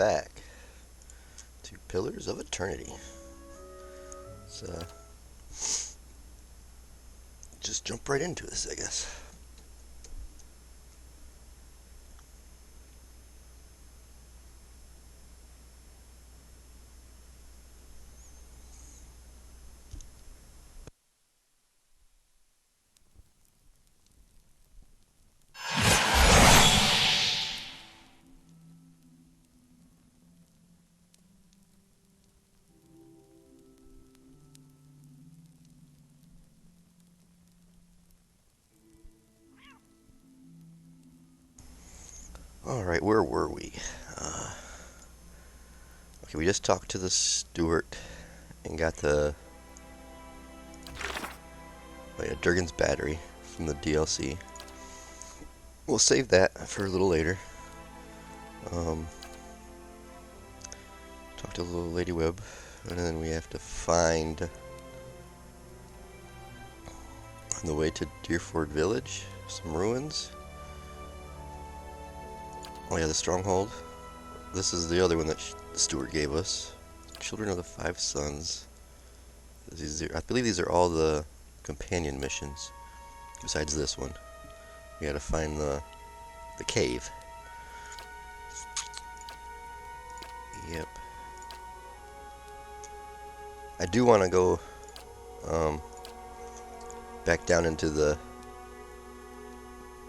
back to Pillars of Eternity. So, just jump right into this, I guess. Alright, where were we? Okay, we just talked to the steward and got the Durgan's battery from the DLC. We'll save that for a little later. Talk to the little Lady Web, and then we have to find on the way to Deerford Village some ruins. Oh yeah, the stronghold. This is the other one that the steward gave us. Children of the Five Sons. I believe these are all the companion missions. Besides this one, we gotta find the cave. Yep. I do want to go back down into the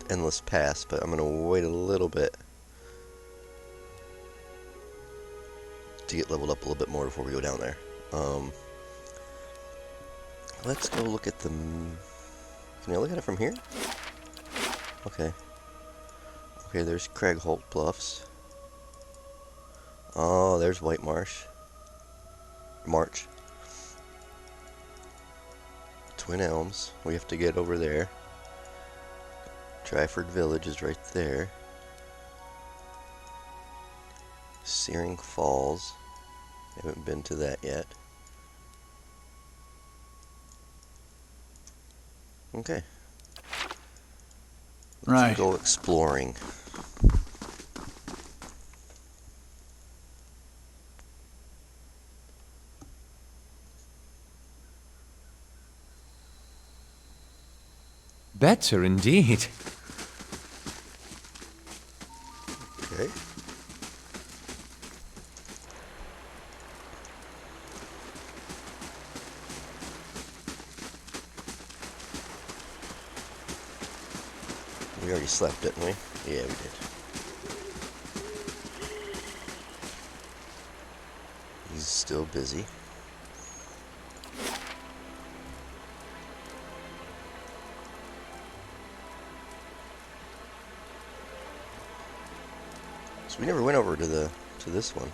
Endless Pass, but I'm gonna wait a little bit to get leveled up a little bit more before we go down there. Let's go look at the... Can I look at it from here? Okay. Okay, there's Cragholt Bluffs. Oh, there's White Marsh. March. Twin Elms. We have to get over there. Tryford Village is right there. Searing Falls. Haven't been to that yet. Okay. Let's go exploring. Better indeed. Okay. We already slept, didn't we? Yeah, we did. He's still busy. So we never went over to this one.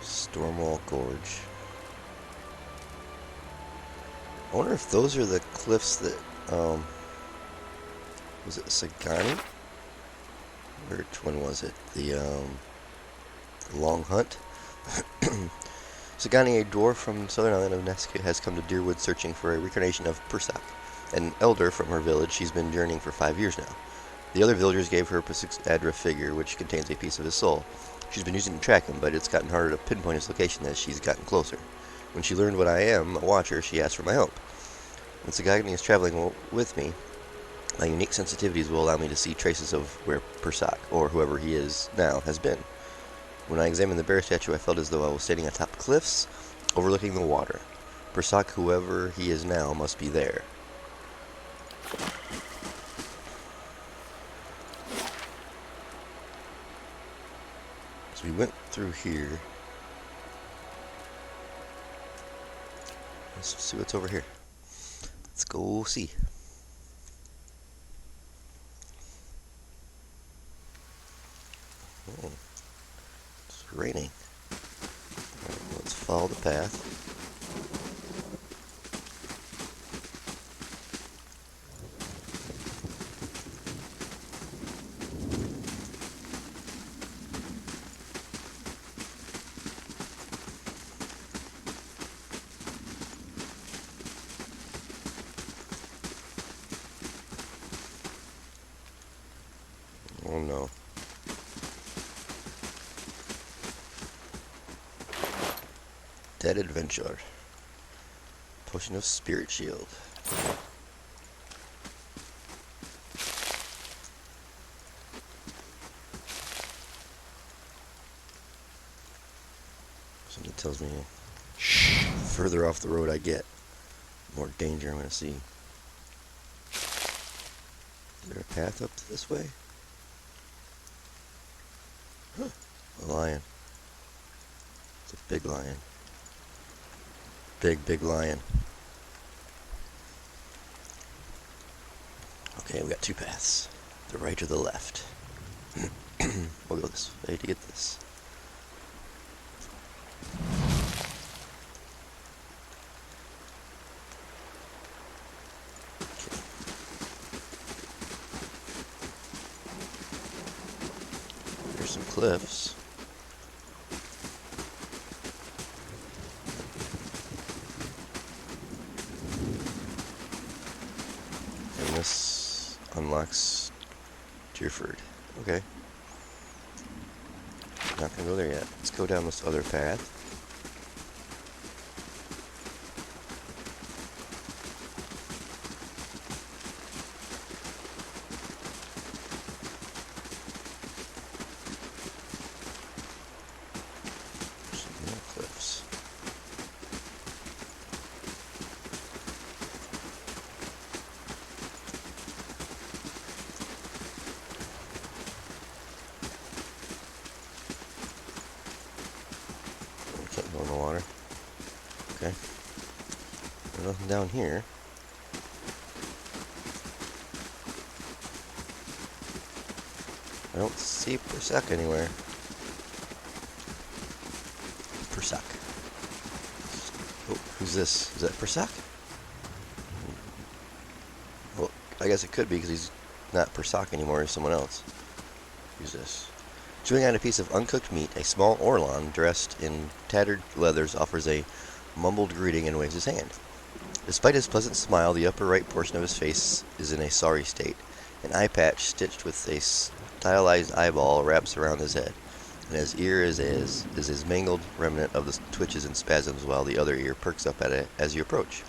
Stormwall Gorge. I wonder if those are the cliffs that, was it Sagani? Which one was it? The Long Hunt? Sagani, a dwarf from the southern island of Nesca, has come to Deerwood searching for a reincarnation of Persak, an elder from her village. She's been journeying for 5 years now. The other villagers gave her Persak's Adra figure, which contains a piece of his soul. She's been using it to track him, but it's gotten harder to pinpoint his location as she's gotten closer. When she learned what I am, a watcher, she asked for my help. When Sagani is traveling with me, my unique sensitivities will allow me to see traces of where Persak, or whoever he is now, has been. When I examined the bear statue, I felt as though I was standing atop cliffs, overlooking the water. Persak, whoever he is now, must be there. So we went through here. Let's see what's over here. Let's go see. Oh, it's raining. Right, let's follow the path. no. Dead Adventure. Potion of Spirit Shield. Something tells me further off the road I get, more danger I'm going to see. Is there a path up this way? Huh. A lion. It's a big lion. Big lion. Okay, we got two paths. The right or the left. We'll go this way to get this. Okay. There's some cliffs. This unlocks Deerford. Okay. Not gonna go there yet. Let's go down this other path. Some more cliffs. Can't go in the water. Okay. There's nothing down here. I don't see Persac anywhere. Persac. Oh, who's this? Is that Persac? Well, I guess it could be because he's not Persac anymore. He's someone else. Who's this? Chewing on a piece of uncooked meat, a small Orlon dressed in tattered leathers offers a mumbled greeting and waves his hand. Despite his pleasant smile, the upper right portion of his face is in a sorry state. An eye patch stitched with a stylized eyeball wraps around his head, and his ear is his mangled remnant of the twitches and spasms, while the other ear perks up at it as you approach.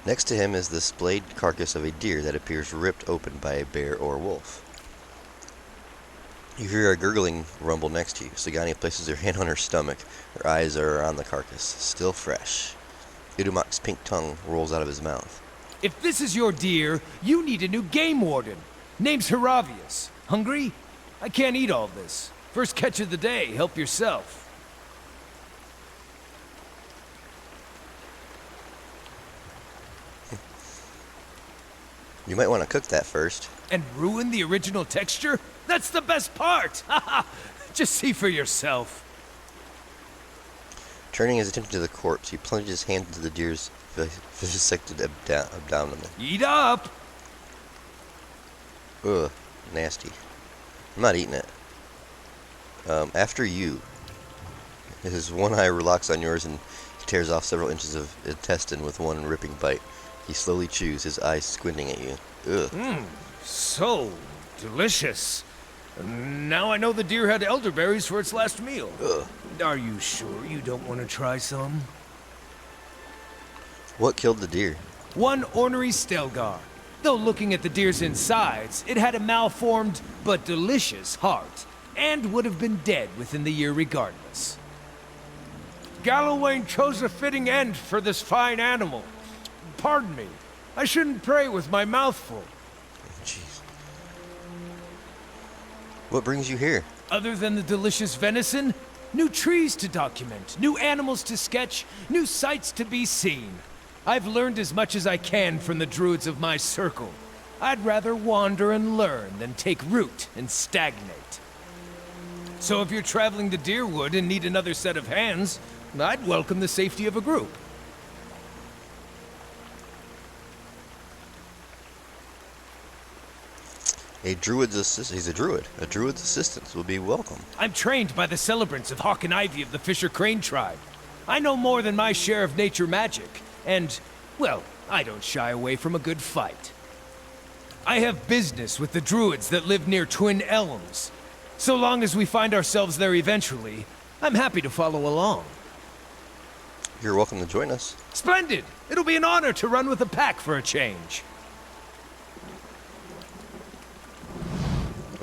Next to him is the splayed carcass of a deer that appears ripped open by a bear or wolf. You hear a gurgling rumble next to you. Sagani places her hand on her stomach. Her eyes are on the carcass, still fresh. Idumak's pink tongue rolls out of his mouth. If this is your deer, you need a new game warden. Name's Heravius. Hungry? I can't eat all this. First catch of the day, help yourself. You might want to cook that first. And ruin the original texture? That's the best part! Just see for yourself. Turning his attention to the corpse, he plunges his hand into the deer's vivisected abdomen. Eat up! Ugh, nasty. I'm not eating it. After you. His one eye locks on yours and he tears off several inches of intestine with one ripping bite. He slowly chews, his eyes squinting at you. Ugh. So delicious. Now I know the deer had elderberries for its last meal. Ugh. Are you sure you don't want to try some? What killed the deer? One ornery Stelgar. Though looking at the deer's insides, it had a malformed but delicious heart, and would have been dead within the year regardless. Gallowayne chose a fitting end for this fine animal. Pardon me, I shouldn't pray with my mouth full. Jeez. What brings you here? Other than the delicious venison, new trees to document, new animals to sketch, new sights to be seen. I've learned as much as I can from the druids of my circle. I'd rather wander and learn than take root and stagnate. So if you're traveling to Deerwood and need another set of hands, I'd welcome the safety of a group. A druid's assistant. He's a druid. A druid's assistance will be welcome. I'm trained by the celebrants of Hawk and Ivy of the Fisher Crane tribe. I know more than my share of nature magic, and, well, I don't shy away from a good fight. I have business with the Druids that live near Twin Elms. So long as we find ourselves there eventually, I'm happy to follow along. You're welcome to join us. Splendid! It'll be an honor to run with a pack for a change.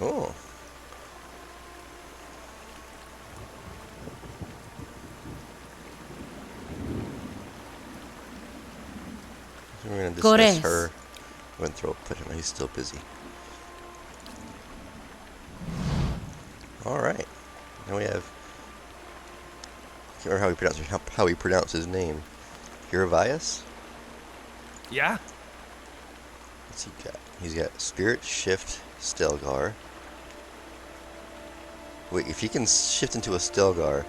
Oh. We're going to dismiss her. We're going to throw a put him. He's still busy. Alright. Now we have... I can't remember how he pronounced his name. Hiravias? Yeah? What's he got? He's got Spirit Shift Stelgar. Wait, if he can shift into a Stelgar,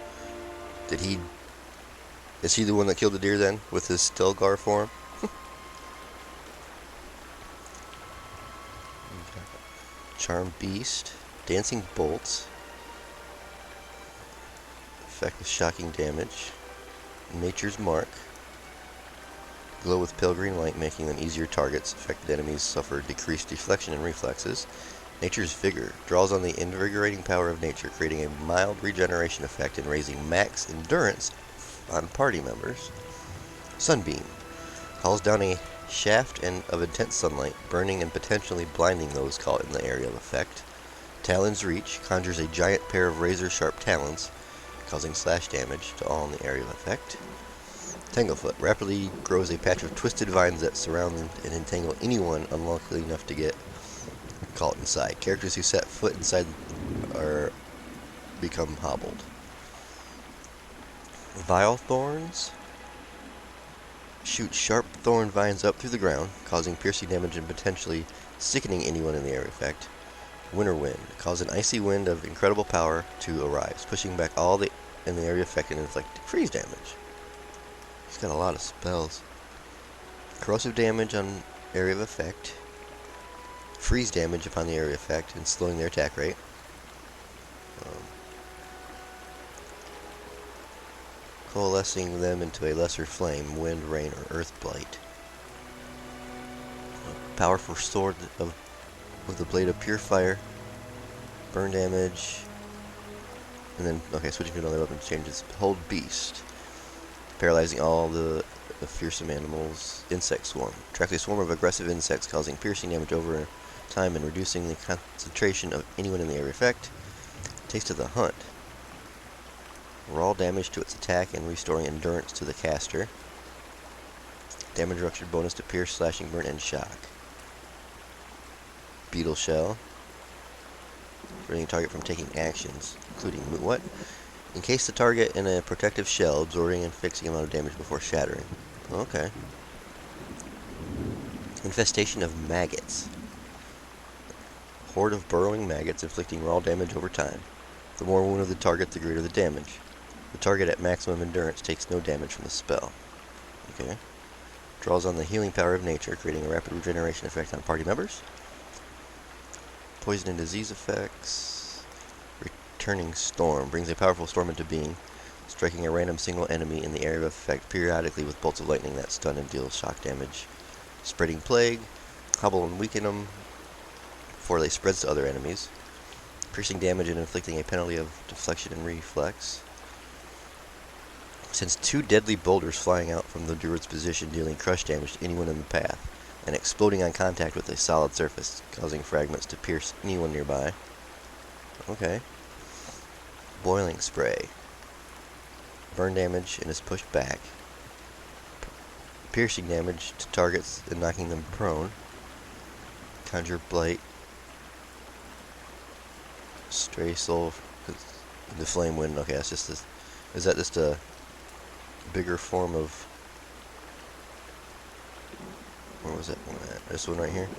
is he the one that killed the deer then, with his Stelgar form? Charm Beast, Dancing Bolts, effect with shocking damage, Nature's Mark, glow with pale green light, making them easier targets. Affected enemies suffer decreased deflection and reflexes. Nature's Vigor draws on the invigorating power of nature, creating a mild regeneration effect and raising max endurance on party members. Sunbeam calls down a shaft of intense sunlight, burning and potentially blinding those caught in the area of effect. Talon's Reach conjures a giant pair of razor-sharp talons, causing slash damage to all in the area of effect. Tanglefoot rapidly grows a patch of twisted vines that surround and entangle anyone unlucky enough to get caught inside. Characters who set foot inside are become hobbled. Vile Thorns shoot sharp thorn vines up through the ground, causing piercing damage and potentially sickening anyone in the area effect. Winter Wind cause an icy wind of incredible power to arise, pushing back all in the area affected and inflict freeze damage. He's got a lot of spells. Corrosive damage on area of effect. Freeze damage upon the area effect and slowing their attack rate. Coalescing them into a lesser flame, wind, rain, or earth blight. A powerful sword with the blade of pure fire. Burn damage. And then, okay, switching to another weapon changes. Hold Beast. Paralyzing all the fearsome animals. Insect Swarm. Attracts a swarm of aggressive insects, causing piercing damage over time and reducing the concentration of anyone in the area effect. Taste of the Hunt. Raw damage to its attack and restoring endurance to the caster. Damage reduction bonus to pierce, slashing, burn, and shock. Beetle Shell. Preventing target from taking actions, including what? Encase the target in a protective shell, absorbing and fixing amount of damage before shattering. Okay. Infestation of Maggots. Horde of burrowing maggots inflicting raw damage over time. The more wounded the target, the greater the damage. The target at maximum endurance takes no damage from the spell. Okay. Draws on the healing power of nature, creating a rapid regeneration effect on party members. Poison and disease effects. Returning Storm brings a powerful storm into being, striking a random single enemy in the area of effect periodically with bolts of lightning that stun and deal shock damage. Spreading Plague. Hobble and weaken them before they spread to other enemies. Piercing damage and inflicting a penalty of deflection and reflex. Sends 2 deadly boulders flying out from the Druid's position, dealing crush damage to anyone in the path, and exploding on contact with a solid surface, causing fragments to pierce anyone nearby. Okay. Boiling Spray. Burn damage and is pushed back. Piercing damage to targets and knocking them prone. Conjure Blight. Stray Soul. The Flame Wind. Okay, that's just this. Is that just a bigger form of... Where was that one at? This one right here?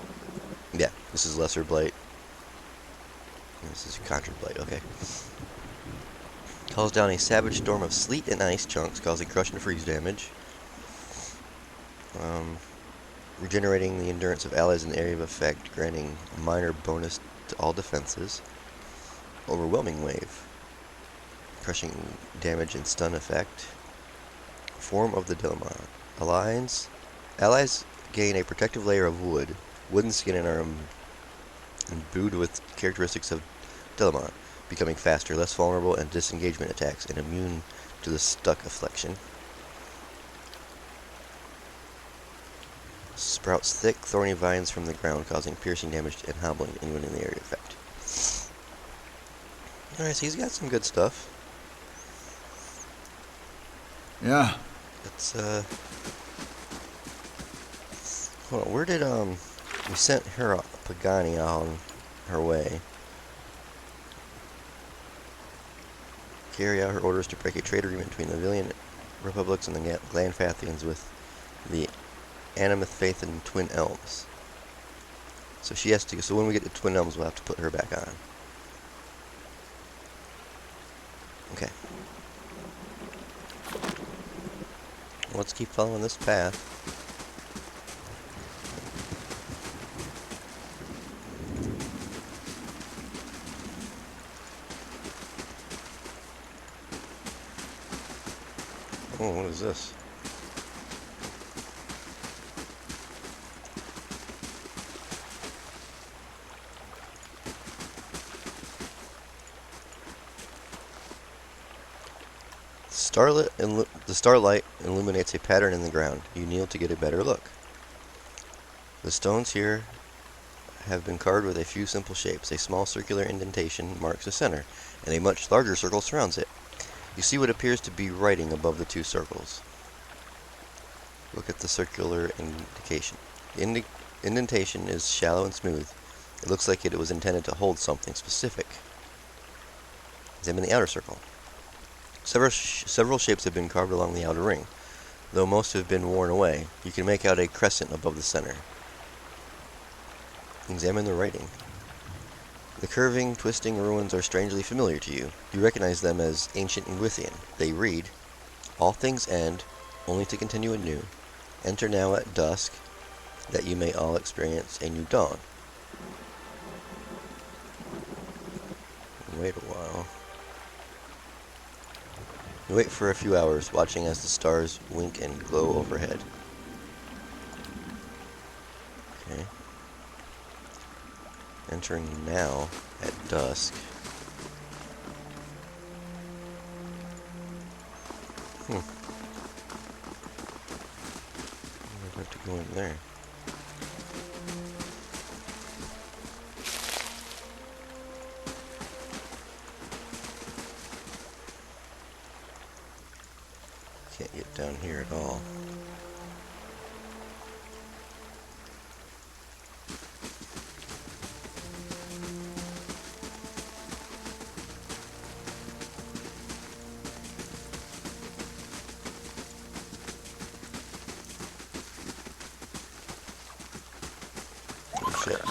Yeah, this is Lesser Blight. This is Conjure Blight, okay. Calls down a savage storm of sleet and ice chunks, causing crush and freeze damage. Regenerating the endurance of allies in the area of effect, granting a minor bonus to all defenses. Overwhelming Wave. Crushing damage and stun effect. Form of the Dilemma. Allies gain a protective layer of wood wooden skin and are imbued with characteristics of Delamon, becoming faster, less vulnerable and disengagement attacks, and immune to the stuck affliction. Sprouts thick, thorny vines from the ground, causing piercing damage and hobbling to anyone in the area effect. Alright, so he's got some good stuff. Yeah. Let's, hold on, where did, we sent her Pagani on her way. Carry out her orders to break a trade agreement between the Villian Republics and the Glanfathians with the Animath Faith and Twin Elms. So she has to, so when we get to Twin Elms, we'll have to put her back on. Okay. Let's keep following this path. Oh, what is this? The starlight illuminates a pattern in the ground. You kneel to get a better look. The stones here have been carved with a few simple shapes. A small circular indentation marks the center, and a much larger circle surrounds it. You see what appears to be writing above the two circles. Look at the circular indication. The indentation is shallow and smooth. It looks like it was intended to hold something specific. Examine the outer circle. Several shapes have been carved along the outer ring. Though most have been worn away, you can make out a crescent above the center. Examine the writing. The curving, twisting ruins are strangely familiar to you. You recognize them as ancient Ingwithian. They read, "All things end, only to continue anew. Enter now at dusk, that you may all experience a new dawn." Wait a while. You wait for a few hours, watching as the stars wink and glow overhead. Okay. Entering now at dusk. I have to go in there. Can't get down here at all. Oh, shit.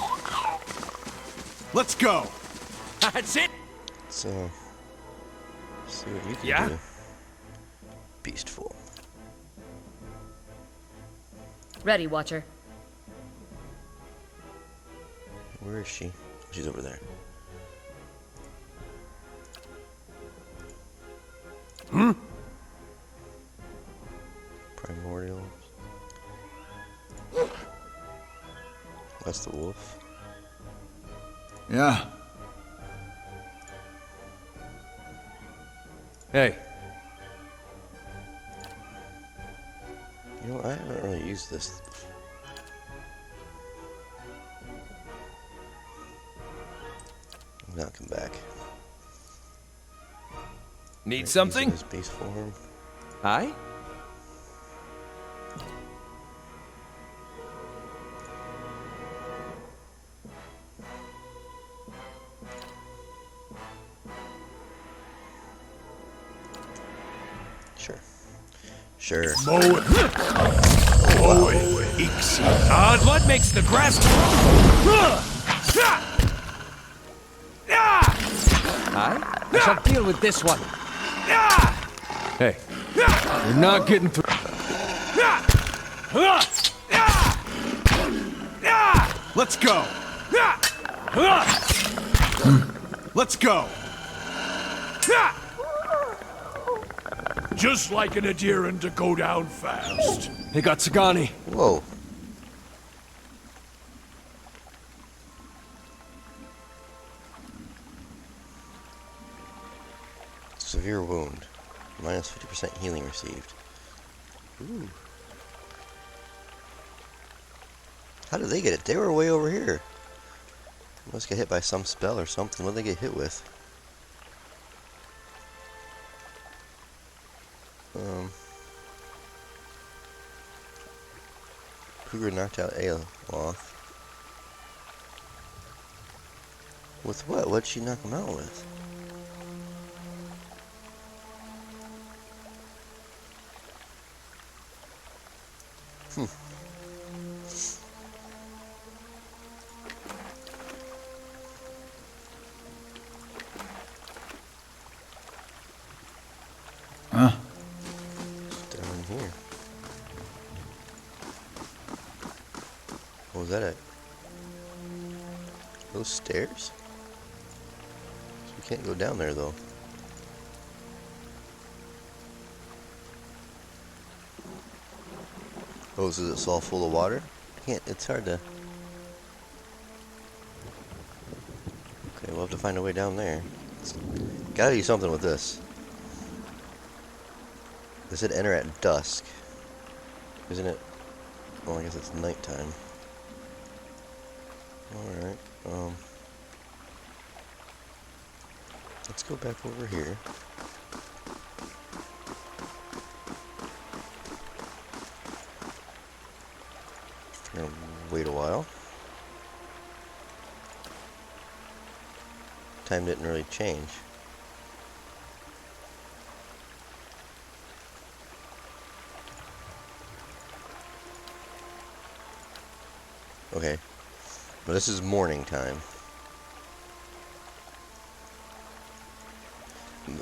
Let's go. That's it. So, see what you can Yeah? do. Beast form. Ready, Watcher. Where is she? She's over there. Primordials. That's the wolf. Yeah. Hey, You know, I haven't really used this. Now come back. need something? His base form. Aye? Sure. Sure. Blood makes the grass I shall deal with this one. Hey, you're not getting through. Let's go. Let's go. Just like an adherent to go down fast. They got Sagani. Whoa. Severe wound. Minus 50% healing received. Ooh. How did they get it? They were way over here. Must get hit by some spell or something. What did they get hit with? Cougar knocked out Aelys. With what? What'd she knock him out with? Huh? Down here. What was that at? Those stairs? We can't go down there though. Oh, so is it all full of water? Can't. It's hard to. Okay, we'll have to find a way down there. Gotta do something with this. They said enter at dusk. Isn't it? Well, I guess it's nighttime. Alright, let's go back over here. We're gonna wait a while. Time didn't really change. Okay, but this is morning time.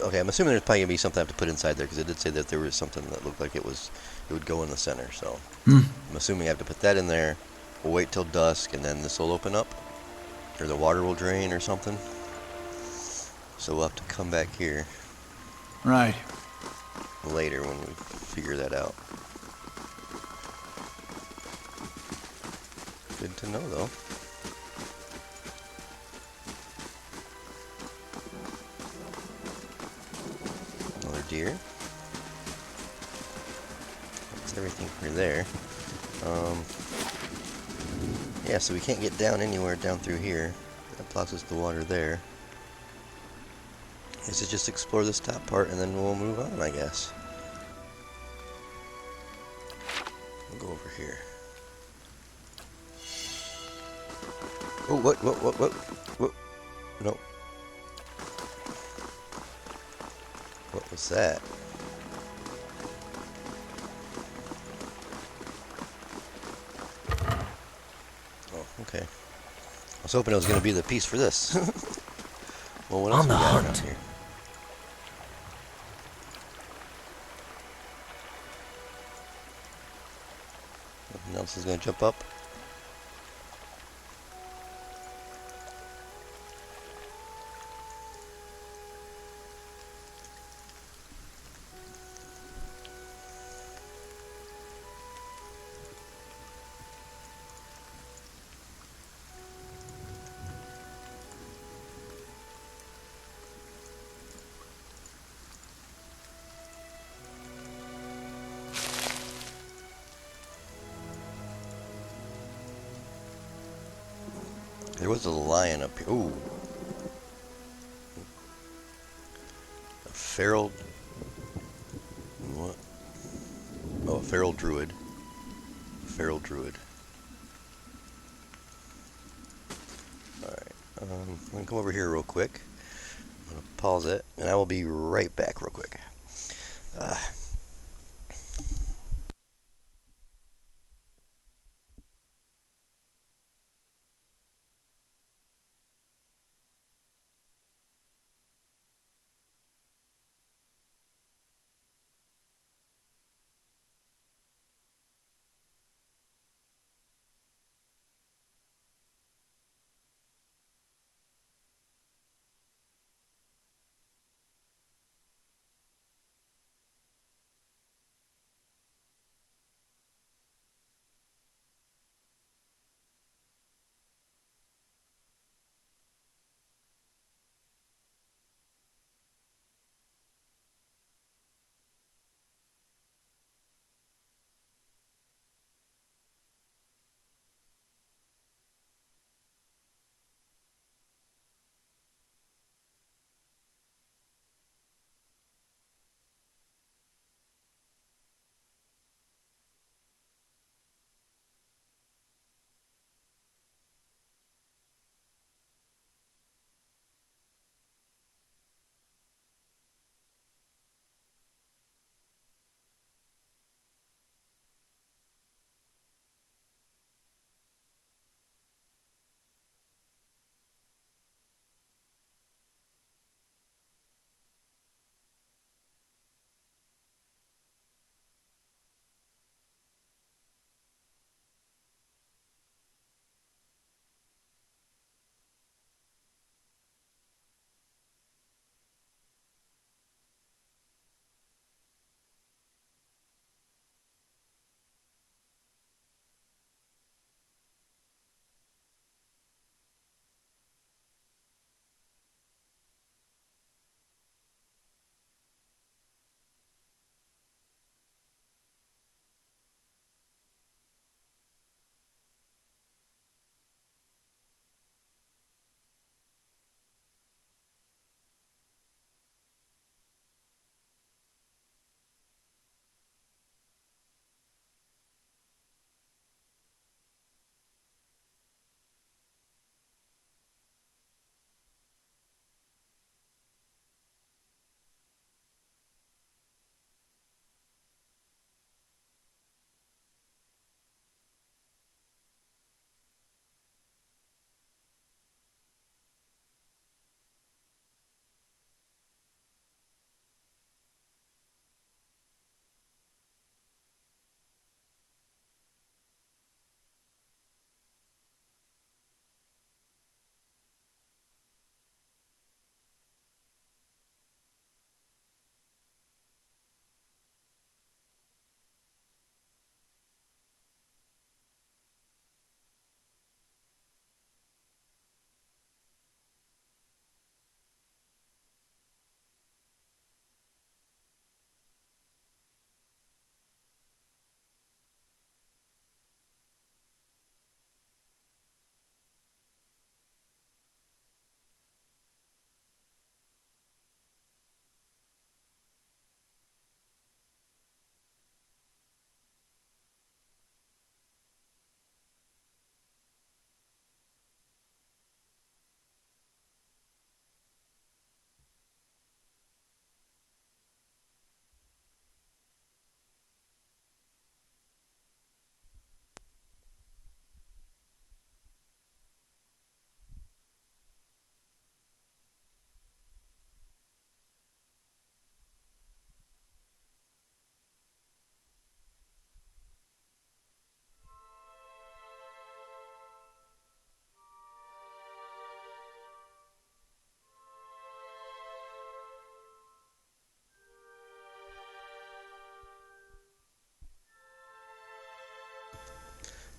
Okay, I'm assuming there's probably gonna be something I have to put inside there because it did say that there was something that looked like it would go in the center. So I'm assuming I have to put that in there. We'll wait till dusk and then this will open up, or the water will drain or something. So we'll have to come back here Right. later when we figure that out. Good to know, though. Another deer. That's everything for there. Yeah, so we can't get down anywhere down through here. That blocks us the water there. I guess it's just explore this top part and then we'll move on, I guess. We'll go over here. Oh, what? No. What was that? Oh, okay. I was hoping it was going to be the piece for this. Well, what else On we the got around hunt. here? Nothing else is going to jump up? There was a lion up here. Ooh. A feral... What? Oh, a feral druid. Feral druid. Alright. I'm going to come over here real quick. I'm going to pause it, and I will be right back real quick.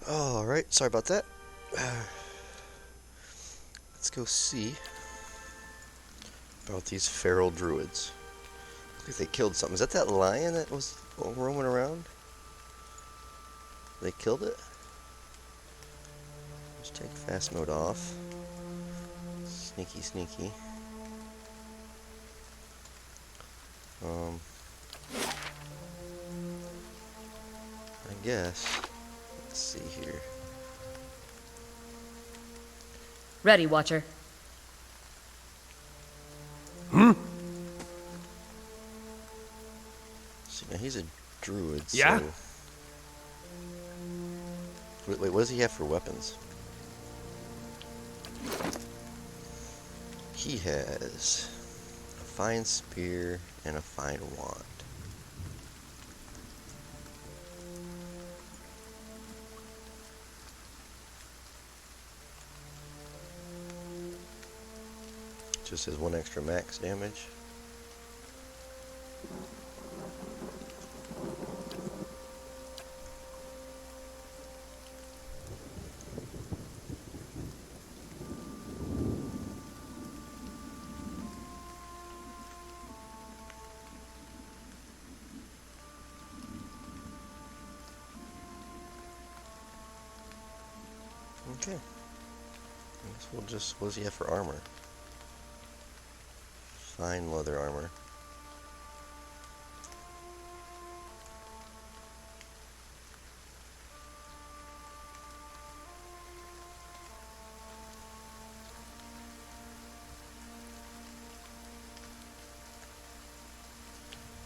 Alright, sorry about that. Let's go see about these feral druids. Looks like they killed something. Is that lion that was roaming around? They killed it? Let's take fast mode off. Sneaky, sneaky. I guess. Let's see here. Ready, Watcher. See, now he's a druid, Yeah? so... Wait, what does he have for weapons? He has a fine spear and a fine wand. Just has 1 extra max damage. Okay. I guess we'll just... What does he have for armor? Fine leather armor.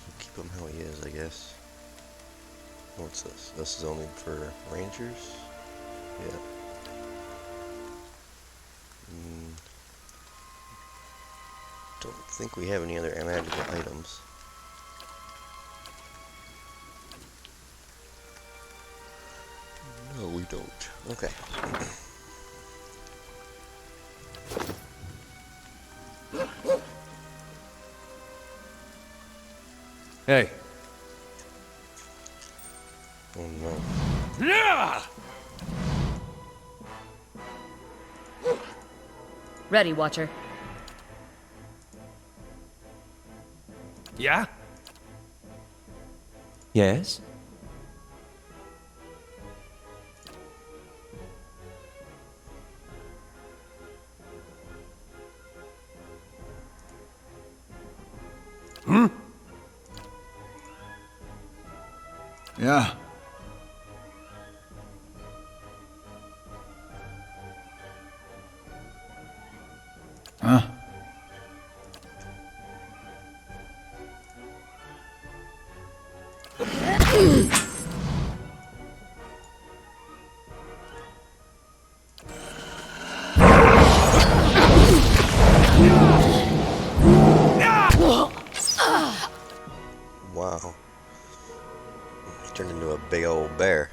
We'll keep him how he is, I guess. What's this? This is only for rangers? Yeah. Don't think we have any other magical items. No, we don't. Okay. Hey. Oh no. Yeah! Ready, Watcher. Yeah? Yes? Yeah. Huh? Wow. He turned into a big old bear.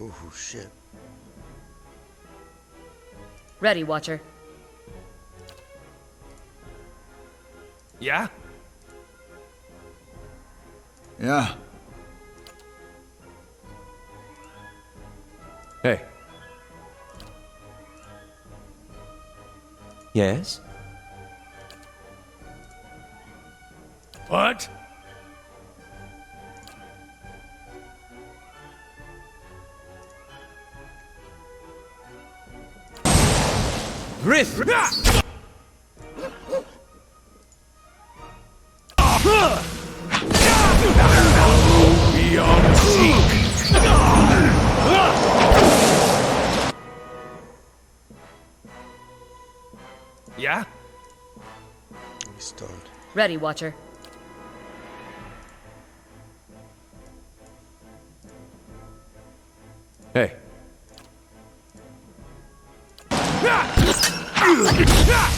Ooh, shit. Ready, Watcher. Yeah? Yeah. Hey. Yes? What? Griff! Beyond seek. Yeah? He's stunned. Ready, Watcher. Hey.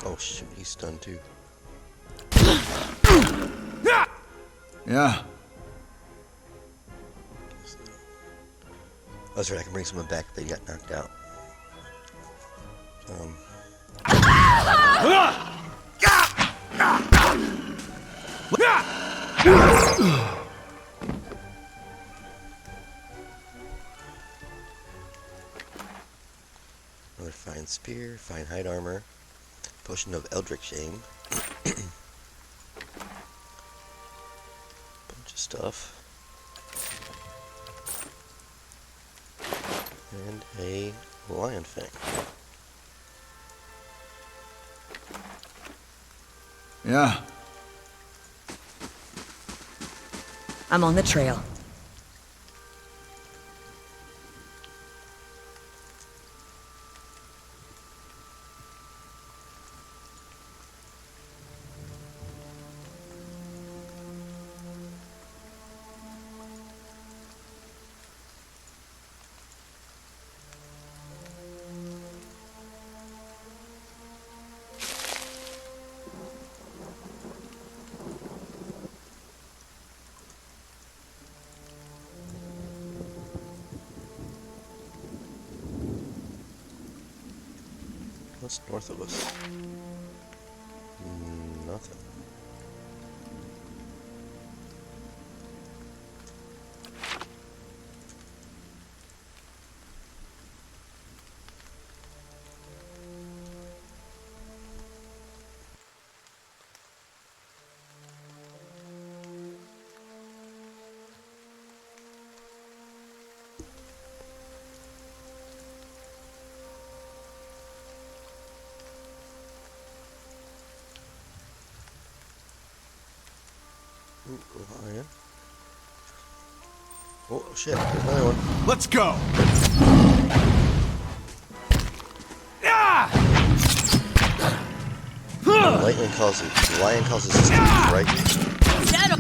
Oh shit, he's stunned too. Yeah. That's right, I can bring someone back if they got knocked out. Another fine spear, fine hide armor, potion of eldritch aim, bunch of stuff, and a lion fang. Yeah. I'm on the trail. What's north of us? Nothing. Ooh, lion. Oh shit, there's another one. Let's go! The lion causes his teeth to brighten. Shadow!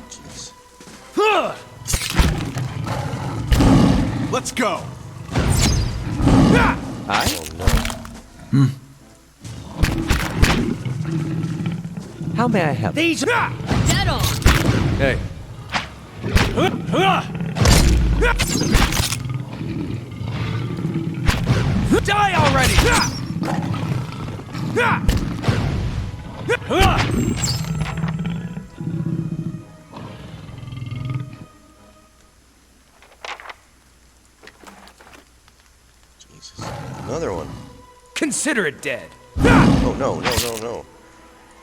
Jeez. Let's go! Oh no. How may I help? These. Dead on! Hey. Die already! Jesus. Another one. Consider it dead. Oh no, no, no, no.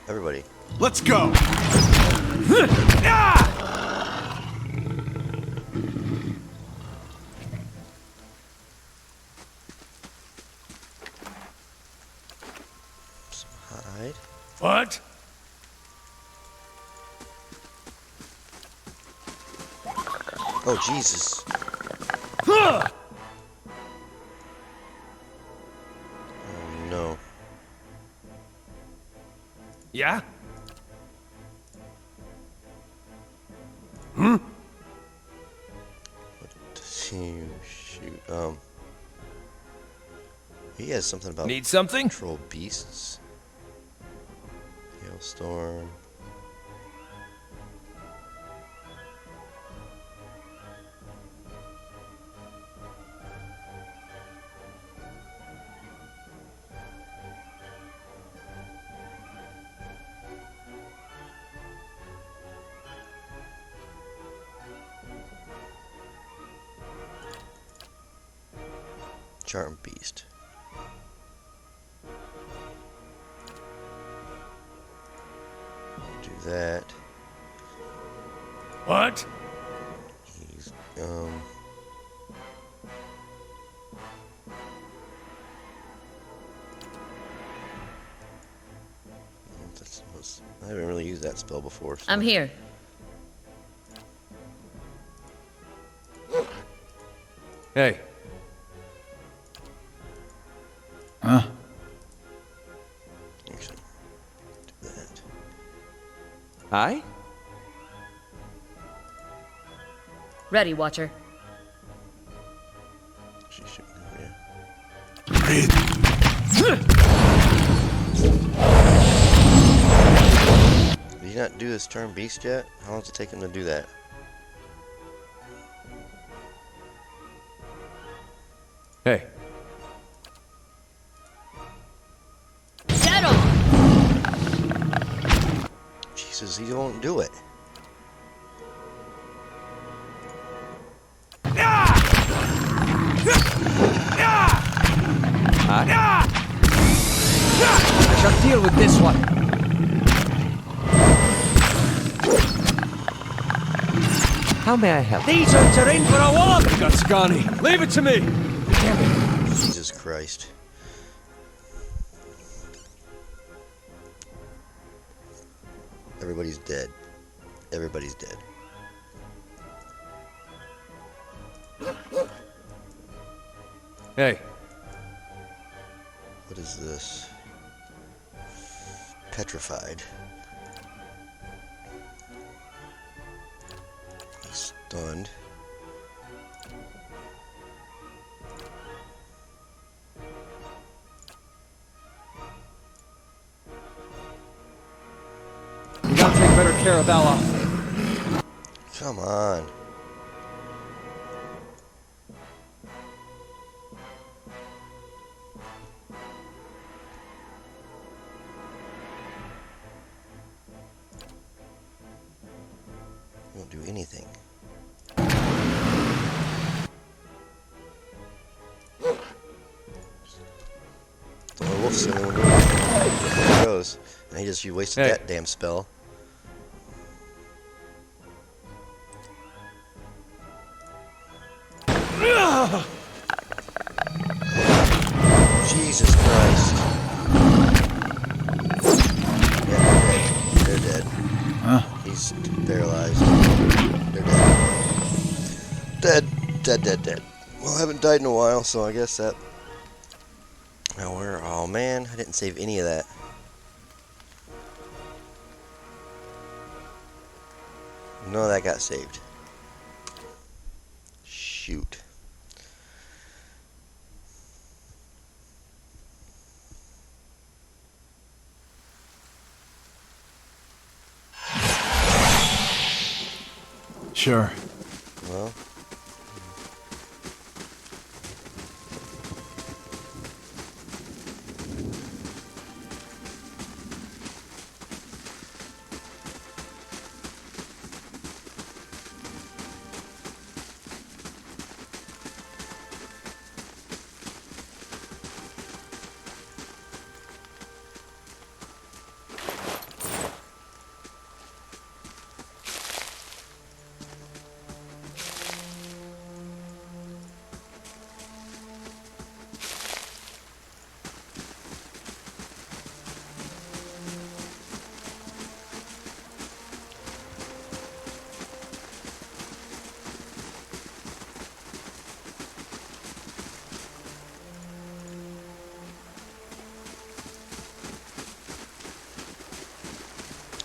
Everybody. Let's go! Some hide. What? Oh Jesus. Huh! Oh no. Yeah? What does he shoot? He has something about Need something? control beasts. Hailstorm. Charm beast. Do that. What? He's I haven't really used that spell before. So. I'm here. Hey. Huh? Actually, do that. Aye? Ready, Watcher. She shouldn't know, yeah. not do this turn beast yet? How long does it take him to do that? Hey. Dead on! Jesus, he won't do it. I shall deal with this one. How may I help? These ones are in for a walk! Gatsgani, leave it to me! Jesus Christ. Everybody's dead. Everybody's dead. Hey. What is this? Petrified. He's stunned. We gotta take better care of Ella. Come on. Won't do anything. The only wolf's the only one doing it. There he goes. And he just wasted Hey. that damn spell. Jesus Christ. Yeah, they're dead. Huh? He's paralyzed. They're dead. Dead. Well, I haven't died in a while, so I guess that... Now where... Oh, man. I didn't save any of that. None of that got saved. Shoot. Sure. Well...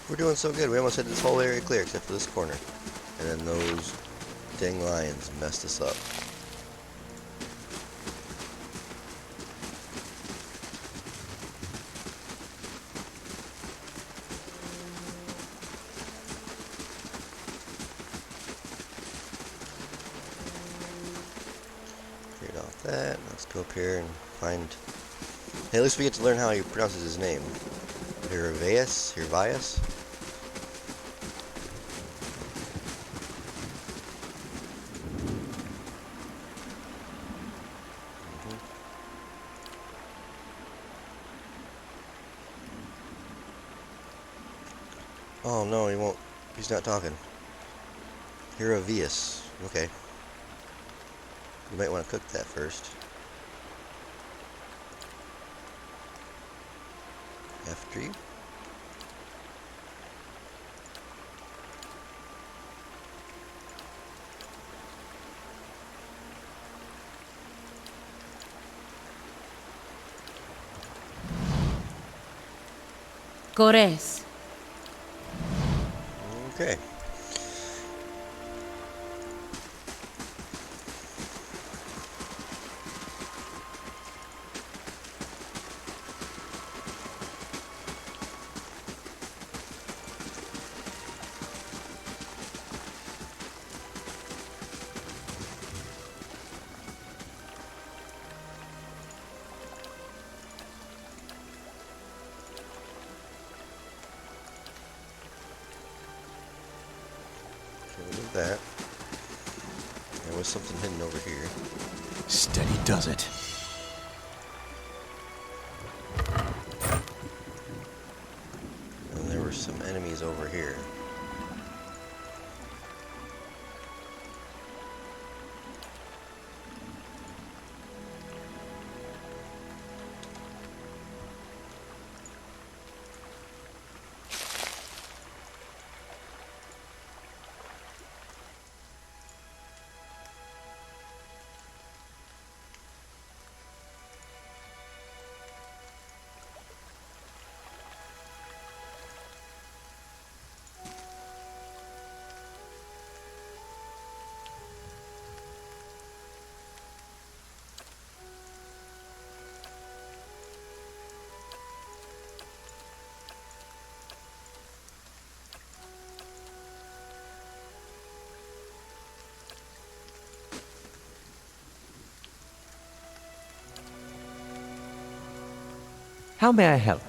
We're doing so good. We almost had this whole area clear except for this corner. And then those dang lions messed us up. Figured out that. Let's go up here and find... Hey, at least we get to learn how he pronounces his name. Hervias? Oh no, he won't. He's not talking. Hervias. Okay. You might want to cook that first. After you. Gores. Okay. that. There was something hidden over here. Steady does it. And there were some enemies over here. How may I help?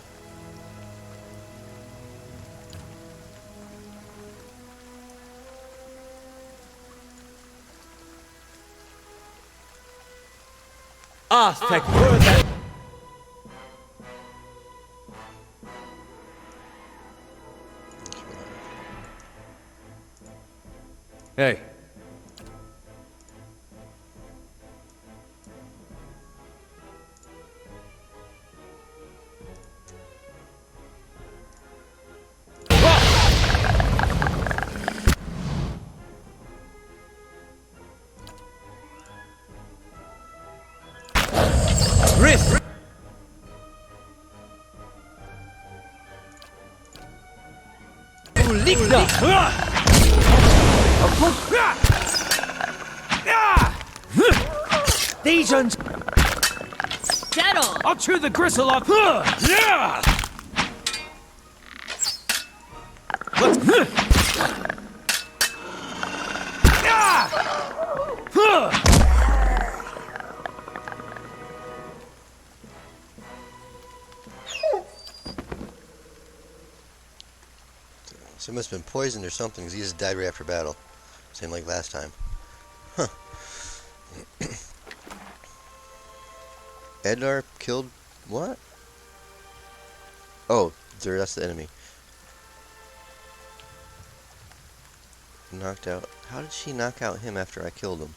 Aztec further. Hey. Risk. These uns. Dead on! I'll chew the gristle off. Yeah! So he must have been poisoned or something, because he just died right after battle. Same like last time. Huh. Edar killed... what? Oh, that's the enemy. Knocked out... how did she knock out him after I killed him?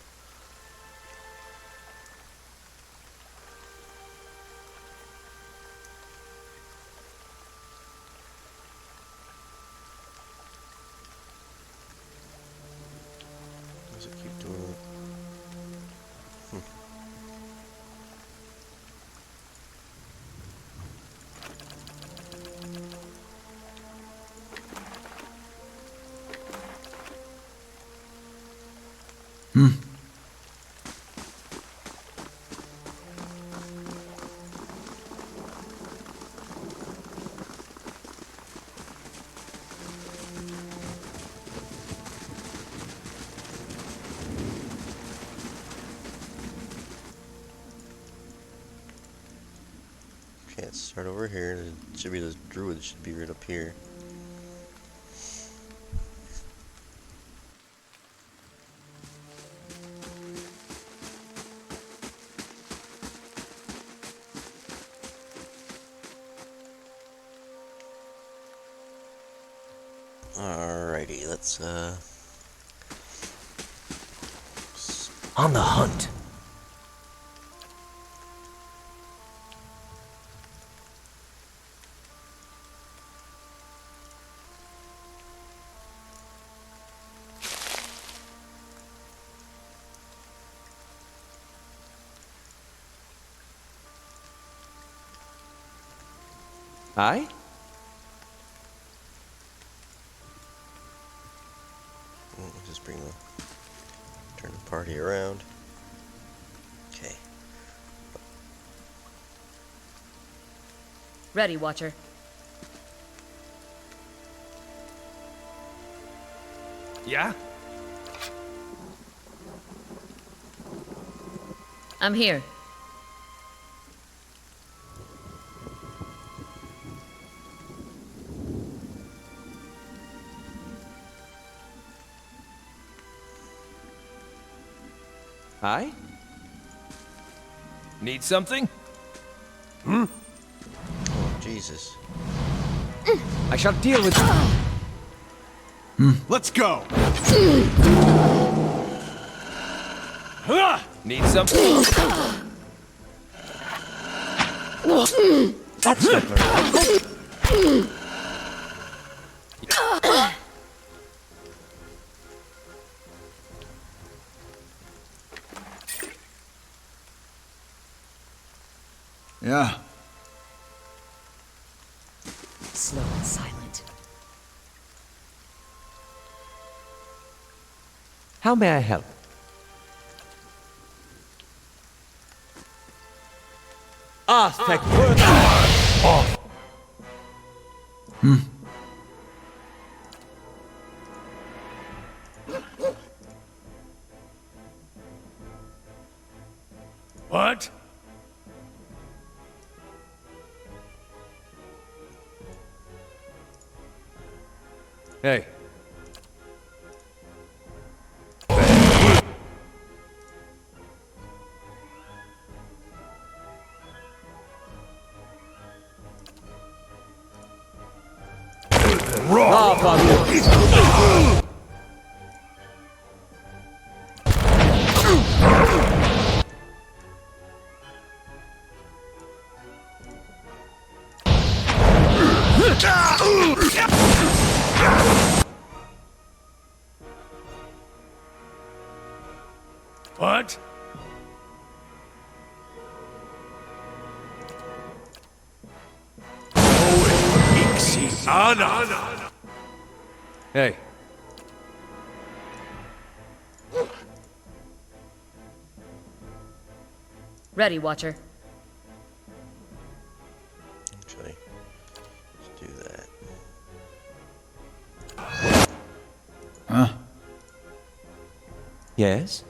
Does it keep doing it? Can't start over here. It should be the Druid should be right up here. Alrighty, let's On the hunt. Aye? just turn the party around. Okay. Ready, Watcher. Yeah? I'm here. Aye? Need something? Oh, Jesus. I shall deal with... Let's go! Need something? That's not very helpful. Yeah. Slow and silent. How may I help? Ah, thank What? Hey. Ah, Father. What? Hey. Ready, Watcher. Actually, let's do that. Huh? Yes?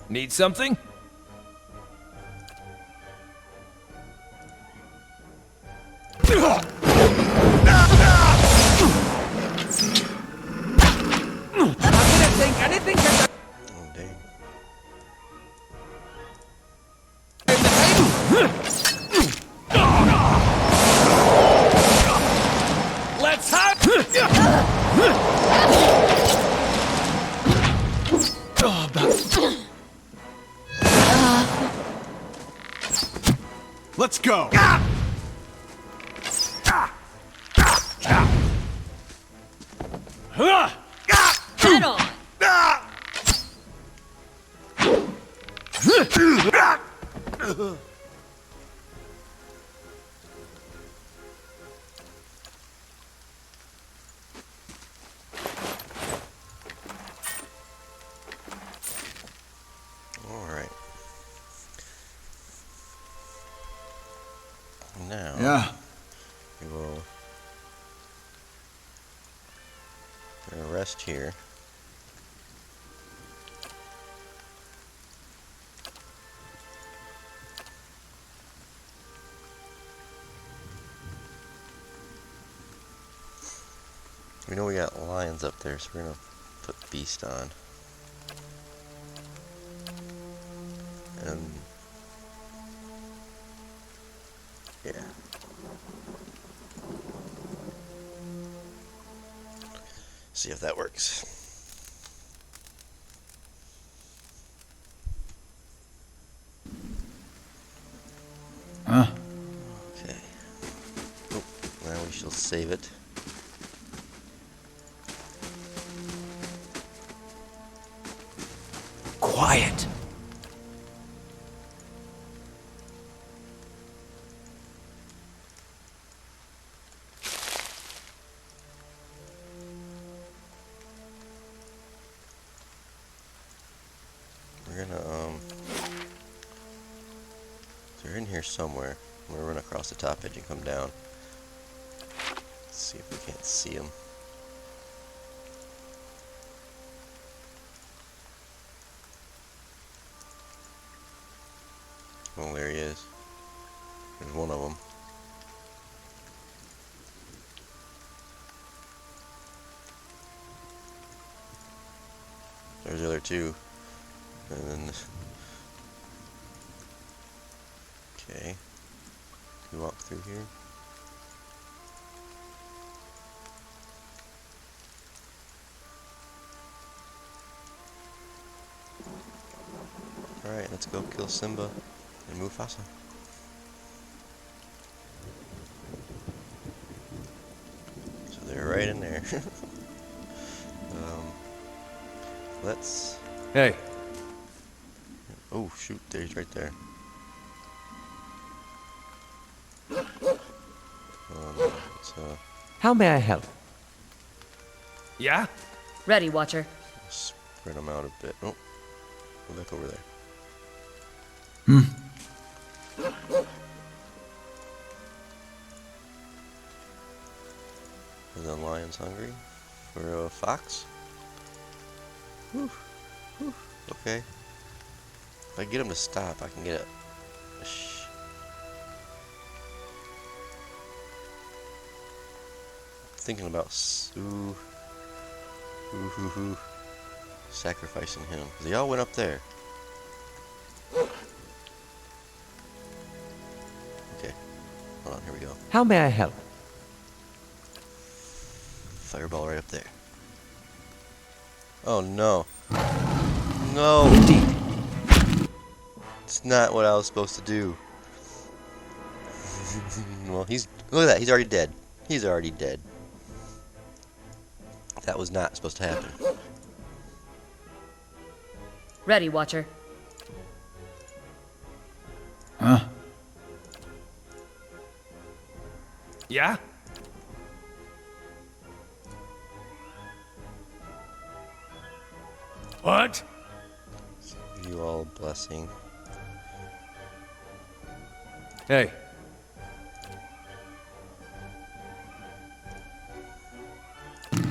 Need something? Oh, dang. Let's have. Let's go! Head on! All right. Now, Yeah. we will rest here. We know we got lions up there, so we're gonna put beast on. And yeah. See if that works. Huh? Okay. Oh, now we shall save it. Quiet. We're gonna, they're in here somewhere. We're gonna run across the top edge and come down. Let's see if we can't see them. Oh, there he is. There's one of them. are there too. And then... Okay. Can we walk through here? Alright, let's go kill Simba and Mufasa. So they're right in there. Let's... Hey, Oh shoot, there's right there. Let's How may I help? yeah? Ready, Watcher. spread them out a bit. Oh, go back over there. And the lion's hungry for a fox. Whew. Whew. Okay. If I get him to stop, I can get a thinking about sacrificing him. They all went up there. Okay. Hold on, here we go. How may I help? Fireball right up there. Oh no. No! Indeed. It's not what I was supposed to do. Well, look at that, he's already dead. He's already dead. That was not supposed to happen. Ready, Watcher. Huh? Yeah? What? Give you all a blessing. Hey,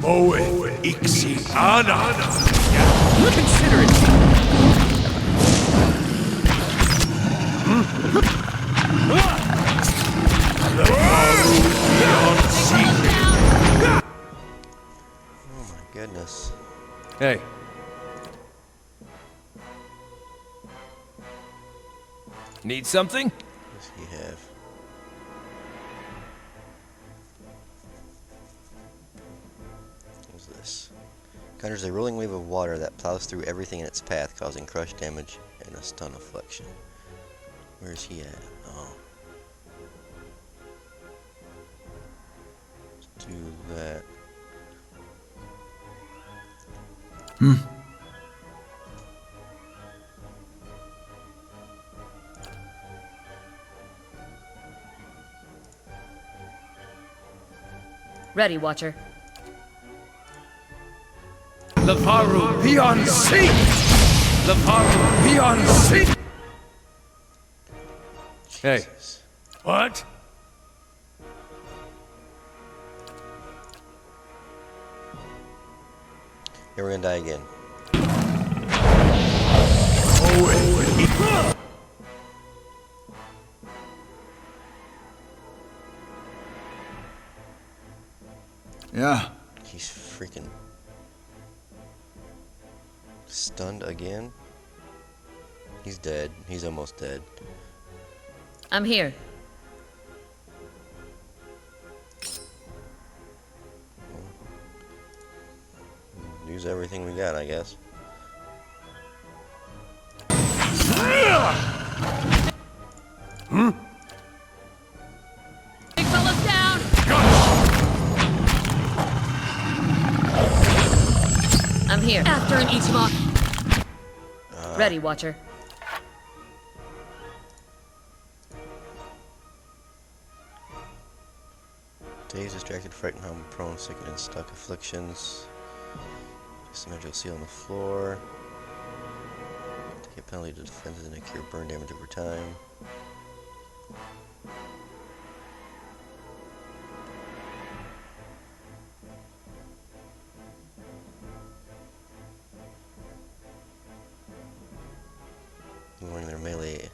Moe ixi ana. consider it. Oh my goodness. Hey, need something? What does he have? What's this? Conjures a rolling wave of water that plows through everything in its path, causing crush damage and a stun affliction. Where's he at? Oh. Let's do that. Ready, Watcher. Leparu, beyond sea! Leparu, beyond sea! Hey. Jesus. What? Yeah, we're gonna die again. Yeah. He's freaking stunned again. He's dead. He's almost dead. I'm here. Use everything we got, I guess. Big fella's down! I'm here. After an Ichimok. Ready, Watcher. Dazed, distracted, frightened, harmed, prone, sickened, and stuck. Afflictions. Just a magical seal on the floor. Take a penalty to defenses and cure burn damage over time. Lowering their melee.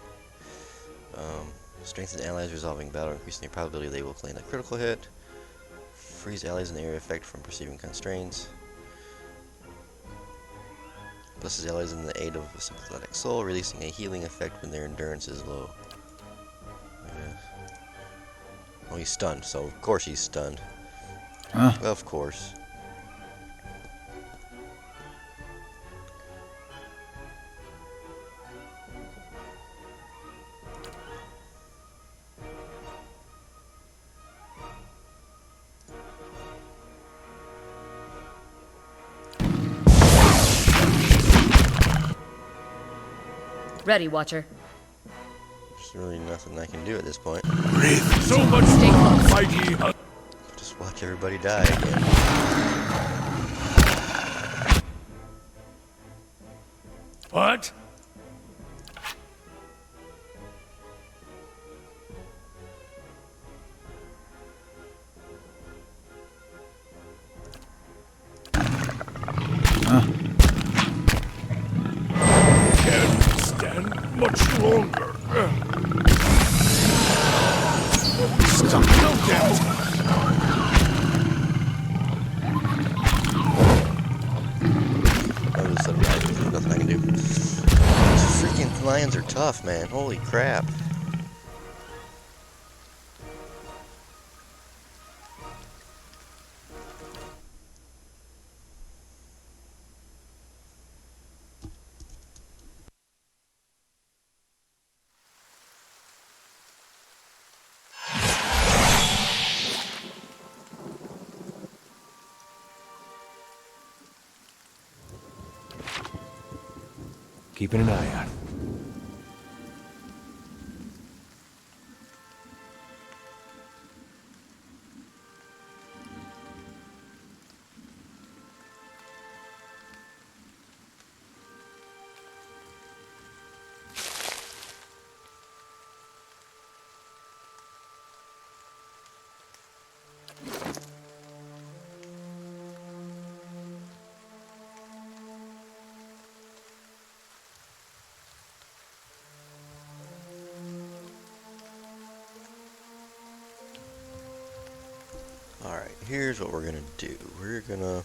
Strengthen allies resolving battle, increasing the probability they will claim a critical hit. Freeze allies in the area effect from perceiving constraints. Blesses allies in the aid of a sympathetic soul, releasing a healing effect when their endurance is low. Oh, he's stunned, so of course he's stunned. Huh? Of course. Ready, Watcher. There's really nothing I can do at this point. Breathe. So much Stay close. mighty. Just watch everybody die again. What? Can't stand much longer. Stop! No doubt. There's nothing I can do. These freaking lions are tough, man. Holy crap. Keeping an eye out. Alright, here's what we're gonna do. We're gonna...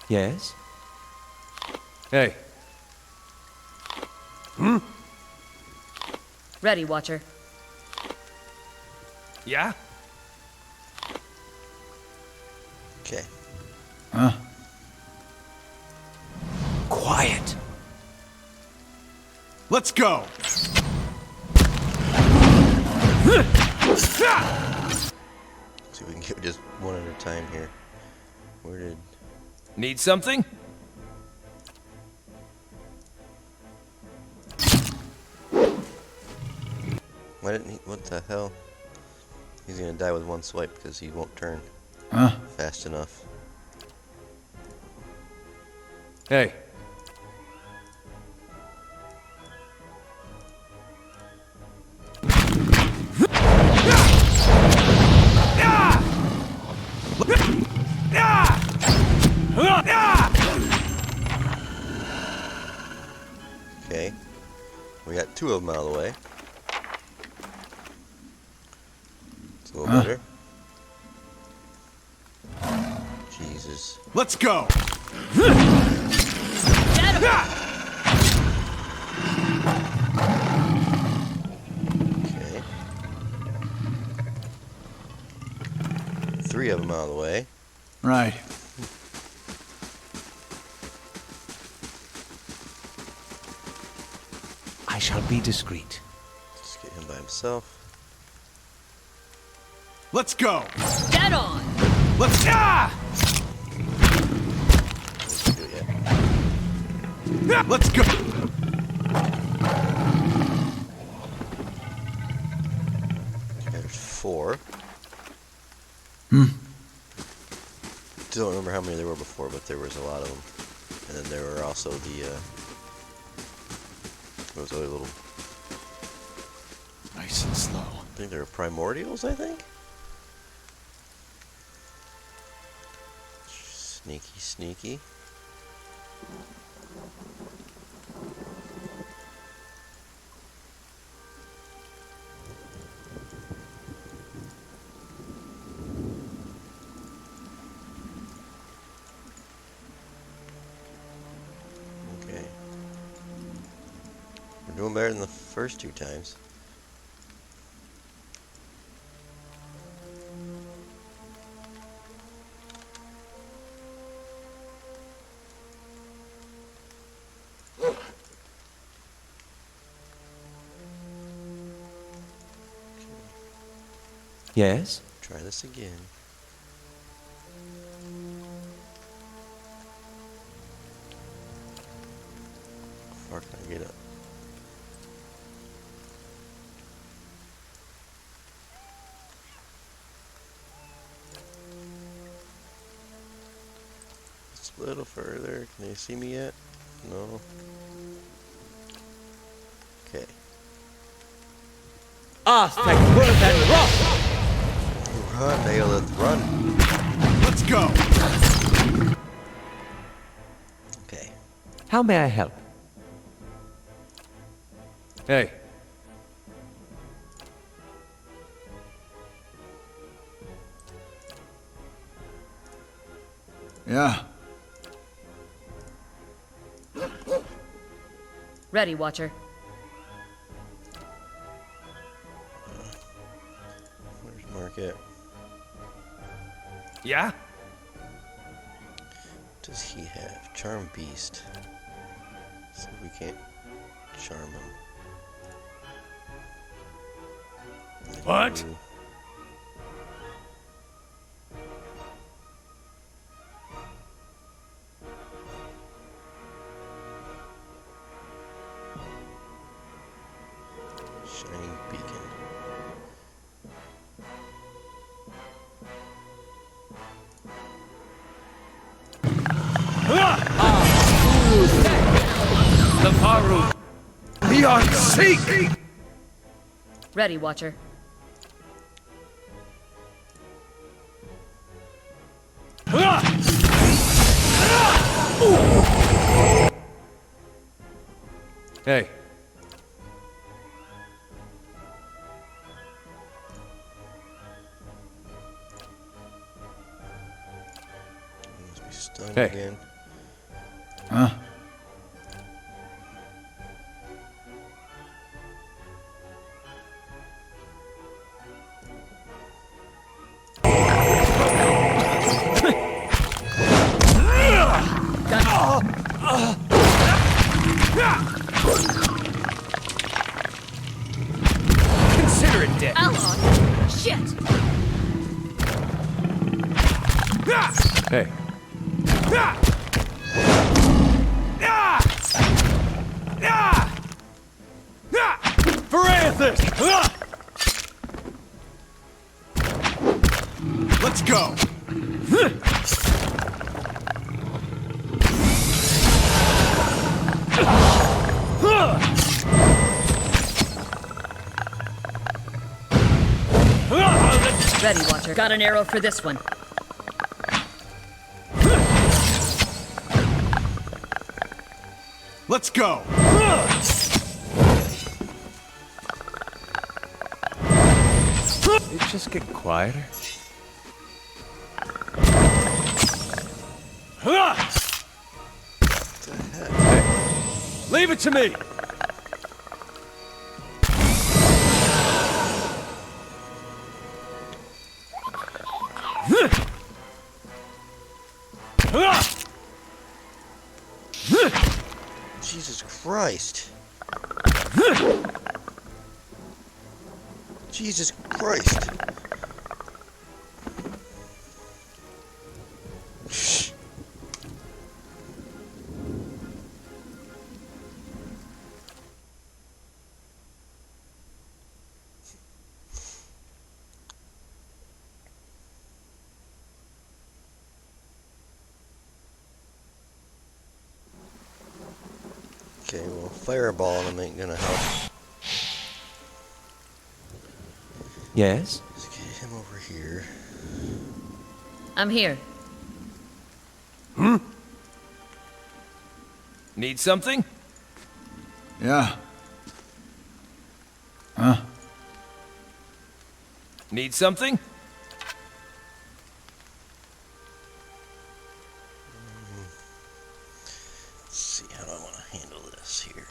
Yes? Hey, Ready, Watcher. yeah? Okay. Huh? Quiet. Let's go. See if we can get just one at a time here. Where did... Need something? Why didn't he... What the hell? He's gonna die with one swipe because he won't turn Huh? fast enough. Hey. Okay. We got 2 of them out of the way. It's a little better. Jesus. Let's go. Okay. 3 of them out of the way. Right. I shall be discreet. Let's get him by himself. Let's go. Dead on. Let's Let's do it yet. Let's go. Okay, there's 4. Still don't remember how many there were before, but there was a lot of them. And then there were also the those other little. Nice and slow. I think they were primordials. I think. Sneaky, sneaky. Okay. We're doing better than the first 2 times. Yes? Try this again. How far can I get up? Just a little further. Can they see me yet? No. Okay. Run, Aelys, run! Let's go. Okay. How may I help? Hey. Yeah. Ready, Watcher. Where's Market? Yeah? Does he have Charm Beast? So we can't charm him. What? Ooh. Shining Beacon. The Varu! Beyond seek! Ready, Watcher. Hey. He must be stunned Hey. again. Huh? Consider it dead. Ally! Shit! Hey. Let's go. Ready, Watcher. Got an arrow for this one. Let's go. It just get quieter. Leave it to me! Jesus Christ. Jesus Christ. Okay, well, fireball on him ain't gonna help. Yes? Let's get him over here. I'm here. Need something? Yeah. Need something? Let's see, how do I want to handle this here?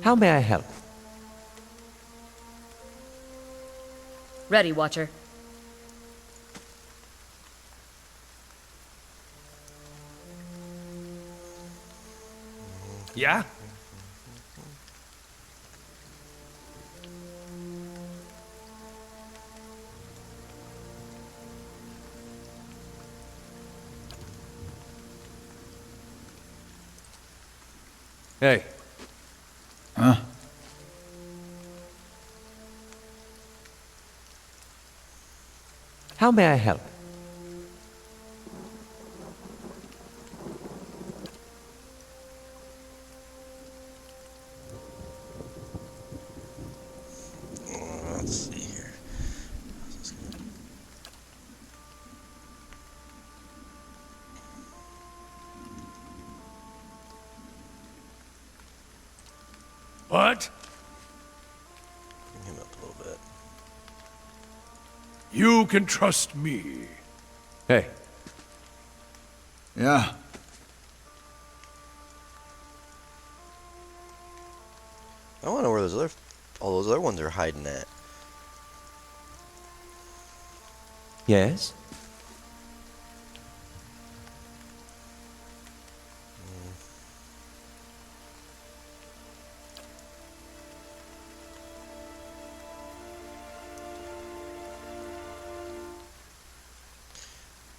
How may I help? Ready, Watcher. Yeah? Hey. How may I help? Let's see here. What? Bring him up a little bit. You can trust me. Hey. Yeah. I want to know where all those other ones are hiding at. Yes?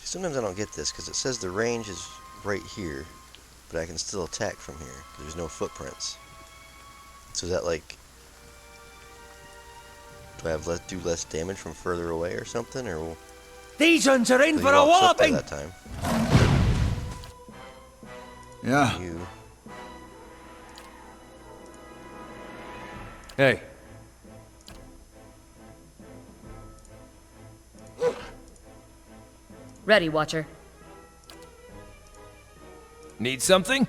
Sometimes I don't get this because it says the range is right here, but I can still attack from here. There's no footprints. So is that like, do I have do less damage from further away or something, or will These ones are in he for a walks up there walloping! that time? Yeah. You. Hey. Ready, Watcher. Need something?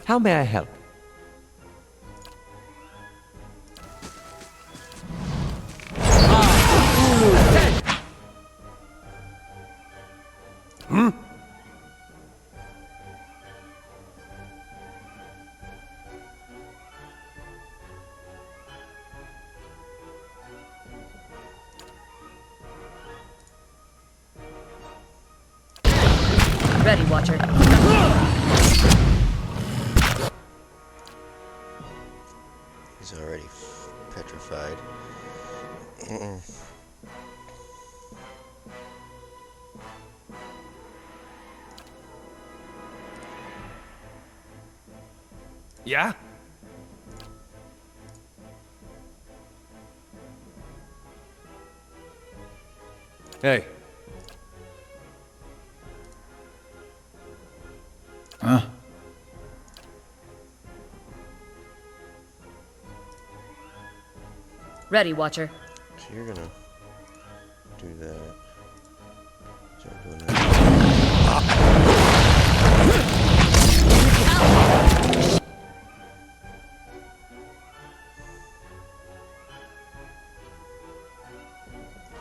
How may I help? Ready, Watcher. He's already petrified. Yeah? Hey. Huh? Ready, Watcher. So you're gonna do that. Start doing that.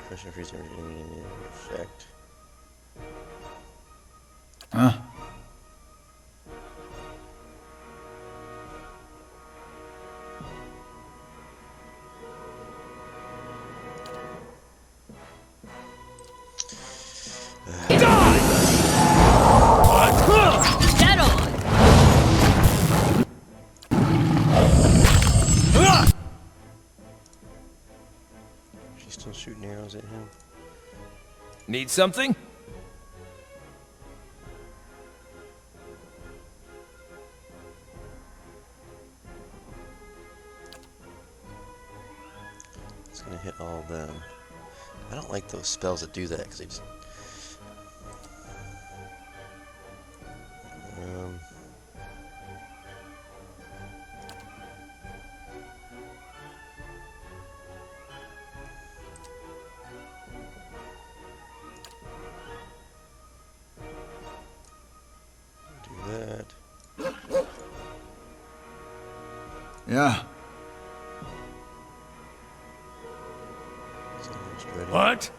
Crushing freeze damage enemy in the effect. Huh? Dead on! She's still shooting arrows at him. Need something? It's gonna hit all of them. I don't like those spells that do that because they just. Do that. Yeah. It's almost ready. What?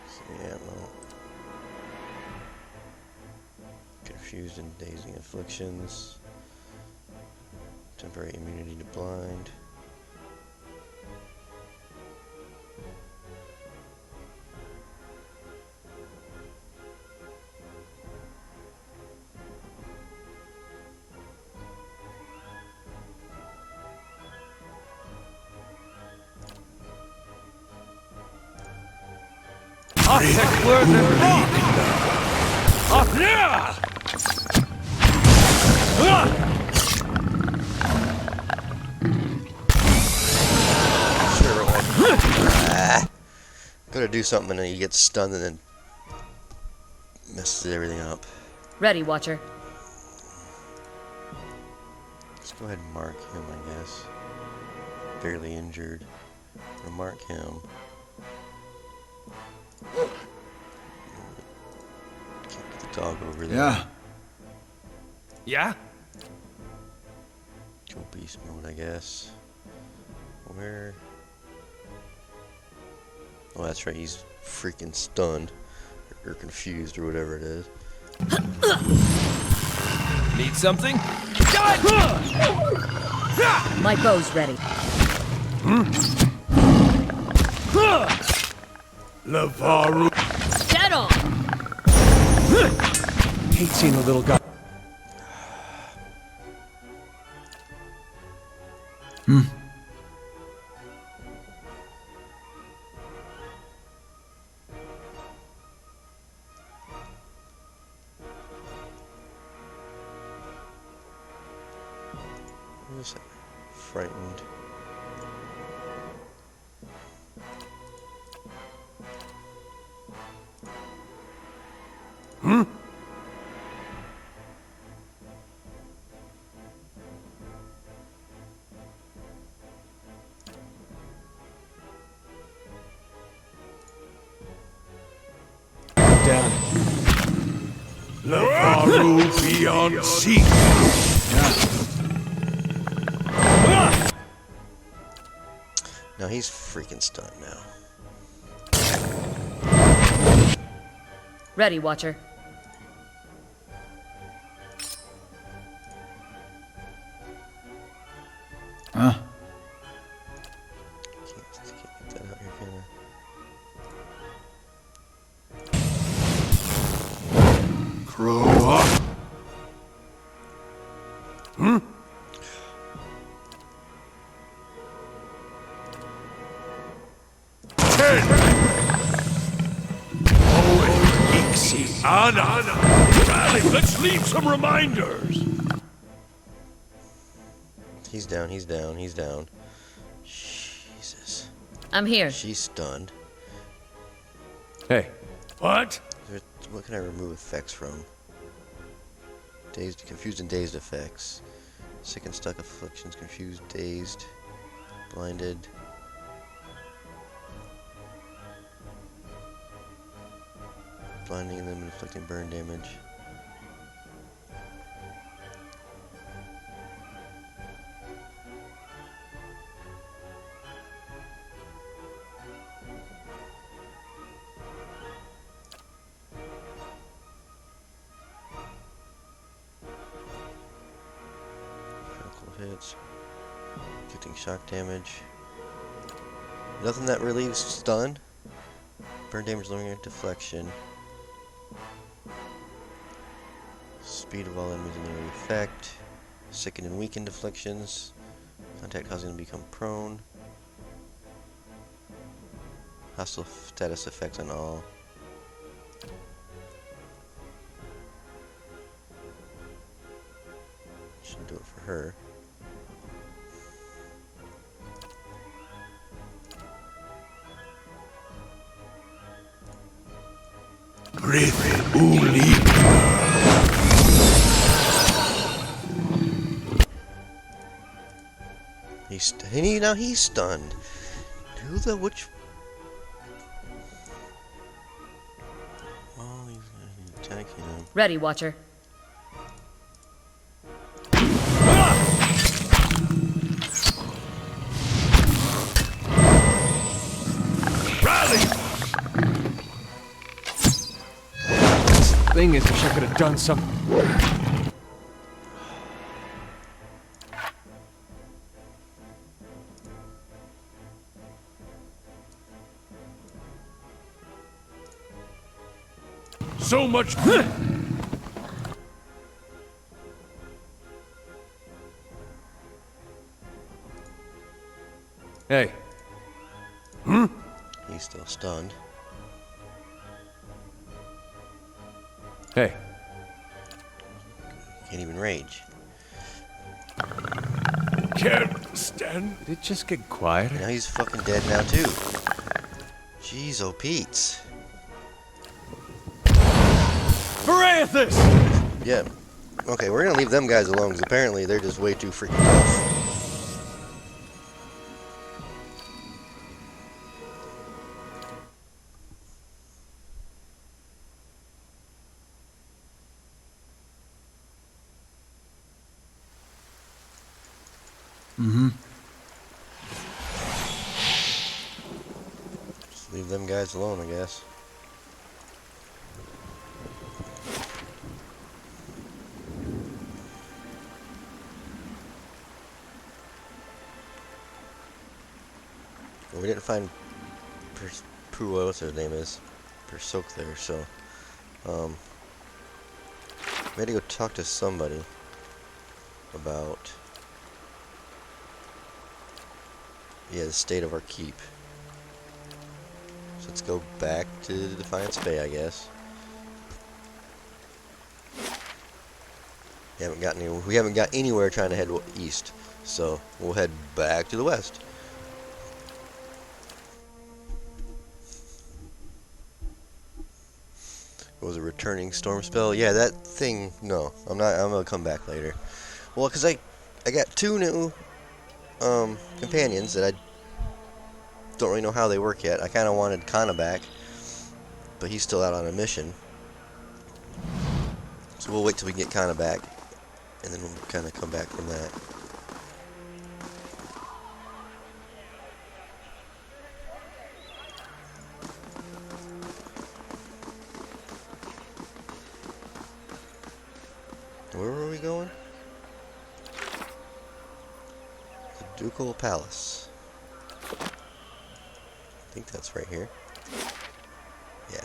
So yeah, no. Confused and dazing afflictions. Temporary immunity to blind. Sure, gotta do something and then you get stunned and then messes everything up. Ready, Watcher. Let's go ahead and mark him, I guess. Barely injured. I'm gonna mark him. Can't get the dog over there. Yeah. Yeah? Go beast mode, I guess. Where? Oh, that's right. He's freaking stunned or confused or whatever it is. Need something? My bow's ready. Lavaru. Dead on! Hate seeing a little guy. What is that? Frightened. Down. Lavaru beyond sea. Now he's freaking stunned now. Ready, Watcher. Huh? Can't get that out here, can I? Grow up. Anna! Rally, let's leave some reminders! He's down, he's down, he's down. Jesus. I'm here. She's stunned. Hey, What? What can I remove effects from? Dazed, confused and dazed effects. Sick and stuck, afflictions, confused, dazed, blinded. Blinding them and inflicting burn damage. Hits. Getting shock damage. Nothing that relieves stun. Burn damage, lowering deflection. Speed of all enemies in area effect. Sicken and weaken deflections. Contact causing them to become prone. Hostile status effects on all. Should do it for her. Griffin Uli. Now he's stunned. Who the which? Oh, he's attacking him. Ready, Watcher. Thing is, wish I could have done something. So much. Hey, He's still stunned. hey. Can't even rage. Can't stand. Did it just get quieter? Now he's fucking dead now too. Jeez, oh Pete's. Barathus! Yeah. Okay, we're gonna leave them guys alone because apparently they're just way too freaking tough. Just leave them guys alone, I guess. Well, we didn't find what's her name is? Persook there, so we had to go talk to somebody about the state of our keep. So let's go back to the Defiance Bay, I guess. We haven't got anywhere trying to head east, so we'll head back to the west. It was a returning storm spell. Yeah, that thing. No, I'm not. I'm gonna come back later. Well, cause I got 2 new companions that I don't really know how they work yet. I kind of wanted Kana back, but he's still out on a mission. So we'll wait till we get Kana back, and then we'll kind of come back from that. Where were we going? The Ducal Palace. I think that's right here. Yeah.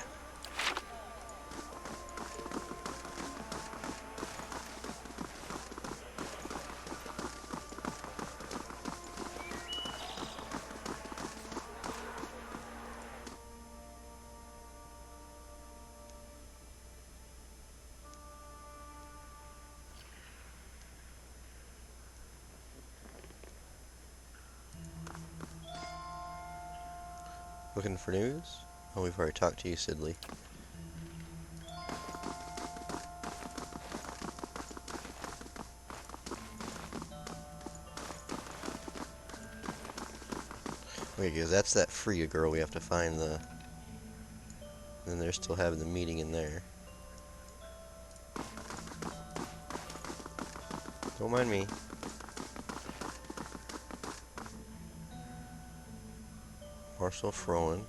Looking for news? Oh, we've already talked to you, Sidley. Wait, because that's that Freya girl. We have to find the... And they're still having the meeting in there. Don't mind me. Marshal Frowen.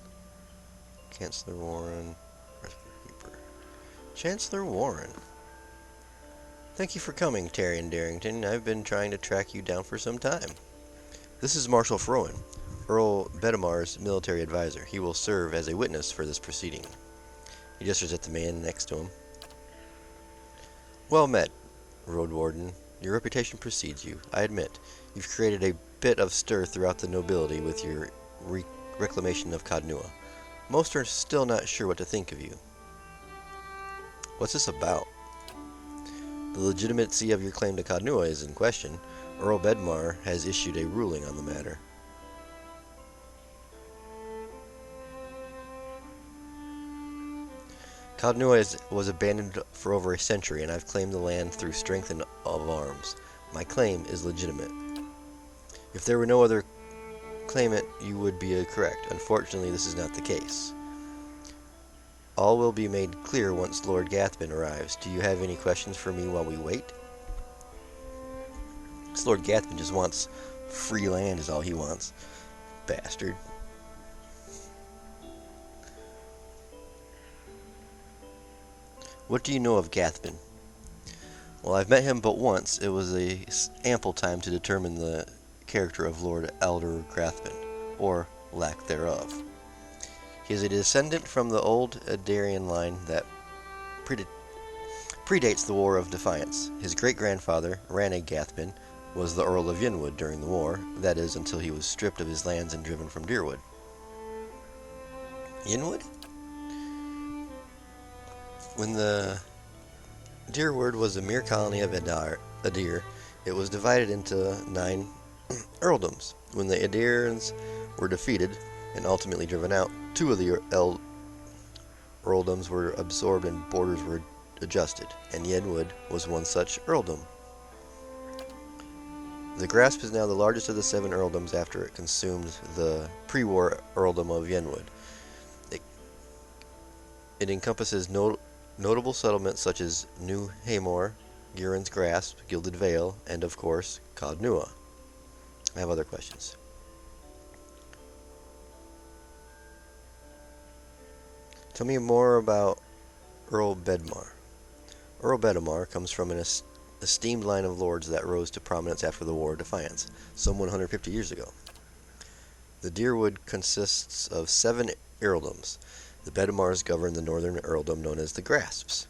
Chancellor Warren. Rescue Keeper. Chancellor Warren. Thank you for coming, Taryon Darrington. I've been trying to track you down for some time. This is Marshal Frowen, Earl Bedamar's military advisor. He will serve as a witness for this proceeding. He gestures at the man next to him. Well met, Road Warden. Your reputation precedes you. I admit, you've created a bit of stir throughout the nobility with your reclamation of Cadnua. Most are still not sure what to think of you. What's this about? The legitimacy of your claim to Cadnua is in question. Earl Bedmar has issued a ruling on the matter. Cadnua was abandoned for over a century, and I've claimed the land through strength of arms. My claim is legitimate. If there were no other claimant, you would be correct. Unfortunately, this is not the case. All will be made clear once Lord Gathbin arrives. Do you have any questions for me while we wait? This Lord Gathbin just wants free land is all he wants. Bastard. What do you know of Gathbin? Well, I've met him but once. It was ample time to determine the character of Lord Elder Gathbin, or lack thereof. He is a descendant from the old Adarian line that predates the War of Defiance. His great-grandfather, Rannig Gathbin, was the Earl of Yenwood during the war, that is, until he was stripped of his lands and driven from Deerwood. Yenwood? When the Deerwood was a mere colony of Adir, it was divided into 9 earldoms. When the Adirians were defeated and ultimately driven out, 2 of the earldoms were absorbed and borders were adjusted, and Yenwood was one such earldom. The Grasp is now the largest of the 7 earldoms after it consumed the pre-war earldom of Yenwood. It encompasses notable settlements such as New Hamor, Gurren's Grasp, Gilded Vale, and of course, Cadnua. I have other questions. Tell me more about Earl Bedmar. Earl Bedmar comes from an esteemed line of lords that rose to prominence after the War of Defiance, some 150 years ago. The Deerwood consists of 7 earldoms. The Bedmars govern the northern earldom known as the Grasps.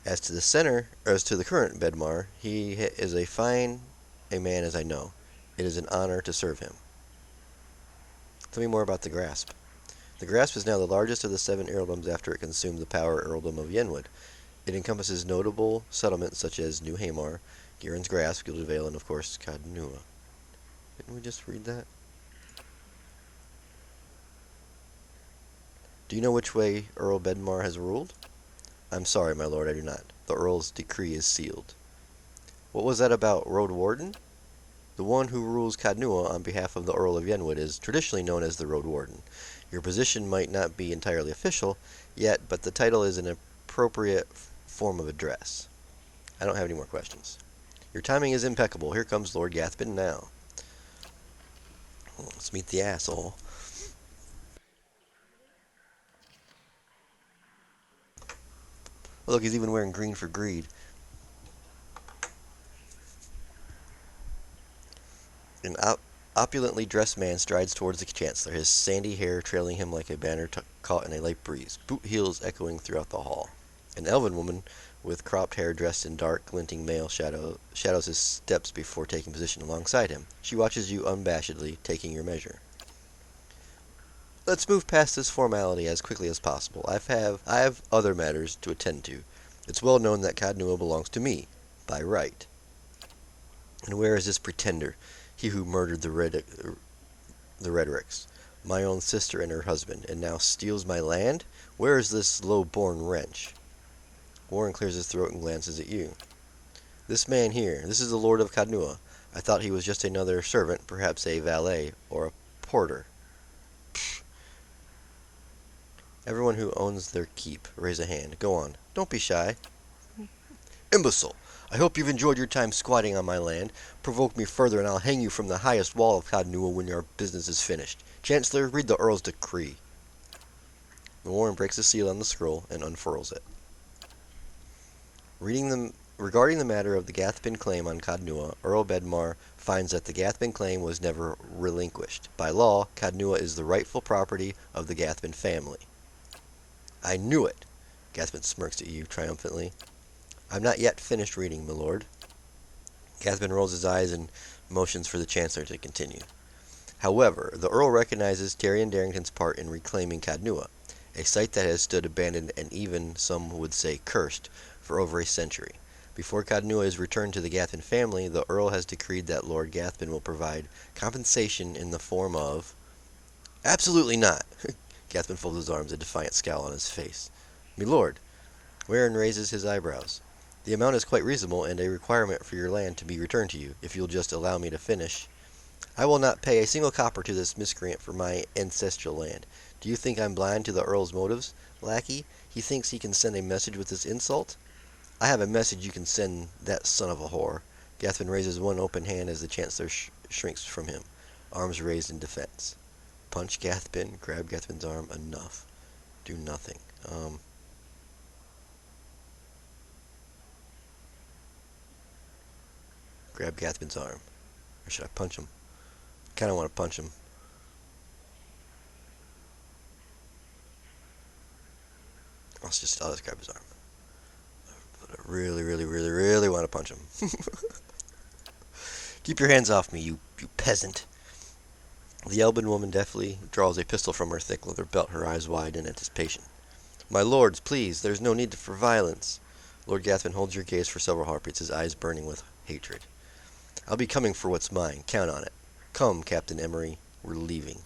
As to the current Bedmar, he is a man as I know. It is an honor to serve him. Tell me more about the Grasp. The Grasp is now the largest of the 7 earldoms after it consumed the power earldom of Yenwood. It encompasses notable settlements such as New Hamor, Gurren's Grasp, Gilded Vale, and of course Cadnua. Didn't we just read that? Do you know which way Earl Bedmar has ruled? I'm sorry, my lord, I do not. The Earl's decree is sealed. What was that about Road Warden? The one who rules Cadnua on behalf of the Earl of Yenwood is traditionally known as the Road Warden. Your position might not be entirely official yet, but the title is an appropriate form of address. I don't have any more questions. Your timing is impeccable. Here comes Lord Gathbin now. Let's meet the asshole. Oh, look, he's even wearing green for greed. An opulently dressed man strides towards the Chancellor, his sandy hair trailing him like a banner caught in a light breeze, boot heels echoing throughout the hall. An elven woman with cropped hair dressed in dark, glinting mail shadows his steps before taking position alongside him. She watches you unabashedly, taking your measure. Let's move past this formality as quickly as possible. I have other matters to attend to. It's well known that Cadnua belongs to me, by right. And where is this pretender, he who murdered the Rhetorics, my own sister and her husband, and now steals my land? Where is this low-born wretch? Warren clears his throat and glances at you. This man here, this is the Lord of Cadnua. I thought he was just another servant, perhaps a valet or a porter. Everyone who owns their keep, raise a hand. Go on. Don't be shy. Imbecile! I hope you've enjoyed your time squatting on my land. Provoke me further and I'll hang you from the highest wall of Cadnua when your business is finished. Chancellor, read the Earl's decree. The Warren breaks the seal on the scroll and unfurls it. Regarding the matter of the Gathbin claim on Cadnua, Earl Bedmar finds that the Gathbin claim was never relinquished. By law, Cadnua is the rightful property of the Gathbin family. I knew it! Gathbin smirks at you triumphantly. I'm not yet finished reading, my lord. Gathbin rolls his eyes and motions for the Chancellor to continue. However, the Earl recognizes Tyrion Darrington's part in reclaiming Cadnua, a site that has stood abandoned and even, some would say, cursed, for over a century. Before Cadnua is returned to the Gathbin family, the Earl has decreed that Lord Gathbin will provide compensation in the form of... Absolutely not! Gathbin folds his arms, a defiant scowl on his face. My lord, Warren raises his eyebrows. The amount is quite reasonable and a requirement for your land to be returned to you, if you'll just allow me to finish. I will not pay a single copper to this miscreant for my ancestral land. Do you think I'm blind to the Earl's motives, lackey? He thinks he can send a message with this insult? I have a message you can send that son of a whore. Gathbin raises one open hand as the Chancellor shrinks from him, arms raised in defense. Punch Gathbin, grab Gathbin's arm, enough. Do nothing. Grab Gathbin's arm. Or should I punch him? I kind of want to punch him. I'll just grab his arm. But I really want to punch him. Keep your hands off me, you peasant. The Elben woman deftly draws a pistol from her thick leather belt, her eyes wide in anticipation. My lords, please, there's no need for violence. Lord Gathbin holds your gaze for several heartbeats, his eyes burning with hatred. I'll be coming for what's mine. Count on it. Come, Captain Emery. We're leaving.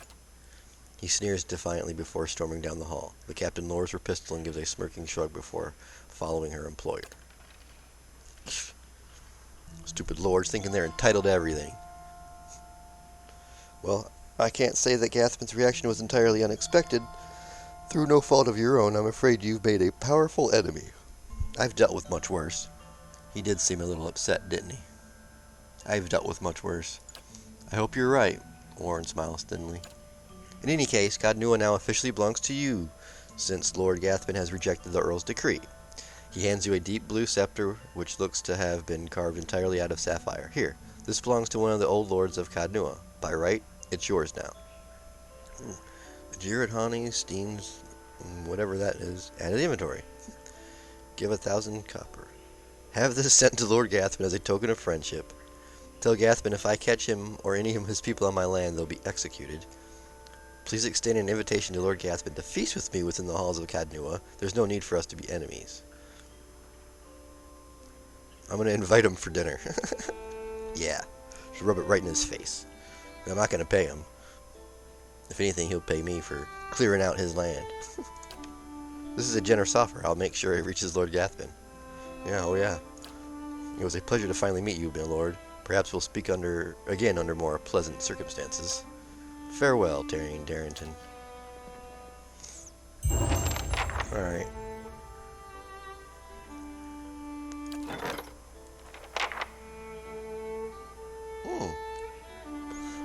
He sneers defiantly before storming down the hall. The captain lowers her pistol and gives a smirking shrug before following her employer. Stupid lords thinking they're entitled to everything. Well, I can't say that Gathbin's reaction was entirely unexpected. Through no fault of your own, I'm afraid you've made a powerful enemy. I've dealt with much worse. He did seem a little upset, didn't he? I've dealt with much worse. I hope you're right, Warren smiles thinly. In any case, Cadnua now officially belongs to you, since Lord Gathbin has rejected the Earl's decree. He hands you a deep blue scepter, which looks to have been carved entirely out of sapphire. Here, this belongs to one of the old lords of Cadnua. By right, it's yours now. Jared honey, steams, whatever that is, added inventory. Give 1,000 copper. Have this sent to Lord Gathbin as a token of friendship. Tell Gathbin if I catch him or any of his people on my land, they'll be executed. Please extend an invitation to Lord Gathbin to feast with me within the halls of Cadnua. There's no need for us to be enemies. I'm going to invite him for dinner. Yeah. Should rub it right in his face. I'm not going to pay him. If anything, he'll pay me for clearing out his land. This is a generous offer. I'll make sure it reaches Lord Gathbin. Yeah, oh yeah. It was a pleasure to finally meet you, my lord. Perhaps we'll speak again under more pleasant circumstances. Farewell, Tyrion Darrington. Alright.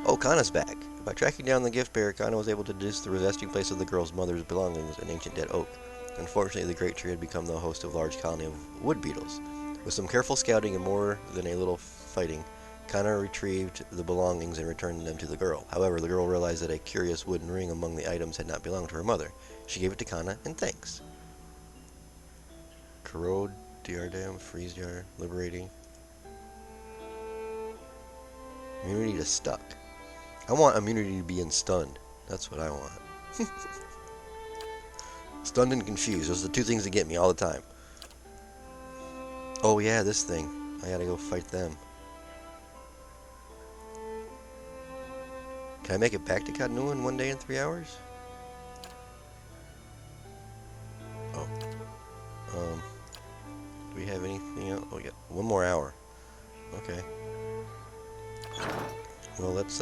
Oh, Kana's back. By tracking down the gift bearer, Kana was able to deduce the resting place of the girl's mother's belongings, an ancient dead oak. Unfortunately, the great tree had become the host of a large colony of wood beetles. With some careful scouting and more than a little fighting, Kana retrieved the belongings and returned them to the girl. However, the girl realized that a curious wooden ring among the items had not belonged to her mother. She gave it to Kana in thanks. Corrode, Diardam, Freeze Jar, Liberating. Immunity to Stuck. I want immunity to be in Stunned. That's what I want. Stunned and Confused. Those are the two things that get me all the time. Oh yeah, this thing. I gotta go fight them. Can I make it back to Cadnua in 1 day and 3 hours? Oh. Do we have anything else? Oh, yeah. 1 more hour. Okay. Well, let's,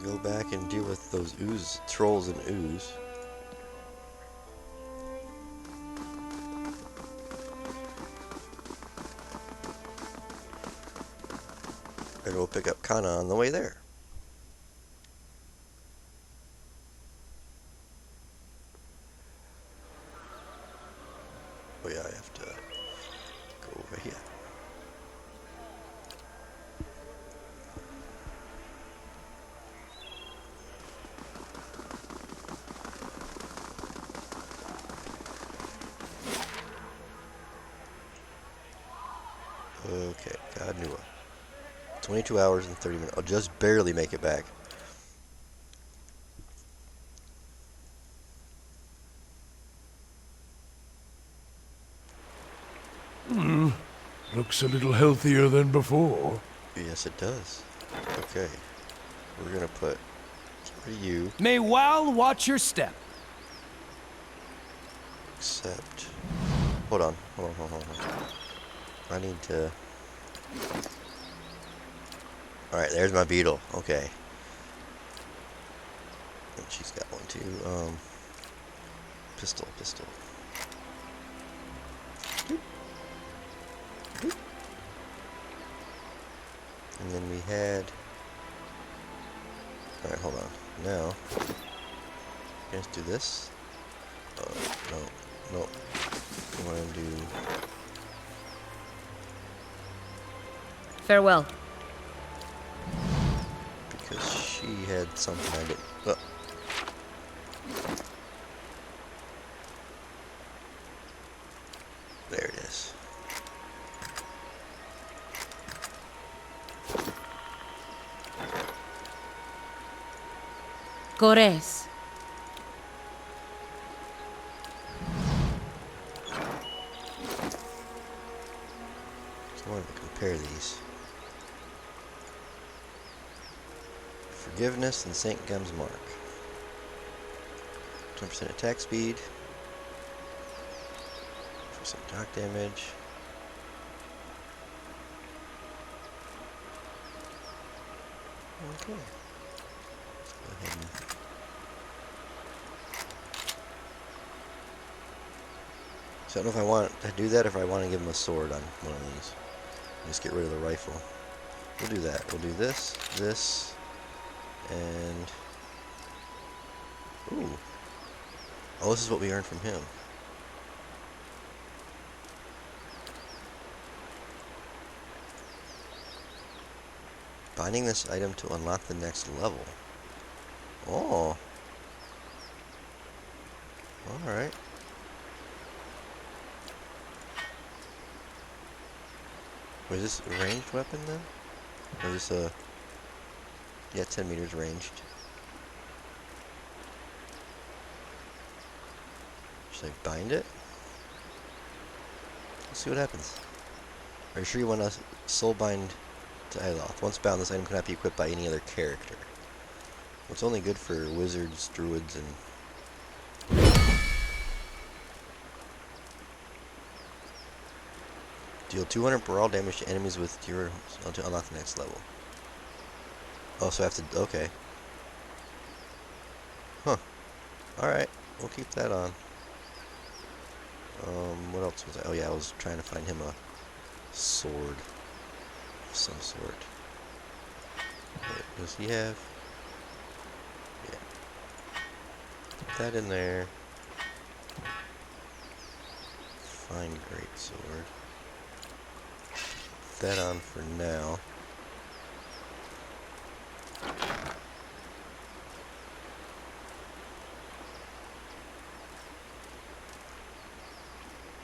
go back can deal with those trolls and ooze. And we'll pick up Kana on the way there. Oh yeah, I have to go over here. Okay, God knew it. 22 hours and 30 minutes. I'll just barely make it back. Looks a little healthier than before. Yes, it does. Okay. We're gonna put you, May Wal watch your step. except... Hold on. I need to... Alright, there's my beetle. Okay. And she's got one too. Pistol. Doop. Doop. And then we had... Alright, hold on. Now, let's do this. No. I want to do... Farewell. Because she had something I didn't... Oh. There it is. Gores. So I wanted to compare these. Forgiveness and St. Gum's Mark. 20% attack speed. For some dark damage. Okay. Let's go ahead and... So I don't know if I want to do that or if I want to give him a sword on one of these. Just get rid of the rifle. We'll do that. We'll do this, and... Ooh. Oh, this is what we earned from him. Binding this item to unlock the next level. Oh. Alright. Was this a ranged weapon then? Or is this a... Yeah, 10 meters ranged. Should I bind it? Let's see what happens. Are you sure you want to soul bind to Aelys? Once bound, this item cannot be equipped by any other character. Well, it's only good for wizards, druids, and... Deal 200 brawl damage to enemies with your... to unlock the next level. Oh, so I have to... Okay. Huh. Alright. We'll keep that on. What else was I... Oh yeah, I was trying to find him a sword of some sort. Wait, does he have... Yeah. Put that in there. Fine greatsword. Put that on for now.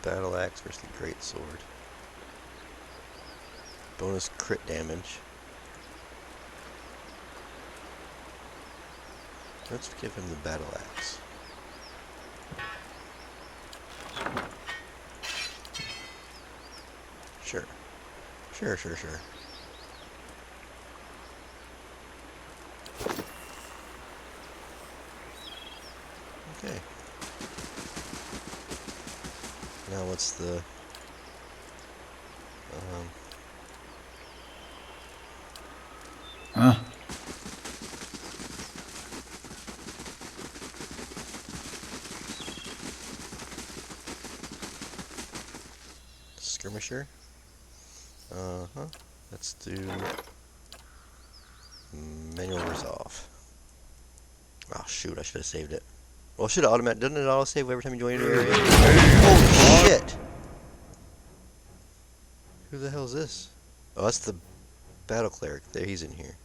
Battle axe versus the greatsword. Bonus crit damage. Let's give him the battle axe. Sure. Sure. Okay. Now what's the... skirmisher. Let's do manual resolve. Oh shoot, I should have saved it. Well, should have automatic. Doesn't it auto save every time you join an area? Holy shit! Who the hell is this? Oh, that's the battle cleric. There, he's in here.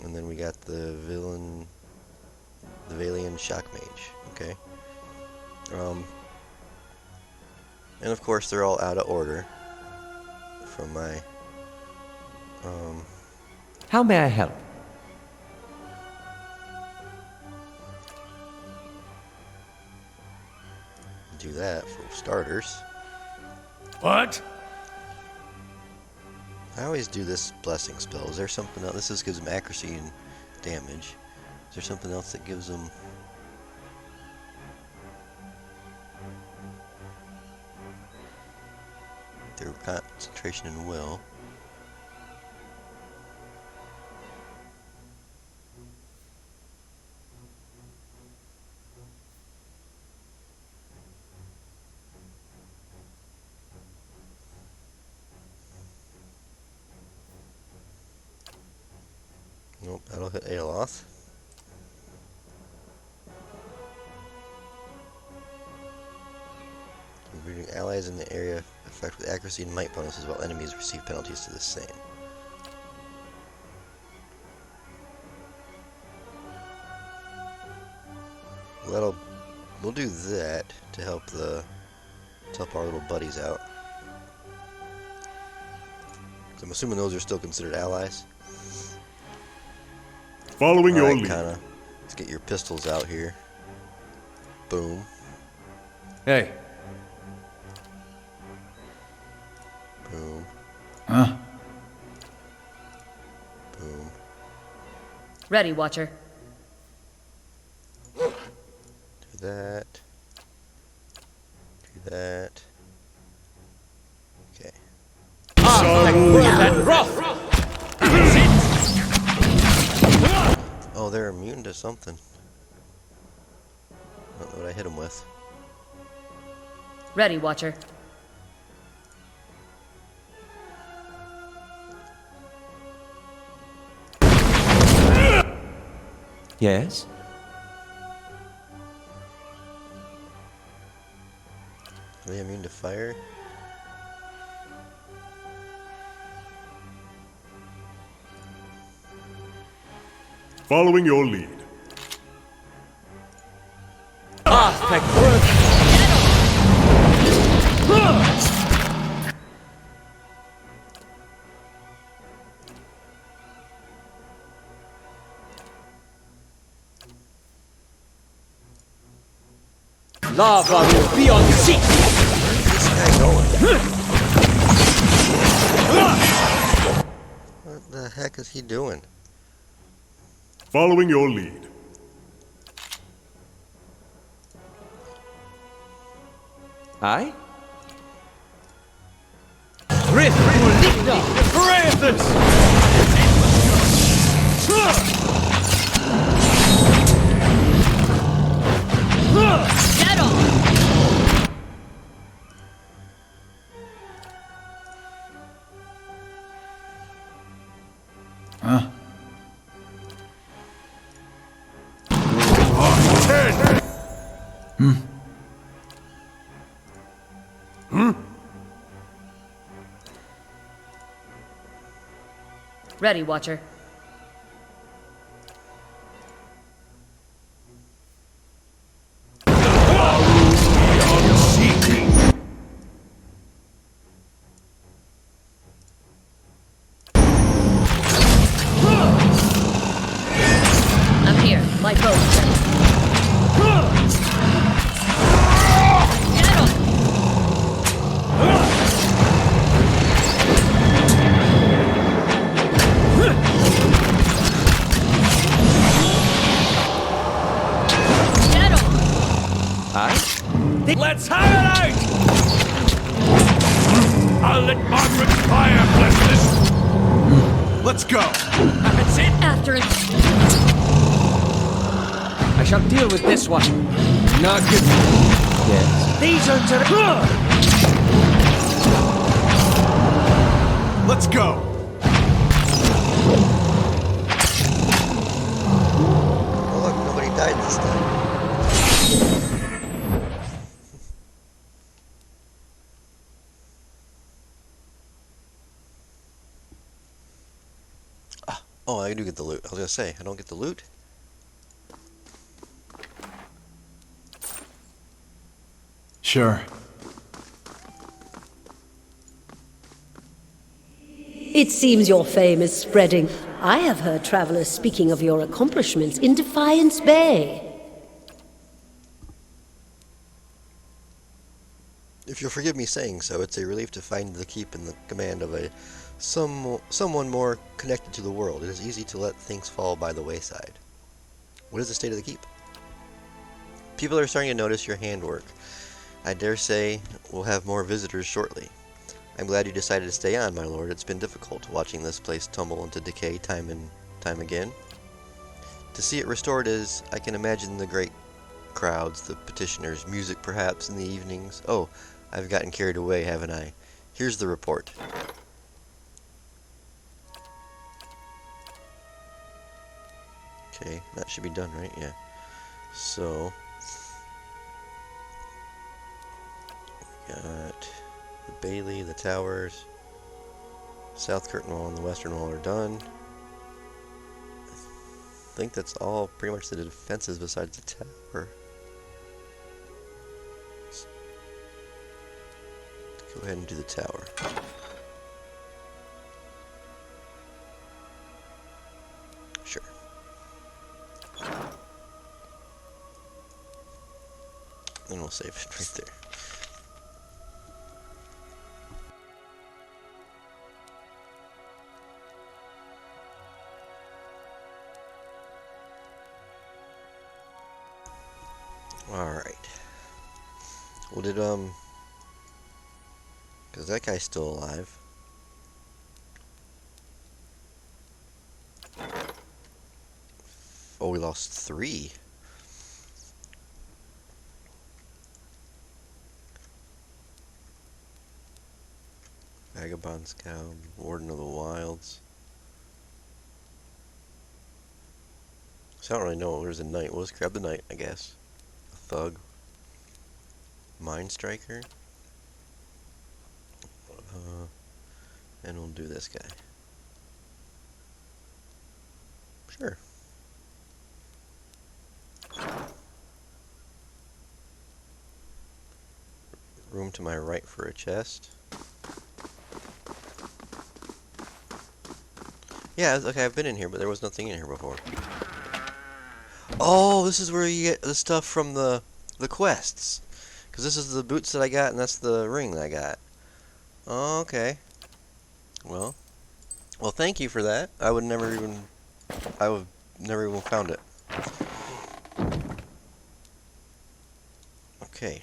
And then we got the villain, the Valian shock mage. Okay. And of course they're all out of order from my How may I help? do that for starters. What? I always do this blessing spell. Is there something else? This gives them accuracy and damage. Is there something else that gives them? Their concentration and will. Nope, that'll hit Aelys. Removing allies in the area affect with accuracy and might bonuses, while enemies receive penalties to the same. We'll do that to help our little buddies out. So I'm assuming those are still considered allies. Following your lead. Kinda. Let's get your pistols out here. Boom. Hey. Boom. Huh? Boom. Ready, Watcher. Do that. Do that. Okay. Oh, they're immune to something. I don't know what I hit them with. Ready, Watcher. Yes? Are they immune to fire? Following your lead. Perfect work! Lava will be on seat! Where's this guy going? What the heck is he doing? Following your lead. Aye? Rift Relicta! Parathus! Get on! Huh? Ready, Watcher. I'm here. My bow is ready. Get on! Get on! Aye? Let's have it out! I'll let Margaret's fire bless this! Let's go! That's it! After it. I shall deal with this one. Not good. Yes. These are Let's go! Oh look, nobody died this time. Oh, I do get the loot. I was gonna say, I don't get the loot? Sure. It seems your fame is spreading. I have heard travelers speaking of your accomplishments in Defiance Bay. If you'll forgive me saying so, it's a relief to find the keep in the command of someone more connected to the world. It is easy to let things fall by the wayside. What is the state of the keep? People are starting to notice your handwork. I dare say we'll have more visitors shortly. I'm glad you decided to stay on, my lord. It's been difficult watching this place tumble into decay time and time again. To see it restored is, I can imagine the great crowds, the petitioners, music perhaps in the evenings. Oh, I've gotten carried away, haven't I? Here's the report. Okay, that should be done, right? Yeah. So, we got the Bailey, the towers, South Curtain Wall and the Western Wall are done. I think that's all pretty much the defenses besides the tower. Let's go ahead and do the tower. Sure. And we'll save it right there. Alright. Well, because that guy's still alive. Oh, we lost 3. Vagabond Scout, Warden of the Wilds. So I don't really know. There's a knight. We'll just grab the knight, I guess. A thug. Mind Striker. And we'll do this guy. Sure. Room to my right for a chest. Yeah, okay, I've been in here, but there was nothing in here before. Oh, this is where you get the stuff from the quests. Because this is the boots that I got, and that's the ring that I got. Oh, okay. Well, thank you for that. I would never even found it. Okay.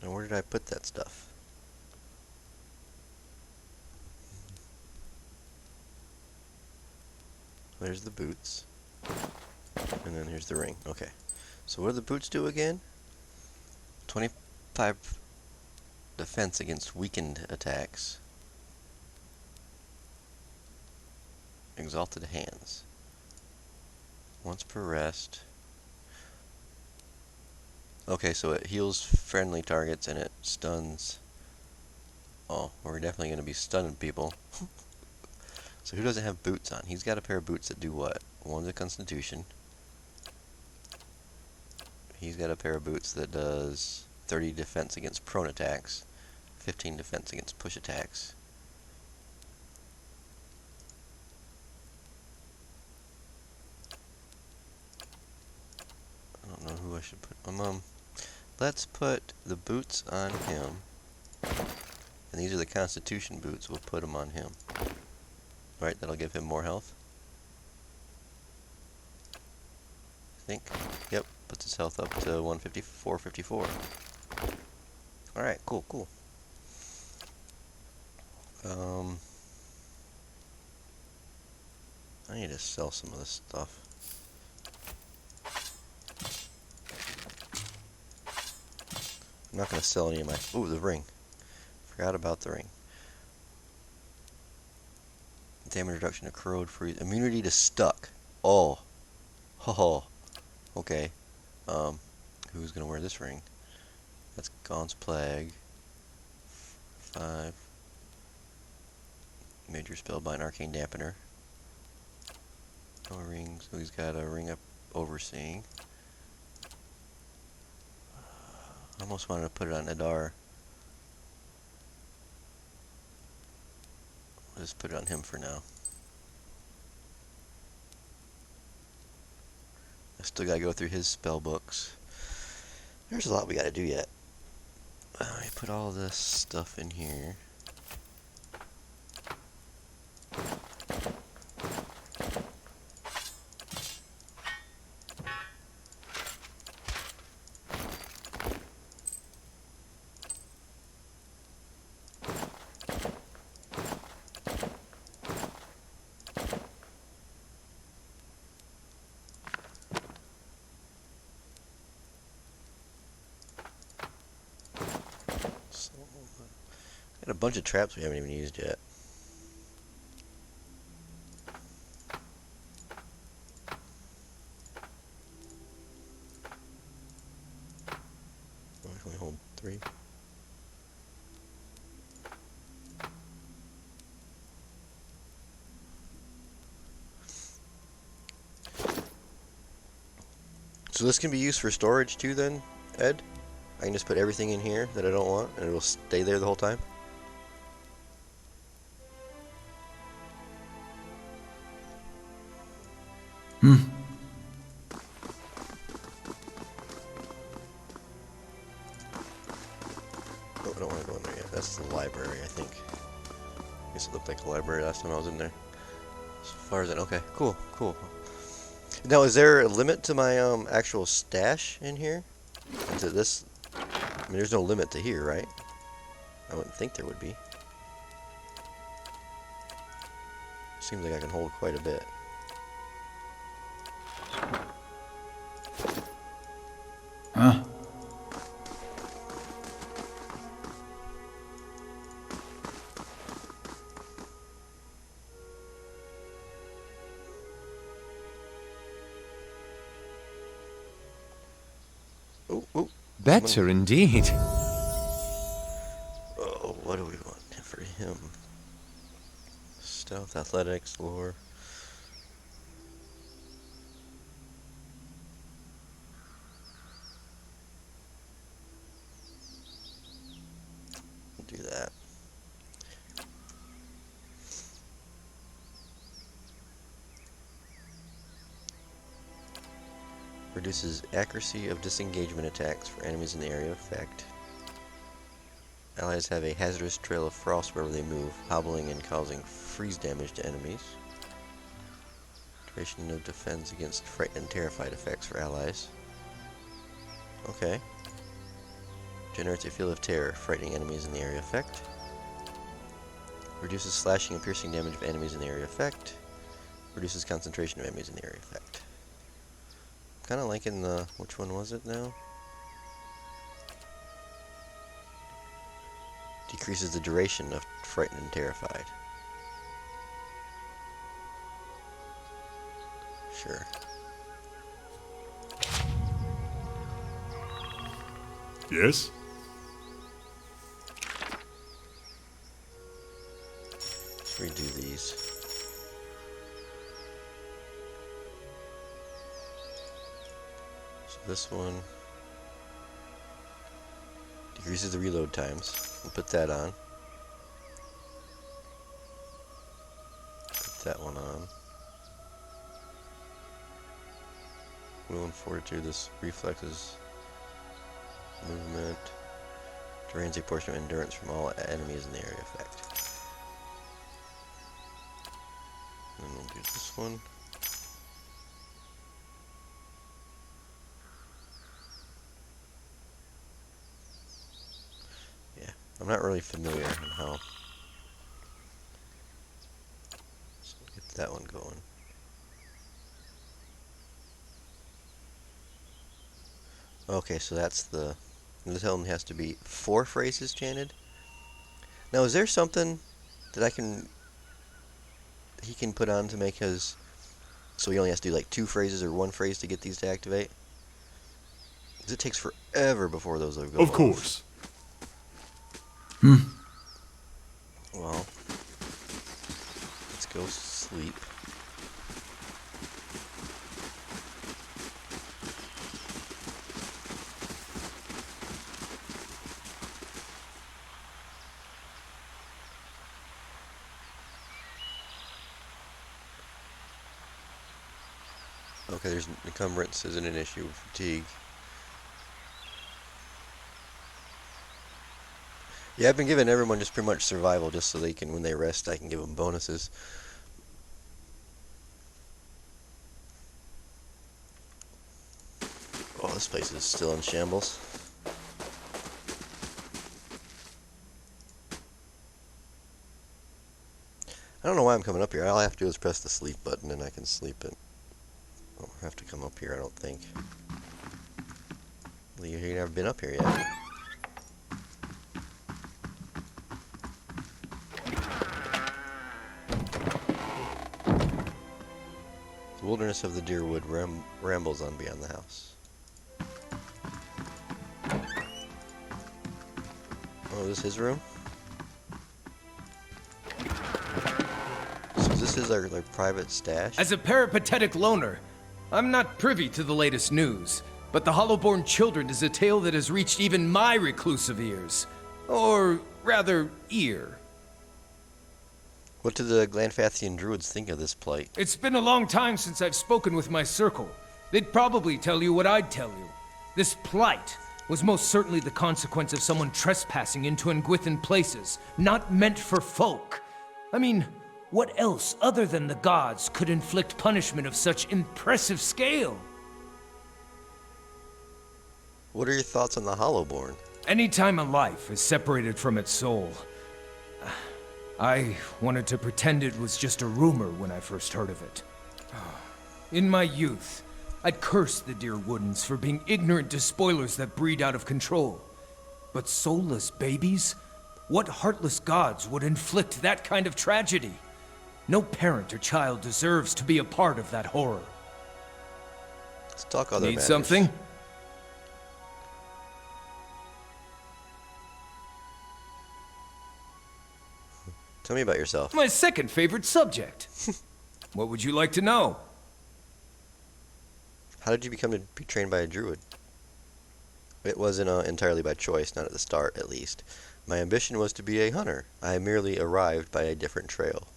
Now, where did I put that stuff? There's the boots. And then here's the ring. Okay. So what do the boots do again? 25 defense against weakened attacks. Exalted hands. Once per rest. Okay, so it heals friendly targets and it stuns. Oh, we're definitely going to be stunning people. So who doesn't have boots on? He's got a pair of boots that do what? One's a Constitution. He's got a pair of boots that does 30 defense against prone attacks, 15 defense against push attacks. I don't know who I should put. Let's put the boots on him. And these are the Constitution boots. We'll put them on him. Right, that'll give him more health. I think. Yep, puts his health up to 154. Alright, cool. I need to sell some of this stuff. I'm not going to sell any of my... Ooh, the ring. Forgot about the ring. Damage reduction to corrode freeze. Immunity to stuck. Oh. Oh. Okay. Who's going to wear this ring? That's Gaunt's Plague. 5. Major Spellbind Arcane Dampener. No rings. So he's got a ring up Overseeing. I almost wanted to put it on Adar. I'll just put it on him for now. I still gotta go through his spell books. There's a lot we gotta do yet. I put all this stuff in here. Got a bunch of traps we haven't even used yet. Oh, I can only hold 3. So this can be used for storage too then, Ed? I can just put everything in here that I don't want and it will stay there the whole time? Hmm. Oh, I don't want to go in there yet. That's the library, I think. I guess it looked like a library last time I was in there. As far as I know, okay, cool, cool. Now, is there a limit to my actual stash in here? Into this? I mean, there's no limit to here, right? I wouldn't think there would be. Seems like I can hold quite a bit. Huh? Oh, oh. Better indeed. Oh, what do we want for him? Stealth, athletics, lore. Do that. Reduces accuracy of disengagement attacks for enemies in the area of effect. Allies have a hazardous trail of frost wherever they move, hobbling and causing freeze damage to enemies. Duration of defense against frightened and terrified effects for allies. Okay. Generates a field of terror, frightening enemies in the area effect. Reduces slashing and piercing damage of enemies in the area effect. Reduces concentration of enemies in the area effect. Kind of liking the... which one was it now? Decreases the duration of frightened and terrified. Sure. Yes? Let's redo these. So this one decreases the reload times. We'll put that on. Put that one on. Will and fortitude, this reflexes movement. Drains a portion of endurance from all enemies in the area effect. And then we'll do this one. Yeah, I'm not really familiar on how. So we'll get that one going. Okay, so that's the And this only has to be 4 phrases chanted. Now, is there something that he can put on to make his, so he only has to do like 2 phrases or 1 phrase to get these to activate? Because it takes forever before those go Of off. course. Well, let's go sleep. Okay, there's encumbrance isn't an issue. Fatigue. Yeah, I've been giving everyone just pretty much survival just so they can, when they rest, I can give them bonuses. Oh, this place is still in shambles. I don't know why I'm coming up here. All I have to do is press the sleep button and I can sleep it. I don't have to come up here, I don't think. Well, you've never been up here yet. The wilderness of the Deerwood rambles on beyond the house. Oh, is this his room? So this is our private stash? As a peripatetic loner, I'm not privy to the latest news, but the Hollowborn Children is a tale that has reached even my reclusive ears. Or rather, ear. What do the Glanfathian Druids think of this plight? It's been a long time since I've spoken with my circle. They'd probably tell you what I'd tell you. This plight was most certainly the consequence of someone trespassing into Engwithan places, not meant for folk. I mean, what else other than the gods could inflict punishment of such impressive scale? What are your thoughts on the Hollowborn? Any time a life is separated from its soul, I wanted to pretend it was just a rumor when I first heard of it. In my youth, I'd cursed the dear Woodens for being ignorant despoilers that breed out of control. But soulless babies? What heartless gods would inflict that kind of tragedy? No parent or child deserves to be a part of that horror. Let's talk other Need matters. something? Tell me about yourself. My second favorite subject. What would you like to know? How did you become to be trained by a druid? It wasn't entirely by choice, not at the start at least. My ambition was to be a hunter. I merely arrived by a different trail.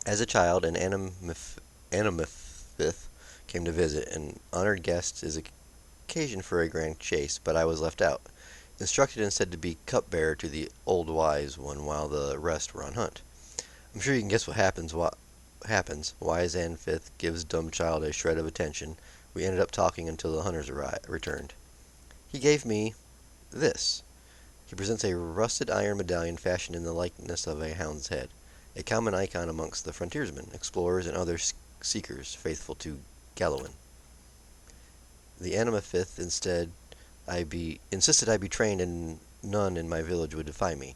As a child, an Animathith came to visit, and honored guest is occasion for a grand chase, but I was left out. Instructed instead to be cupbearer to the old wise one while the rest were on hunt. I'm sure you can guess what happens. Wise Anfith gives dumb child a shred of attention. We ended up talking until the hunters returned. He gave me this. He presents a rusted iron medallion fashioned in the likeness of a hound's head, a common icon amongst the frontiersmen, explorers, and other seekers faithful to Gallowin. The Animathith insisted I be trained, and none in my village would defy me.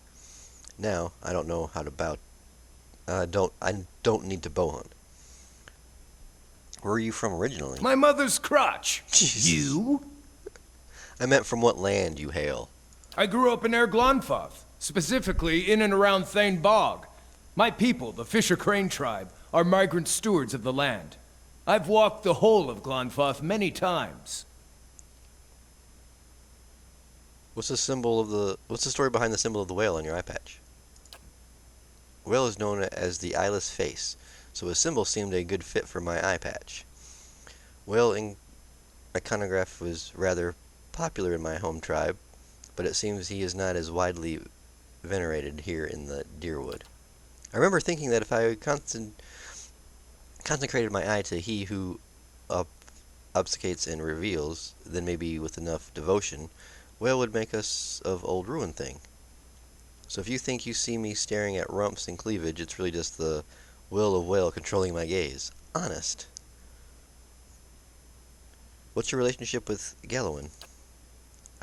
Now I don't know how to I don't need to bow hunt. Where are you from originally? My mother's crotch. Jesus. You? I meant from what land you hail. I grew up in Glonfoth, specifically in and around Thane Bog. My people, the Fisher Crane tribe, are migrant stewards of the land. I've walked the whole of Glonfoth many times. What's the story behind the symbol of the whale on your eye patch? Whale is known as the eyeless face, so a symbol seemed a good fit for my eye patch. Whale iconograph was rather popular in my home tribe, but it seems he is not as widely venerated here in the Deerwood. I remember thinking that if I consecrated my eye to he who obfuscates and reveals, then maybe with enough devotion, Whale would make us of old ruin thing. So if you think you see me staring at rumps and cleavage, it's really just the will of Whale controlling my gaze. Honest. What's your relationship with Gallowin?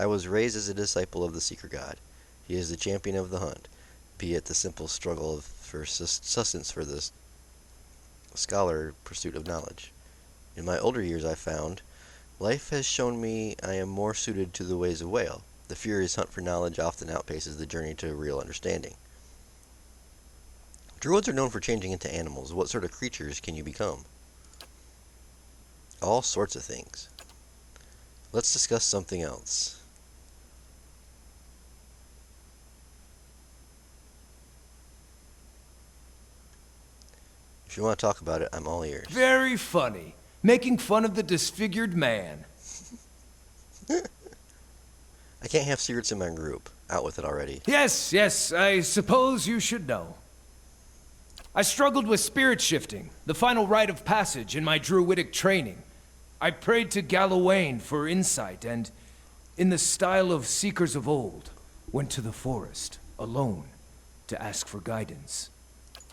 I was raised as a disciple of the Seeker God. He is the champion of the hunt, be it the simple struggle for sustenance for the scholar pursuit of knowledge. In my older years I found, life has shown me I am more suited to the ways of whale. The furious hunt for knowledge often outpaces the journey to real understanding. Druids are known for changing into animals. What sort of creatures can you become? All sorts of things. Let's discuss something else. If you want to talk about it, I'm all ears. Very funny. Making fun of the disfigured man. I can't have secrets in my group. Out with it already. Yes, I suppose you should know. I struggled with spirit shifting, the final rite of passage in my druidic training. I prayed to Galawain for insight and, in the style of seekers of old, went to the forest, alone, to ask for guidance.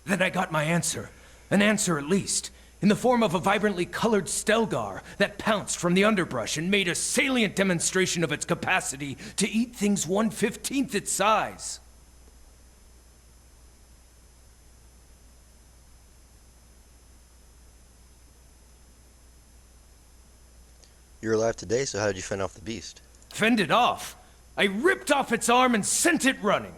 Then I got my answer. An answer at least, in the form of a vibrantly colored Stelgar that pounced from the underbrush and made a salient demonstration of its capacity to eat things 1/15th its size. You're alive today, so how did you fend off the beast? Fend it off. I ripped off its arm and sent it running.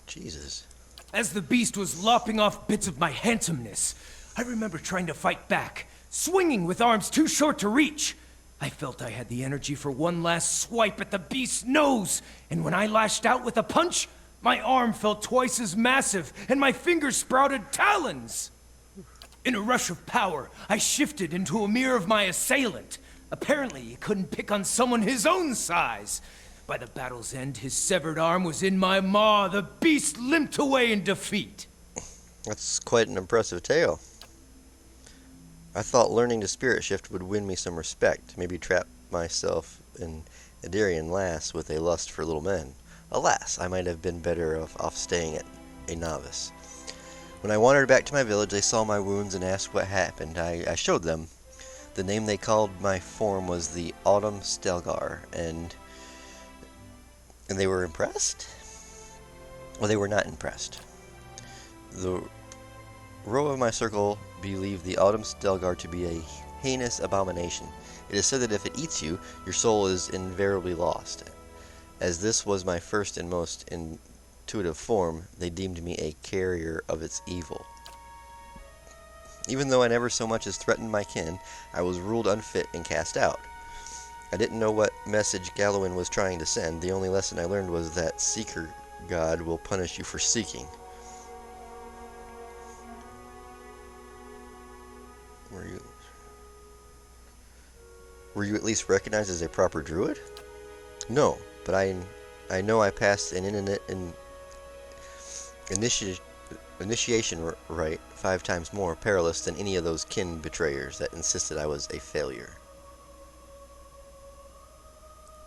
Jesus. As the beast was lopping off bits of my handsomeness, I remember trying to fight back, swinging with arms too short to reach. I felt I had the energy for one last swipe at the beast's nose, and when I lashed out with a punch, my arm felt twice as massive, and my fingers sprouted talons. In a rush of power, I shifted into a mirror of my assailant. Apparently, he couldn't pick on someone his own size. By the battle's end, his severed arm was in my maw. The beast limped away in defeat. That's quite an impressive tale. I thought learning to spirit shift would win me some respect, maybe trap myself in Adarian lass with a lust for little men. Alas, I might have been better off staying at a novice. When I wandered back to my village, they saw my wounds and asked what happened. I showed them. The name they called my form was the Autumn Stelgar, and they were impressed? Well, they were not impressed. The row of my circle believed the Autumn Stelgar to be a heinous abomination. It is said that if it eats you, your soul is invariably lost. As this was my first and most intuitive form, they deemed me a carrier of its evil. Even though I never so much as threatened my kin, I was ruled unfit and cast out. I didn't know what message Galawain was trying to send. The only lesson I learned was that Seeker God will punish you for seeking. Were you at least recognized as a proper druid? No, but I know I passed an initiation rite 5 times more perilous than any of those kin betrayers that insisted I was a failure.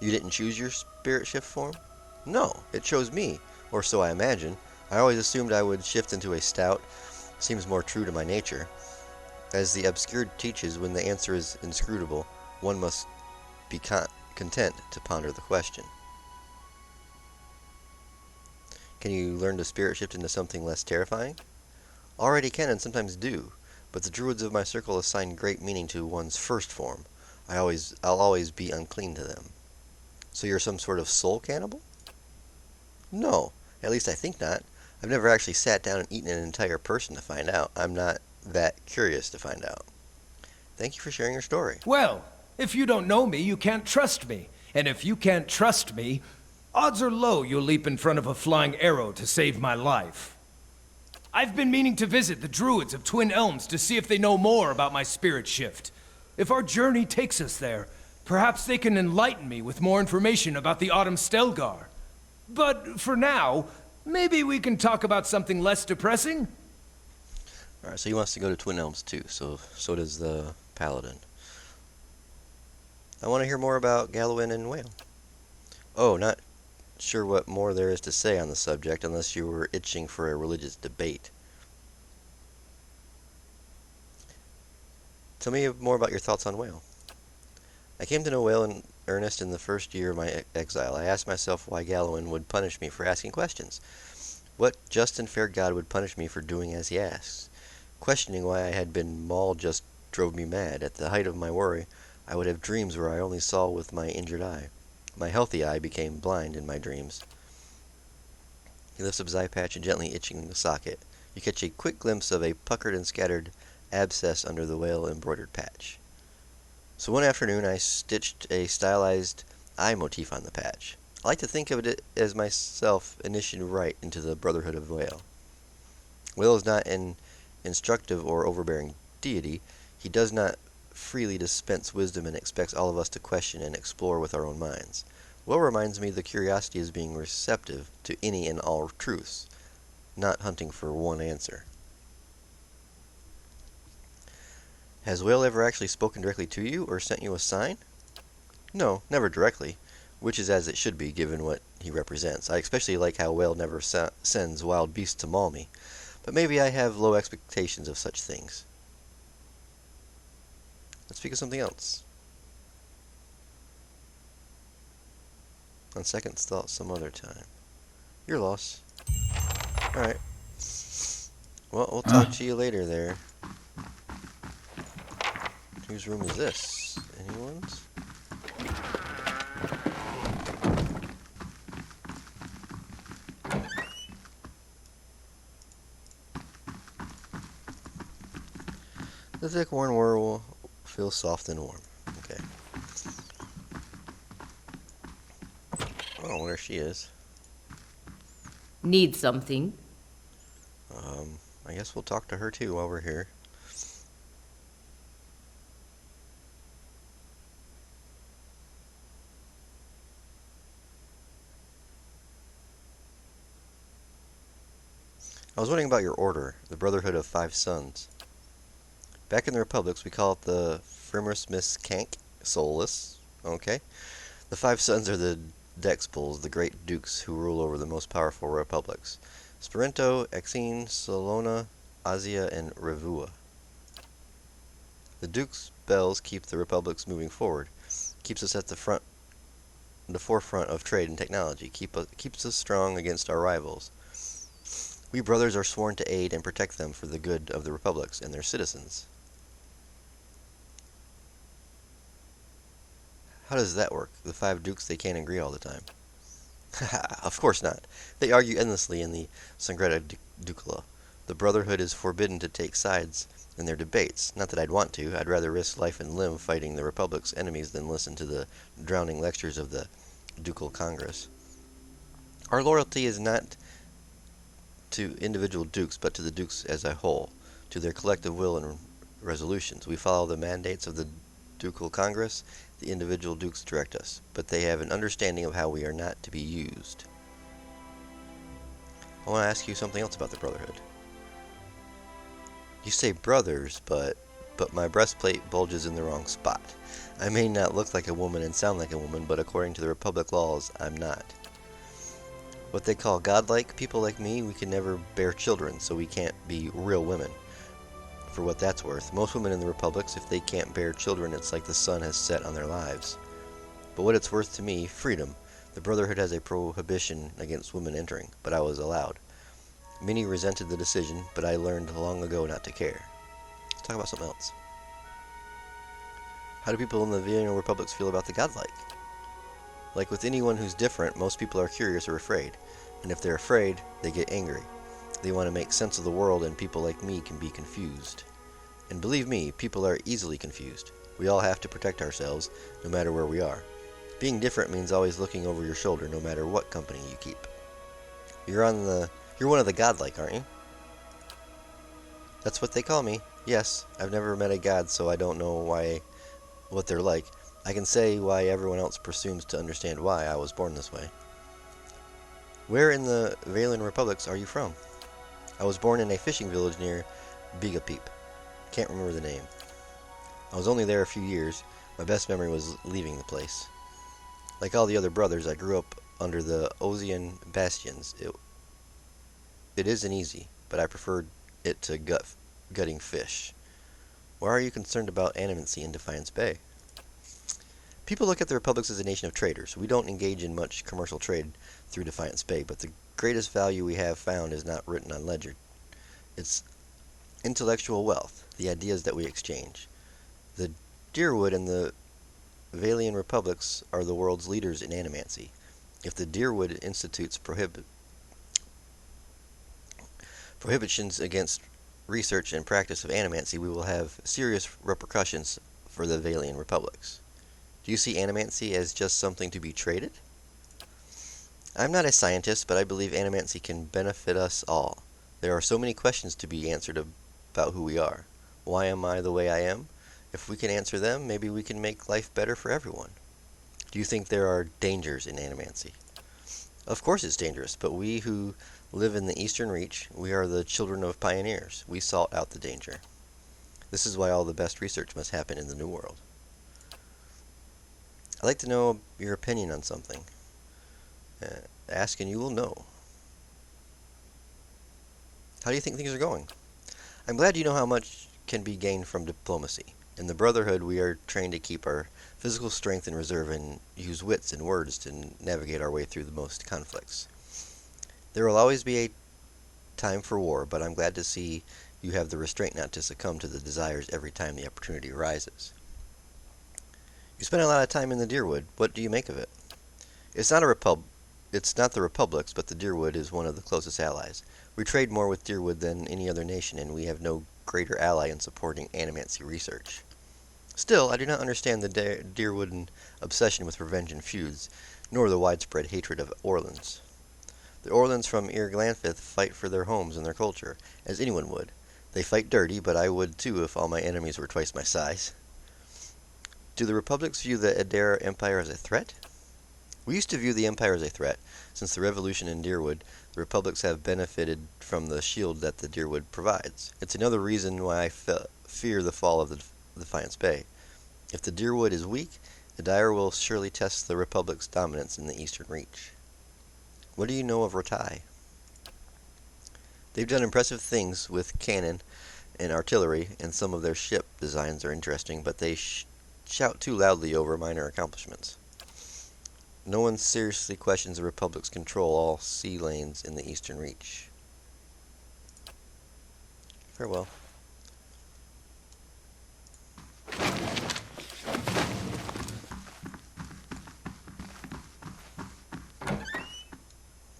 You didn't choose your spirit shift form? No, it chose me, or so I imagine. I always assumed I would shift into a stout. Seems more true to my nature. As the obscured teaches, when the answer is inscrutable, one must be content to ponder the question. Can you learn to spirit shift into something less terrifying? Already can and sometimes do, but the druids of my circle assign great meaning to one's first form. I'll always be unclean to them. So you're some sort of soul cannibal? No, at least I think not. I've never actually sat down and eaten an entire person to find out. I'm not that curious to find out. Thank you for sharing your story. Well, if you don't know me, you can't trust me. And if you can't trust me, odds are low you'll leap in front of a flying arrow to save my life. I've been meaning to visit the Druids of Twin Elms to see if they know more about my spirit shift. If our journey takes us there, perhaps they can enlighten me with more information about the Autumn Stelgar. But for now, maybe we can talk about something less depressing? Alright, so he wants to go to Twin Elms too, so does the Paladin. I want to hear more about Galawain and Whale. Oh, not sure what more there is to say on the subject unless you were itching for a religious debate. Tell me more about your thoughts on Whale. I came to know Whale in earnest in the first year of my exile. I asked myself why Galawan would punish me for asking questions. What just and fair god would punish me for doing as he asks? Questioning why I had been mauled just drove me mad. At the height of my worry, I would have dreams where I only saw with my injured eye. My healthy eye became blind in my dreams. He lifts up his eye patch and gently itching the socket. You catch a quick glimpse of a puckered and scattered abscess under the whale embroidered patch. So one afternoon I stitched a stylized eye motif on the patch. I like to think of it as myself initiated right into the Brotherhood of Whale. Whale is not an instructive or overbearing deity. He does not freely dispense wisdom and expects all of us to question and explore with our own minds. Whale reminds me the curiosity is being receptive to any and all truths, not hunting for one answer. Has Whale ever actually spoken directly to you or sent you a sign? No, never directly, which is as it should be given what he represents. I especially like how Whale never sends wild beasts to maul me, but maybe I have low expectations of such things. Let's speak of something else. On second thought, some other time. Your loss. Alright. Well, we'll talk to you later there. Whose room is this? Anyone's? The thick worn will feel soft and warm. Okay. Oh, there she is. Need something? I guess we'll talk to her too while we're here. I was wondering about your order, the Brotherhood of Five Sons. Back in the Republics, we call it the Firmus Miscank Soulless. Okay. The Five Sons are the Dexpuls, the great dukes who rule over the most powerful republics. Spirento, Exene, Salona, Azia, and Revua. The Duke's bells keep the republics moving forward, keeps us at the forefront of trade and technology, keeps us strong against our rivals. We brothers are sworn to aid and protect them for the good of the republics and their citizens. How does that work? The five dukes, they can't agree all the time. Of course not. They argue endlessly in the Sangreta Ducala. The Brotherhood is forbidden to take sides in their debates. Not that I'd want to. I'd rather risk life and limb fighting the Republic's enemies than listen to the drowning lectures of the Ducal Congress. Our loyalty is not to individual dukes, but to the dukes as a whole, to their collective will and resolutions. We follow the mandates of the Ducal Congress. The individual dukes direct us, but they have an understanding of how we are not to be used. I want to ask you something else about the Brotherhood. You say brothers, but my breastplate bulges in the wrong spot. I may not look like a woman and sound like a woman, but according to the Republic laws, I'm not. What they call godlike, people like me, we can never bear children, so we can't be real women. For what that's worth, most women in the Republics, if they can't bear children, it's like the sun has set on their lives. But what it's worth to me, freedom. The Brotherhood has a prohibition against women entering, but I was allowed. Many resented the decision, but I learned long ago not to care. Let's talk about something else. How do people in the Vienna Republics feel about the godlike? Like with anyone who's different, most people are curious or afraid. And if they're afraid, they get angry. They want to make sense of the world, and people like me can be confused. And believe me, people are easily confused. We all have to protect ourselves, no matter where we are. Being different means always looking over your shoulder, no matter what company you keep. You're one of the godlike, aren't you? That's what they call me. Yes, I've never met a god, so I don't know what they're like. I can say why everyone else presumes to understand why I was born this way. Where in the Valen Republics are you from? I was born in a fishing village near Bigapeep. Can't remember the name. I was only there a few years. My best memory was leaving the place. Like all the other brothers, I grew up under the Ozian bastions. It isn't easy, but I preferred it to gutting fish. Why are you concerned about animancy in Defiance Bay? People look at the republics as a nation of traders. We don't engage in much commercial trade through Defiance Bay, but the greatest value we have found is not written on ledger. It's intellectual wealth, the ideas that we exchange. The Deerwood and the Valian republics are the world's leaders in animancy. If the Deerwood institutes prohibitions against research and practice of animancy, we will have serious repercussions for the Valian republics. Do you see animancy as just something to be traded? I'm not a scientist, but I believe animancy can benefit us all. There are so many questions to be answered about who we are. Why am I the way I am? If we can answer them, maybe we can make life better for everyone. Do you think there are dangers in animancy? Of course it's dangerous, but we who live in the Eastern Reach, we are the children of pioneers. We sought out the danger. This is why all the best research must happen in the New World. I'd like to know your opinion on something. Ask and you will know. How do you think things are going? I'm glad you know how much can be gained from diplomacy. In the Brotherhood, we are trained to keep our physical strength in reserve and use wits and words to navigate our way through the most conflicts. There will always be a time for war, but I'm glad to see you have the restraint not to succumb to the desires every time the opportunity arises. You spend a lot of time in the Deerwood. What do you make of it? It's not the Republics, but the Deerwood is one of the closest allies. We trade more with Deerwood than any other nation, and we have no greater ally in supporting animancy research. Still, I do not understand the Deerwooden obsession with revenge and feuds, nor the widespread hatred of Orlans. The Orlans from Irglanfith fight for their homes and their culture, as anyone would. They fight dirty, but I would too if all my enemies were twice my size. Do the Republics view the Adair Empire as a threat? We used to view the Empire as a threat. Since the revolution in Deerwood, the Republics have benefited from the shield that the Deerwood provides. It's another reason why I fear the fall of the Defiance Bay. If the Deerwood is weak, Adair will surely test the Republic's dominance in the Eastern Reach. What do you know of Rotai? They've done impressive things with cannon and artillery, and some of their ship designs are interesting, but they shout too loudly over minor accomplishments. No one seriously questions the Republic's control all sea lanes in the Eastern Reach. Farewell.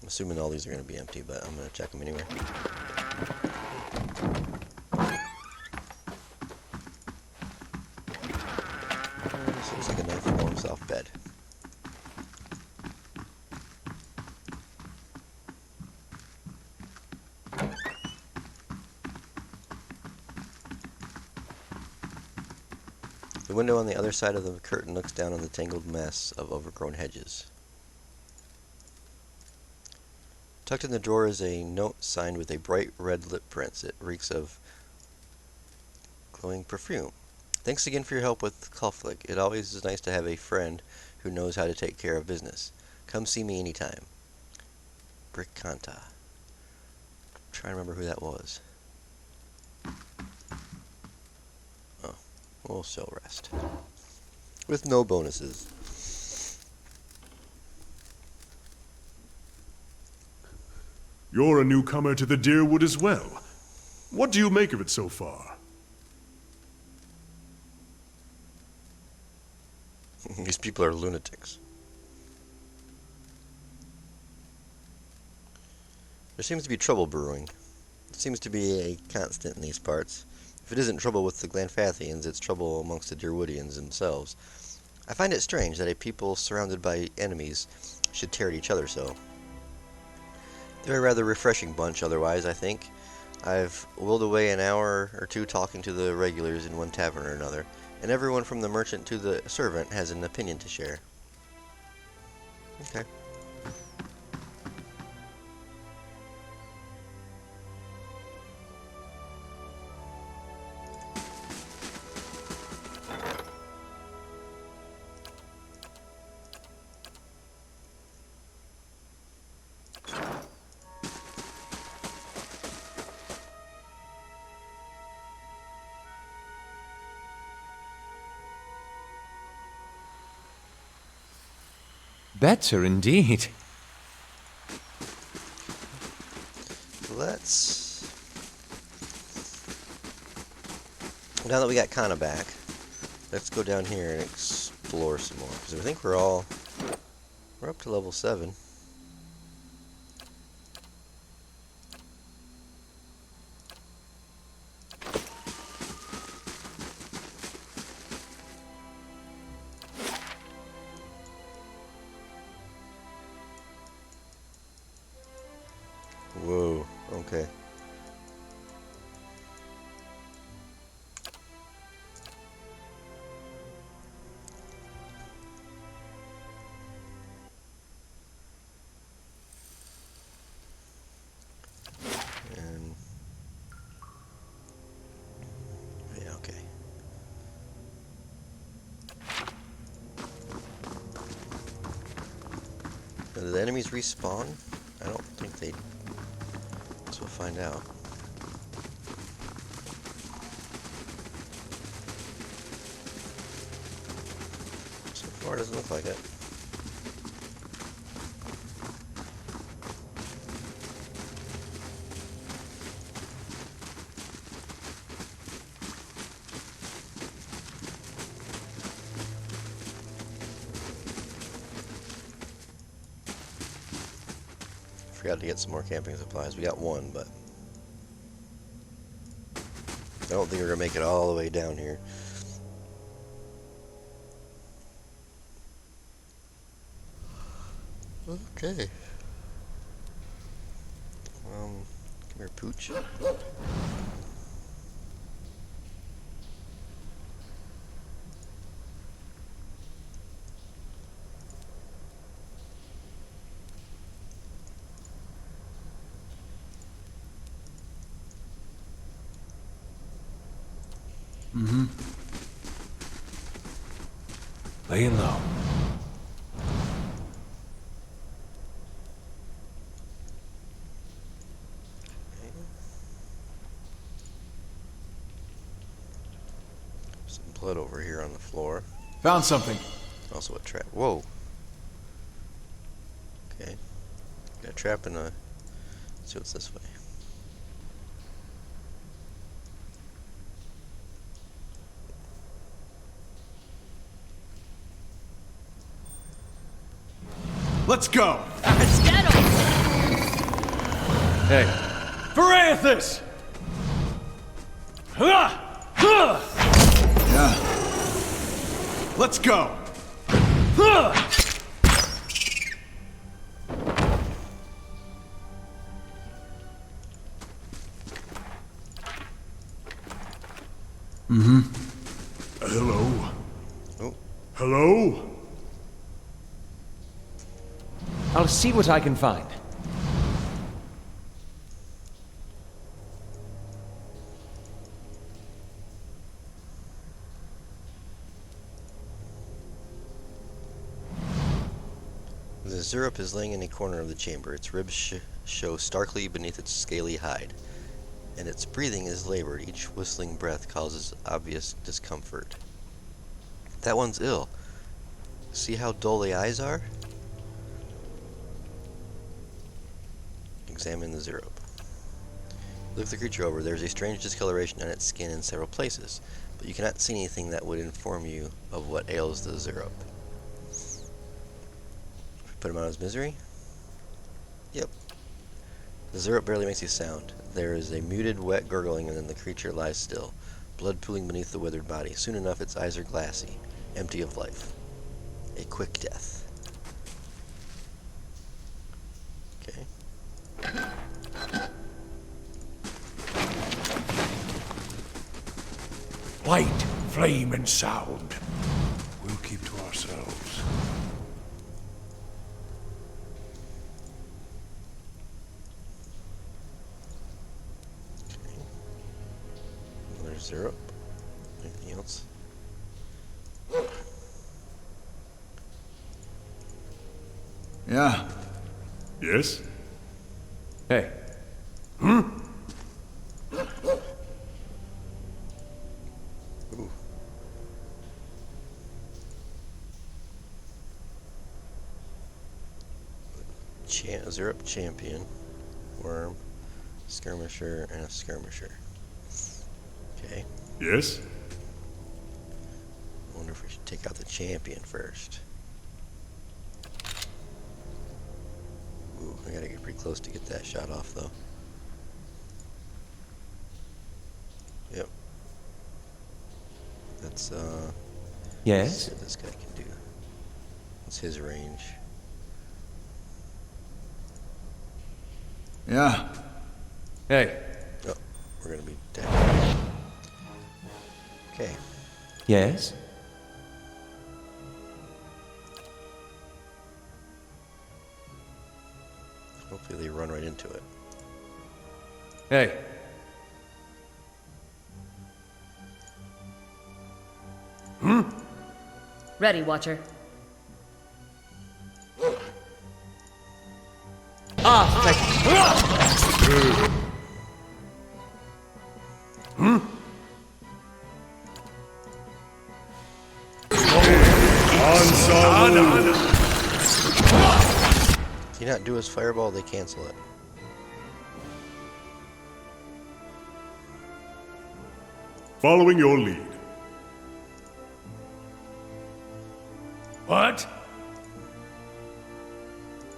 I'm assuming all these are going to be empty, but I'm going to check them anyway. This looks like a nice warm soft bed. The window on the other side of the curtain looks down on the tangled mess of overgrown hedges. Tucked in the drawer is a note signed with a bright red lip print. It reeks of glowing perfume. Thanks again for your help with conflict. It always is nice to have a friend who knows how to take care of business. Come see me anytime. Brickanta. Trying to remember who that was. Oh, we'll still rest. With no bonuses. You're a newcomer to the Deerwood as well. What do you make of it so far? These people are lunatics. There seems to be trouble brewing. It seems to be a constant in these parts. If it isn't trouble with the Glanfathians, it's trouble amongst the Deerwoodians themselves. I find it strange that a people surrounded by enemies should tear at each other so. They're a rather refreshing bunch otherwise, I think. I've whiled away an hour or two talking to the regulars in one tavern or another, and everyone from the merchant to the servant has an opinion to share. Okay. Better indeed. Let's... Now that we got Kana back, let's go down here and explore some more. Because I think we're up to level 7. Whoa, okay. And yeah, okay. Now, do the enemies respawn? I don't think they. So we'll find out. So far, it doesn't look like it. Forgot to get some more camping supplies. We got one, but I don't think we're gonna make it all the way down here. Okay. Come here, Pooch. Laying low. Some blood over here on the floor. Found something. Also a trap. Whoa. Okay. Got a trap and a... Let's see what's this way. Let's go! Hey. For Aelys! Yeah. Let's go! Hello? Oh. Hello? I'll see what I can find. The Zerup is laying in a corner of the chamber. Its ribs show starkly beneath its scaly hide, and its breathing is labored. Each whistling breath causes obvious discomfort. That one's ill. See how dull the eyes are? Examine the Zerup. Look the creature over. There's a strange discoloration on its skin in several places, but you cannot see anything that would inform you of what ails the Zerup. Put him out of his misery? Yep. The Zerup barely makes a sound. There is a muted, wet gurgling, and then the creature lies still, blood pooling beneath the withered body. Soon enough, its eyes are glassy, empty of life. A quick death. Okay. Light, flame, and sound. We'll keep to ourselves. Another Zerup. Anything else? Yeah. Yes? Hey. Ooh. Zerp champion, worm, skirmisher, and a skirmisher. Okay. Yes? I wonder if we should take out the champion first. Ooh, I gotta get pretty close to get that shot off, though. Yep. Let's Yes? see what this guy can do. What's his range? Yeah. Hey. Oh, we're gonna be dead. Okay. Yes? Hopefully they run right into it. Hey. Ready, Watcher. Can you not do his fireball? They cancel it. Following your lead. What?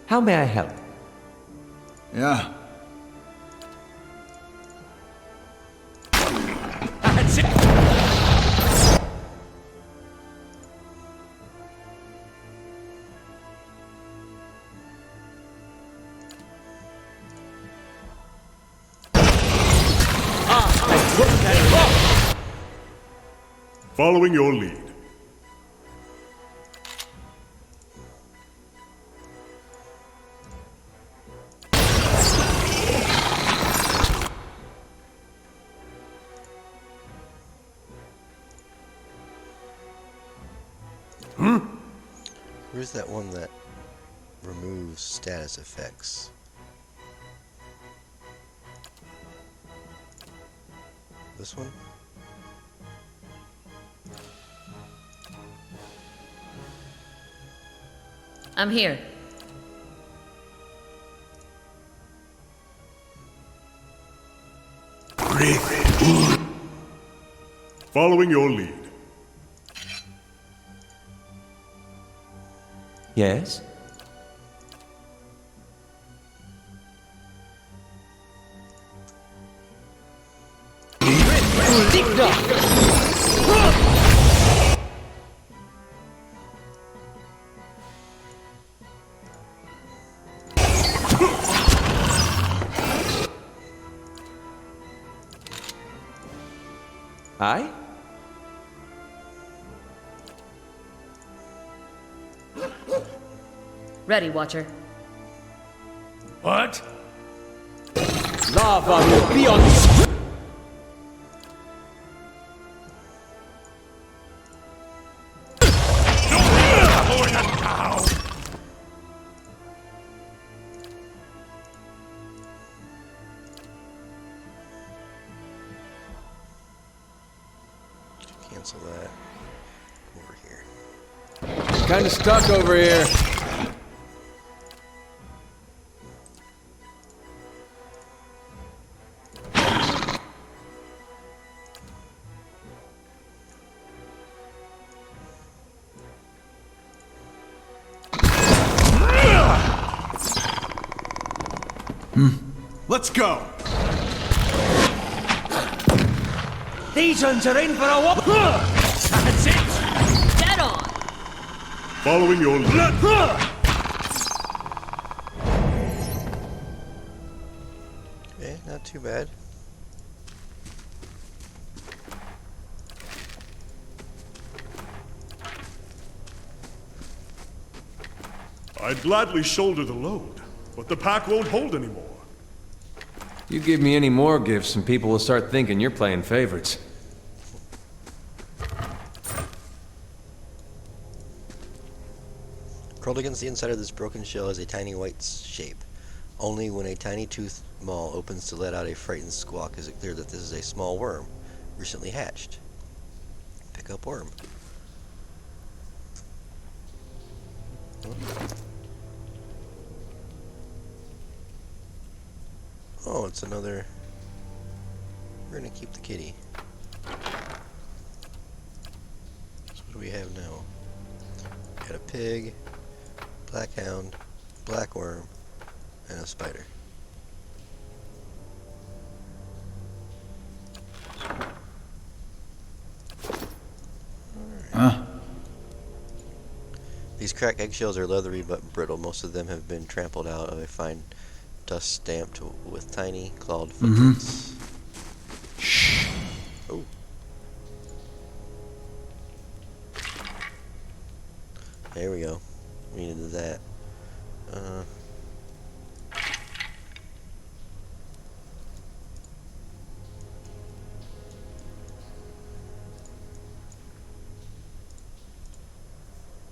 How may I help? Yeah. That's it! Following your lead. Where's that one that removes status effects? This one? I'm here. Following your lead. Yes? Aye? Ready, Watcher. What? Lava will be on this. Cancel that. Over here. Kinda stuck over here. Let's go! These ones are in for a whoop. That's it! Dead on! Following your lead. Okay, not too bad. I'd gladly shoulder the load, but the pack won't hold anymore. You give me any more gifts and people will start thinking you're playing favorites. Curled against the inside of this broken shell is a tiny white shape. Only when a tiny toothed maw opens to let out a frightened squawk is it clear that this is a small worm, recently hatched. Pick up worm. Oh, it's another... We're gonna keep the kitty. So what do we have now? Got a pig, black hound, black worm, and a spider. Huh? These cracked eggshells are leathery but brittle. Most of them have been trampled out of a fine dust stamped with tiny clawed footprints. Shh. Oh. There we go. We needed that.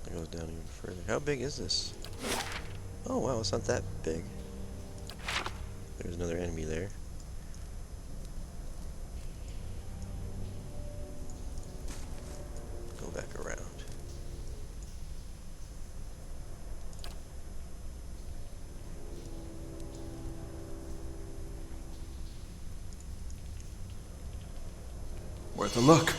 It goes down even further. How big is this? Oh wow, it's not that big. There's another enemy there. Go back around. Worth a look.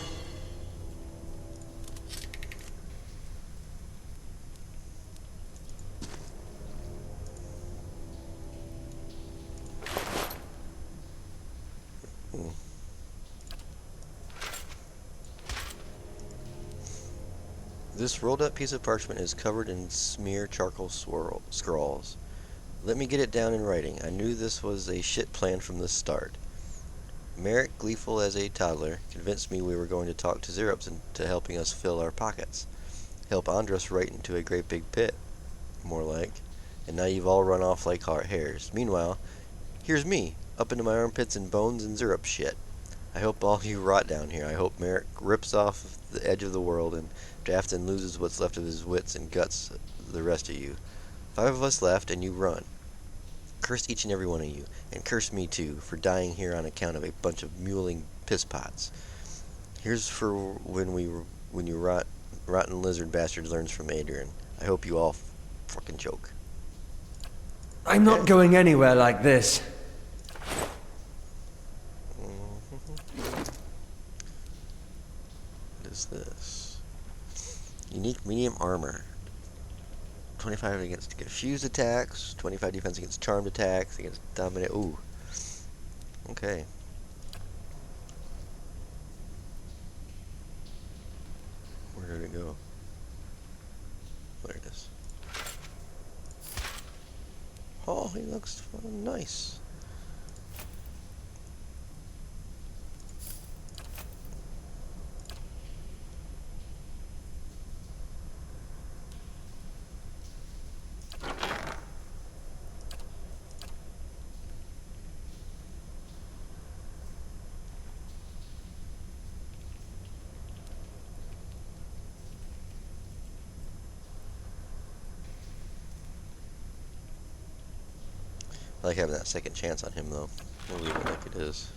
This rolled up piece of parchment is covered in smear charcoal scrawls. Let me get it down in writing. I knew this was a shit plan from the start. Merrick, gleeful as a toddler, convinced me we were going to talk to Xerops into helping us fill our pockets. Help Andros right into a great big pit, more like. And now you've all run off like hares. Meanwhile, here's me, up into my armpits in bones and Xerops shit. I hope all you rot down here. I hope Merrick rips off the edge of the world and Drafton loses what's left of his wits and guts the rest of you. 5 of us left and you run. Curse each and every one of you, and curse me too, for dying here on account of a bunch of muling pisspots. Here's for when you rotten lizard bastard learns from Adrian. I hope you all fucking choke. I'm not going anywhere like this. What is this? Unique medium armor. 25 against confused attacks, 25 defense against charmed attacks, against dominate. Ooh. Okay. Where did it go? There it is. Oh, he looks nice. I like having that second chance on him, though. We'll leave it like it is.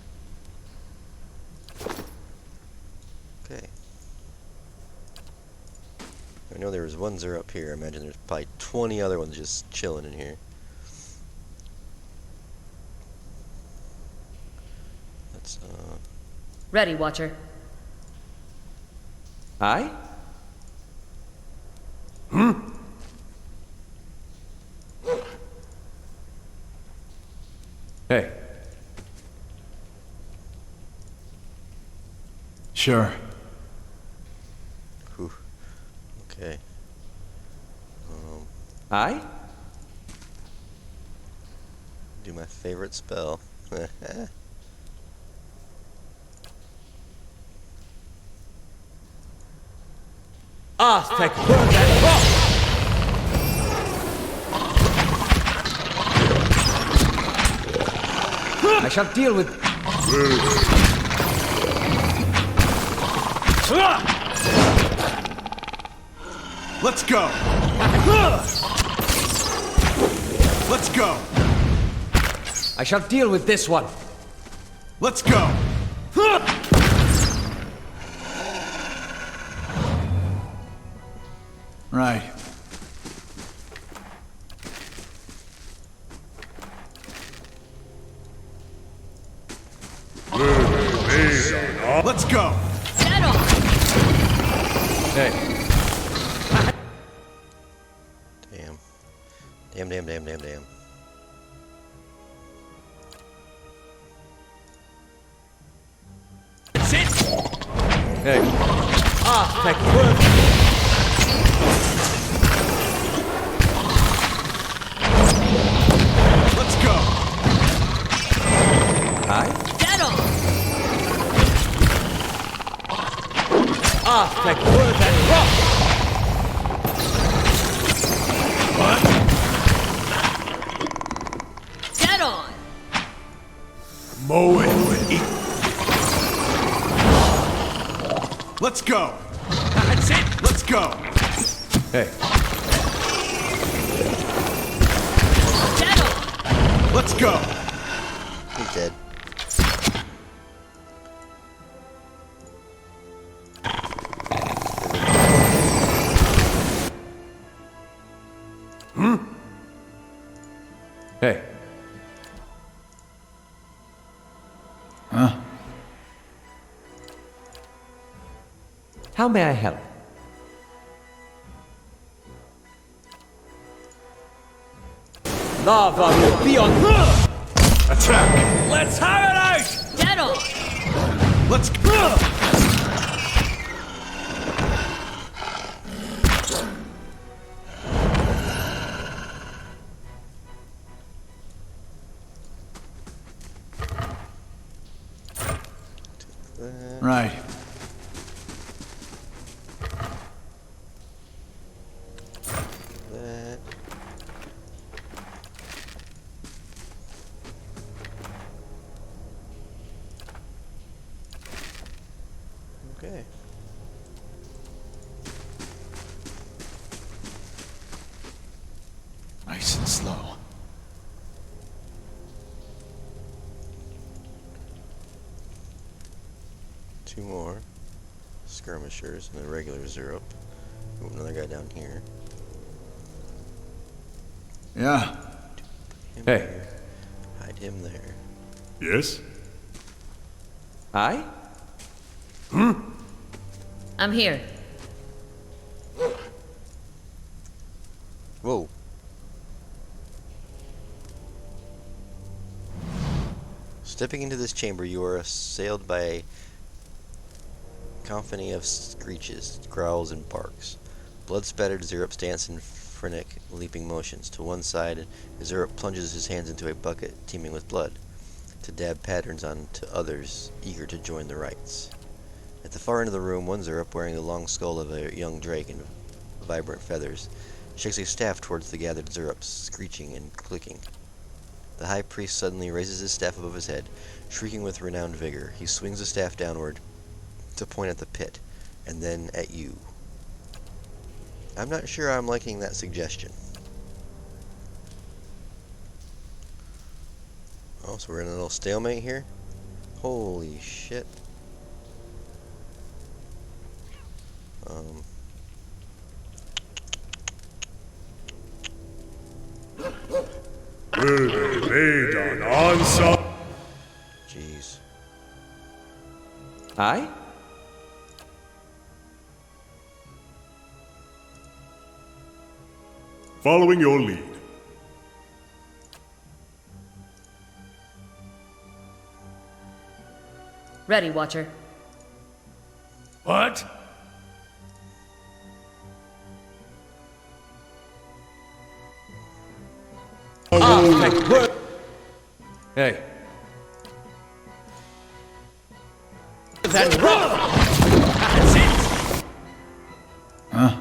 Okay. I know there was one Xer up here. I imagine there's probably 20 other ones just chilling in here. Let's, Ready, Watcher. I? Hey. Sure. whew. Okay. I? Do my favorite spell. Aztec. I shall deal with... Let's go! Let's go! I shall deal with this one. Let's go! Right. Let's go! Dead on! Hey, Damn. Damn, damn, damn, damn, damn. Sit! hey. Ah, tech. Let's go! Hi? Dead on! Ah, tech. And rock! Dead on! Mow it. Eat. Let's go! That's it! Let's go! Hey, Dead on! Let's go! He's dead. hey. Huh? How may I help? Lava will be on. Attack! Let's have it out! Dead on! Let's go! Right. That. Okay. Nice and slow. Two more skirmishers and a regular Zerup. Ooh, another guy down here. Yeah. Him Hey. there. Hide him there. Yes? I? I'm here. Whoa. Stepping into this chamber, you are assailed by a cacophony of screeches, growls, and barks. Blood-spattered Zerup dance in frenetic, leaping motions. To one side, Zerup plunges his hands into a bucket teeming with blood, to dab patterns onto others eager to join the rites. At the far end of the room, one Zerup, wearing the long skull of a young drake and vibrant feathers, shakes a staff towards the gathered Zerups, screeching and clicking. The high priest suddenly raises his staff above his head, shrieking with renowned vigor. He swings the staff downward to point at the pit, and then at you. I'm not sure I'm liking that suggestion. Oh, so we're in a little stalemate here? Holy shit. Will they lay down answer? Jeez. I? Following your lead. Ready, Watcher. What? Hey. Then rock! That's it! Huh?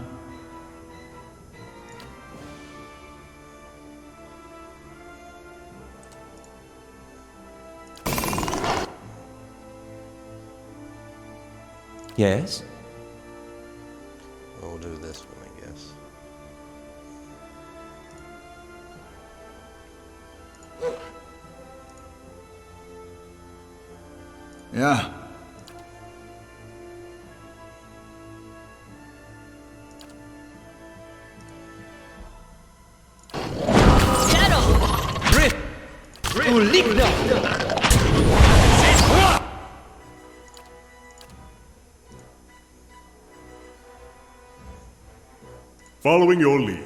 Yes? We'll do this one, I guess. Yeah. Shadow! Rip! Uligna! Following your lead.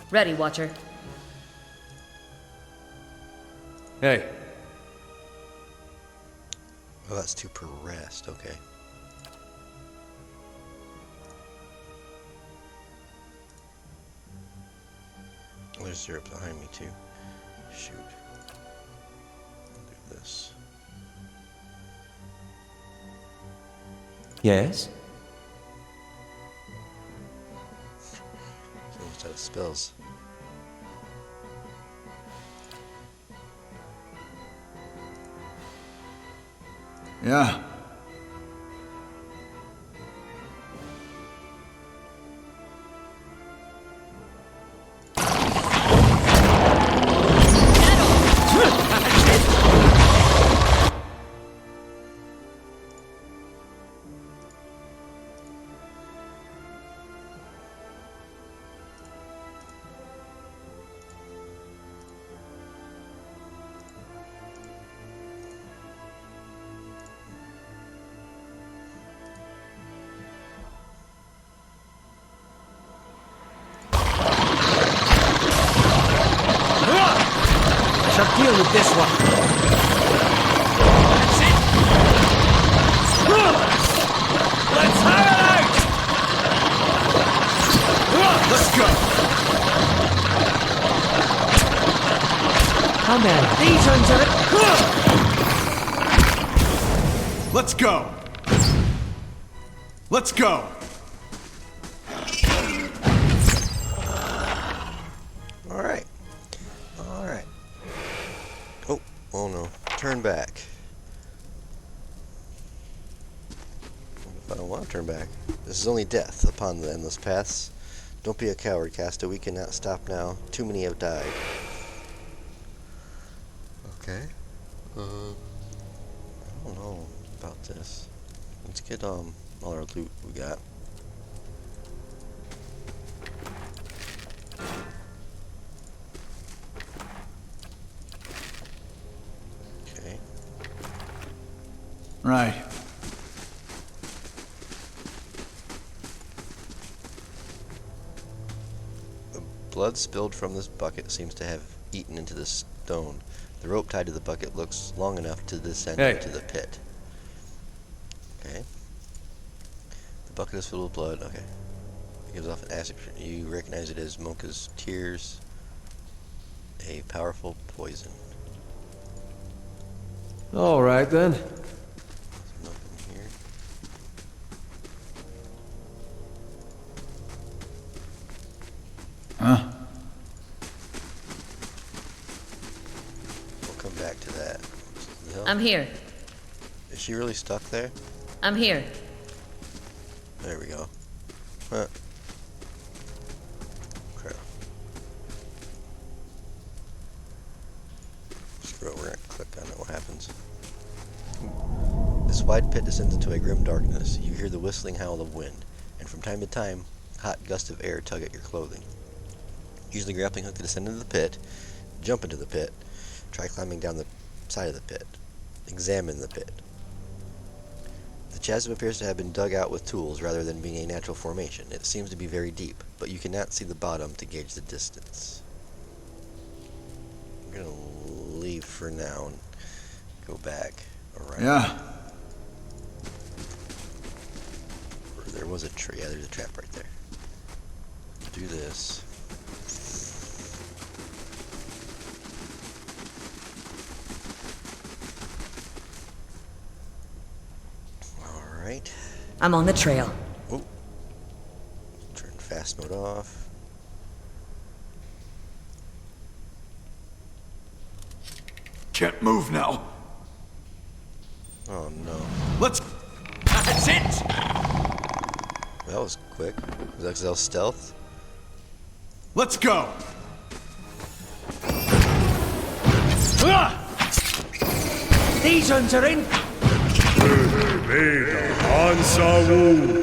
Ready, Watcher. Hey, Oh, that's to per rest. Okay. There's syrup behind me too. Shoot. I'll do this. yes? Almost out of spells. Yeah. Shall deal with this one. That's it. Let's have it out. Let's go! Come on, these ones are it. Let's go! Let's go! Alright. Alright. Oh no. Turn back. I don't want to turn back. This is only death upon the endless paths. Don't be a coward, Casta. We cannot stop now. Too many have died. Okay. I don't know about this. Let's get all our loot we got. Okay. Right. The blood spilled from this bucket seems to have eaten into the stone. The rope tied to the bucket looks long enough to descend Hey. into the pit. Okay. The bucket is filled with blood. Okay. It gives off an acid. You recognize it as Mocha's tears. A powerful poison. All right, then. There's nothing here. Huh? We'll come back to that. What the hell? I'm here. Is she really stuck there? I'm here. There we go. Huh. Crap. Screw it, we're gonna click on it. What happens? This wide pit descends into a grim darkness. You hear the whistling howl of wind, and from time to time, hot gusts of air tug at your clothing. Use the grappling hook to descend into the pit, jump into the pit, try climbing down the side of the pit. Examine the pit. The chasm appears to have been dug out with tools rather than being a natural formation. It seems to be very deep, but you cannot see the bottom to gauge the distance. I'm gonna leave for now and go back around. Yeah. There was a tree. Yeah, there's a trap right there. Do this. Alright. I'm on the trail. Oh. Turn fast mode off. Can't move now. Oh no. Let's... That's it! That was quick. Was that 'cause that was stealth? Let's go! These ones are in. Veda Ansawu.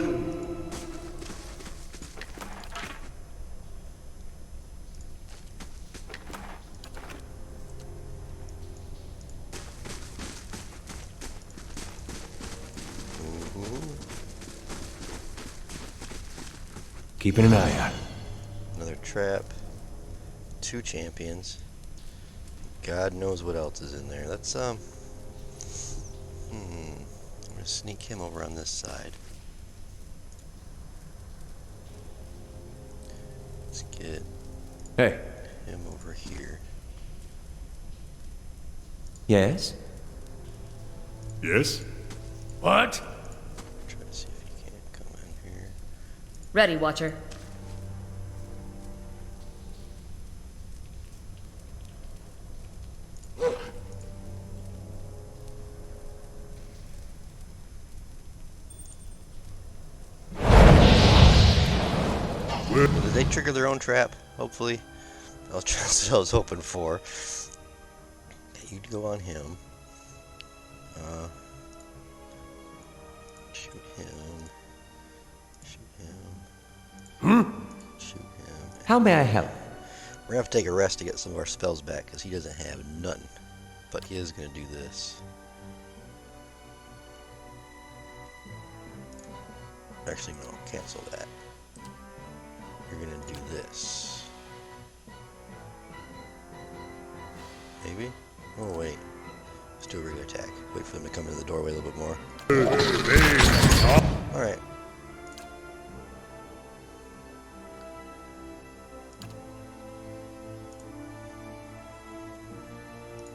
Keeping an eye out. Another trap. 2 champions. God knows what else is in there. Let's I'm gonna sneak him over on this side. Let's get Hey. him over here. Yes? Yes? What? Try to see if he can't come in here. Ready, Watcher. Did they trigger their own trap? Hopefully. That's what I was hoping for. Okay, you'd go on him. Shoot him. Shoot him. Shoot him. How may I help? We're gonna have to take a rest to get some of our spells back because he doesn't have none. But he is gonna do this. Actually, no, cancel that. You're gonna do this. Maybe? Oh, wait. Let's do a regular attack. Wait for them to come into the doorway a little bit more. Alright.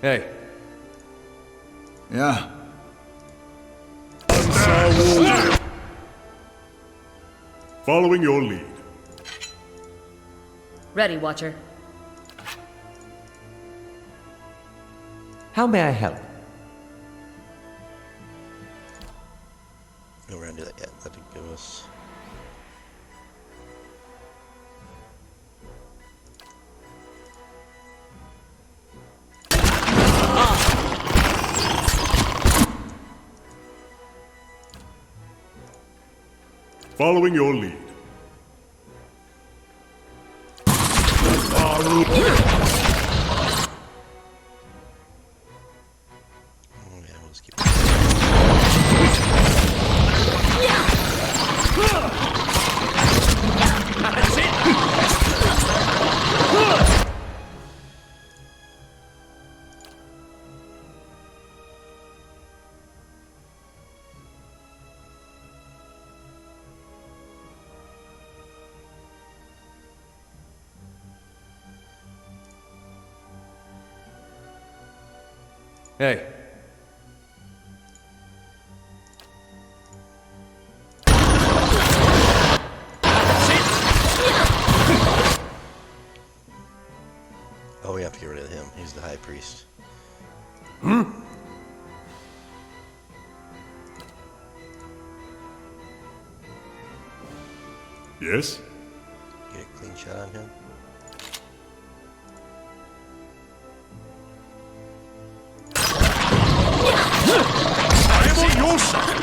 Hey. Yeah. Following your lead. Ready, Watcher. How may I help? No, we're gonna do that yet. That'd give us. Following your lead. Oh, yeah, we'll just keep. Hey. Oh, we have to get rid of him. He's the high priest. Yes? Get a clean shot on him. I am on your side!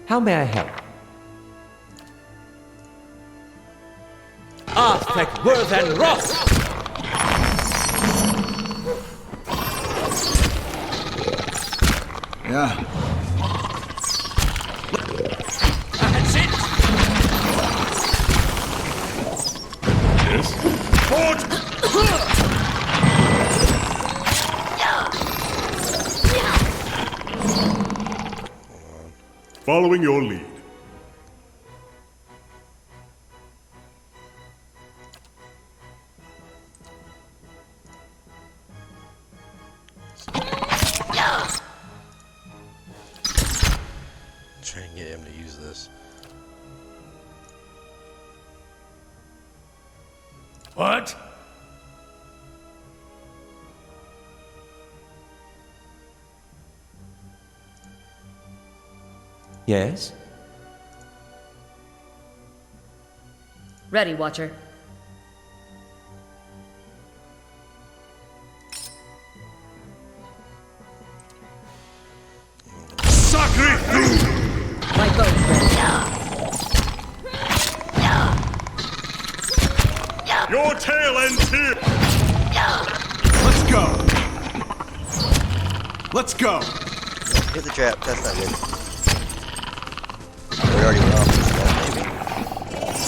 How may I help? Arthek Worth and Roth! Yeah. Yes? Fort! Following your lead. Try and get him to use this. What? Yes? Ready, Watcher. Sacre Fou! My bow's ready. Your tail ends here! Let's go. Let's go. Hit the trap. That's not good. We already went off this one, maybe.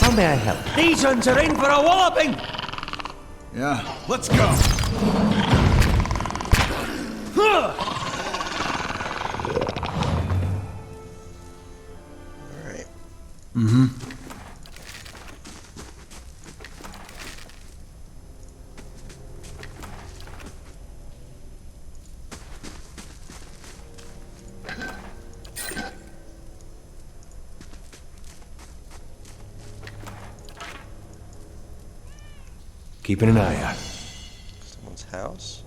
How may I help? These ones are in for a walloping! Yeah. Let's go. Alright. Keeping an eye out. Someone's house?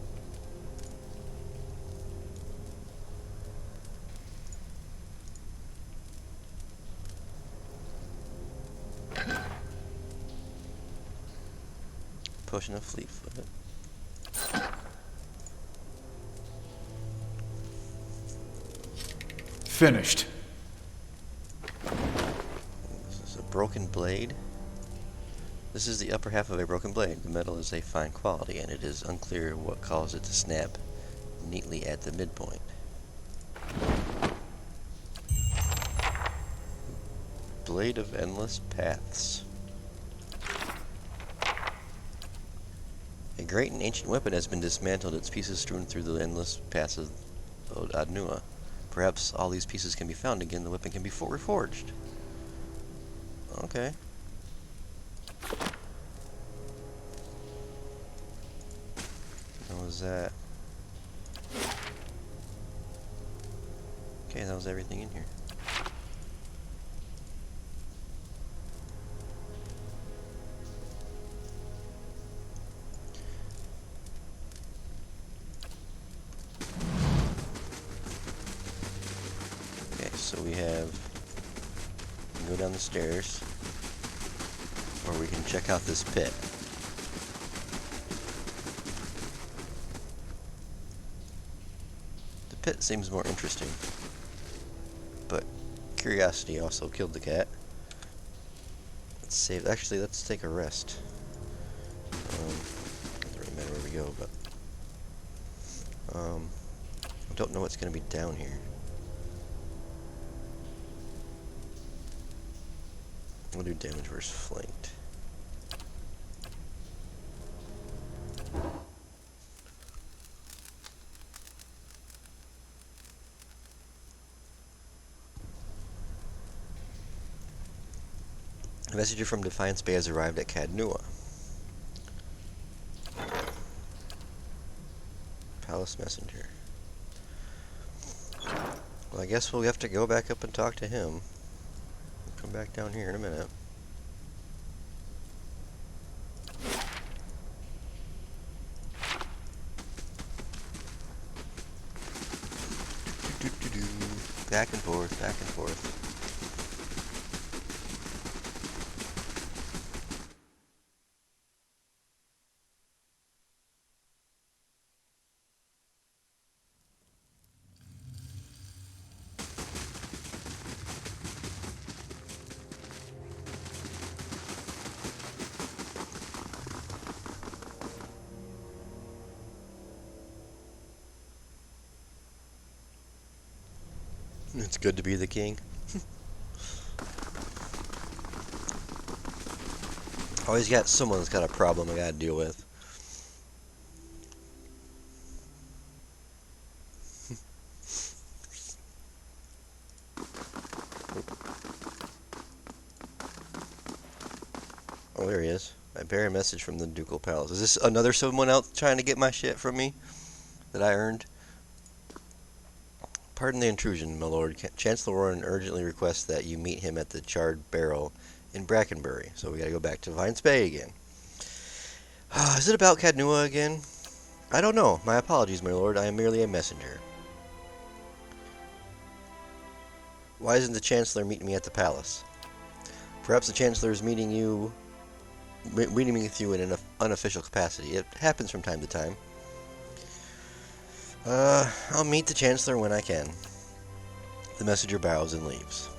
Potion of Fleetfoot. Finished. This is a broken blade. This is the upper half of a broken blade. The metal is a fine quality, and it is unclear what caused it to snap neatly at the midpoint. Blade of Endless Paths. A great and ancient weapon has been dismantled, its pieces strewn through the endless paths of Adnua. Perhaps all these pieces can be found again, the weapon can be reforged. Okay. What was that? Okay, that was everything in here. Okay, so we have, we can go down the stairs, or we can check out this pit. The pit seems more interesting, but curiosity also killed the cat. Let's save, actually let's take a rest. Doesn't really matter where we go, but I don't know what's going to be down here. We'll do damage versus flanked. A messenger from Defiance Bay has arrived at Cadnua. Palace messenger. Well, I guess we'll have to go back up and talk to him. We'll come back down here in a minute. Back and forth, back and forth. It's good to be the king. Always got someone that's got a problem I gotta deal with. Oh, there he is. I bear a message from the Ducal Palace. Is this another someone else trying to get my shit from me that I earned? Pardon the intrusion, my lord. Chancellor Warren urgently requests that you meet him at the Charred Barrel in Brackenbury. So we gotta go back to Vine's Bay again. Is it about Cadnua again? I don't know. My apologies, my lord. I am merely a messenger. Why isn't the Chancellor meeting me at the palace? Perhaps the Chancellor is meeting me with you in an unofficial capacity. It happens from time to time. I'll meet the Chancellor when I can. The messenger bows and leaves.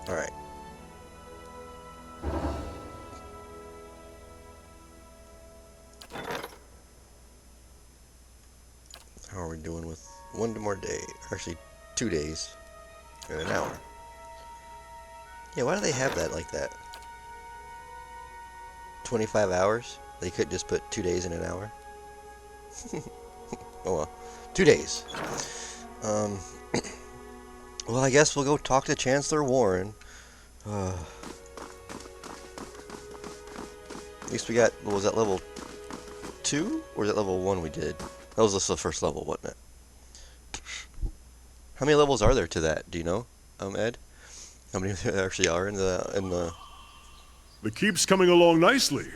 Alright. How are we doing with one more day? Actually, 2 days and an hour. Yeah, why do they have that like that? 25 hours? They could just put 2 days in an hour? Oh well. 2 days. Well, I guess we'll go talk to Chancellor Warren. At least we got, what was that, level 2? Or was that level 1 we did? That was just the first level, wasn't it? How many levels are there to that? Do you know, Ed? How many there actually are in the... The keep's coming along nicely.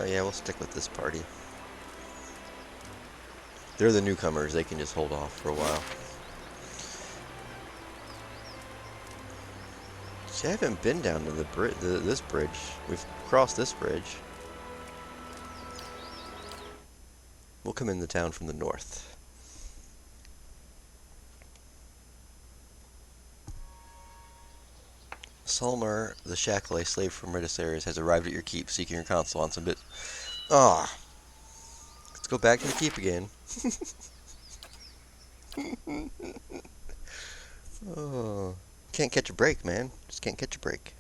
Yeah, we'll stick with this party. They're the newcomers. They can just hold off for a while. See, I haven't been down to this bridge. We've crossed this bridge. We'll come into town from the north. Solmar, the Shackle, a slave from Redis has arrived at your keep, seeking your counsel on some bit. Ah, let's go back to the keep again. Oh, can't catch a break, man. Just can't catch a break.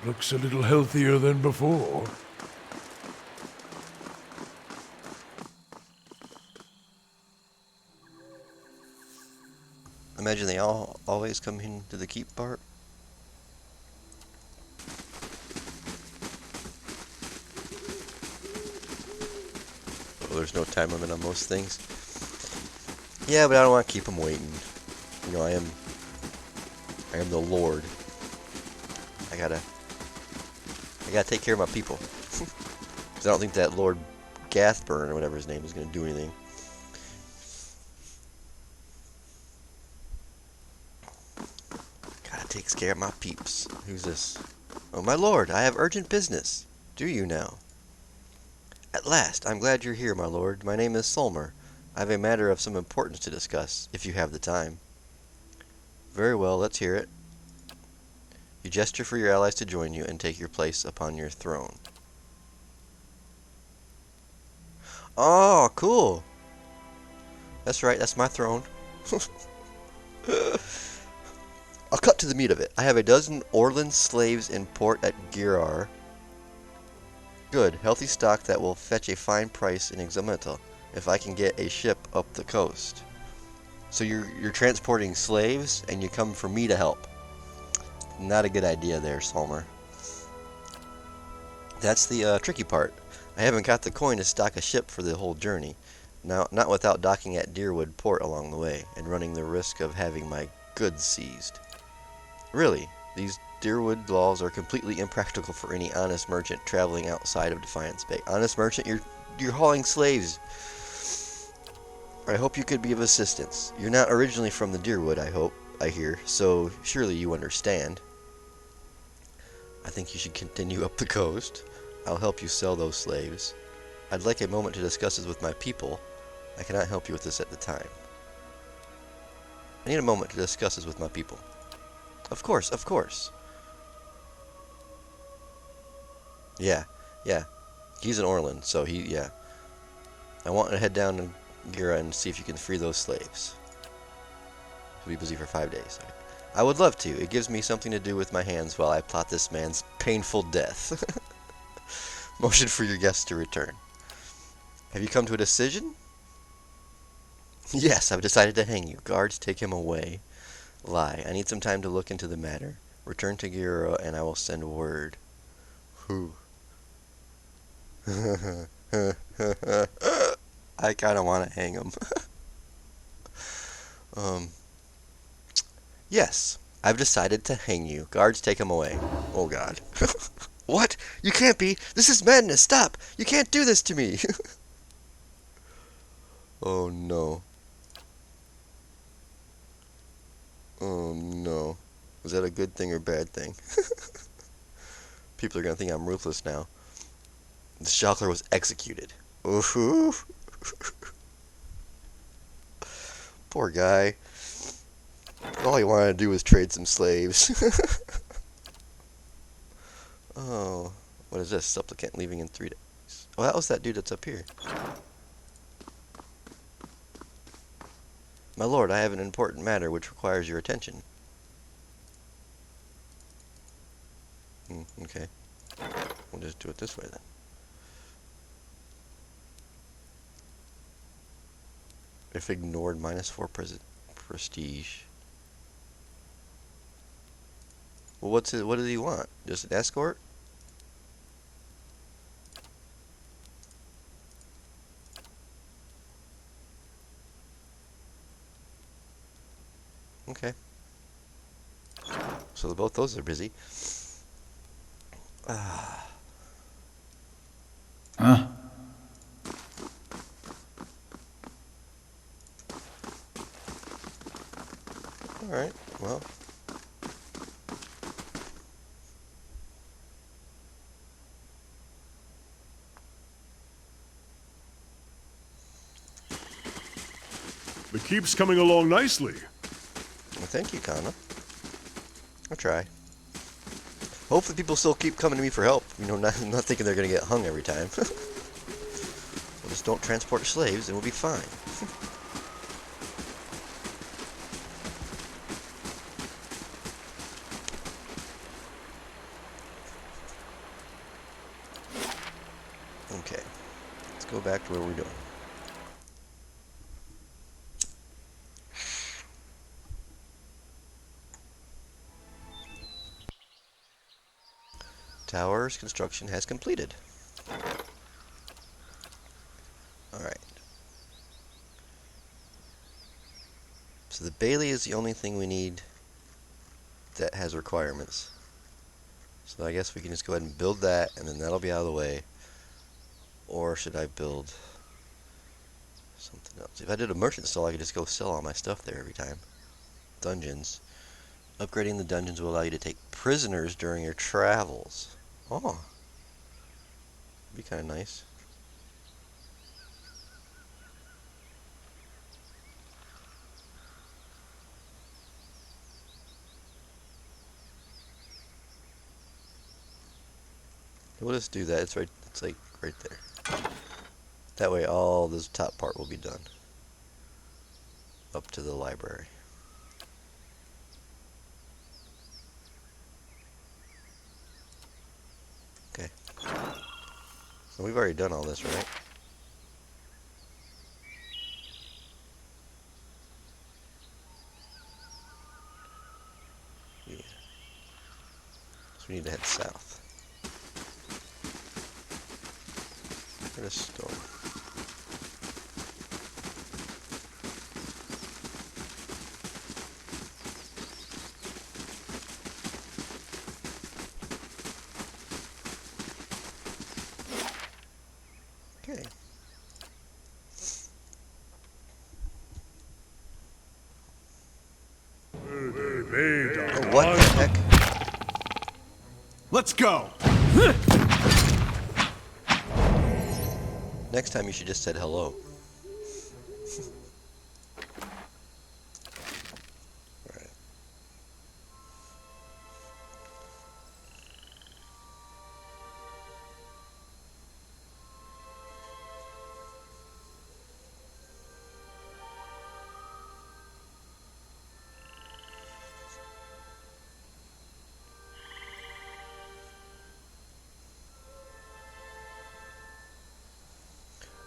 Looks a little healthier than before. Imagine they all always come into the keep part. Oh, there's no time limit on most things. Yeah, but I don't want to keep them waiting. You know, I am the Lord. I gotta take care of my people. 'Cause I don't think that Lord Gathburn or whatever his name is gonna do anything. Takes care of my peeps. Who's this? Oh, my lord, I have urgent business. Do you now? At last, I'm glad you're here, my lord. My name is Solmar. I have a matter of some importance to discuss, if you have the time. Very well, let's hear it. You gesture for your allies to join you and take your place upon your throne. Oh, cool. That's right, that's my throne. I'll cut to the meat of it. I have a dozen Orlan slaves in port at Girar. Good, healthy stock that will fetch a fine price in Exameta if I can get a ship up the coast. So you're transporting slaves and you come for me to help. Not a good idea there, Solmar. That's the tricky part. I haven't got the coin to stock a ship for the whole journey. Now, not without docking at Deerwood Port along the way and running the risk of having my goods seized. Really, these Deerwood laws are completely impractical for any honest merchant traveling outside of Defiance Bay. Honest merchant, you're hauling slaves. I hope you could be of assistance. You're not originally from the Deerwood, I hear, so surely you understand. I think you should continue up the coast. I'll help you sell those slaves. I'd like a moment to discuss this with my people. I cannot help you with this at the time. I need a moment to discuss this with my people. Of course, of course. Yeah. He's an Orlan, so yeah. I want to head down to Gira and see if you can free those slaves. He'll be busy for 5 days. I would love to. It gives me something to do with my hands while I plot this man's painful death. Motion for your guests to return. Have you come to a decision? Yes, I've decided to hang you. Guards, take him away. Lie. I need some time to look into the matter. Return to Giro and I will send word. Who? I kind of want to hang him. Yes, I've decided to hang you. Guards, take him away. Oh, God. What? You can't be. This is madness. Stop. You can't do this to me. Oh, no. Oh, no. Was that a good thing or bad thing? People are going to think I'm ruthless now. The Shockler was executed. Ooh. Poor guy. All he wanted to do was trade some slaves. Oh, what is this? Supplicant leaving in 3 days. Oh, that was that dude that's up here. My lord, I have an important matter which requires your attention. Okay. We'll just do it this way then. If ignored, -4 prestige. Well, what does he want? Just an escort? Okay. So both those are busy. Huh? Alright, well. The keep's coming along nicely. Well, thank you, Kana. I'll try. Hopefully people still keep coming to me for help. You know, not thinking they're going to get hung every time. We'll just don't transport slaves and we'll be fine. Okay. Let's go back to where we're doing. Tower's construction has completed. Alright. So the Bailey is the only thing we need that has requirements. So I guess we can just go ahead and build that, and then that'll be out of the way. Or should I build something else? If I did a merchant stall, I could just go sell all my stuff there every time. Dungeons. Upgrading the dungeons will allow you to take prisoners during your travels. Oh. Be kind of nice. We'll just do that. It's like right there. That way all this top part will be done. Up to the library. Okay. So we've already done all this, right? Yeah. So we need to head south. Where's the store? Okay. Oh, what the heck? Let's go! Next time you should just said hello. Right.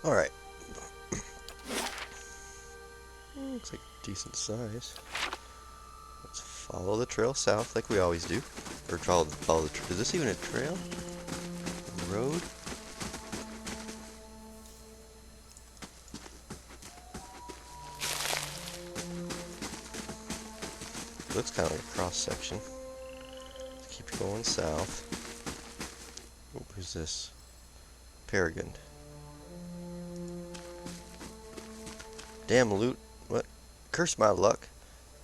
Alright. Looks like decent size. Let's follow the trail south like we always do. Or follow the trail. Is this even a trail? Road? Looks kind of like a cross section. Let's keep going south. Oh, who's this? Paragon. Damn loot. What? Curse my luck.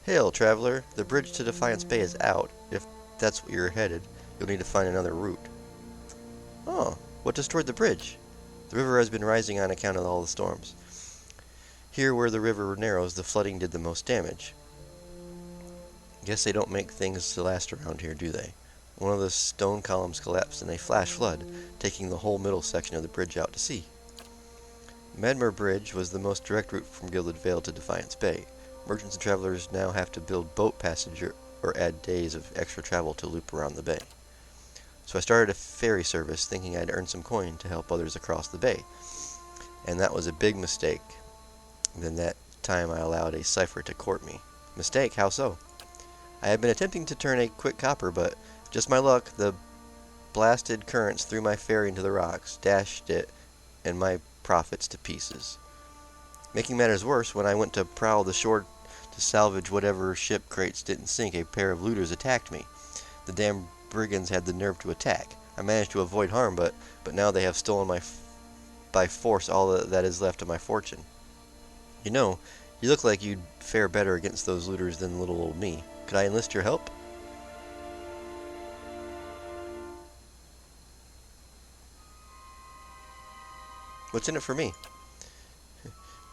Hail, traveler. The bridge to Defiance Bay is out. If that's where you're headed, you'll need to find another route. Oh, what destroyed the bridge? The river has been rising on account of all the storms. Here where the river narrows, the flooding did the most damage. Guess they don't make things to last around here, do they? One of the stone columns collapsed in a flash flood, taking the whole middle section of the bridge out to sea. Madmer Bridge was the most direct route from Gilded Vale to Defiance Bay. Merchants and travelers now have to build boat passage or add days of extra travel to loop around the bay. So I started a ferry service thinking I'd earn some coin to help others across the bay. And that was a big mistake. Then that time I allowed a cipher to court me. Mistake? How so? I had been attempting to turn a quick copper, but just my luck, the blasted currents threw my ferry into the rocks, dashed it, and my profits to pieces. Making matters worse, when I went to prowl the shore to salvage whatever ship crates didn't sink, a pair of looters attacked me. The damn brigands had the nerve to attack. I managed to avoid harm, but now they have stolen by force all that is left of my fortune. You know, you look like you'd fare better against those looters than little old me. Could I enlist your help? What's in it for me?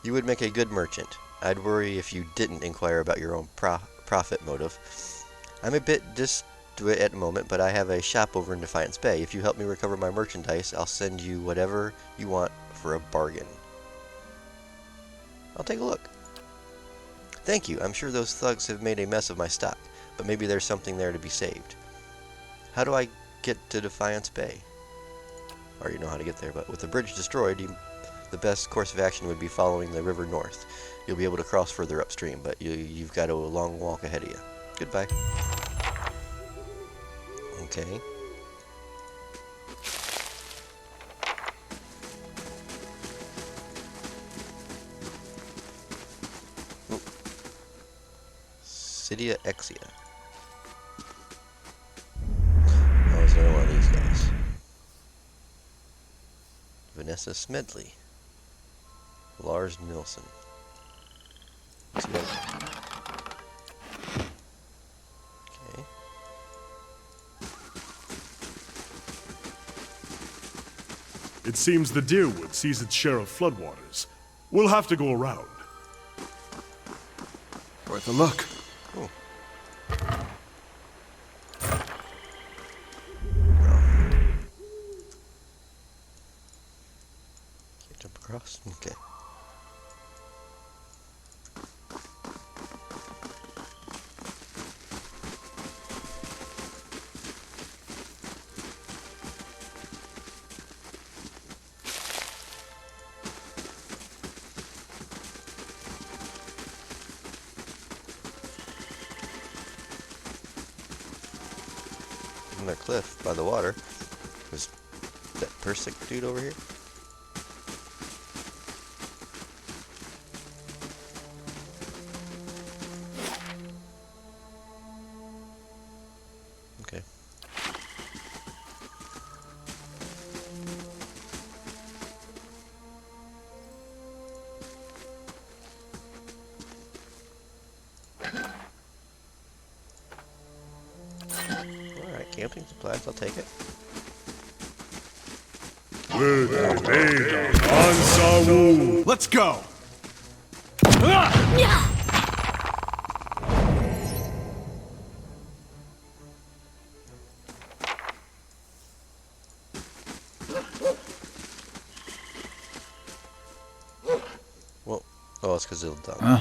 You would make a good merchant. I'd worry if you didn't inquire about your own profit motive. I'm a bit destitute at the moment, but I have a shop over in Defiance Bay. If you help me recover my merchandise, I'll send you whatever you want for a bargain. I'll take a look. Thank you. I'm sure those thugs have made a mess of my stock, but maybe there's something there to be saved. How do I get to Defiance Bay? I already know how to get there, but with the bridge destroyed, the best course of action would be following the river north. You'll be able to cross further upstream, but you've got a long walk ahead of you. Goodbye. Okay. Ooh. Cydia Exia. Oh, there's another one of these guys. Vanessa Smedley. Lars Nilsson. Okay. It seems the Deerwood sees its share of floodwaters. We'll have to go around. Worth a look. Oh. Can't jump across? Okay. On that cliff by the water was that Persic dude over here. Okay. Camping supplies, I'll take it. Let's go! Well, oh, it's because it'll dump. Huh?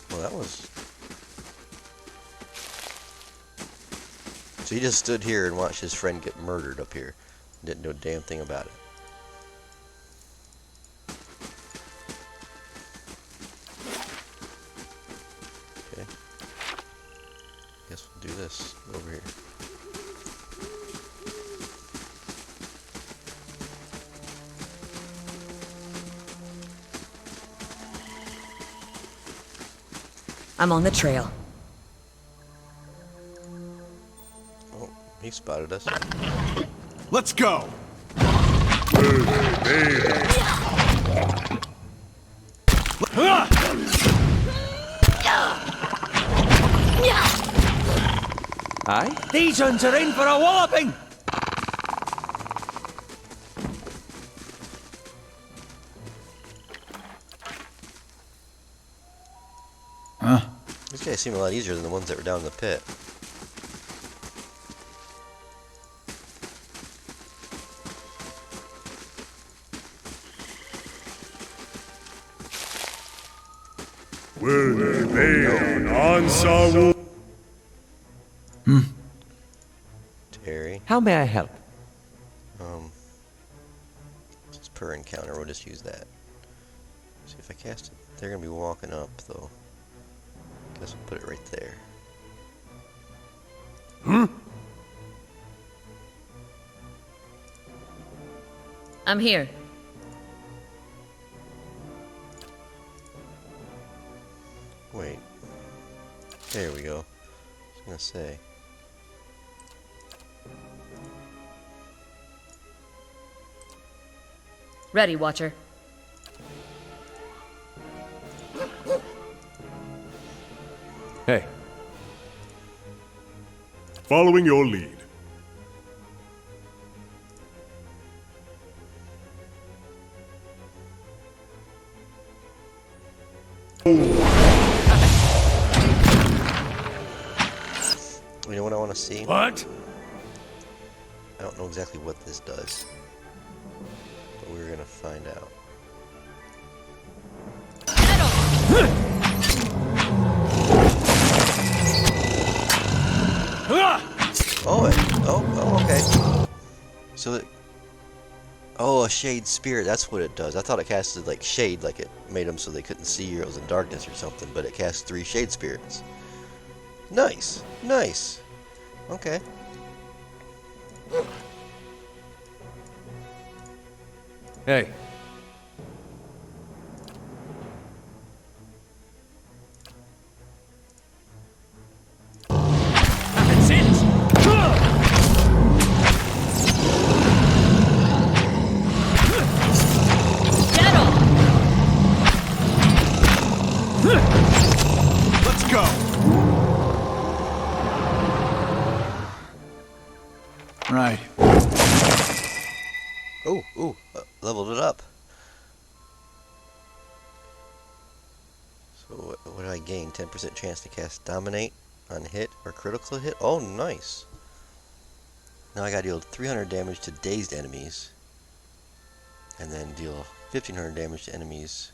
Well, that was... So he just stood here and watched his friend get murdered up here. Didn't do a damn thing about it. Okay. Guess we'll do this over here. I'm on the trail. Oh, he spotted us. Let's go! Aye? These uns are in for a walloping! Huh? These guys seem a lot easier than the ones that were down in the pit. Terry. How may I help? It's per encounter, we'll just use that. See if I cast it. They're gonna be walking up though. Guess we'll put it right there. I'm here. Wait. There we go. I was gonna say. Ready, Watcher. Hey, Following your lead. You know what I want to see? What? I don't know exactly what this does. But we're gonna find out. Oh, okay. So it, oh, a shade spirit, that's what it does. I thought it casted like shade, like it made them so they couldn't see or it was in darkness or something, but it casts 3 shade spirits. Nice, nice. Okay. hey. That's it! Let's go! Right. Leveled it up. So what did I gain? 10% chance to cast Dominate on hit or critical hit? Oh, nice. Now I gotta deal 300 damage to dazed enemies. And then deal 1500 damage to enemies.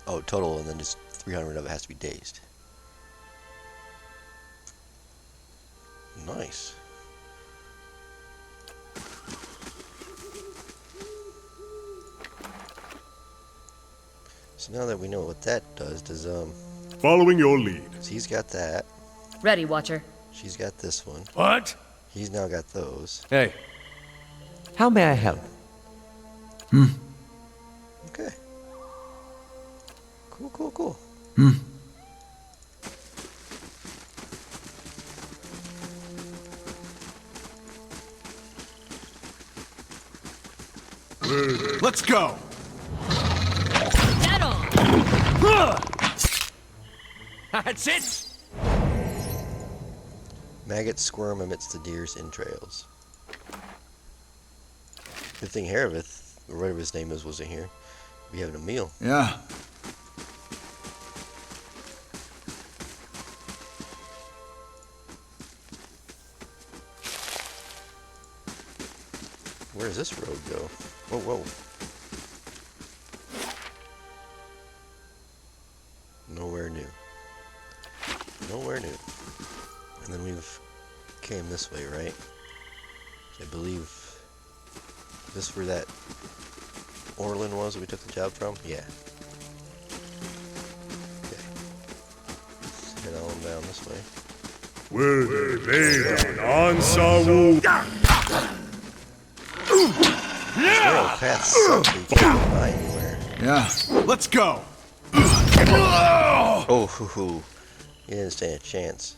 Oh, total, and then just 300 of it has to be dazed. Nice. So now that we know what that does Following your lead. so he's got that. Ready, Watcher. She's got this one. What? He's now got those. Hey. How may I help? Okay. Cool. Let's go! That's it! Maggots squirm amidst the deer's entrails. Good thing Harivith, or whatever his name is, wasn't here. Be having a meal. Yeah. Where does this road go? Whoa. Nowhere new. And then we've came this way, right? I believe Is this where that Orlin was that we took the job from? Yeah. Okay. Let's head on down this way. Were they laid on Sawu? Narrow paths suck, so you can't find anywhere. Yeah. Let's go. Oh, hoo hoo. He didn't stand a chance.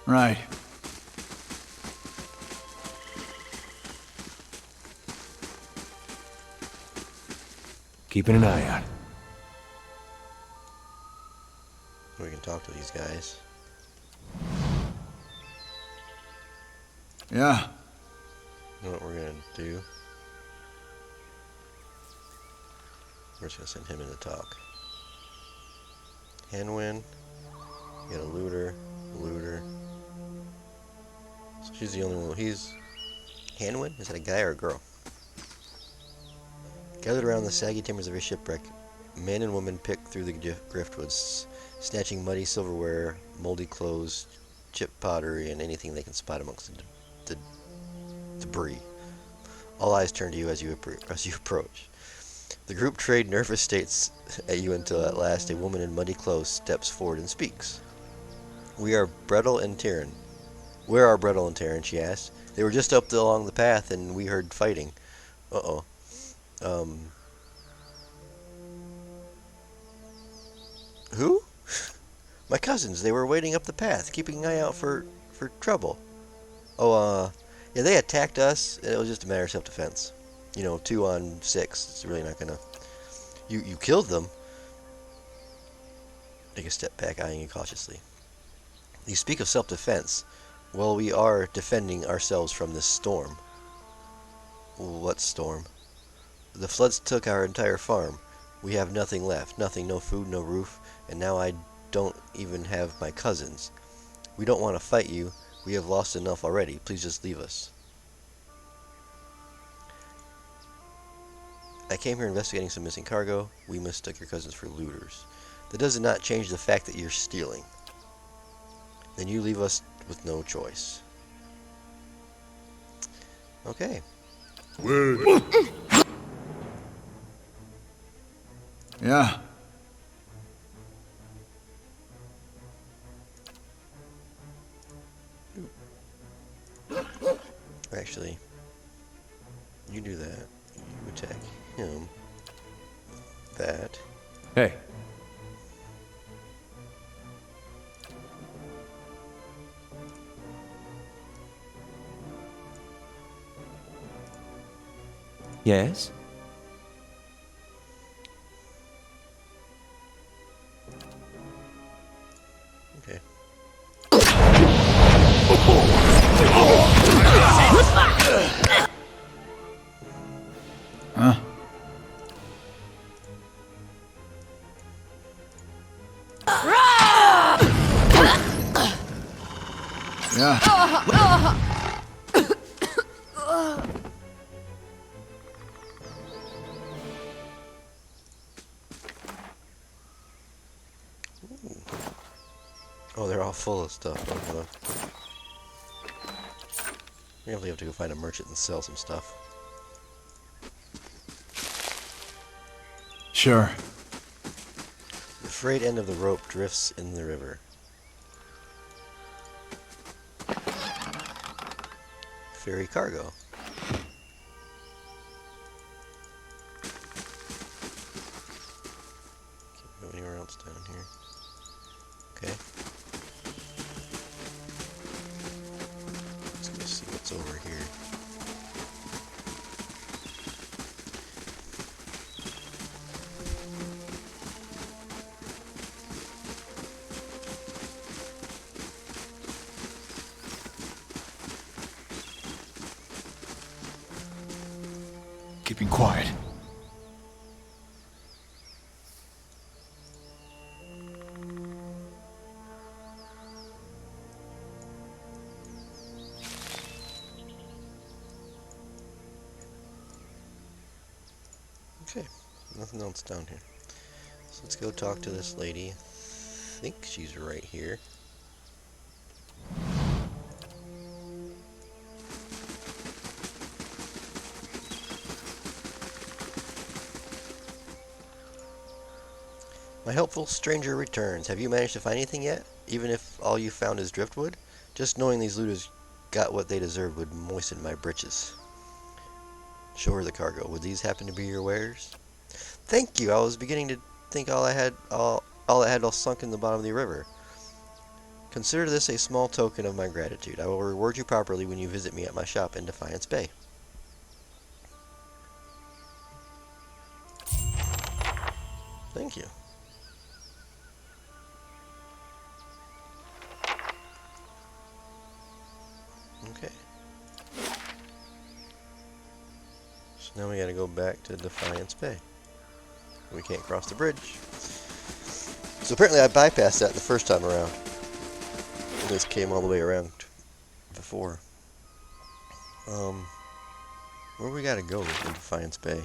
Right. Keeping an eye out. We can talk to these guys. Yeah. You know what we're gonna do? We're just gonna send him in to talk. Henwin. We got a looter. So she's the only one. He's Henwin? Is that a guy or a girl? Gathered around the saggy timbers of a shipwreck, men and women picked through the driftwoods, snatching muddy silverware, moldy clothes, chipped pottery, and anything they can spot amongst the debris. All eyes turn to you as you approach. The group trade nervous states at you until at last a woman in muddy clothes steps forward and speaks. Where are Brettel and Taryn, she asked. They were just up along the path and we heard fighting. Uh-oh. Who? My cousins. They were waiting up the path, keeping an eye out for trouble. Oh, yeah, they attacked us, and it was just a matter of self-defense. You know, 2 on 6. It's really not gonna... You killed them. Take a step back, eyeing you cautiously. You speak of self-defense. Well, we are defending ourselves from this storm. What storm? The floods took our entire farm. We have nothing left. Nothing, no food, no roof, and now I don't even have my cousins. We don't want to fight you. We have lost enough already. Please just leave us. I came here investigating some missing cargo. We mistook your cousins for looters. That does not change the fact that you're stealing. Then you leave us with no choice. Okay. Were Yeah. Actually, you do that. You attack him. That. Hey. Yes? Okay. Huh? Yeah. Oh, they're all full of stuff. Okay. We really have to go find a merchant and sell some stuff. Sure. The frayed end of the rope drifts in the river. Ferry cargo. Can't go anywhere else down here. Okay. Let's go see what's over here. Keeping quiet. Okay, nothing else down here. So let's go talk to this lady. I think she's right here. My helpful stranger returns. Have you managed to find anything yet? Even if all you found is driftwood? Just knowing these looters got what they deserved would moisten my britches. Show her the cargo. Would these happen to be your wares? Thank you. I was beginning to think all I had all sunk in the bottom of the river. Consider this a small token of my gratitude. I will reward you properly when you visit me at my shop in Defiance Bay. Thank you. Okay. So now we gotta go back to Defiance Bay. We can't cross the bridge. So apparently I bypassed that the first time around. At least came all the way around before. Where we gotta go in Defiance Bay?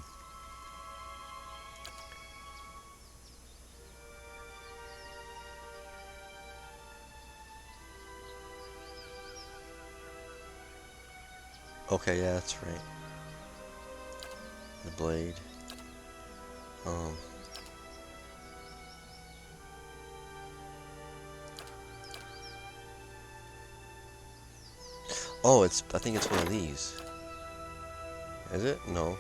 Okay, yeah, that's right. The blade. Oh, I think it's one of these. Is it? No.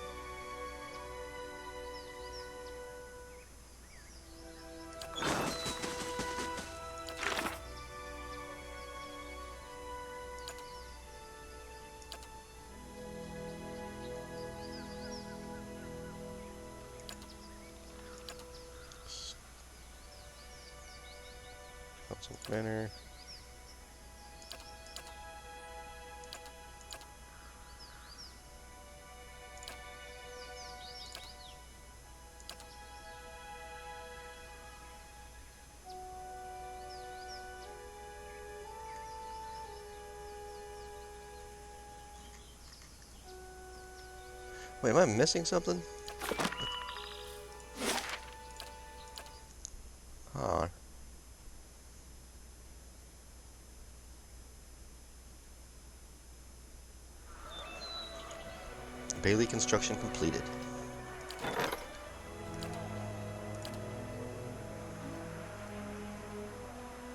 Council banner. Wait, am I missing something? Huh. Bailey construction completed.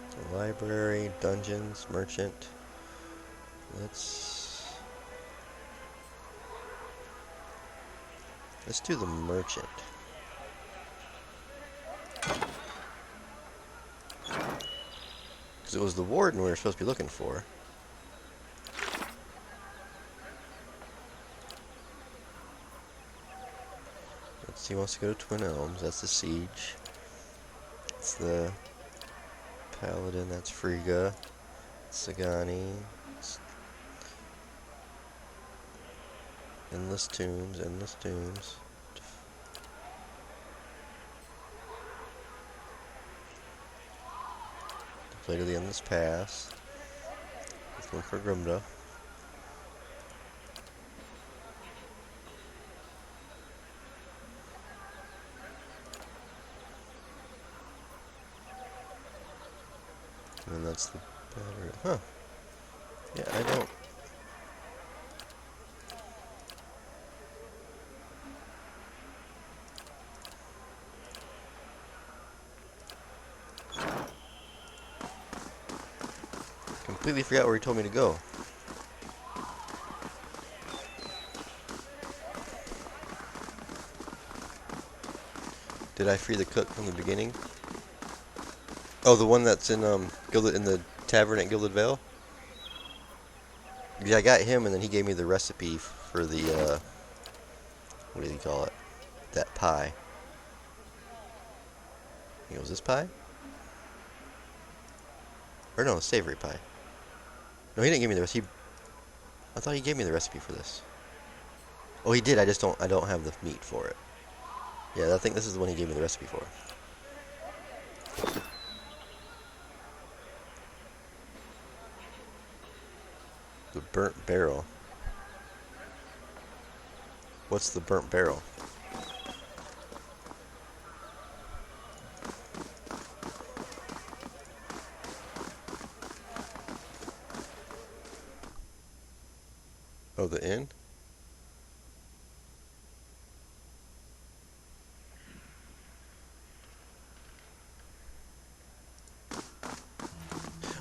So library, dungeons, merchant. Let's do the merchant. Because it was the warden we were supposed to be looking for. Let's see, he wants to go to Twin Elms. That's the siege. It's the paladin. That's Frigga. Sagani. Endless tombs, endless tombs. Play to the endless pass. Let's look for Grimda. And then that's the battery. Huh. Yeah, I don't. Completely forgot where he told me to go. Did I free the cook from the beginning? Oh, the one that's in in the tavern at Gilded Vale? Yeah, I got him, and then he gave me the recipe for the what do you call it? That pie. It was this pie? Or no, savory pie. No, he didn't give me the recipe. I thought he gave me the recipe for this. Oh, he did. I don't have the meat for it. Yeah, I think this is the one he gave me the recipe for. The burnt barrel. What's the burnt barrel? Oh, the inn?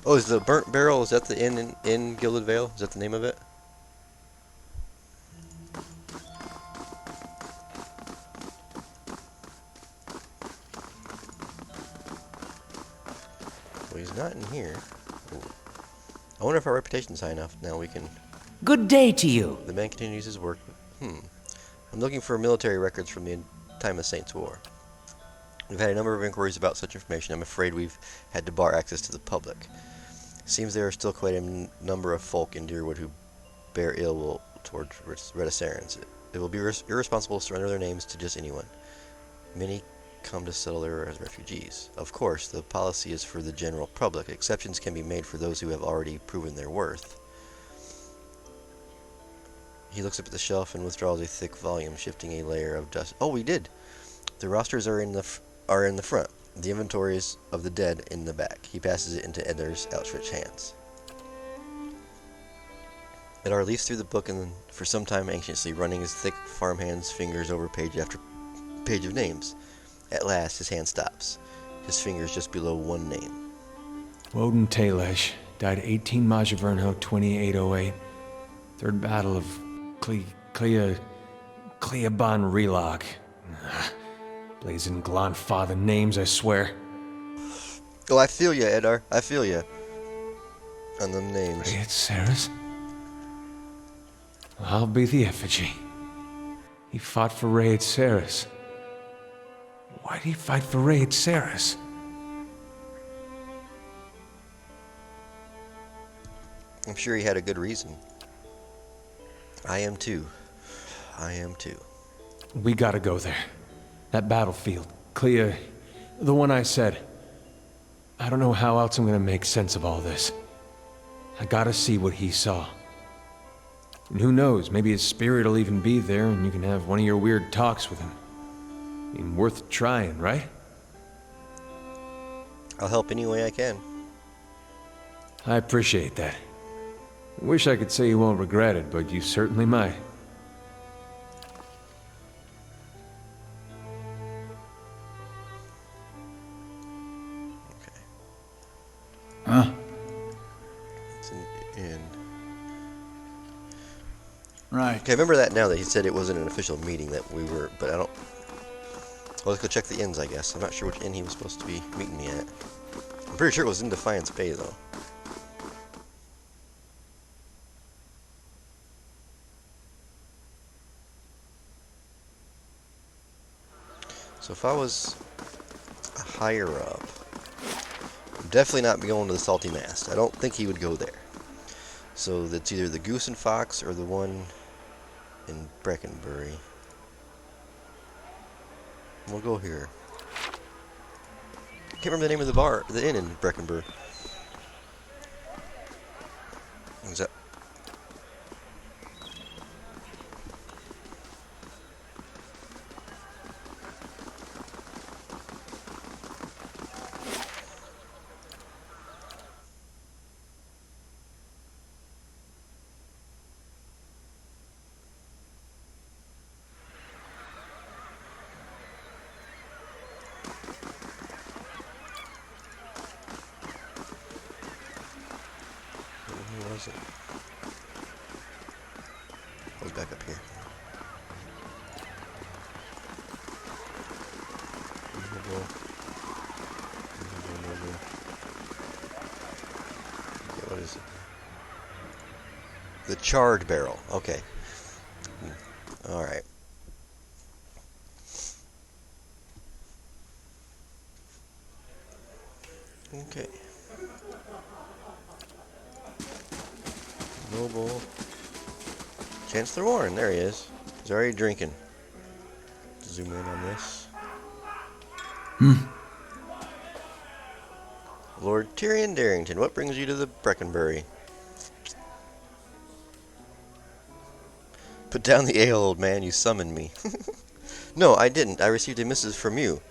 Oh, is the Burnt Barrel, is that the inn in Gilded Vale? Is that the name of it? Well, he's not in here. Ooh. I wonder if our reputation's high enough. Now we can... Good day to you. The man continues his work. I'm looking for military records from the time of Saints' War. We've had a number of inquiries about such information. I'm afraid we've had to bar access to the public. Seems there are still quite a number of folk in Deerwood who bear ill will towards Redisarans. It will be irresponsible to surrender their names to just anyone. Many come to settle there as refugees. Of course, the policy is for the general public. Exceptions can be made for those who have already proven their worth. He looks up at the shelf and withdraws a thick volume, shifting a layer of dust. Oh, we did! The rosters are in the front. The inventories of the dead in the back. He passes it into Edler's outstretched hands. Edar leafs through the book and for some time anxiously, running his thick farmhand's fingers over page after page of names. At last, his hand stops. His fingers just below one name. Woden Talesh died 18 Majavernho 2808. Third Battle of Cleaban Relog. Blazing Glonfather names, I swear. Oh, I feel ya, Edar. I feel ya. On them names. It's Sarah's. I'll be the effigy. He fought for Raid Saris. Why'd he fight for Raid Saris? I'm sure he had a good reason. I am too. I am too. We gotta go there. That battlefield. Clea... the one I said. I don't know how else I'm gonna make sense of all this. I gotta see what he saw. And who knows, maybe his spirit will even be there and you can have one of your weird talks with him. I mean, worth trying, right? I'll help any way I can. I appreciate that. Wish I could say you won't regret it, but you certainly might. Huh? It's an inn. Right. Okay, I remember that now that he said it wasn't an official meeting that we were, but I don't... Well, let's go check the inns, I guess. I'm not sure which inn he was supposed to be meeting me at. I'm pretty sure it was in Defiance Bay, though. So if I was a higher up, I'm definitely not going to the Salty Mast. I don't think he would go there. So that's either the Goose and Fox or the one in Breckenbury. We'll go here. Can't remember the name of the inn in Breckenbury. Is that? Where was it? I was back up here. Okay, what is it? The Charred Barrel. Okay. Alright. Okay. Noble. Chancellor Warren, there he is. He's already drinking. Zoom in on this. Lord Tyrion Darrington, what brings you to the Breckenbury? Put down the ale, old man, you summoned me. No, I didn't. I received a missive from you.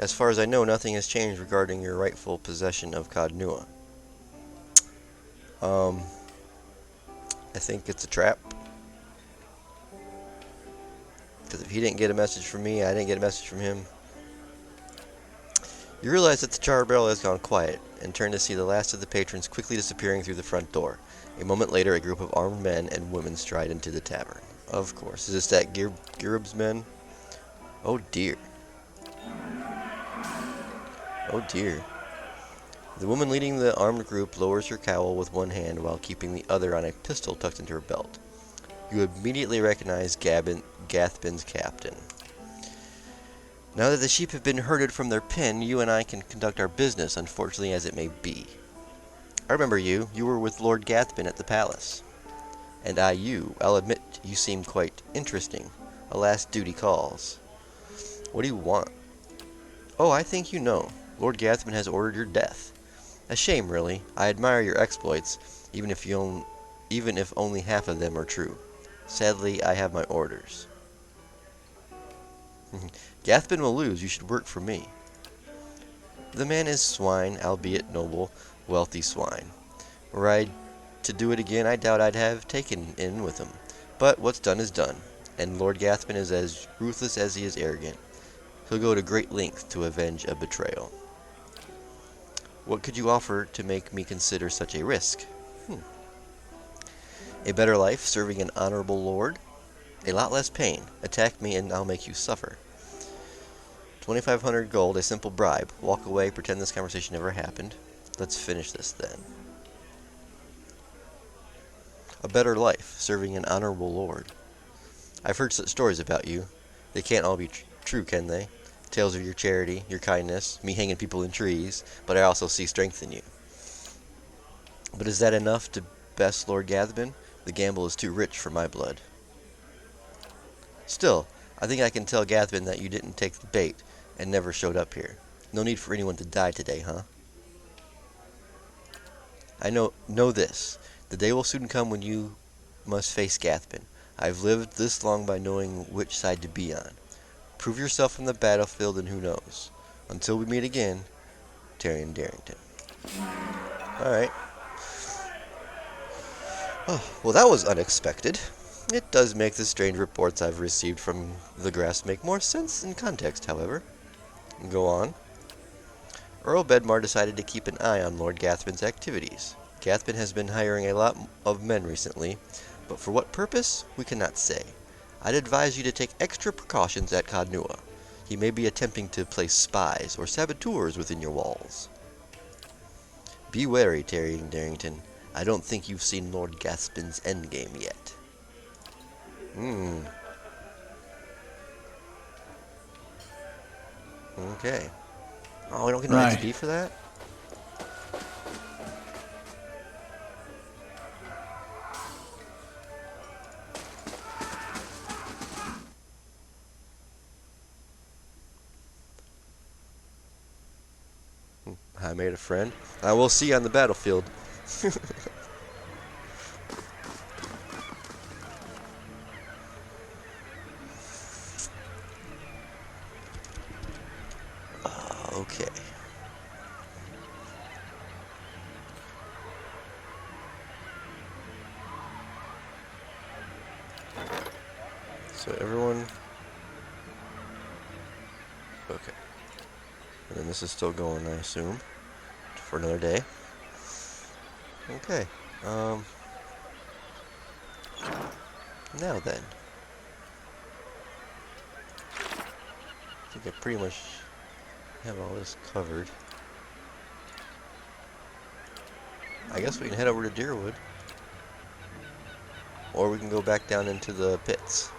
As far as I know, nothing has changed regarding your rightful possession of Cod Nua. I think it's a trap. because if he didn't get a message from me, I didn't get a message from him. You realize that the char barrel has gone quiet, and turn to see the last of the patrons quickly disappearing through the front door. A moment later, a group of armed men and women stride into the tavern. Of course. Is this that Girub's men? Oh dear. Oh dear. The woman leading the armed group lowers her cowl with one hand while keeping the other on a pistol tucked into her belt. You immediately recognize Gathbin's captain. Now that the sheep have been herded from their pen, you and I can conduct our business, unfortunately as it may be. I remember you. You were with Lord Gathbin at the palace. And I'll admit, you seem quite interesting. Alas, duty calls. What do you want? Oh, I think you know. Lord Gathbin has ordered your death. A shame, really. I admire your exploits, even if only half of them are true. Sadly, I have my orders. Gathbin will lose. You should work for me. The man is swine, albeit noble, wealthy swine. Were I to do it again, I doubt I'd have taken in with him. But what's done is done, and Lord Gathbin is as ruthless as he is arrogant. He'll go to great lengths to avenge a betrayal. What could you offer to make me consider such a risk? A better life, serving an honorable lord? A lot less pain. Attack me and I'll make you suffer. 2,500 gold, a simple bribe. Walk away, pretend this conversation never happened. Let's finish this then. A better life, serving an honorable lord. I've heard such stories about you. They can't all be true, can they? Tales of your charity, your kindness, me hanging people in trees, but I also see strength in you. But is that enough to best Lord Gathbin? The gamble is too rich for my blood. Still, I think I can tell Gathbin that you didn't take the bait and never showed up here. No need for anyone to die today, huh? I know this. The day will soon come when you must face Gathbin. I've lived this long by knowing which side to be on. Prove yourself on the battlefield and who knows. Until we meet again, Tyrion Darrington. Alright. Oh, well, that was unexpected. It does make the strange reports I've received from the grass make more sense in context, however. Go on. Earl Bedmar decided to keep an eye on Lord Gathbin's activities. Gathbin has been hiring a lot of men recently, but for what purpose, we cannot say. I'd advise you to take extra precautions at Cadnua. He may be attempting to place spies or saboteurs within your walls. Be wary, Tyrion Darrington. I don't think you've seen Lord Gathbin's endgame yet. Okay. Oh, we don't get no XP for that? I made a friend. I will see you on the battlefield. Okay. So everyone... Okay. And then this is still going, I assume, for another day. Okay. Now then. I think I pretty much have all this covered. I guess we can head over to Deerwood. Or we can go back down into the pits.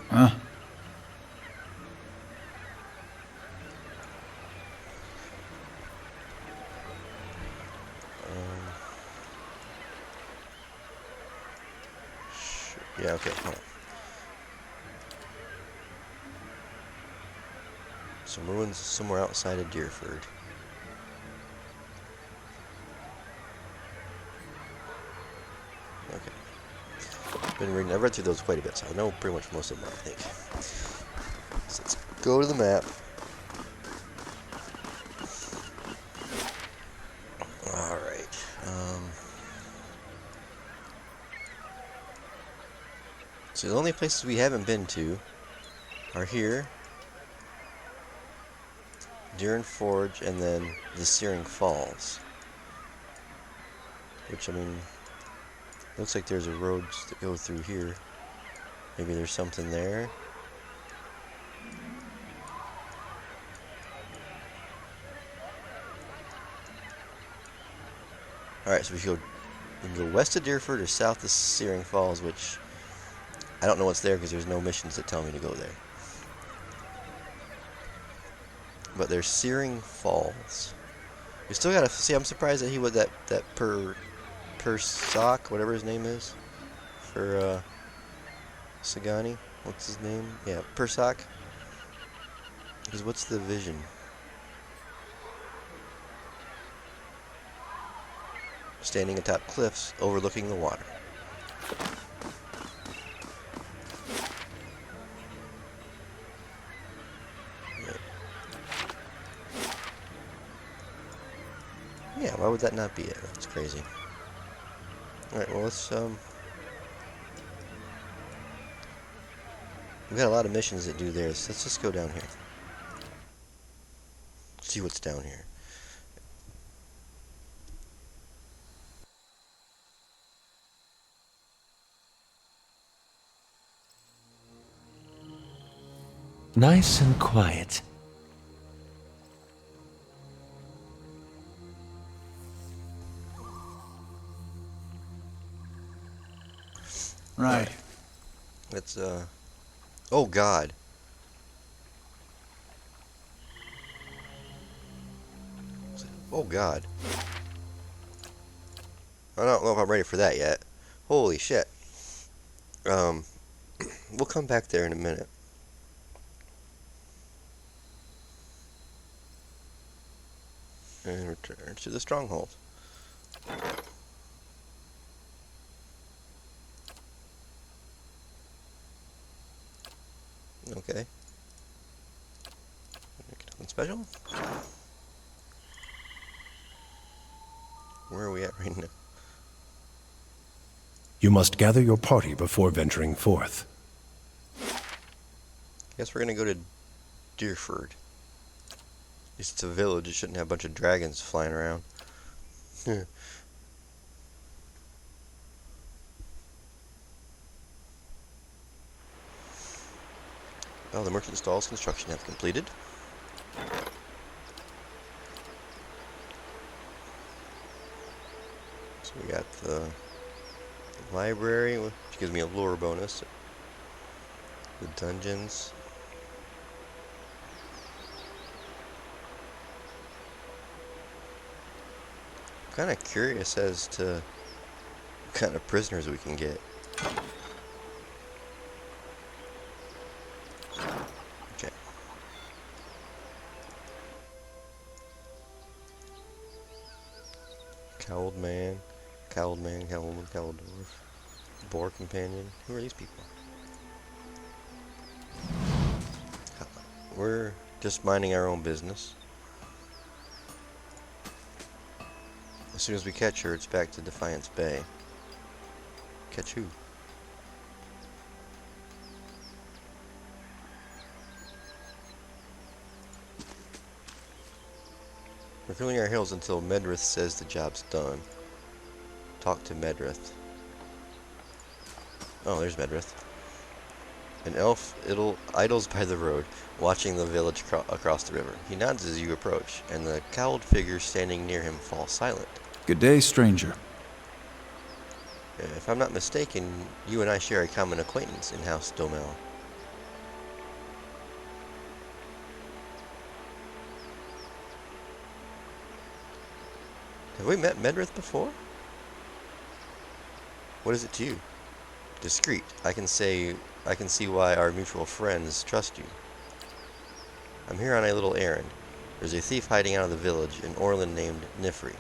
Huh? Yeah, okay, hold on. Some ruins somewhere outside of Deerford. Okay. I've read through those quite a bit, so I know pretty much most of them, I think. So let's go to the map. So the only places we haven't been to are here, Durin Forge, and then the Searing Falls. Which, I mean, looks like there's a road that go through here. Maybe there's something there. Alright, so we can go west of Deerford or south of Searing Falls, which I don't know what's there because there's no missions that tell me to go there. But there's Searing Falls. We still gotta see. I'm surprised that he was that Persoc, whatever his name is, for Sagani. What's his name? Yeah, Persoc. Because what's the vision? Standing atop cliffs overlooking the water. Yeah, why would that not be it? That's crazy. Alright, well let's we've got a lot of missions that do there, so let's just go down here. See what's down here. Nice and quiet. Right. Let's oh God. Oh God. I don't know if I'm ready for that yet. Holy shit. We'll come back there in a minute. And return to the stronghold. Okay. Nothing special? Where are we at right now? You must gather your party before venturing forth. Guess we're gonna go to Deerford. At least it's a village, it shouldn't have a bunch of dragons flying around. Oh, the merchant stall's construction have completed. So we got the library, which gives me a lore bonus. The dungeons. I'm kind of curious as to what kind of prisoners we can get. Okay. Cowled man, Cowled dwarf, boar companion. Who are these people? We're just minding our own business. As soon as we catch her, it's back to Defiance Bay. Catch who? We're cooling our heels until Medrith says the job's done. Talk to Medrith. Oh, there's Medrith. An elf idles by the road, watching the village across the river. He nods as you approach, and the cowled figure standing near him falls silent. Good day, stranger. If I'm not mistaken, you and I share a common acquaintance in House Domel. Have we met Medrith before? What is it to you? Discreet. I can see why our mutual friends trust you. I'm here on a little errand. There's a thief hiding out of the village, an Orlin named Nifri.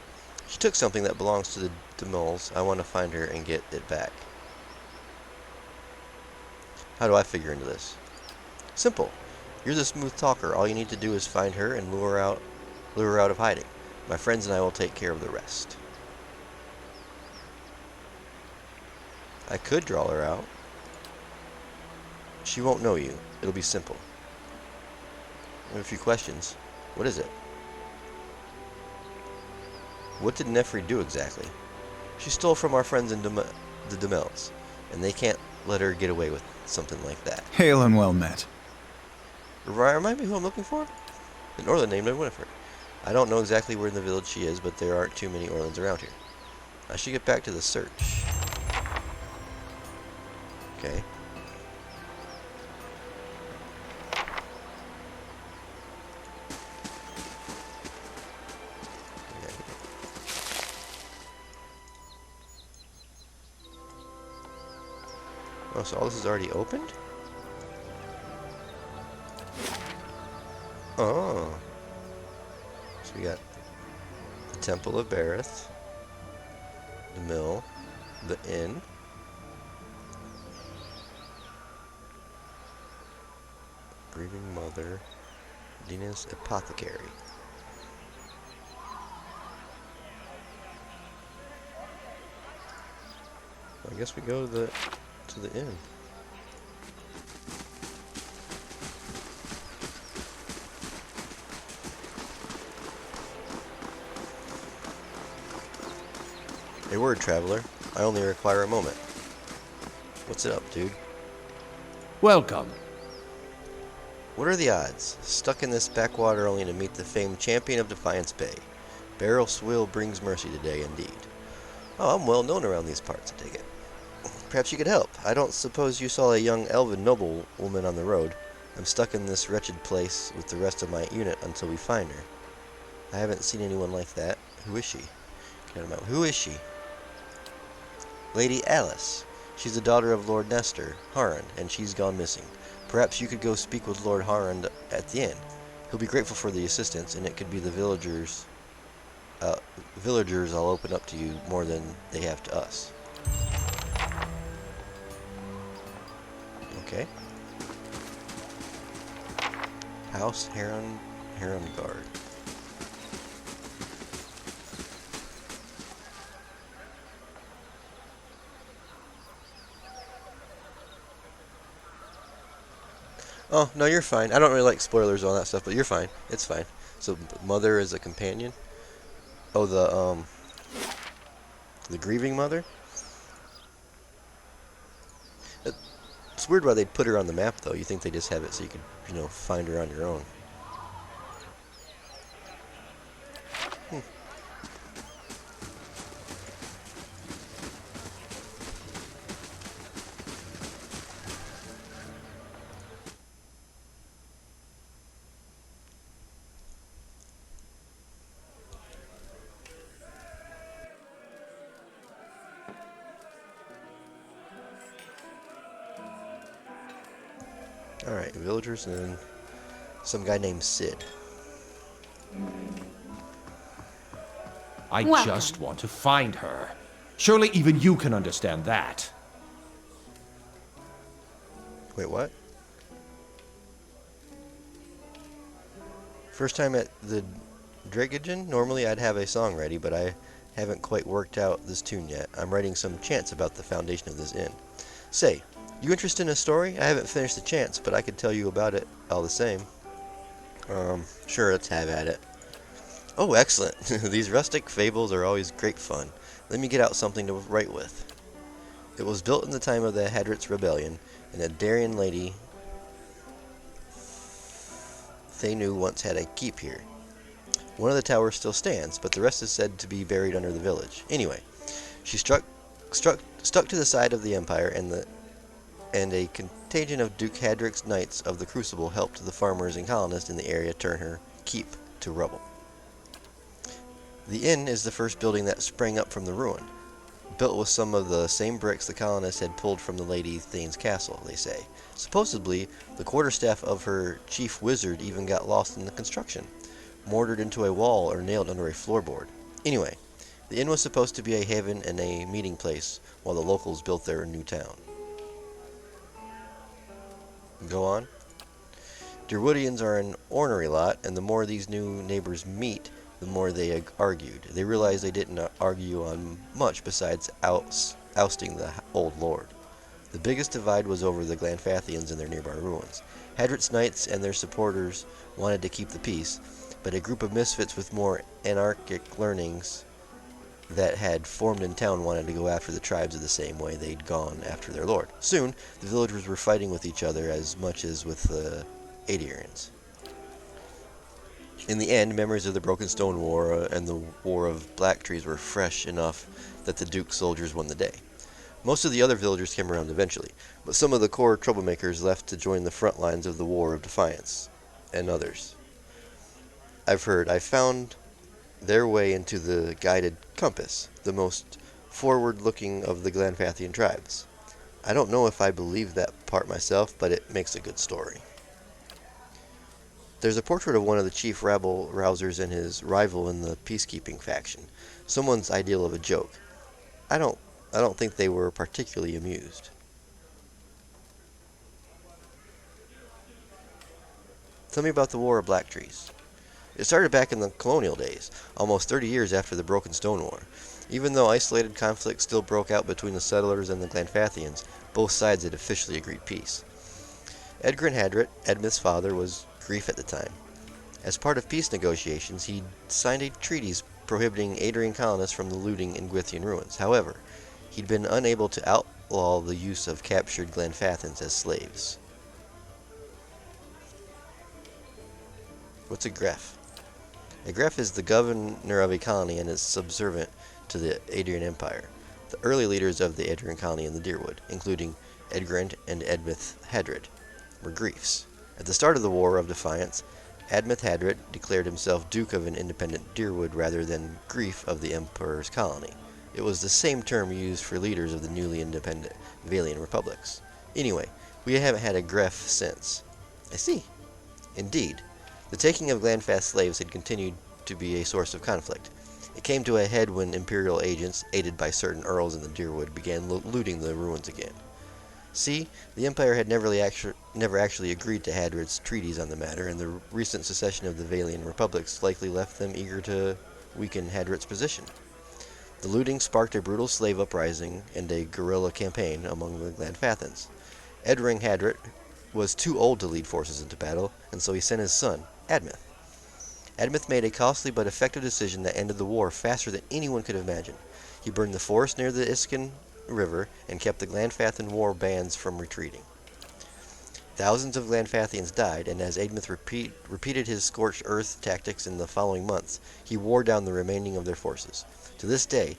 She took something that belongs to the Demols. I want to find her and get it back. How do I figure into this? Simple. You're the smooth talker. All you need to do is find her and lure her out of hiding. My friends and I will take care of the rest. I could draw her out. She won't know you. It'll be simple. I have a few questions. What is it? What did Nefri do exactly? She stole from our friends in the Demels, and they can't let her get away with something like that. Hail and well met. Remind me who I'm looking for? An Orlan named Winifred. I don't know exactly where in the village she is, but there aren't too many Orlans around here. I should get back to the search. Okay. Oh, so all this is already opened? Oh. So we got the Temple of Bareth, the mill, the inn, Grieving Mother, Dina's Apothecary. I guess we go to the inn. A word, traveler. I only require a moment. What's it up, dude? Welcome. What are the odds? Stuck in this backwater only to meet the famed champion of Defiance Bay. Beryl Swill brings mercy today, indeed. Oh, I'm well known around these parts, I take it. Perhaps you could help. I don't suppose you saw a young elven noblewoman on the road. I'm stuck in this wretched place with the rest of my unit until we find her. I haven't seen anyone like that. Who is she? Who is she? Lady Aelys. She's the daughter of Lord Nestor, Harond, and she's gone missing. Perhaps you could go speak with Lord Harond at the inn. He'll be grateful for the assistance, and it could be the villagers I'll open up to you more than they have to us. Okay. House Harond Guard. Oh, no, you're fine. I don't really like spoilers on that stuff, but you're fine. It's fine. So, Mother is a companion? Oh, the Grieving Mother? It's weird why they'd put her on the map, though. You think they just have it so you could, find her on your own. Alright, villagers and some guy named Sid. I Welcome. just want to find her. Surely even you can understand that. Wait, what? First time at the Dragogen? Normally I'd have a song ready, but I haven't quite worked out this tune yet. I'm writing some chants about the foundation of this inn. Say, you interested in a story? I haven't finished the chants, but I could tell you about it all the same. Sure, let's have at it. Oh, excellent. These rustic fables are always great fun. Let me get out something to write with. It was built in the time of the Hadrit's Rebellion, and a Darien lady they knew once had a keep here. One of the towers still stands, but the rest is said to be buried under the village. Anyway, she stuck to the side of the Empire, and a contagion of Duke Hadric's Knights of the Crucible helped the farmers and colonists in the area turn her keep to rubble. The inn is the first building that sprang up from the ruin, built with some of the same bricks the colonists had pulled from the Lady Thane's castle, they say. Supposedly, the quarterstaff of her chief wizard even got lost in the construction, mortared into a wall or nailed under a floorboard. Anyway, the inn was supposed to be a haven and a meeting place while the locals built their new town. Go on. Druidians are an ornery lot, and the more these new neighbors meet, the more they argued. They realized they didn't argue on much besides ousting the old lord. The biggest divide was over the Glanfathians and their nearby ruins. Hadrit's knights and their supporters wanted to keep the peace, but a group of misfits with more anarchic learnings that had formed in town wanted to go after the tribes of the same way they'd gone after their lord. Soon, the villagers were fighting with each other as much as with the Aedirians. In the end, memories of the Broken Stone War and the War of Black Trees were fresh enough that the Duke's soldiers won the day. Most of the other villagers came around eventually, but some of the core troublemakers left to join the front lines of the War of Defiance, and others. I found their way into the guided compass, the most forward-looking of the Glanfathian tribes. I don't know if I believe that part myself, but it makes a good story. There's a portrait of one of the chief rabble-rousers and his rival in the peacekeeping faction. Someone's ideal of a joke. I don't think they were particularly amused. Tell me about the War of Black Trees. It started back in the colonial days, almost 30 years after the Broken Stone War. Even though isolated conflict still broke out between the settlers and the Glanfathians, both sides had officially agreed peace. Edgren Hadrit, Edmund's father, was Grief at the time. As part of peace negotiations, he signed a treaty prohibiting Aedirian colonists from the looting in Gwithian ruins. However, he'd been unable to outlaw the use of captured Glanfathians as slaves. What's a Gref? A Gref is the governor of a colony and is subservient to the Aedirian Empire. The early leaders of the Aedirian colony in the Dyrwood, including Edgrand and Edmith Hadrid, were Griefs. At the start of the War of Defiance, Edmith Hadrid declared himself Duke of an independent Dyrwood rather than Grief of the Emperor's colony. It was the same term used for leaders of the newly independent Valian republics. Anyway, we haven't had a Gref since. I see. Indeed. The taking of Glanfath slaves had continued to be a source of conflict. It came to a head when Imperial agents, aided by certain earls in the Dyrwood, began looting the ruins again. See, the Empire had never actually agreed to Hadrid's treaties on the matter, and the recent secession of the Valian republics likely left them eager to weaken Hadrid's position. The looting sparked a brutal slave uprising and a guerrilla campaign among the Glanfathans. Edring Hadrid was too old to lead forces into battle, and so he sent his son, Admeth. Admeth made a costly but effective decision that ended the war faster than anyone could imagine. He burned the forest near the Iskin River and kept the Glanfathian war bands from retreating. Thousands of Glanfathians died, and as Admeth repeated his scorched earth tactics in the following months, he wore down the remaining of their forces. To this day,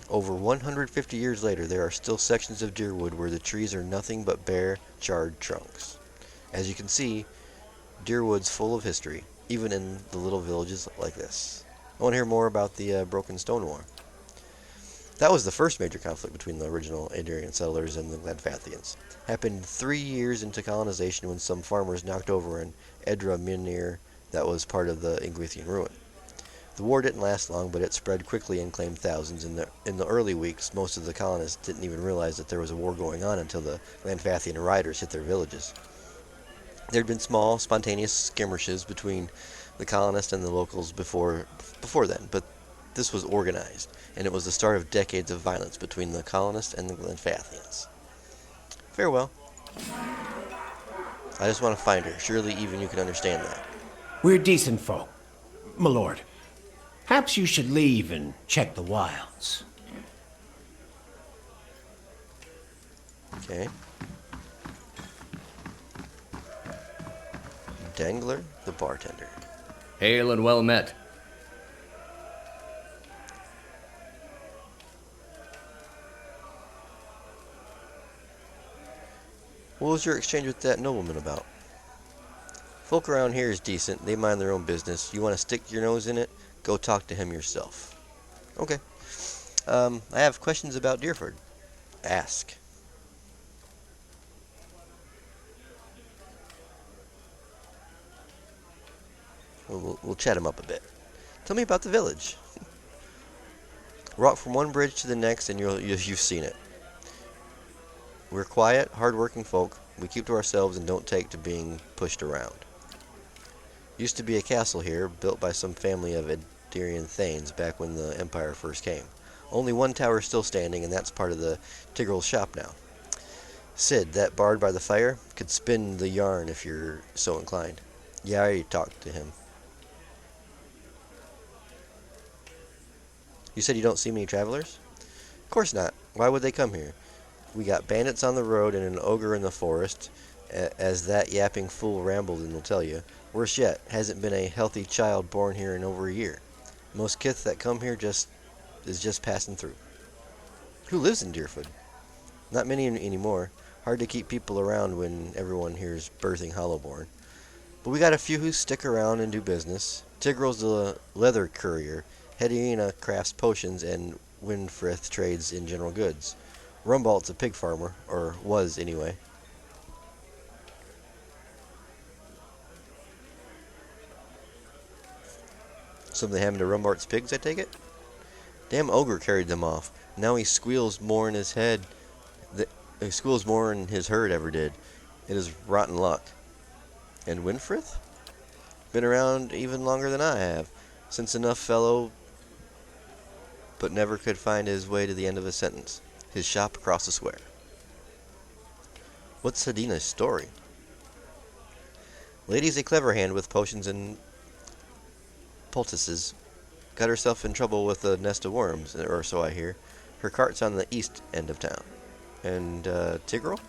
over 150 years later, there are still sections of Dyrwood where the trees are nothing but bare, charred trunks. As you can see, Dyrwood's full of history, even in the little villages like this. I want to hear more about the Broken Stone War. That was the first major conflict between the original Aedirian settlers and the Glanfathians. Happened 3 years into colonization when some farmers knocked over an Edra Minir that was part of the Ingwithian ruin. The war didn't last long, but it spread quickly and claimed thousands. In the early weeks, most of the colonists didn't even realize that there was a war going on until the Glanfathian riders hit their villages. There had been small, spontaneous skirmishes between the colonists and the locals before then, but this was organized, and it was the start of decades of violence between the colonists and the Glanfathians. Farewell. I just want to find her. Surely even you can understand that. We're decent folk, my lord. Perhaps you should leave and check the wilds. Okay. Dangler, the bartender. Hail and well met. What was your exchange with that nobleman about? Folk around here is decent. They mind their own business. You want to stick your nose in it? Go talk to him yourself. Okay. I have questions about Deerford. Ask. We'll chat him up a bit. Tell me about the village. Walk from one bridge to the next and you've seen it. We're quiet, hard-working folk. We keep to ourselves and don't take to being pushed around. Used to be a castle here, built by some family of Aedirian Thanes back when the Empire first came. Only one tower is still standing, and that's part of the Tigrel's shop now. Sid, that bard by the fire, could spin the yarn if you're so inclined. Yeah, I already talked to him. You said you don't see many travelers? Of course not. Why would they come here? We got bandits on the road and an ogre in the forest, as that yapping fool Rambledon will tell you. Worse yet, hasn't been a healthy child born here in over a year. Most kith that come here is just passing through. Who lives in Deerfoot? Not many anymore. Hard to keep people around when everyone here is birthing Hollowborn. But we got a few who stick around and do business. Tigrel's the leather courier. Hedina crafts potions, and Winfrith trades in general goods. Rumbalt's a pig farmer, or was anyway. Something happened to Rumbalt's pigs, I take it? Damn ogre carried them off. Now he squeals more in his head. He squeals more than his herd ever did. It is rotten luck. And Winfrith? Been around even longer than I have. Since enough fellow, but never could find his way to the end of a sentence. His shop across the square. What's Hedina's story? Lady's a clever hand with potions and poultices. Got herself in trouble with a nest of worms, or so I hear. Her cart's on the east end of town. And, Tigrel?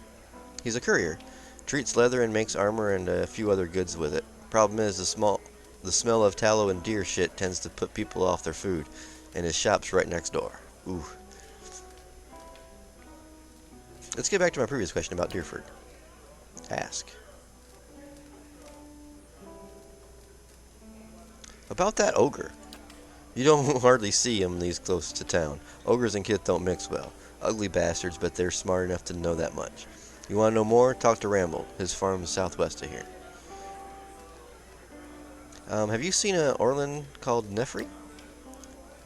He's a courier. Treats leather and makes armor and a few other goods with it. Problem is, the smell of tallow and deer shit tends to put people off their food. And his shop's right next door. Ooh. Let's get back to my previous question about Deerford. Ask. About that ogre. You don't hardly see him these close to town. Ogres and kith don't mix well. Ugly bastards, but they're smart enough to know that much. You want to know more? Talk to Ramble. His farm's southwest of here. Have you seen a Orlin called Nefri?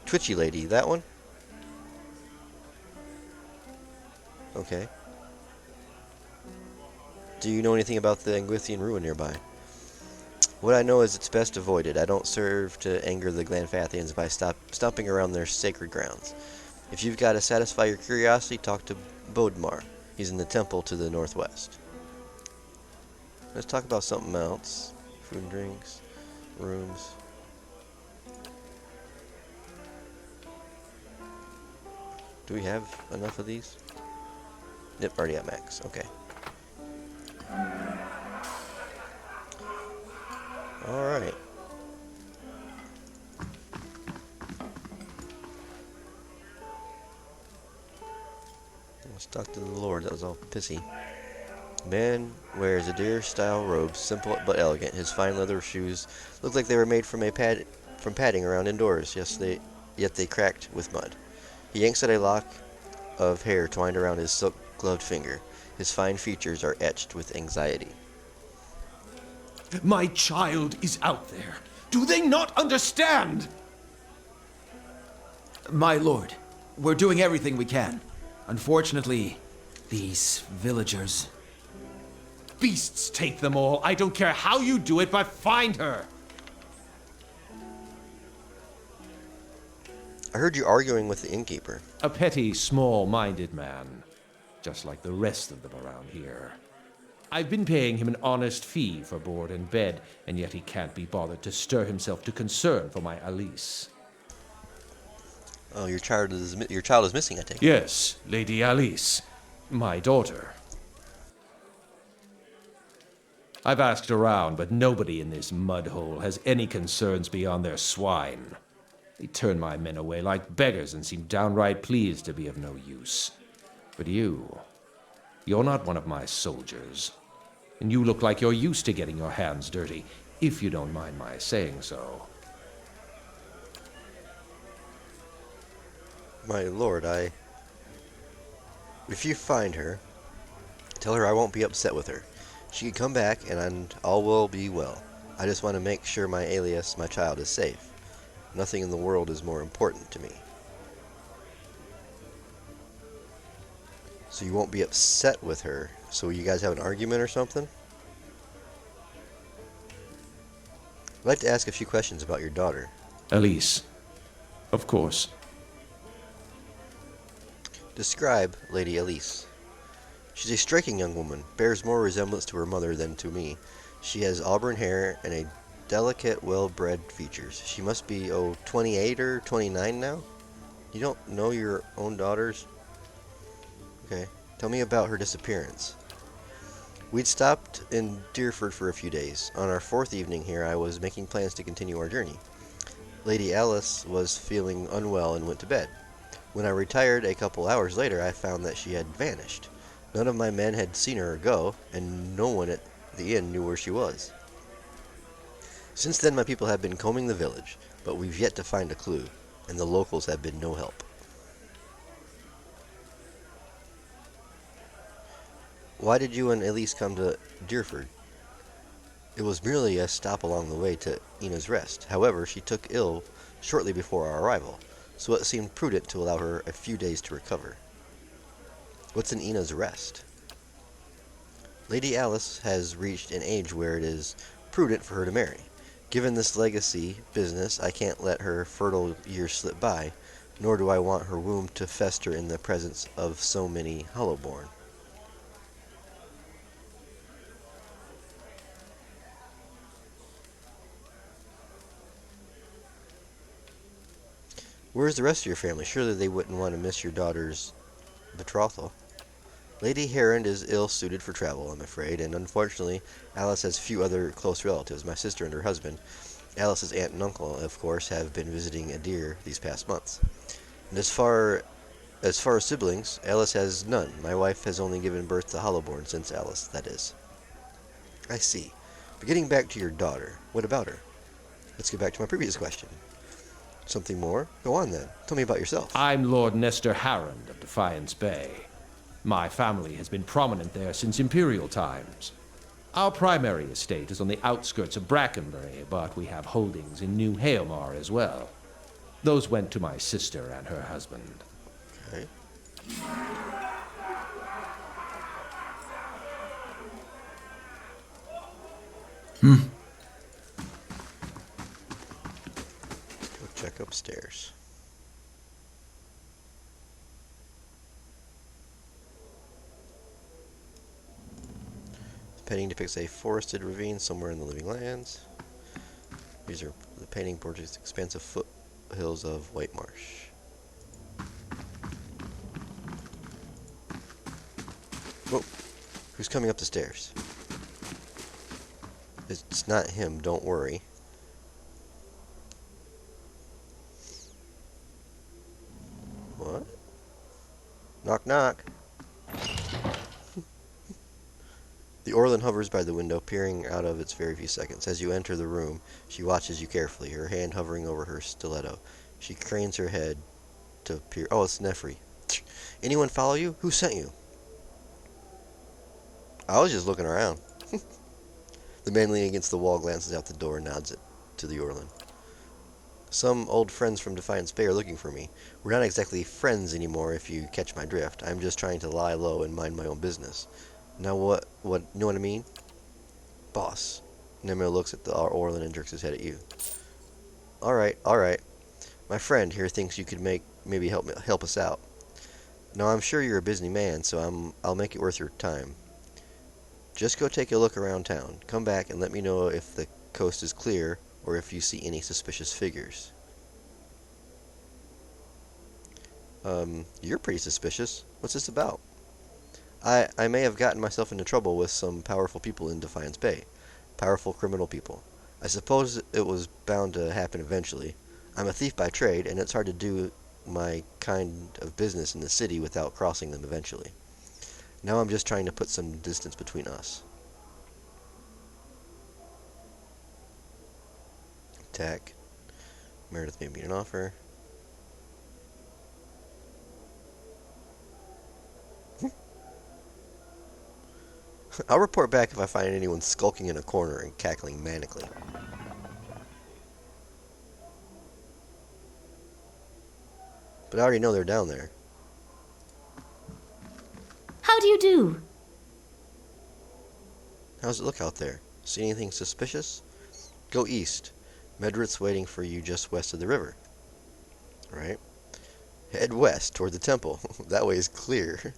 Twitchy lady, that one? Okay. Do you know anything about the Angwithian ruin nearby? What I know is it's best avoided. I don't serve to anger the Glanfathians by stomping around their sacred grounds. If you've got to satisfy your curiosity, talk to Bodmar. He's in the temple to the northwest. Let's talk about something else. Food and drinks. Rooms. Do we have enough of these? Yep, already at max. Okay. Alright. Let's talk to the Lord. That was all pissy. Man wears a deer-style robe, simple but elegant. His fine leather shoes look like they were made from padding around indoors. Yet they cracked with mud. He yanks at a lock of hair twined around his silk-gloved finger. His fine features are etched with anxiety. My child is out there. Do they not understand? My lord, we're doing everything we can. Unfortunately, these villagers... Beasts take them all. I don't care how you do it, but find her. I heard you arguing with the innkeeper. A petty, small-minded man, just like the rest of them around here. I've been paying him an honest fee for board and bed, and yet he can't be bothered to stir himself to concern for my Aelys. Oh, your child is missing, I take it. Yes, Lady Aelys, my daughter. I've asked around, but nobody in this mudhole has any concerns beyond their swine. They turn my men away like beggars and seem downright pleased to be of no use. But you're not one of my soldiers. And you look like you're used to getting your hands dirty, if you don't mind my saying so. My lord, if you find her, tell her I won't be upset with her. She can come back, and all will be well. I just want to make sure my Aelys, my child, is safe. Nothing in the world is more important to me. So you won't be upset with her. So you guys have an argument or something? I'd like to ask a few questions about your daughter. Aelys, of course. Describe Lady Aelys. She's a striking young woman, bears more resemblance to her mother than to me. She has auburn hair and a delicate, well-bred features. She must be, 28 or 29 now? You don't know your own daughters? Okay. Tell me about her disappearance. We'd stopped in Deerford for a few days. On our fourth evening here, I was making plans to continue our journey. Lady Aelys was feeling unwell and went to bed. When I retired a couple hours later, I found that she had vanished. None of my men had seen her go, and no one at the inn knew where she was. Since then, my people have been combing the village, but we've yet to find a clue, and the locals have been no help. Why did you and Aelys come to Deerford? It was merely a stop along the way to Ina's Rest. However, she took ill shortly before our arrival, so it seemed prudent to allow her a few days to recover. What's an Ina's Rest? Lady Aelys has reached an age where it is prudent for her to marry. Given this legacy business, I can't let her fertile years slip by, nor do I want her womb to fester in the presence of so many Hollowborn. Where's the rest of your family? Surely they wouldn't want to miss your daughter's betrothal. Lady Harond is ill-suited for travel, I'm afraid, and unfortunately, Aelys has few other close relatives. My sister and her husband, Aelys's aunt and uncle, of course, have been visiting Adir these past months. And as far as siblings, Aelys has none. My wife has only given birth to Hollowborn since Aelys, that is. I see. But getting back to your daughter, what about her? Let's get back to my previous question. Something more? Go on then. Tell me about yourself. I'm Lord Nestor Harond of Defiance Bay. My family has been prominent there since Imperial times. Our primary estate is on the outskirts of Brackenbury, but we have holdings in New Haomar as well. Those went to my sister and her husband. Okay. Go check upstairs. The painting depicts a forested ravine somewhere in the Living Lands. These are the painting portrays expansive foothills of White Marsh. Whoa! Who's coming up the stairs? It's not him, don't worry. What? Knock, knock. The Orlin hovers by the window, peering out of its very few seconds. As you enter the room, she watches you carefully, her hand hovering over her stiletto. She cranes her head to peer. Oh, it's Nefri. Anyone follow you? Who sent you? I was just looking around. The man leaning against the wall glances out the door and nods it to the Orlin. Some old friends from Defiance Bay are looking for me. We're not exactly friends anymore, if you catch my drift. I'm just trying to lie low and mind my own business. Now what, you know what I mean? Boss. Nemir looks at the Orlin and jerks his head at you. Alright. My friend here thinks you could maybe help us out. Now I'm sure you're a busy man, so I'll make it worth your time. Just go take a look around town. Come back and let me know if the coast is clear or if you see any suspicious figures. You're pretty suspicious. What's this about? I may have gotten myself into trouble with some powerful people in Defiance Bay. Powerful criminal people. I suppose it was bound to happen eventually. I'm a thief by trade, and it's hard to do my kind of business in the city without crossing them eventually. Now I'm just trying to put some distance between us. Attack. Meredith made me an offer. I'll report back if I find anyone skulking in a corner and cackling manically. But I already know they're down there. How do you do? How's it look out there? See anything suspicious? Go east. Medrit's waiting for you just west of the river. Right? Head west toward the temple. That way is clear.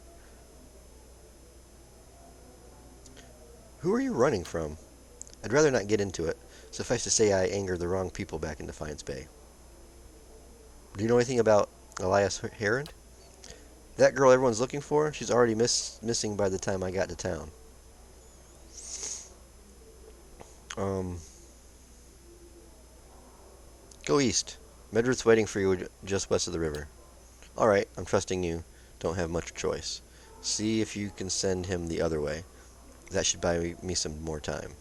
Who are you running from? I'd rather not get into it. Suffice to say I angered the wrong people back in Defiance Bay. Do you know anything about Aelys Harond? That girl everyone's looking for? She's already missing by the time I got to town. Go east. Medredith's waiting for you just west of the river. Alright, I'm trusting you. Don't have much choice. See if you can send him the other way. That should buy me some more time.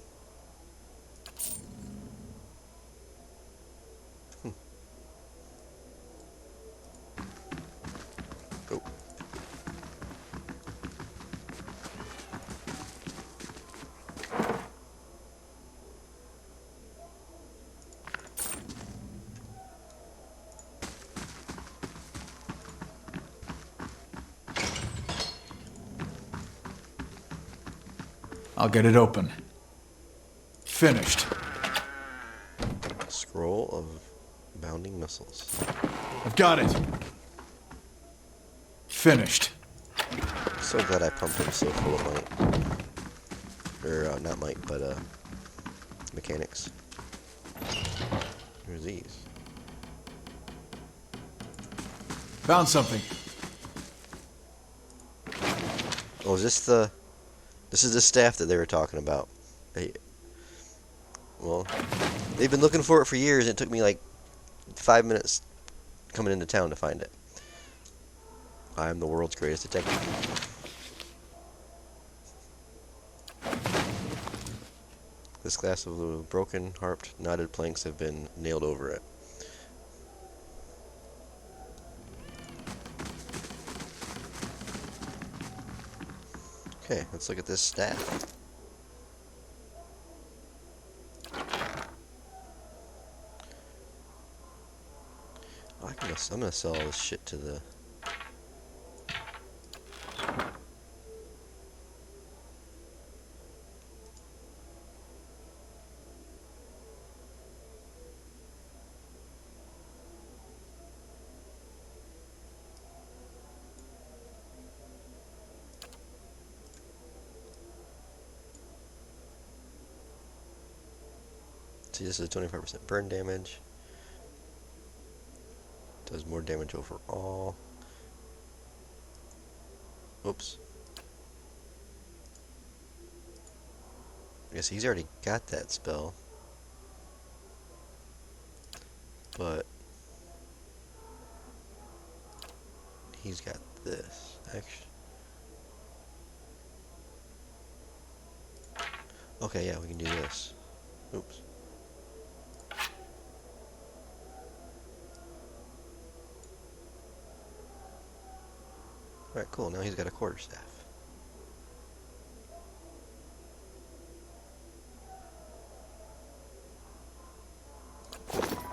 Oh. I'll get it open. Finished. Scroll of bounding missiles. I've got it. Finished. So glad I pumped him so full of might. Or, not might, but, mechanics. Where's these? Found something. Oh, is this the... This is the staff that they were talking about. Well, they've been looking for it for years, and it took me like 5 minutes coming into town to find it. I'm the world's greatest detective. This glass of the broken, harped, knotted planks have been nailed over it. Okay, let's look at this staff. Oh, I'm gonna sell all this shit to the... See, this is 25% burn damage. Does more damage overall. Oops. I guess he's already got that spell. But he's got this, actually. Okay, yeah, we can do this. Oops. Alright, cool. Now he's got a quarterstaff.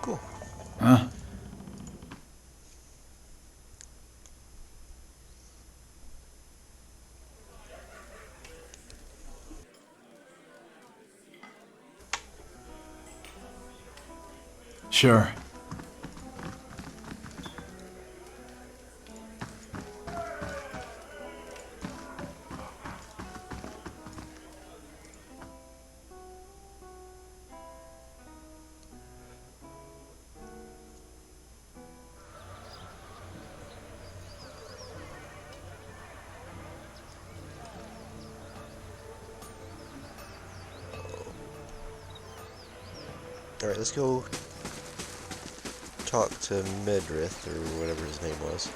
Cool. Huh? Sure. Alright, let's go talk to Medredith, or whatever his name was,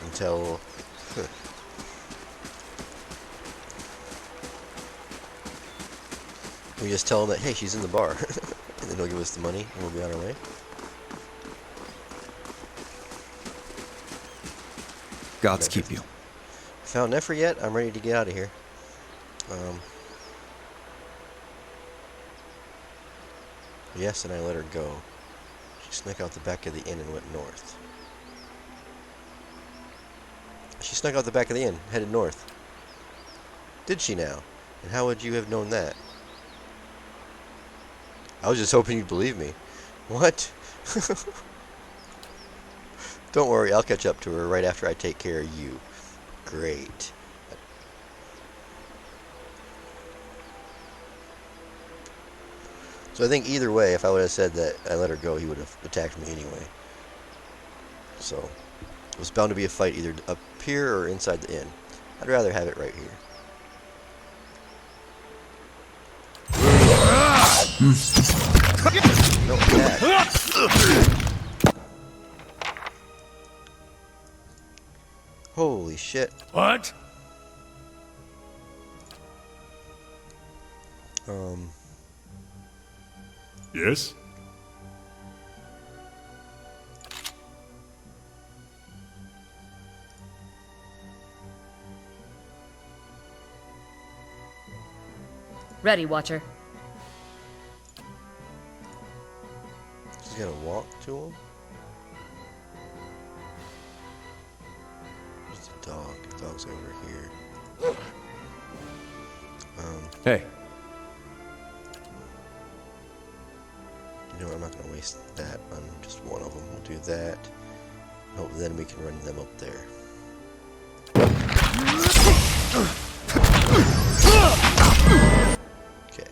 and tell... We just tell him that, hey, she's in the bar, and then he'll give us the money, and we'll be on our way. Gods keep you. Found Nefer yet? I'm ready to get out of here. Yes, and I let her go. She snuck out the back of the inn and went north. She snuck out the back of the inn, headed north. Did she now? And how would you have known that? I was just hoping you'd believe me. What? Don't worry, I'll catch up to her right after I take care of you. Great. So I think either way, if I would have said that I let her go, he would have attacked me anyway. So it was bound to be a fight either up here or inside the inn. I'd rather have it right here. No attack. Holy shit. What? Yes? Ready, Watcher. She's gonna walk to him? There's a dog. The dog's over here. Hey. You know what, I'm not gonna waste that on just one of them. We'll do that. Hope then we can run them up there. Okay.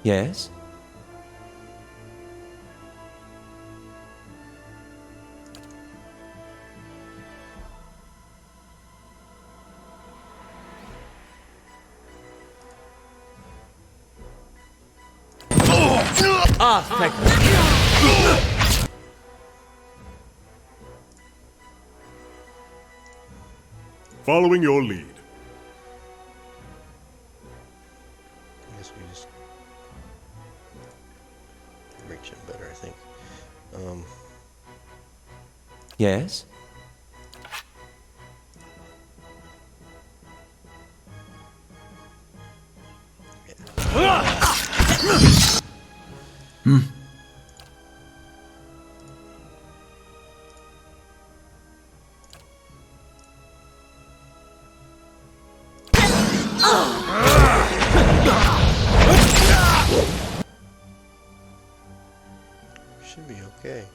Yes? Ah, thank you. Following your lead. I guess we just reach him better, I think. Yes? Should be okay.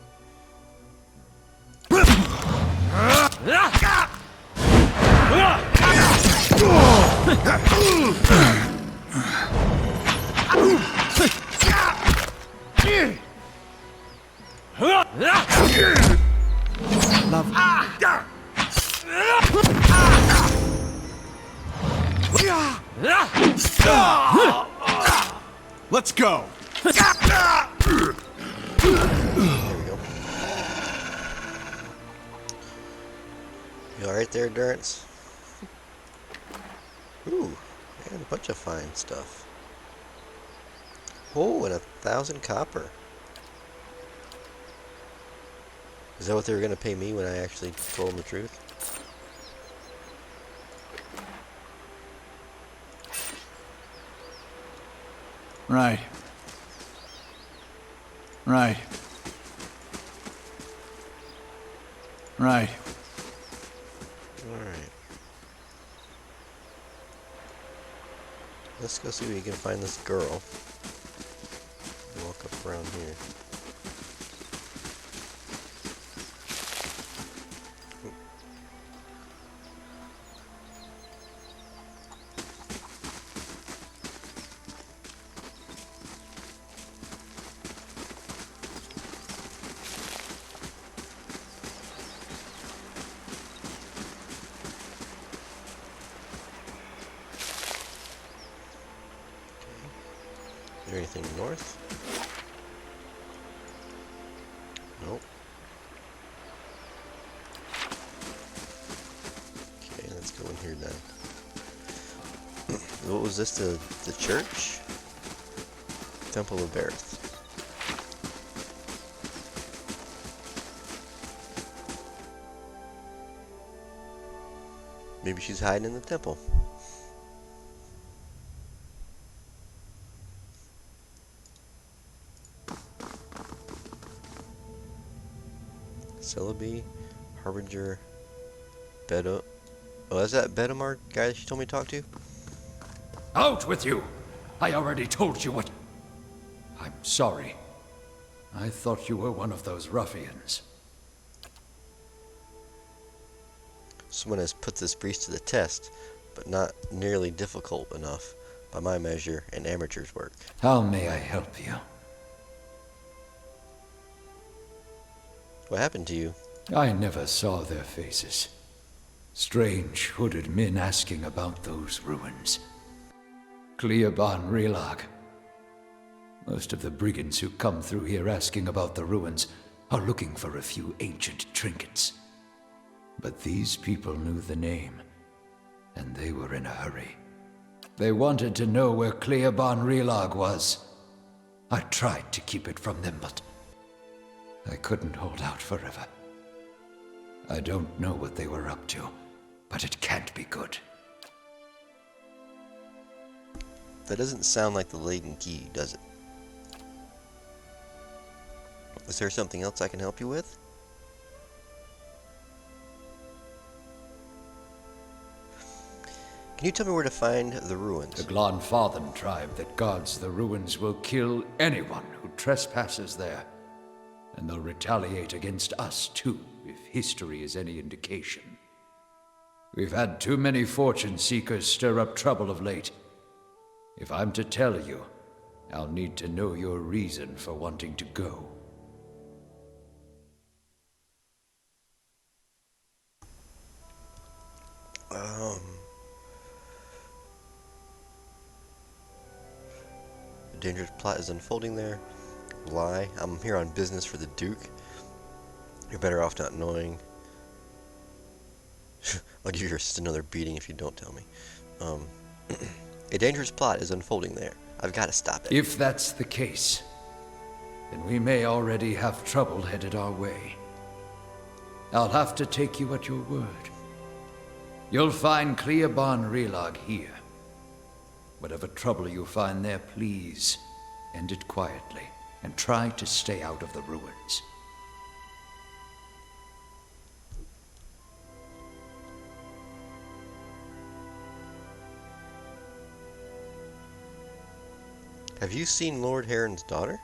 Let's go. There we go. You alright there, Durance? Ooh, and a bunch of fine stuff. Oh, and 1,000 copper. Is that what they were going to pay me when I actually told them the truth? Right. Right. Right. Alright. Let's go see if we can find this girl. Walk up around here. Is there anything north? Nope. Okay, let's go in here now. What was this? The church? Temple of Bareth. Maybe she's hiding in the temple. Celebi, Harbinger, Bedo. Oh, is that Bedamar guy that she told me to talk to? Out with you! I already told you what... I'm sorry. I thought you were one of those ruffians. Someone has put this priest to the test, but not nearly difficult enough by my measure and amateur's work. How may I help you? What happened to you? I never saw their faces. Strange hooded men asking about those ruins. Cleoban Relag. Most of the brigands who come through here asking about the ruins are looking for a few ancient trinkets. But these people knew the name, and they were in a hurry. They wanted to know where Cleoban Relag was. I tried to keep it from them, but I couldn't hold out forever. I don't know what they were up to, but it can't be good. That doesn't sound like the Leaden Key, does it? Is there something else I can help you with? Can you tell me where to find the ruins? The Glanfathan tribe that guards the ruins will kill anyone who trespasses there. And they'll retaliate against us, too, if history is any indication. We've had too many fortune seekers stir up trouble of late. If I'm to tell you, I'll need to know your reason for wanting to go. A dangerous plot is unfolding there. Lie. I'm here on business for the Duke. You're better off not knowing. I'll give your assist another beating if you don't tell me. A dangerous plot is unfolding there. I've got to stop it. If that's the case, then we may already have trouble headed our way. I'll have to take you at your word. You'll find Cleoban Relag here. Whatever trouble you find there, please end it quietly and try to stay out of the ruins. Have you seen Lord Harond's daughter?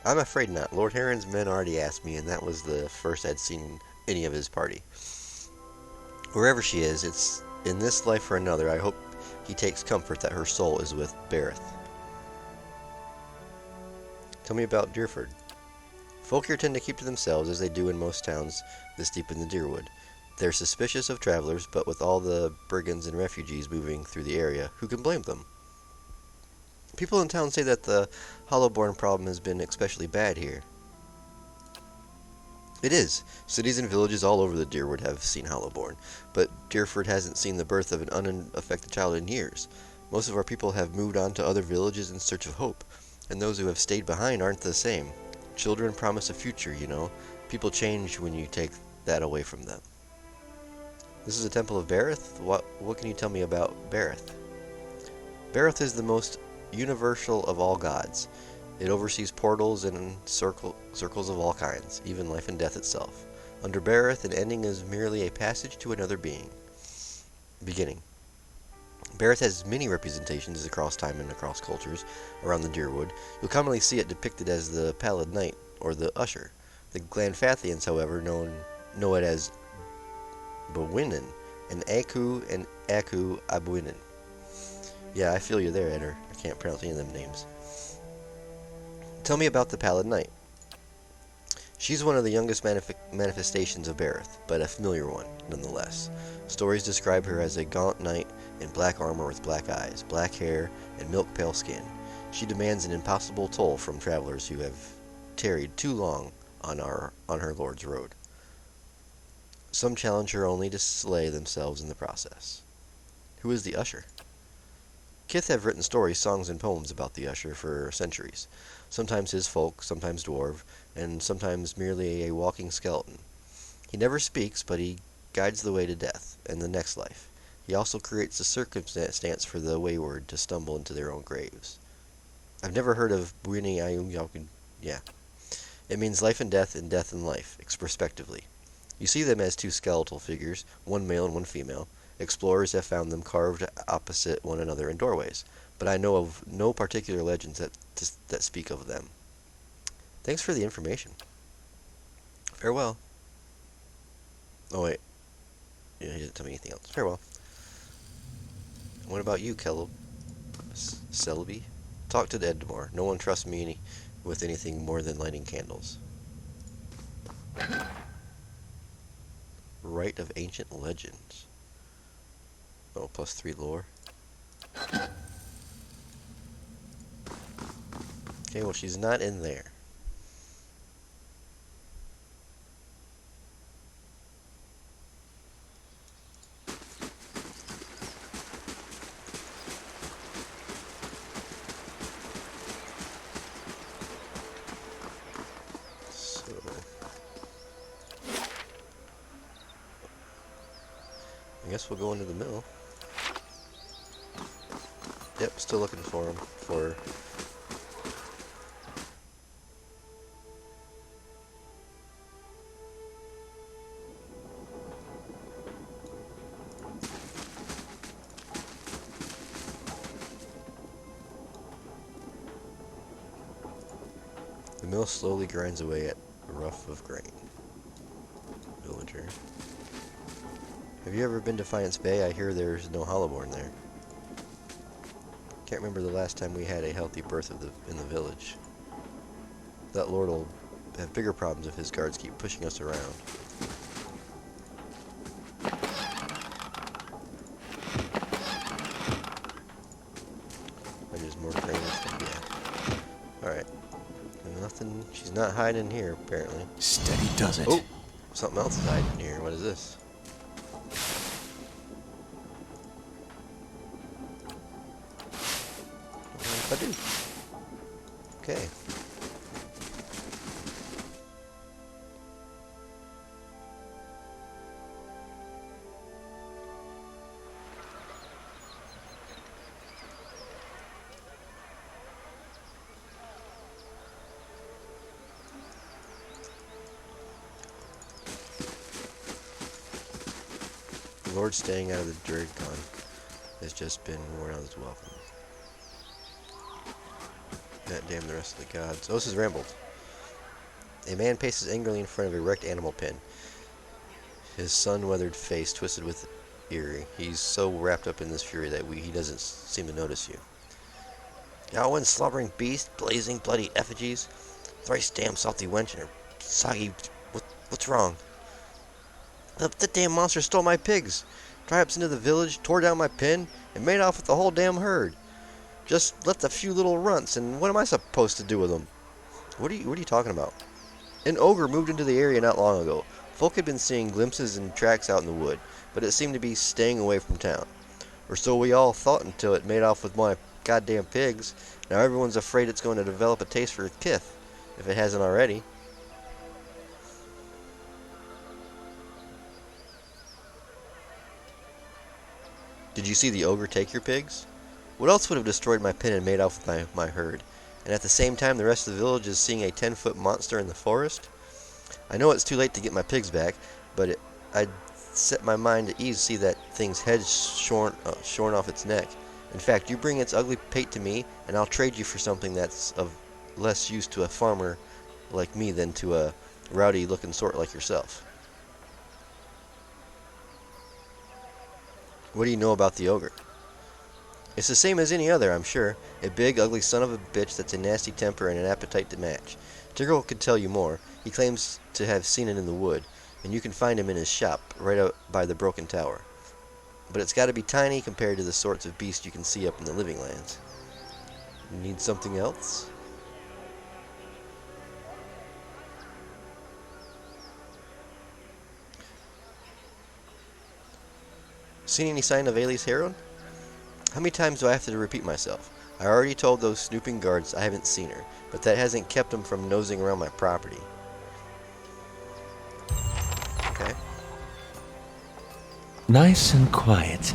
I'm afraid not. Lord Harond's men already asked me, and that was the first I'd seen any of his party. Wherever she is, it's in this life or another. I hope he takes comfort that her soul is with Berith. Tell me about Deerford. Folk here tend to keep to themselves, as they do in most towns this deep in the Deerwood. They're suspicious of travelers, but with all the brigands and refugees moving through the area, who can blame them? People in town say that the Hollowborn problem has been especially bad here. It is. Cities and villages all over the Deerwood have seen Hollowborn, but Deerford hasn't seen the birth of an unaffected child in years. Most of our people have moved on to other villages in search of hope, and those who have stayed behind aren't the same. Children promise a future, you know. People change when you take that away from them. This is a temple of Berith? What can you tell me about Berith? Berith is the most universal of all gods. It oversees portals and circles of all kinds, even life and death itself. Under Berith, an ending is merely a passage to another beginning. Berith has many representations across time and across cultures around the Deerwood. You'll commonly see it depicted as the Pallid Knight or the Usher. The Glanfathians, however, know it as Bwinin, and Aku Abwinin. Yeah, I feel you there, Eder. I can't pronounce any of them names. Tell me about the Pallid Knight. She's one of the youngest manifestations of Berith, but a familiar one, nonetheless. Stories describe her as a gaunt knight in black armor with black eyes, black hair, and milk-pale skin. She demands an impossible toll from travelers who have tarried too long on her lord's road. Some challenge her only to slay themselves in the process. Who is the Usher? Kith have written stories, songs, and poems about the Usher for centuries. Sometimes his folk, sometimes dwarf, and sometimes merely a walking skeleton. He never speaks, but he guides the way to death and the next life. He also creates a circumstance for the wayward to stumble into their own graves. I've never heard of Bwini Ayung. Yeah. It means life and death and life, respectively. You see them as two skeletal figures, one male and one female. Explorers have found them carved opposite one another in doorways, but I know of no particular legends that speak of them. Thanks for the information. Farewell. Oh, wait. Yeah, he didn't tell me anything else. Farewell. What about you, Caleb? Selby? Talk to Edmore. No one trusts me with anything more than lighting candles. Rite of Ancient Legends. Oh, +3 lore. Okay, well, she's not in there. I guess we'll go into the mill. Yep, still looking for him. The mill slowly grinds away at a rough of grain. Villager. Have you ever been to Defiance Bay? I hear there's no Hollowborn there. Can't remember the last time we had a healthy birth in the village. That lord will have bigger problems if his guards keep pushing us around. There's more grain. Yeah. Alright. Nothing. She's not hiding here, apparently. Steady does it. Oh! Something else is hiding here. What is this? What do I do? Okay. The Lord staying out of the Druid con has just been worn out his welcome. God damn the rest of the gods. Oh, this is Rambled. A man paces angrily in front of a wrecked animal pen. His sun-weathered face twisted with eerie. He's so wrapped up in this fury that he doesn't seem to notice you. Gowan, slobbering beast, blazing bloody effigies. Thrice damn salty wench and her soggy... What's wrong? The damn monster stole my pigs. Triumphs into the village, tore down my pen, and made off with the whole damn herd. Just left a few little runts, and what am I supposed to do with them? What are you talking about? An ogre moved into the area not long ago. Folk had been seeing glimpses and tracks out in the wood, but it seemed to be staying away from town. Or so we all thought until it made off with my goddamn pigs. Now everyone's afraid it's going to develop a taste for kith, if it hasn't already. Did you see the ogre take your pigs? What else would have destroyed my pen and made off with my herd? And at the same time the rest of the village is seeing a 10-foot monster in the forest? I know it's too late to get my pigs back, but I'd set my mind at ease to see that thing's head shorn off its neck. In fact, you bring its ugly pate to me, and I'll trade you for something that's of less use to a farmer like me than to a rowdy-looking sort like yourself. What do you know about the ogre? It's the same as any other, I'm sure. A big, ugly son of a bitch that's a nasty temper and an appetite to match. Tiggle could tell you more. He claims to have seen it in the wood, and you can find him in his shop, right out by the broken tower. But it's got to be tiny compared to the sorts of beasts you can see up in the living lands. You need something else? Seen any sign of Aelys Harond? How many times do I have to repeat myself? I already told those snooping guards I haven't seen her, but that hasn't kept them from nosing around my property. Okay. Nice and quiet.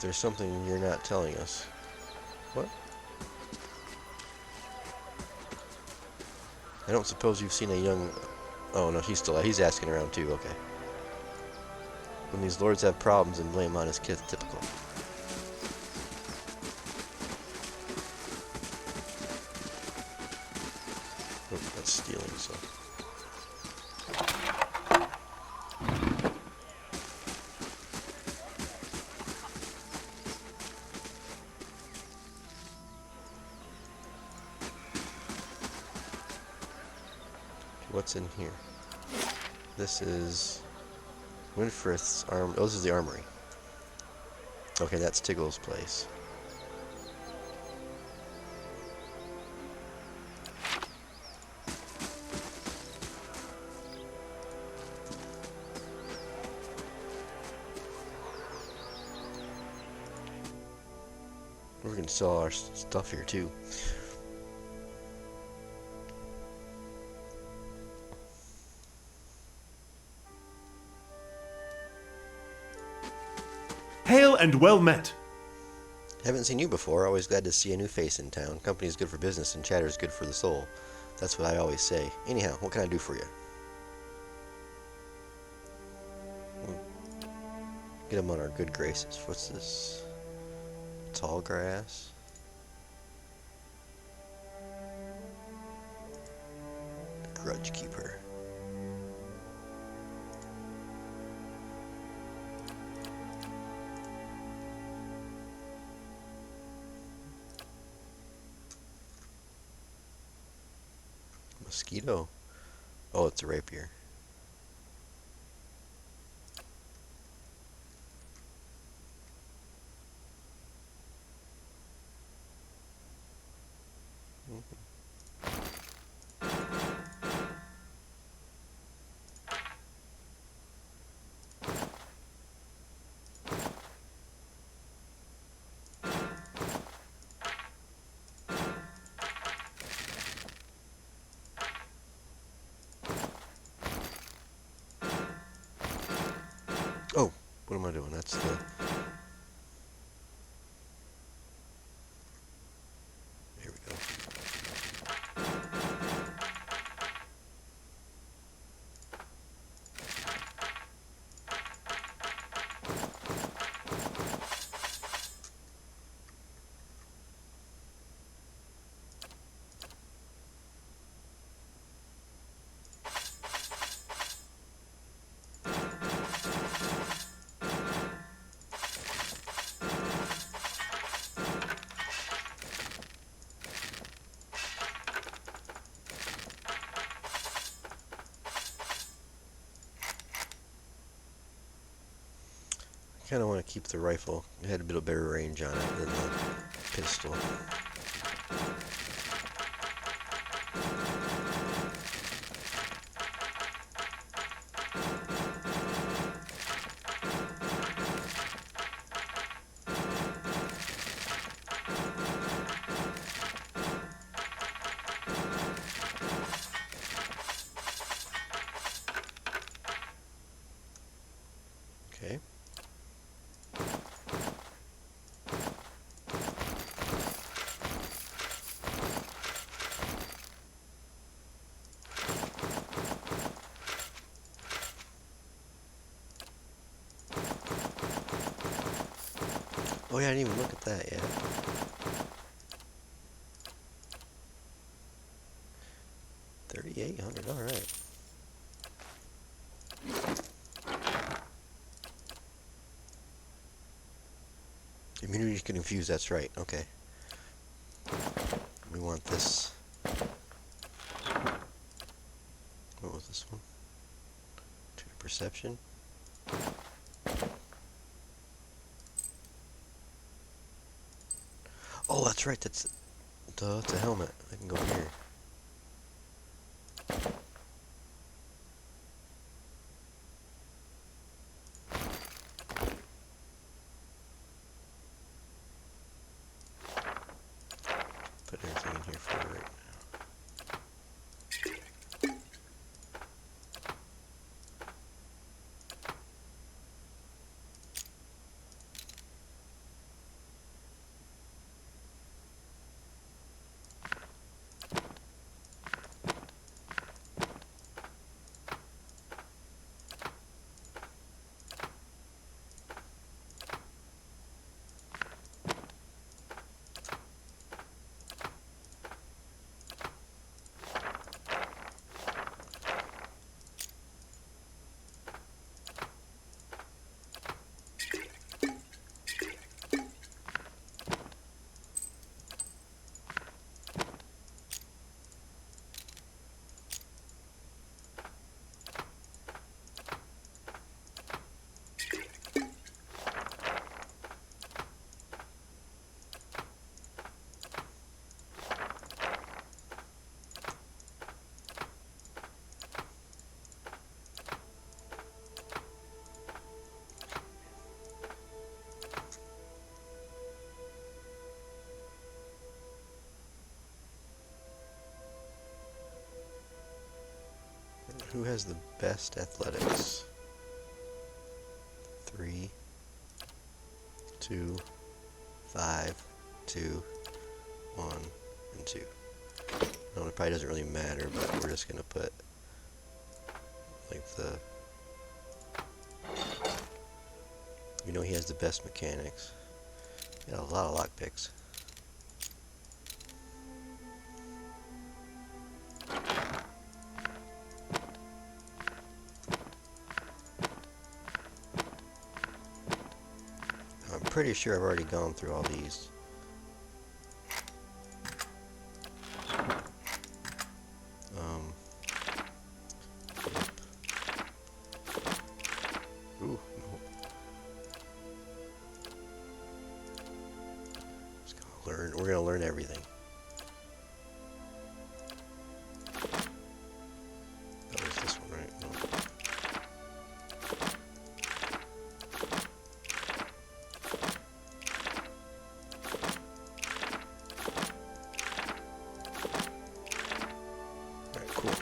There's something you're not telling us. What? I don't suppose you've seen a young... Oh, no, he's still... He's asking around, too. Okay. When these lords have problems and blame on his kids, typical. Oh, that's stealing, so... What's in here? This is Winfrith's arm. Oh, this is the armory. Okay, that's Tiggle's place. We're gonna sell our stuff here too. Hail and well met. Haven't seen you before. Always glad to see a new face in town. Company's good for business and chatter's good for the soul. That's what I always say. Anyhow, what can I do for you? Get them on our good graces. What's this? Tall grass. Grudge keeper. Mosquito. Oh, it's a rapier. Oh, what am I doing? That's the... Here we go. I kind of want to keep the rifle. It had a bit of better range on it than the pistol. Okay. Oh yeah, I didn't even look at that yet. $3,800, alright. Immunity to confuse, that's right, okay. We want this. What was this one? To perception. Oh, that's right, that's a helmet. I can go here. Put everything in here for right now. Who has the best athletics? 3, 2, 5, 2, 1, and 2. No, it probably doesn't really matter, but we're just gonna put like the. You know he has the best mechanics. Got a lot of lockpicks. I'm pretty sure I've already gone through all these. Ooh, no. Just gonna learn. We're gonna learn everything. That was this one, right? No. Alright, cool.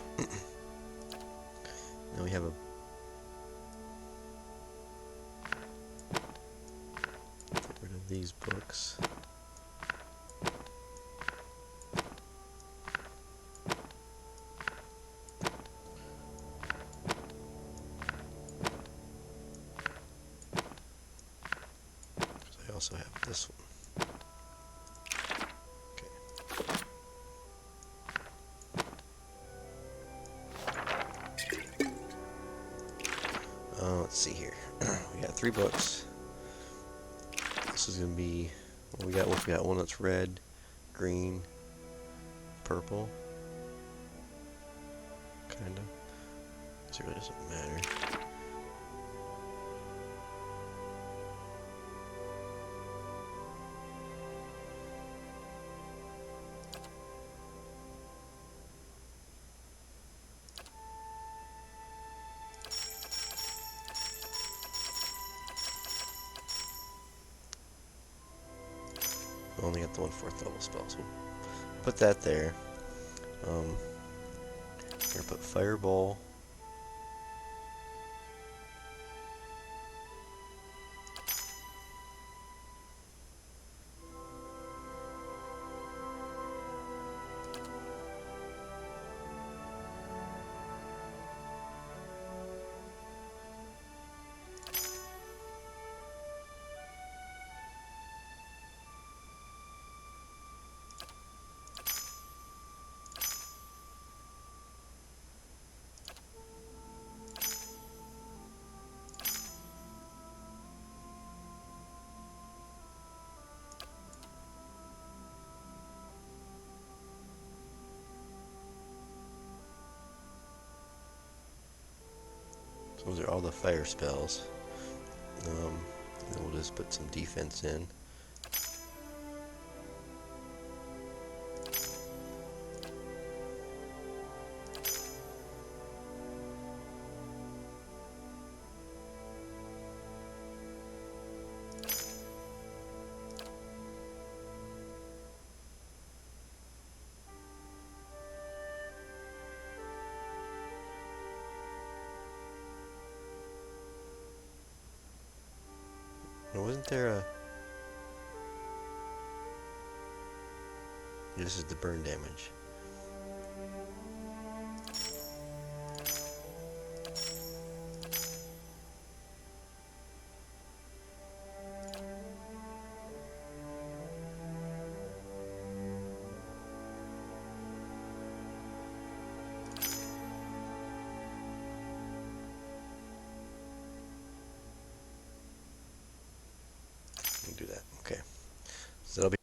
Now we have a these books. I also have this one. Okay. Let's see here. We got 3 books. This is gonna be. Well, we got one that's red, green, purple. Kinda. It really doesn't matter. I only got the 1 4th level spell, so put that there. We're gonna put Fireball. So those are all the fire spells. Then we'll just put some defense in. Wasn't there a... This is the burn damage. Do that. Okay. So that'll be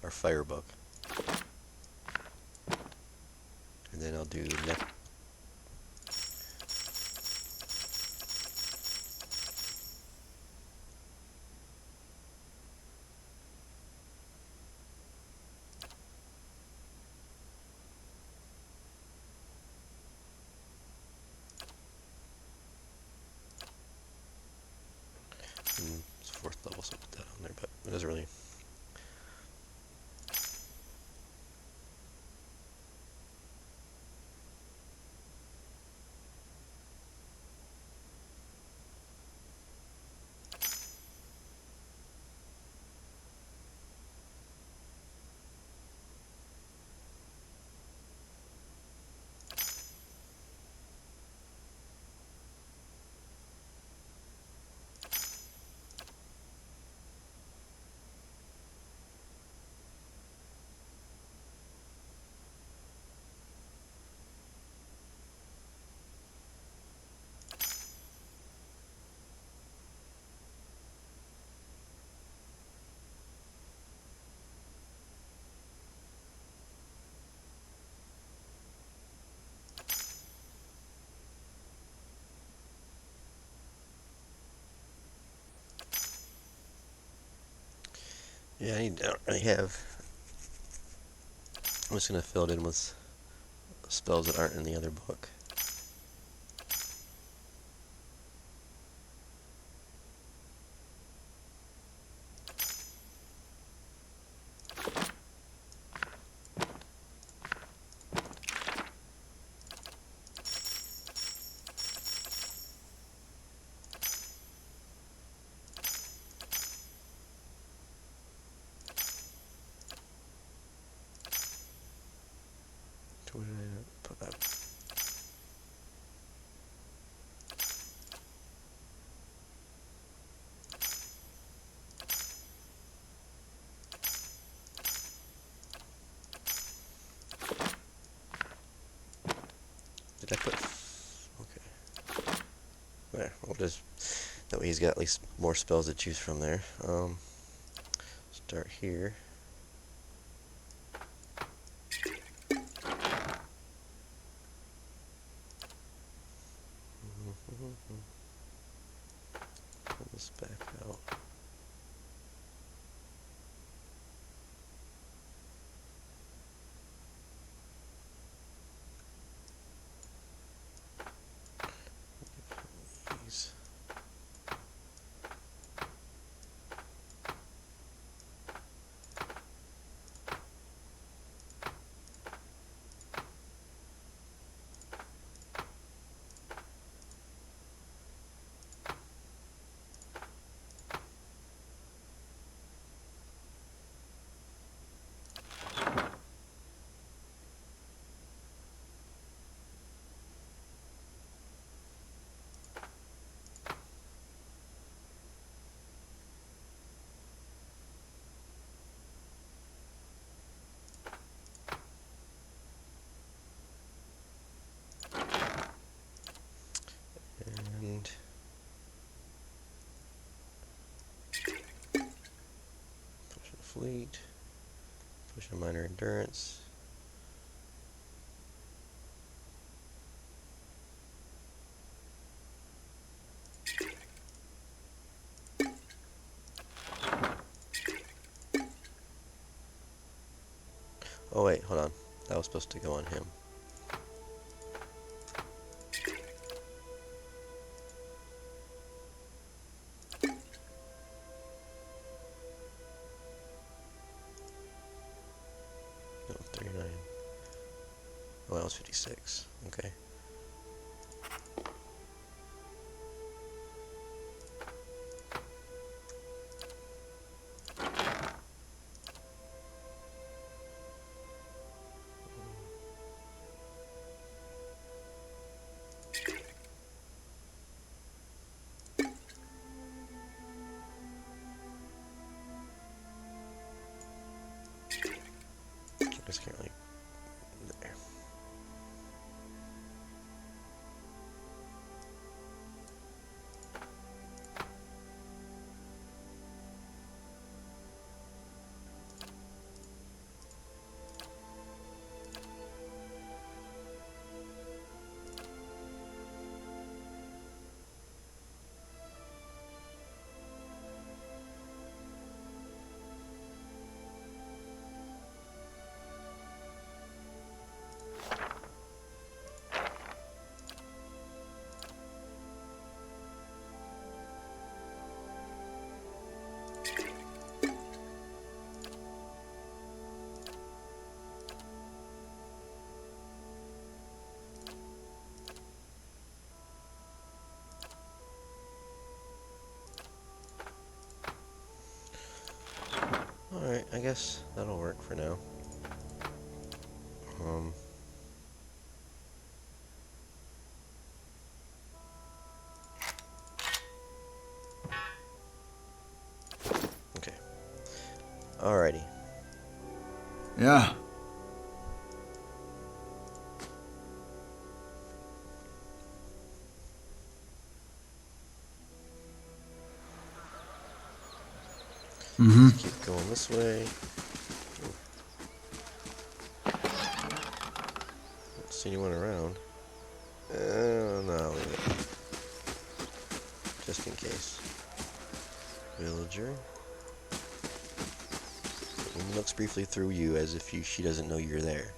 our fire book. And then I'll do next. It's 4th level, so I'll put that on there, but it doesn't really. Yeah, I don't really have. I'm just gonna fill it in with spells that aren't in the other book. What did I put that? Did I put? Okay. There. We'll just. That way he's got at least more spells to choose from there. Start here. Pull this back out. These. And push a fleet, push a minor endurance. Oh wait, hold on. That was supposed to go on him. No, 39. Oh, that was 56. Okay. I just can't really. There. Alright, I guess that'll work for now. Okay. Alrighty. Yeah. Keep going this way. Don't see anyone around. No, leave it. Just in case. Villager. and looks briefly through you as if she doesn't know you're there.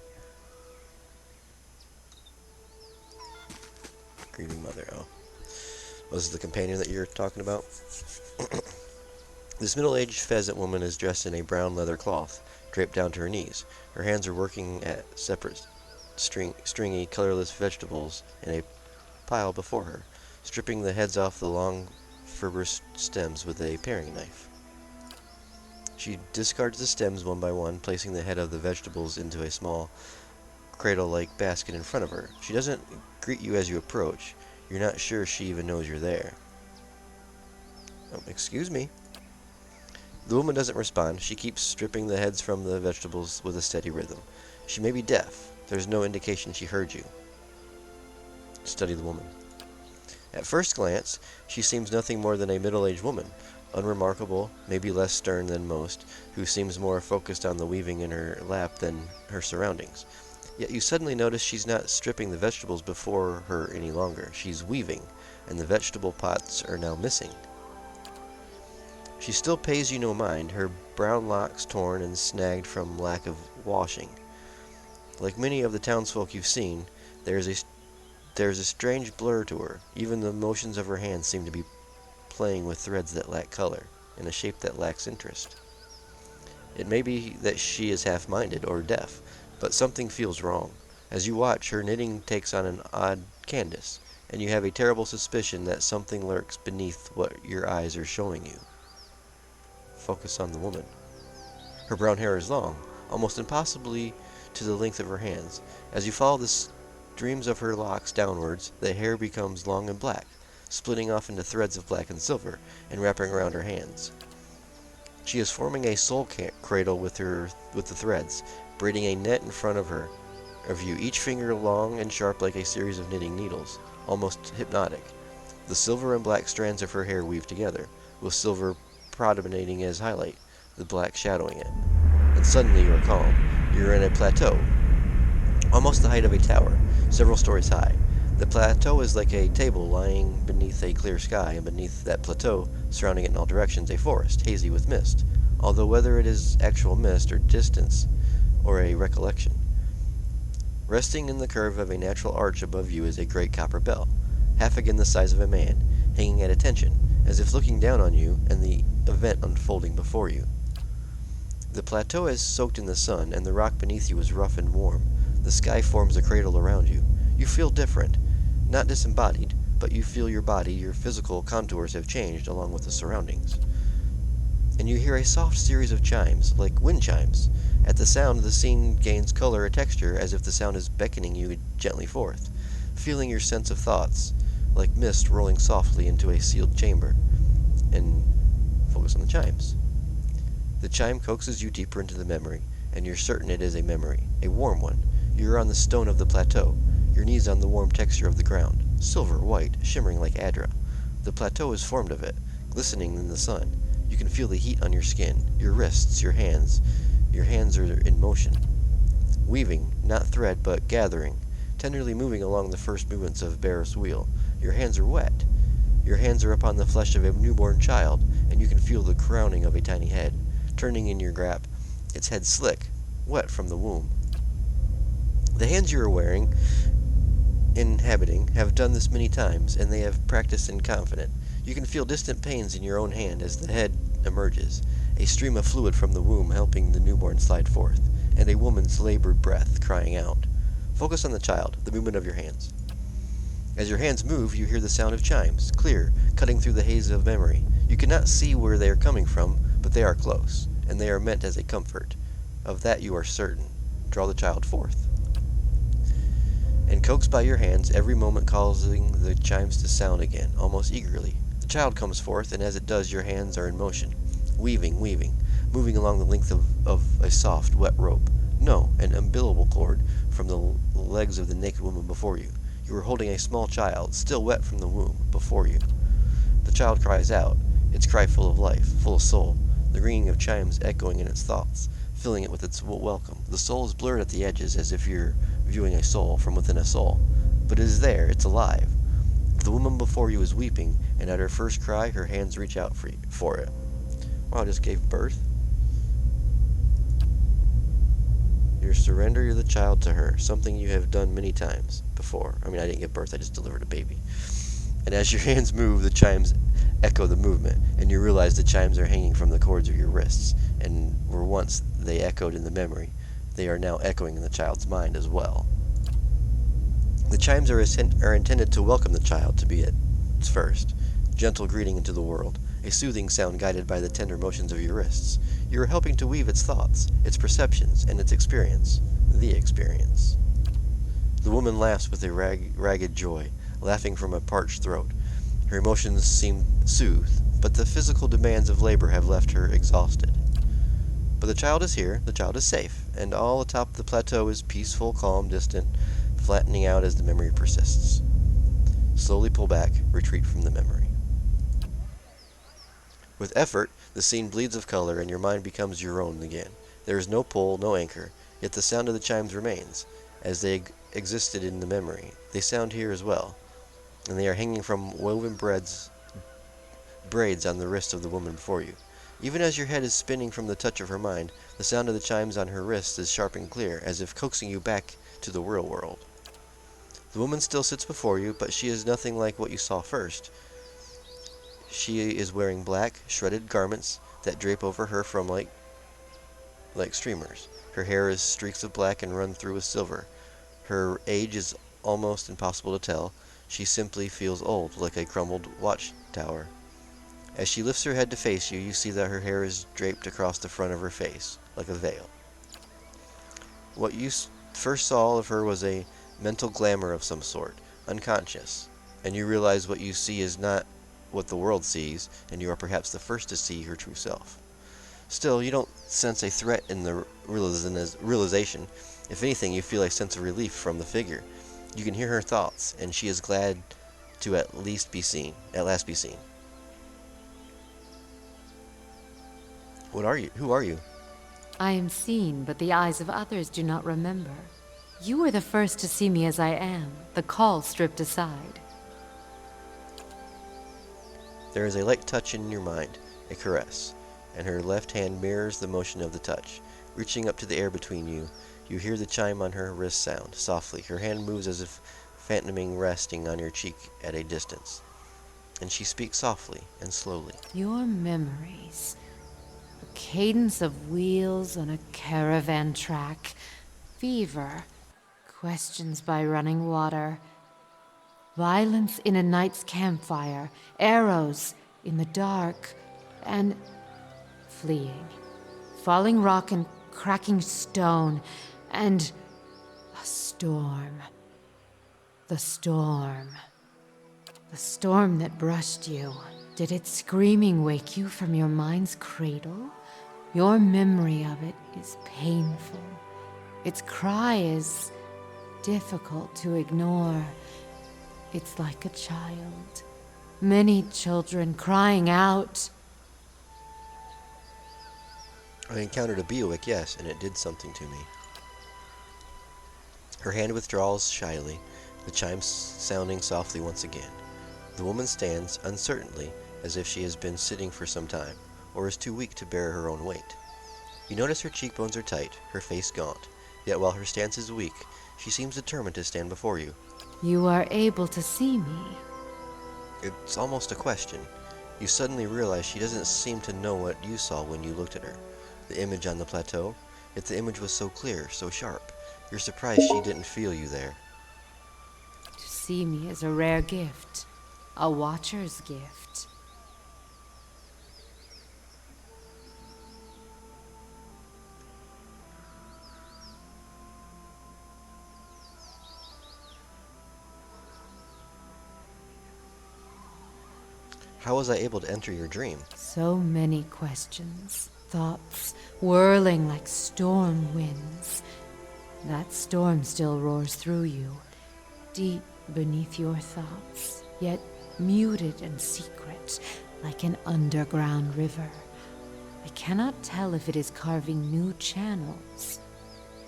Grieving mother, oh. Was the companion that you're talking about? This middle-aged pheasant woman is dressed in a brown leather cloth, draped down to her knees. Her hands are working at separate stringy, colorless vegetables in a pile before her, stripping the heads off the long, fibrous stems with a paring knife. She discards the stems one by one, placing the head of the vegetables into a small, cradle-like basket in front of her. She doesn't greet you as you approach. You're not sure she even knows you're there. Excuse me. The woman doesn't respond. She keeps stripping the heads from the vegetables with a steady rhythm. She may be deaf. There's no indication she heard you. Study the woman. At first glance, she seems nothing more than a middle-aged woman, unremarkable, maybe less stern than most, who seems more focused on the weaving in her lap than her surroundings. Yet you suddenly notice she's not stripping the vegetables before her any longer. She's weaving, and the vegetable pots are now missing. She still pays you no mind, her brown locks torn and snagged from lack of washing. Like many of the townsfolk you've seen, there's a strange blur to her. Even the motions of her hands seem to be playing with threads that lack color, in a shape that lacks interest. It may be that she is half-minded or deaf, but something feels wrong. As you watch, her knitting takes on an odd cadence, and you have a terrible suspicion that something lurks beneath what your eyes are showing you. Focus on the woman. Her brown hair is long, almost impossibly to the length of her hands. As you follow the streams of her locks downwards, the hair becomes long and black, splitting off into threads of black and silver, and wrapping around her hands. She is forming a soul cradle with the threads, braiding a net in front of you, each finger long and sharp like a series of knitting needles, almost hypnotic. The silver and black strands of her hair weave together, with silver predominating as highlight, the black shadowing it. And suddenly you are calm. You're in a plateau, almost the height of a tower, several stories high. The plateau is like a table lying beneath a clear sky, and beneath that plateau, surrounding it in all directions, a forest, hazy with mist, although whether it is actual mist or distance or a recollection. Resting in the curve of a natural arch above you is a great copper bell, half again the size of a man, hanging at attention, as if looking down on you and the event unfolding before you. The plateau is soaked in the sun, and the rock beneath you is rough and warm. The sky forms a cradle around you. You feel different, not disembodied, but you feel your body, your physical contours have changed along with the surroundings. And you hear a soft series of chimes, like wind chimes. At the sound, the scene gains color or texture, as if the sound is beckoning you gently forth, feeling your sense of thoughts, like mist rolling softly into a sealed chamber. And focus on the chimes. The chime coaxes you deeper into the memory, and you're certain it is a memory, a warm one. You're on the stone of the plateau, your knees on the warm texture of the ground, silver, white, shimmering like adra. The plateau is formed of it, glistening in the sun. You can feel the heat on your skin, your wrists, your hands. Your hands are in motion, weaving, not thread, but gathering, tenderly moving along the first movements of Barris' wheel. Your hands are wet. Your hands are upon the flesh of a newborn child, and you can feel the crowning of a tiny head, turning in your grasp, its head slick, wet from the womb. The hands you are wearing, inhabiting, have done this many times, and they have practiced and confident. You can feel distant pains in your own hand as the head emerges, a stream of fluid from the womb helping the newborn slide forth, and a woman's labored breath crying out. Focus on the child, the movement of your hands. As your hands move, you hear the sound of chimes, clear, cutting through the haze of memory. You cannot see where they are coming from, but they are close, and they are meant as a comfort. Of that you are certain. Draw the child forth. And coaxed by your hands, every moment causing the chimes to sound again, almost eagerly. The child comes forth, and as it does, your hands are in motion, weaving, moving along the length of a soft, wet rope. No, an umbilical cord from the legs of the naked woman before you. You are holding a small child, still wet from the womb, before you. The child cries out, its cry full of life, full of soul, the ringing of chimes echoing in its thoughts, filling it with its welcome. The soul is blurred at the edges as if you're viewing a soul from within a soul. But it is there, it's alive. The woman before you is weeping, and at her first cry, her hands reach out for it. Wow, I just gave birth? You surrender the child to her, something you have done many times before. I mean, I didn't give birth, I just delivered a baby. And as your hands move, the chimes echo the movement, and you realize the chimes are hanging from the cords of your wrists, and where once they echoed in the memory, they are now echoing in the child's mind as well. The chimes are intended to welcome the child to be its first, gentle greeting into the world, a soothing sound guided by the tender motions of your wrists. You are helping to weave its thoughts, its perceptions, and its experience, the experience. The woman laughs with a ragged joy, laughing from a parched throat. Her emotions seem soothed, but the physical demands of labor have left her exhausted. But the child is here, the child is safe, and all atop the plateau is peaceful, calm, distant, flattening out as the memory persists. Slowly pull back, retreat from the memory. With effort, the scene bleeds of color and your mind becomes your own again. There is no pull, no anchor, yet the sound of the chimes remains, as they existed in the memory. They sound here as well, and they are hanging from woven braids on the wrist of the woman before you. Even as your head is spinning from the touch of her mind, the sound of the chimes on her wrist is sharp and clear, as if coaxing you back to the real world. The woman still sits before you, but she is nothing like what you saw first. She is wearing black, shredded garments that drape over her from like streamers. Her hair is streaks of black and run through with silver. Her age is almost impossible to tell. She simply feels old, like a crumbled watchtower. As she lifts her head to face you, you see that her hair is draped across the front of her face, like a veil. What you first saw of her was a mental glamour of some sort, unconscious, and you realize what you see is not what the world sees, and you are perhaps the first to see her true self. Still, you don't sense a threat in the realization. If anything, you feel a sense of relief from the figure. You can hear her thoughts, and she is glad to at last be seen. What are you? Who are you? I am seen, but the eyes of others do not remember. You were the first to see me as I am, the call stripped aside. There is a light touch in your mind, a caress, and her left hand mirrors the motion of the touch. Reaching up to the air between you, you hear the chime on her wrist sound, softly. Her hand moves as if phantoming, resting on your cheek at a distance. And she speaks softly and slowly. Your memories. A cadence of wheels on a caravan track. Fever. Questions by running water. Violence in a night's campfire. Arrows in the dark. And fleeing. Falling rock and cracking stone. And a storm. The storm. The storm that brushed you. Did its screaming wake you from your mind's cradle? Your memory of it is painful. Its cry is difficult to ignore. It's like a child. Many children crying out. I encountered a Beowick, yes, and it did something to me. Her hand withdraws shyly, the chimes sounding softly once again. The woman stands uncertainly, as if she has been sitting for some time, or is too weak to bear her own weight. You notice her cheekbones are tight, her face gaunt, yet while her stance is weak, she seems determined to stand before you. You are able to see me. It's almost a question. You suddenly realize she doesn't seem to know what you saw when you looked at her. The image on the plateau, yet the image was so clear, so sharp. You're surprised she didn't feel you there. To see me is a rare gift. A watcher's gift. How was I able to enter your dream? So many questions, thoughts, whirling like storm winds. That storm still roars through you, deep beneath your thoughts, yet muted and secret, like an underground river. I cannot tell if it is carving new channels,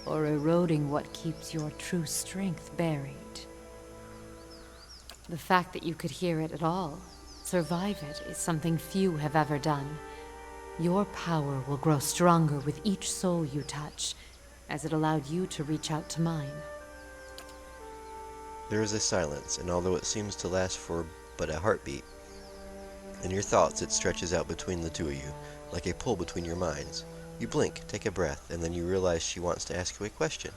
or eroding what keeps your true strength buried. The fact that you could hear it at all, survive it, is something few have ever done. Your power will grow stronger with each soul you touch, as it allowed you to reach out to mine. There is a silence, and although it seems to last for but a heartbeat, in your thoughts it stretches out between the two of you, like a pull between your minds. You blink, take a breath, and then you realize she wants to ask you a question,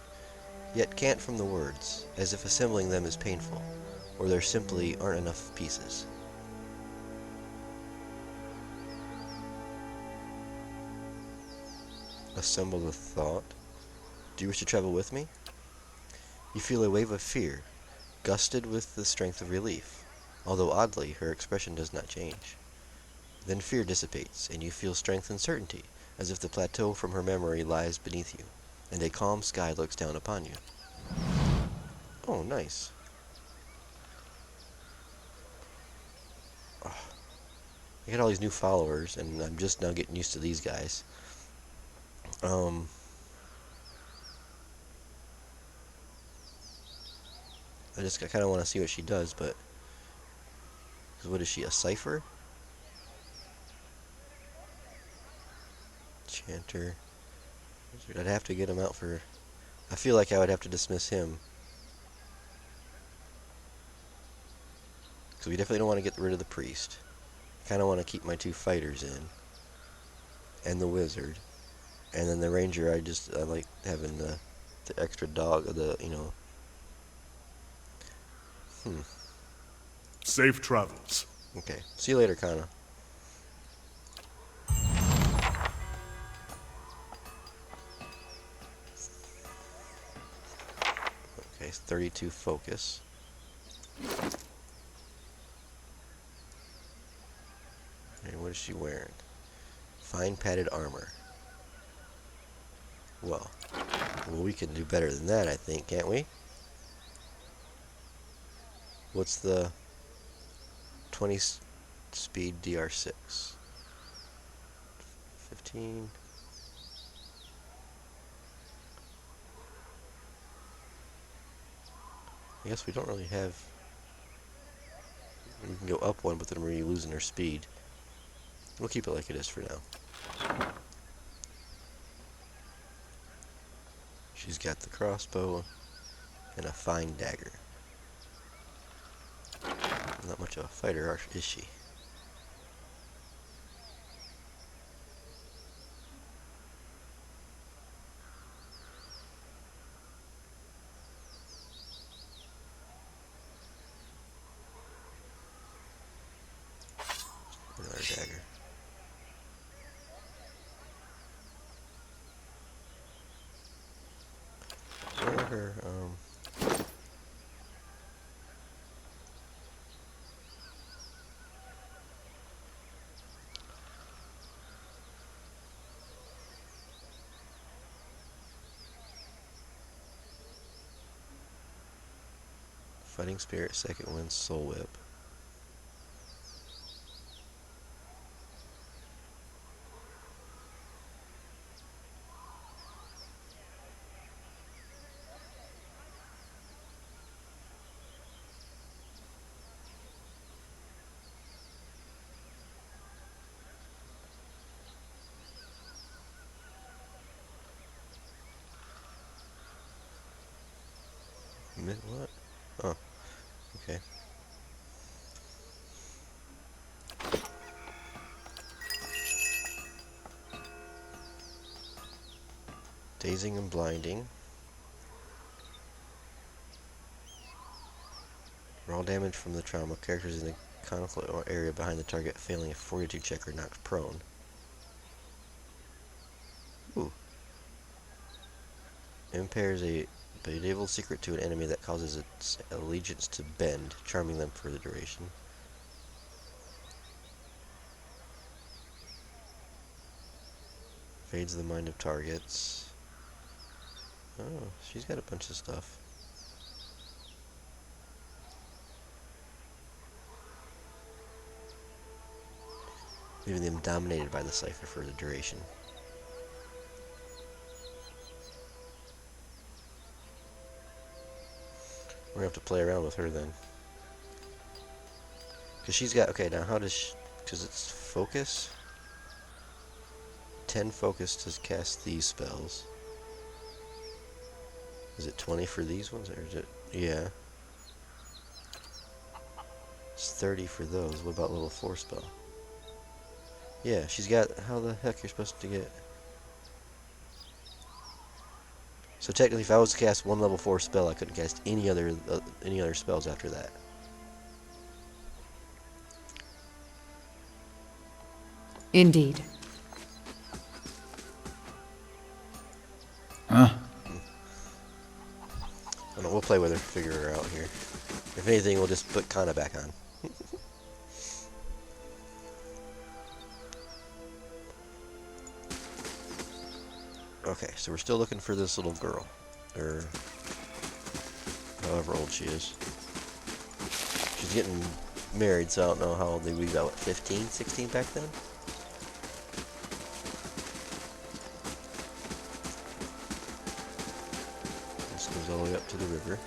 yet can't from the words, as if assembling them is painful, or there simply aren't enough pieces. Assemble the thought. Do you wish to travel with me? You feel a wave of fear, gusted with the strength of relief, although oddly, her expression does not change. Then fear dissipates, and you feel strength and certainty, as if the plateau from her memory lies beneath you, and a calm sky looks down upon you. Oh, nice. Oh, I got all these new followers, and I'm just now getting used to these guys. I kind of want to see what she does, but... What is she, a cipher? Chanter. I'd have to get him out for... I feel like I would have to dismiss him. Because we definitely don't want to get rid of the priest. Kind of want to keep my two fighters in. And the wizard. And then the ranger, I like having the extra dog, Safe travels. Okay. See you later, Kana. Okay, 32 focus. And what is she wearing? Fine padded armor. Well, we can do better than that, I think, can't we? What's the 20 speed DR6? 15. I guess we don't really have... We can go up one, but then we're losing our speed. We'll keep it like it is for now. She's got the crossbow and a fine dagger. Not much of a fighter, is she? Another dagger. Where are her, Fighting Spirit, Second Wind, Soul Whip. What? Oh, okay. Dazing and blinding. Raw damage from the trauma. Characters in the conical area behind the target failing a fortitude check or knocked prone. Ooh. Impairs a medieval secret to an enemy that causes its allegiance to bend, charming them for the duration. Fades the mind of targets. Oh, she's got a bunch of stuff. Leaving them dominated by the cipher for the duration. We're gonna have to play around with her then. Because she's got, okay, now how does she, because it's focus? 10 focus to cast these spells. Is it 20 for these ones, or is it... Yeah. It's 30 for those. What about level 4 spell? Yeah, she's got... How the heck you're supposed to get... So technically, if I was to cast one level 4 spell, I couldn't cast any other spells after that. Indeed. Huh? I don't know, we'll play with her, figure her out here. If anything, we'll just put Kana back on. Okay, so we're still looking for this little girl. Or however old she is. She's getting married, so I don't know how old they would be. About, what, 15, 16 back then? This goes all the way up to the river.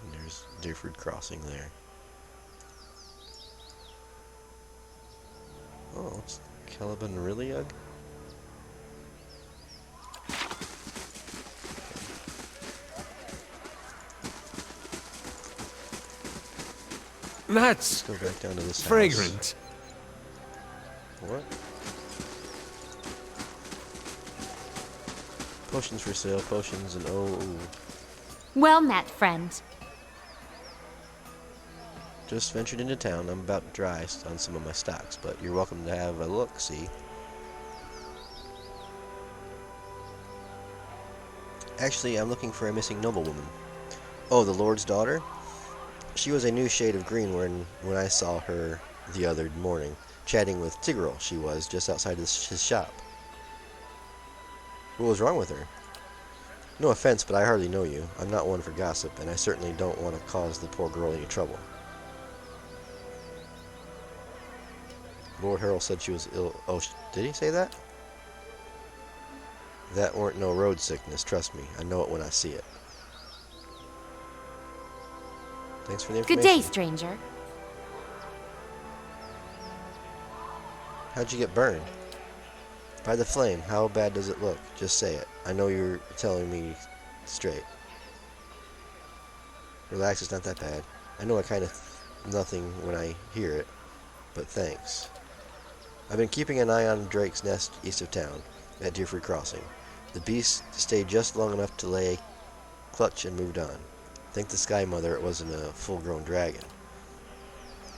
And there's Deerford Crossing there. Oh, it's Caliban Riliug? That's Let's go back down to this fragrant. house. What? Potions for sale, potions, and oh. Well met, friend. Just ventured into town. I'm about dry on some of my stocks, but you're welcome to have a look, see? Actually, I'm looking for a missing noblewoman. Oh, the Lord's daughter? She was a new shade of green when I saw her the other morning, chatting with Tigreal, she was, just outside his shop. What was wrong with her? No offense, but I hardly know you. I'm not one for gossip, and I certainly don't want to cause the poor girl any trouble. Lord Harald said she was ill. Oh, did he say that? That weren't no road sickness, trust me. I know it when I see it. Thanks for the information. Good day, stranger. How'd you get burned? By the flame. How bad does it look? Just say it. I know you're telling me straight. Relax, it's not that bad. I know I kind of nothing when I hear it, but thanks. I've been keeping an eye on Drake's nest east of town, at Deerford Crossing. The beast stayed just long enough to lay a clutch and moved on. Thank the Sky Mother it wasn't a full-grown dragon.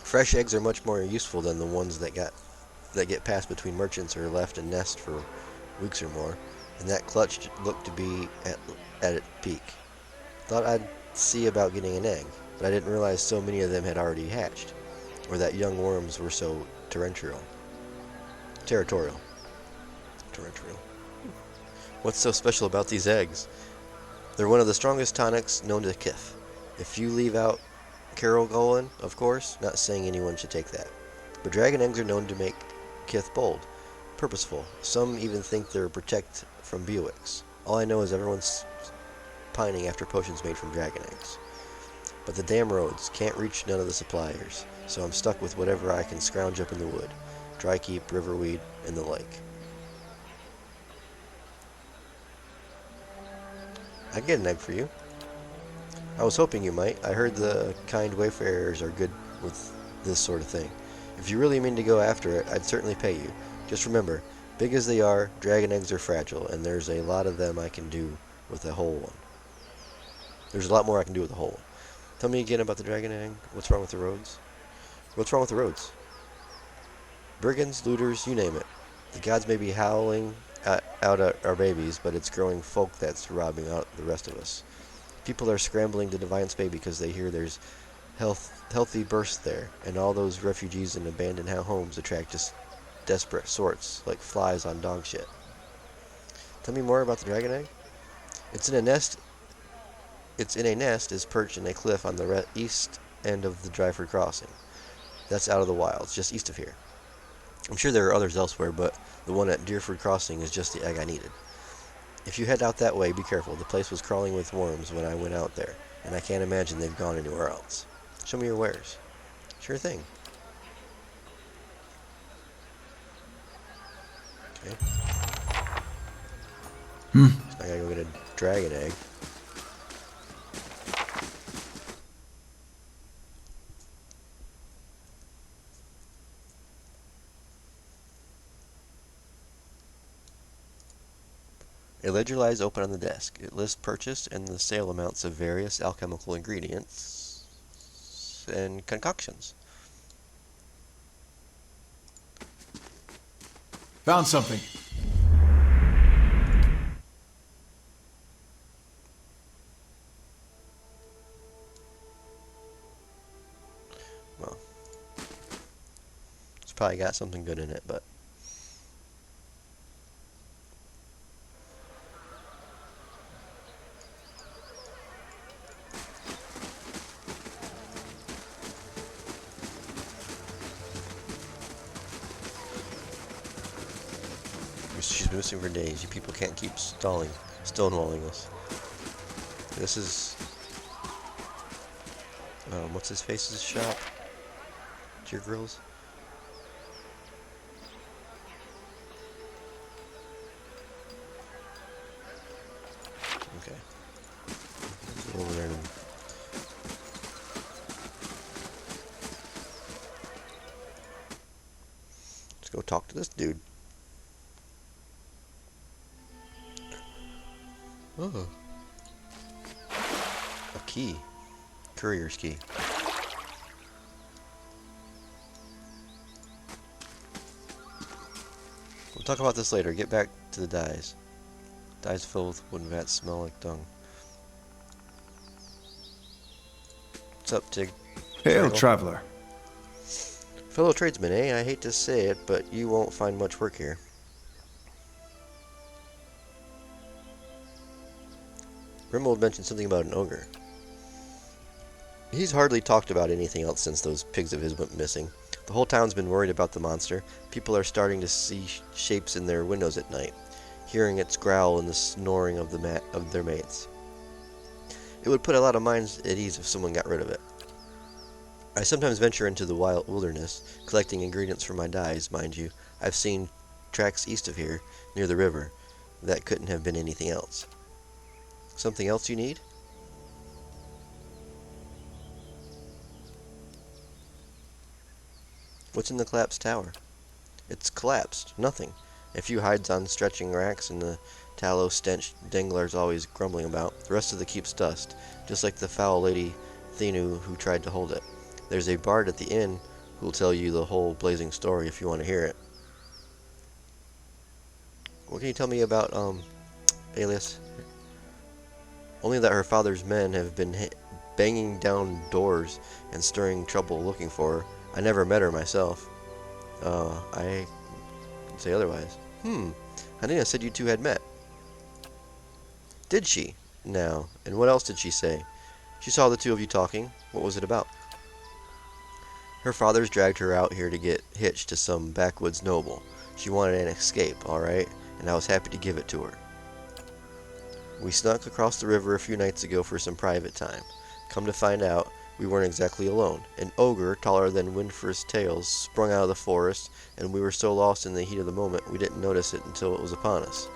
Fresh eggs are much more useful than the ones that get passed between merchants or left in nest for weeks or more, and that clutch looked to be at its peak. Thought I'd see about getting an egg, but I didn't realize so many of them had already hatched, or that young worms were so territorial. What's so special about these eggs? They're one of the strongest tonics known to Kith. If you leave out Carol Golan, of course, not saying anyone should take that. But dragon eggs are known to make Kith bold, purposeful. Some even think they're protect from Buicks. All I know is everyone's pining after potions made from dragon eggs. But the damn roads can't reach none of the suppliers, so I'm stuck with whatever I can scrounge up in the wood. Drykeep, riverweed, and the lake. I'd get an egg for you. I was hoping you might. I heard the kind wayfarers are good with this sort of thing. If you really mean to go after it, I'd certainly pay you. Just remember, big as they are, dragon eggs are fragile, and there's a lot of them I can do with a whole one. There's a lot more I can do with a whole one. Tell me again about the dragon egg. What's wrong with the roads? What's wrong with the roads? Brigands, looters, you name it. The gods may be howling out at our babies, but it's growing folk that's robbing out the rest of us. People are scrambling to Deviance Bay because they hear there's healthy births there, and all those refugees and abandoned homes attract just desperate sorts, like flies on dog shit. Tell me more about the dragon egg. It's in a nest is perched in a cliff on the east end of the Dryford Crossing. That's out of the wilds, just east of here. I'm sure there are others elsewhere, but the one at Deerford Crossing is just the egg I needed. If you head out that way, be careful. The place was crawling with worms when I went out there, and I can't imagine they've gone anywhere else. Show me your wares. Sure thing. Okay. So I gotta go get a dragon egg. A ledger lies open on the desk. It lists purchased and the sale amounts of various alchemical ingredients and concoctions. Found something. Well, it's probably got something good in it, but she's been missing for days. You people can't keep stonewalling us. This is what's his face's shop? Deer Grills. Okay. Let's go over there and let's go talk to this dude. Oh. A key. Courier's key. We'll talk about this later. Get back to the dyes. Dyes filled with wooden vats smell like dung. What's up, Tig? Hail, traveler. Fellow tradesman, eh? I hate to say it, but you won't find much work here. Rimwold mentioned something about an ogre. He's hardly talked about anything else since those pigs of his went missing. The whole town's been worried about the monster. People are starting to see shapes in their windows at night, hearing its growl and the snoring of their mates. It would put a lot of minds at ease if someone got rid of it. I sometimes venture into the wild wilderness, collecting ingredients for my dyes, mind you. I've seen tracks east of here, near the river. That couldn't have been anything else. Something else you need? What's in the collapsed tower? It's collapsed. Nothing. A few hides on stretching racks and the tallow stench Denglar's always grumbling about. The rest of the keep's dust, just like the foul lady Thenu who tried to hold it. There's a bard at the inn who'll tell you the whole blazing story if you want to hear it. What can you tell me about, Aelys? Only that her father's men have been banging down doors and stirring trouble looking for her. I never met her myself. I can say otherwise. Hanina said you two had met. Did she? Now, and what else did she say? She saw the two of you talking. What was it about? Her father's dragged her out here to get hitched to some backwoods noble. She wanted an escape, alright, and I was happy to give it to her. We snuck across the river a few nights ago for some private time. Come to find out, we weren't exactly alone. An ogre, taller than Windfirst's tails, sprung out of the forest, and we were so lost in the heat of the moment we didn't notice it until it was upon us.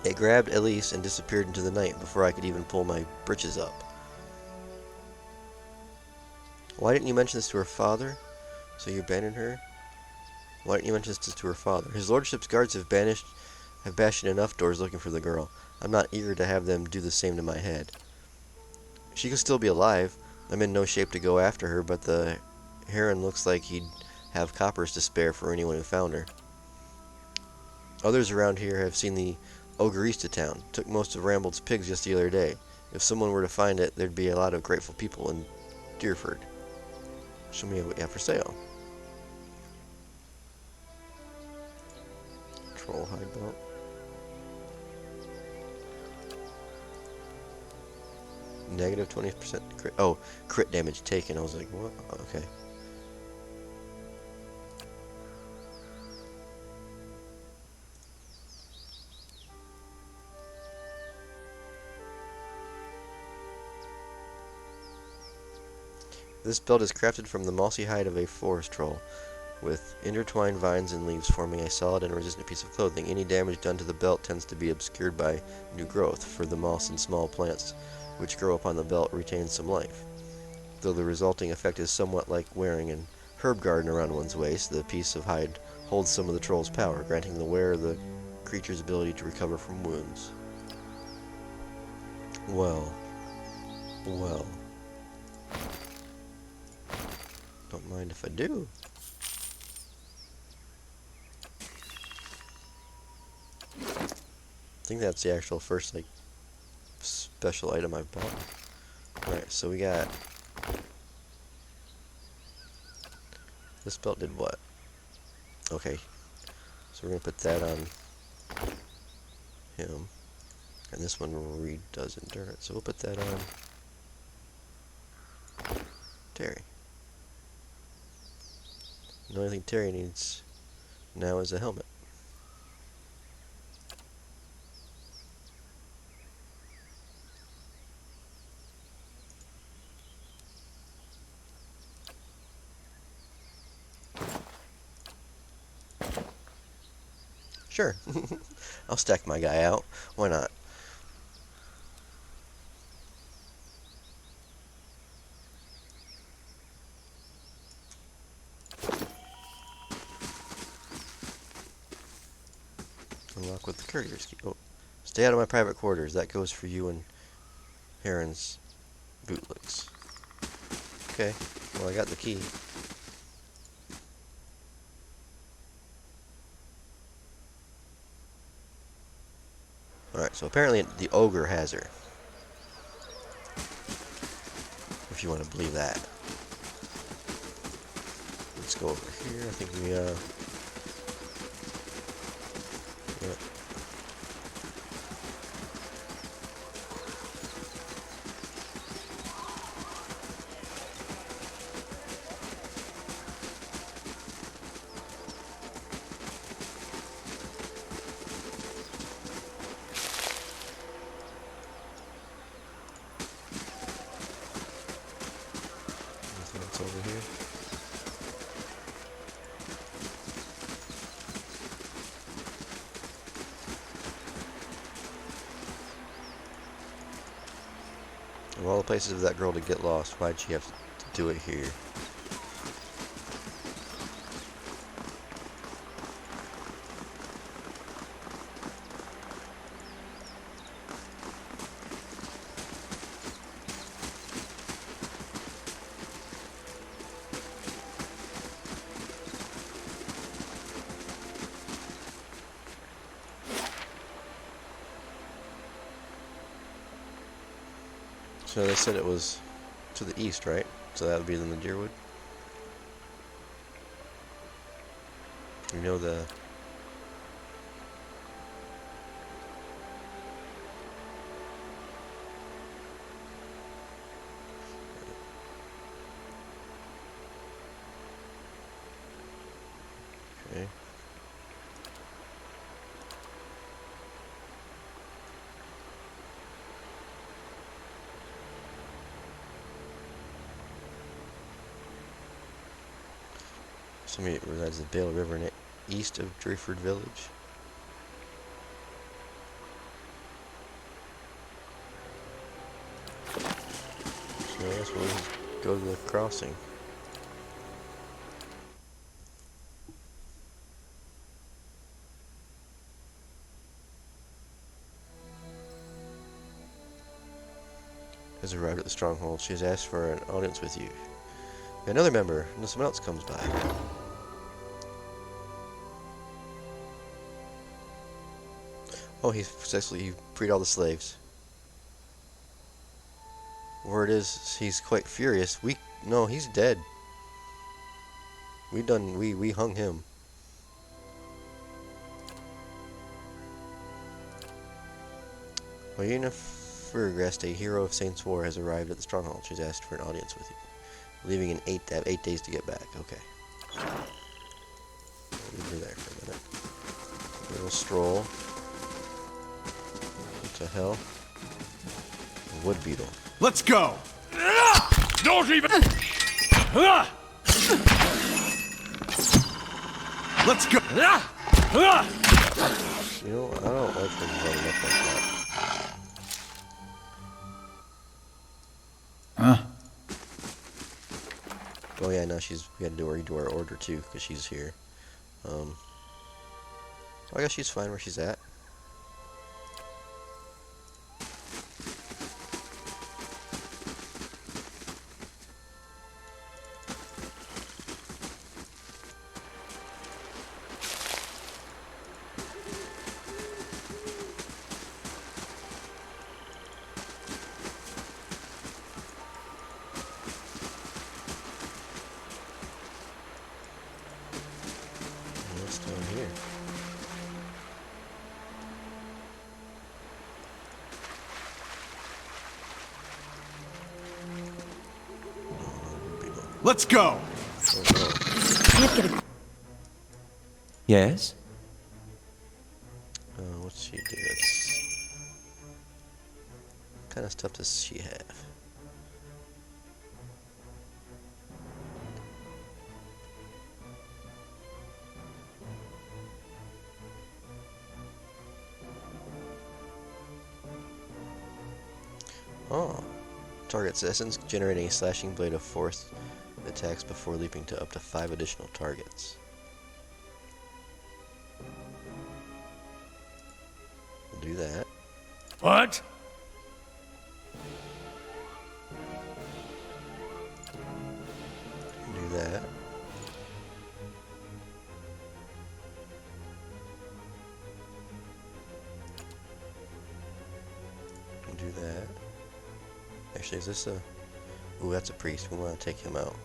It grabbed Aelys and disappeared into the night before I could even pull my britches up. Why didn't you mention this to her father? So you abandoned her? Why didn't you mention this to her father? His lordship's guards have bashed in enough doors looking for the girl. I'm not eager to have them do the same to my head. She could still be alive. I'm in no shape to go after her, but the Harond looks like he'd have coppers to spare for anyone who found her. Others around here have seen the ogre east of town. Took most of Rambold's pigs just the other day. If someone were to find it, there'd be a lot of grateful people in Deerford. Show me what you have for sale. Troll hide belt. Negative 20% crit. Oh, crit damage taken. I was like, what? Okay. This belt is crafted from the mossy hide of a forest troll, with intertwined vines and leaves forming a solid and resistant piece of clothing. Any damage done to the belt tends to be obscured by new growth, for the moss and small plants which grow upon the belt retain some life. Though the resulting effect is somewhat like wearing an herb garden around one's waist, the piece of hide holds some of the troll's power, granting the wearer the creature's ability to recover from wounds. Well. Don't mind if I do. I think that's the actual first, like, special item I've bought. Alright, so we got... This belt did what? Okay. So we're going to put that on him. And this one redoes endurance. So we'll put that on Terry. The only thing Terry needs now is a helmet. Sure. I'll stack my guy out. Why not? Unlock with the courier's key. Oh, stay out of my private quarters. That goes for you and Harond's bootlegs. Okay. Well, I got the key. Alright, so apparently the ogre has her. If you want to believe that. Let's go over here. I think we, yep. Over here. Of all the places for that girl to get lost, why'd she have to do it here? So they said it was to the east, right? So that would be in the Deerwood. You know the... Okay. Somebody resides in the Bale River east of Drayford Village. So I guess we'll just go to the crossing. Has arrived at the stronghold. She has asked for an audience with you. Another member, and someone else comes by. Oh, he freed all the slaves. Word is, he's quite furious. No, he's dead. We hung him. Oyena Furgrest, a hero of Saints' War, has arrived at the stronghold. She's asked for an audience with you. Leaving in 8 days to get back. Okay. Leave her there for a minute. A little stroll. What the hell? A wood beetle. Let's go! Don't even... Let's go! You know, I don't like them running up like that. Huh? Oh yeah, now we had to redo our order too, because she's here. I guess she's fine where she's at. What's down here? Let's go! Can't get a... Yes? What's she do? What kind of stuff does she have? Oh. Target assassins generating a slashing blade of force attacks before leaping to up to 5 additional targets. We'll do that. What? Do that. Do that. Actually, is this a... Ooh, that's a priest. We want to take him out.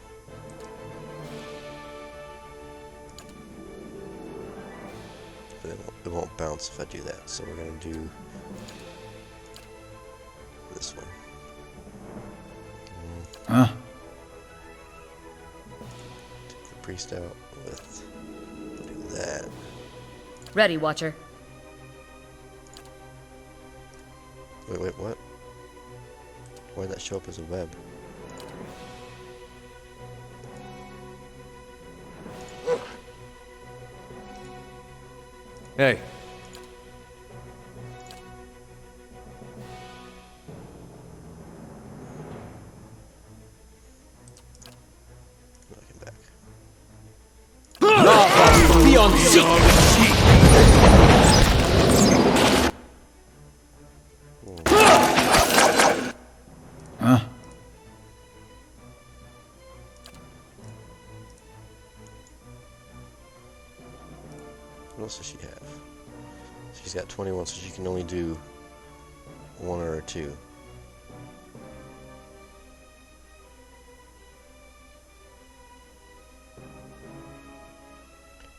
But it won't bounce if I do that, so we're going to do this one. Huh? Take the priest out with... do that. Ready, Watcher. Wait, what? Why did that show up as a web? Hey. Welcome back. Be on seat! Huh? What else does she have? She's got 21, so she can only do 1 or 2.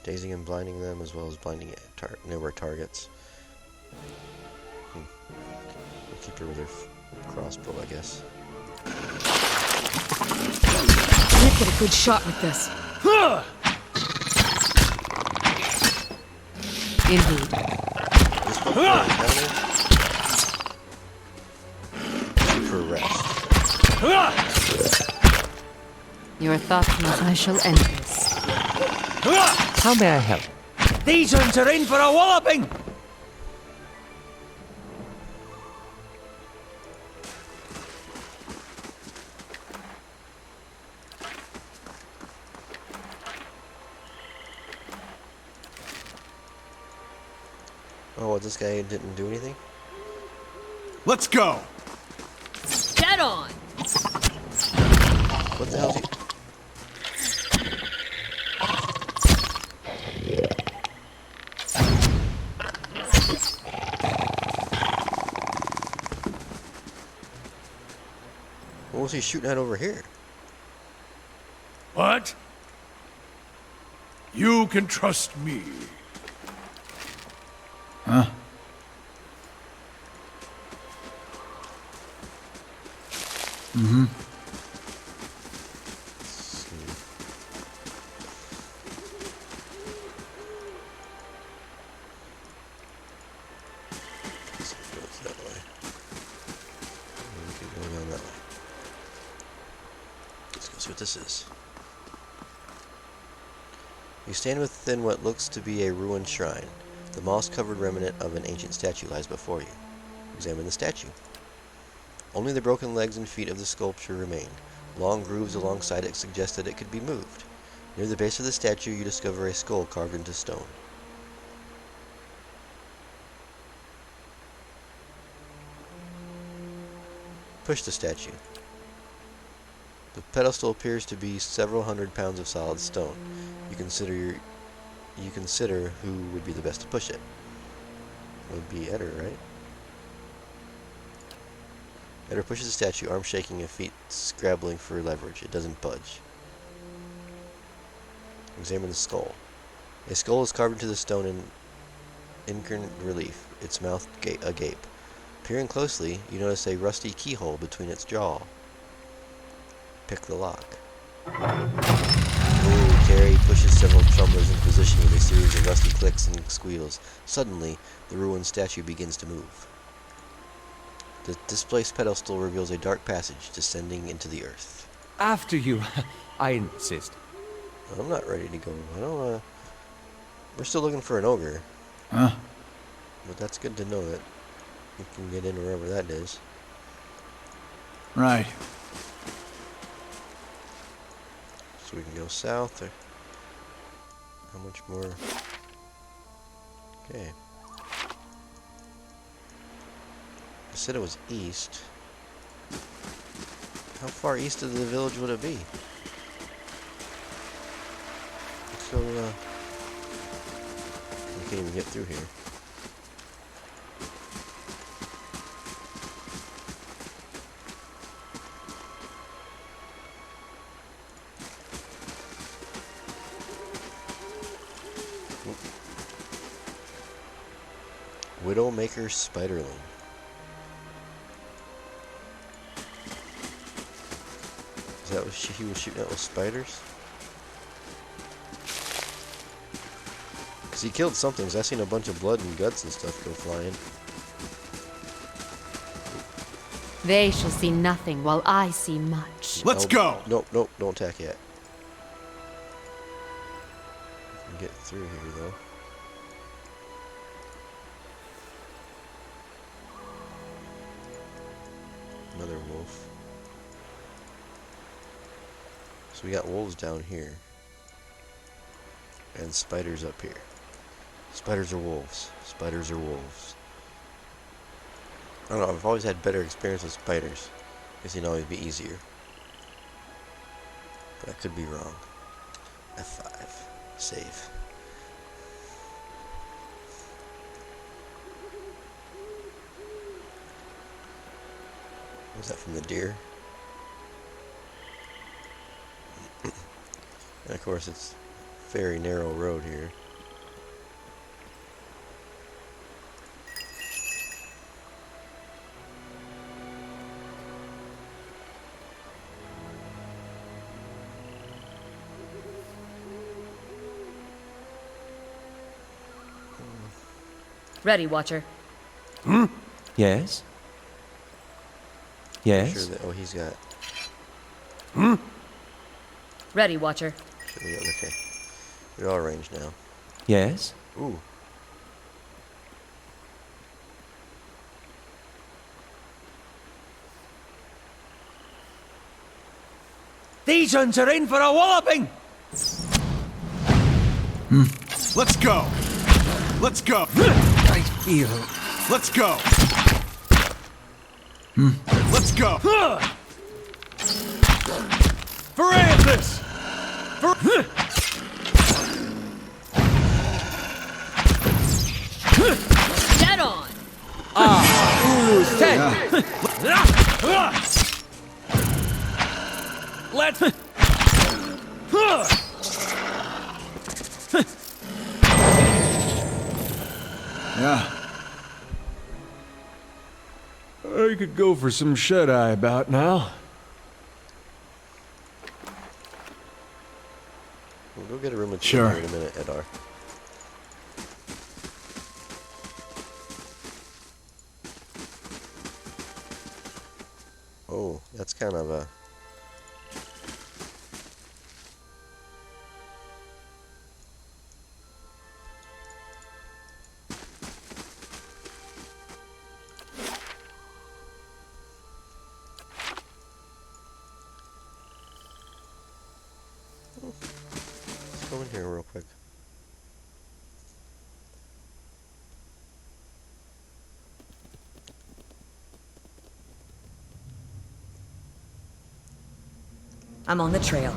Dazing and blinding them, as well as blinding newer targets. We'll keep her with her crossbow, I guess. Can't get a good shot with this. Indeed. Keep her rest. Your thoughts not I shall end this. How may I help? These ones are in for a walloping! Oh, this guy didn't do anything? Let's go! Dead on! What the hell is he? What was he shooting at over here? What? You can trust me. Huh? Mm-hmm. what this is. You stand within what looks to be a ruined shrine. The moss-covered remnant of an ancient statue lies before you. Examine the statue. Only the broken legs and feet of the sculpture remain. Long grooves alongside it suggest that it could be moved. Near the base of the statue, you discover a skull carved into stone. Push the statue. The pedestal appears to be several hundred pounds of solid stone. You consider who would be the best to push it. It would be Eder, right? Eder pushes the statue, arms shaking and feet scrabbling for leverage. It doesn't budge. Examine the skull. A skull is carved into the stone in incarnate relief, its mouth agape. Peering closely, you notice a rusty keyhole between its jaw. Pick the lock. Terry pushes several tumblers in position with a series of rusty clicks and squeals. Suddenly, the ruined statue begins to move. The displaced pedestal reveals a dark passage descending into the earth. After you, I insist. I'm not ready to go. We're still looking for an ogre. Huh? But that's good to know that we can get in wherever that is. Right. So we can go south, or how much more? Okay. I said it was east. How far east of the village would it be? So, we can't even get through here. Widowmaker Spiderling. Is that what he was shooting at with spiders? Because he killed something, 'cause I seen a bunch of blood and guts and stuff go flying. They shall see nothing while I see much. Let's go! Nope, nope, don't attack yet. We can get through here, though. Another wolf. So we got wolves down here. And spiders up here. Spiders are wolves. Spiders are wolves. I don't know, I've always had better experience with spiders. Guess it'd always be easier. But I could be wrong. F5. Save. Was that from the deer? And of course it's a very narrow road here. Ready, Watcher. Hmm? Yes? Yes? Sure that, oh, he's got... Hmm? Ready, Watcher. Okay. They're all ranged now. Yes? Ooh. These uns are in for a walloping! Let's go! Let's go! I feel... Let's go! Let's go! For Aelys! Dead on! Ulu's ten! Let's... Yeah. I could go for some shut-eye about now. We'll go get a room with Sure. you in a minute, Edar. Oh, that's kind of a... come in here real quick. I'm on the trail.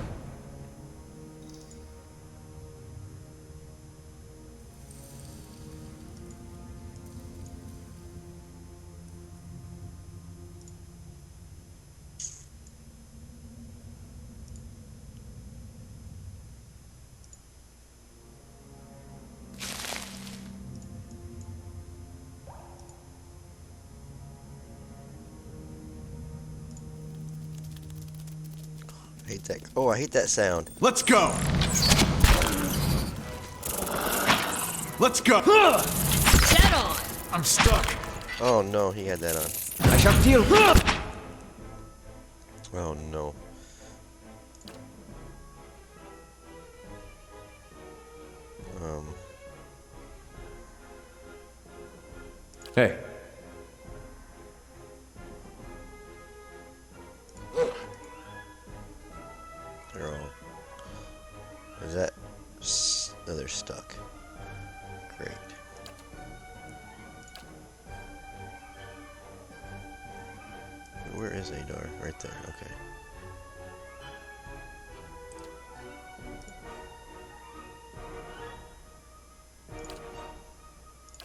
I hate that. Oh, I hate that sound. Let's go! Let's go! Get on! I'm stuck. Oh no, he had that on. I shall deal. Oh no. Hey. They're all. Is that? No, they're stuck. Great. Where is Adar? Right there. Okay.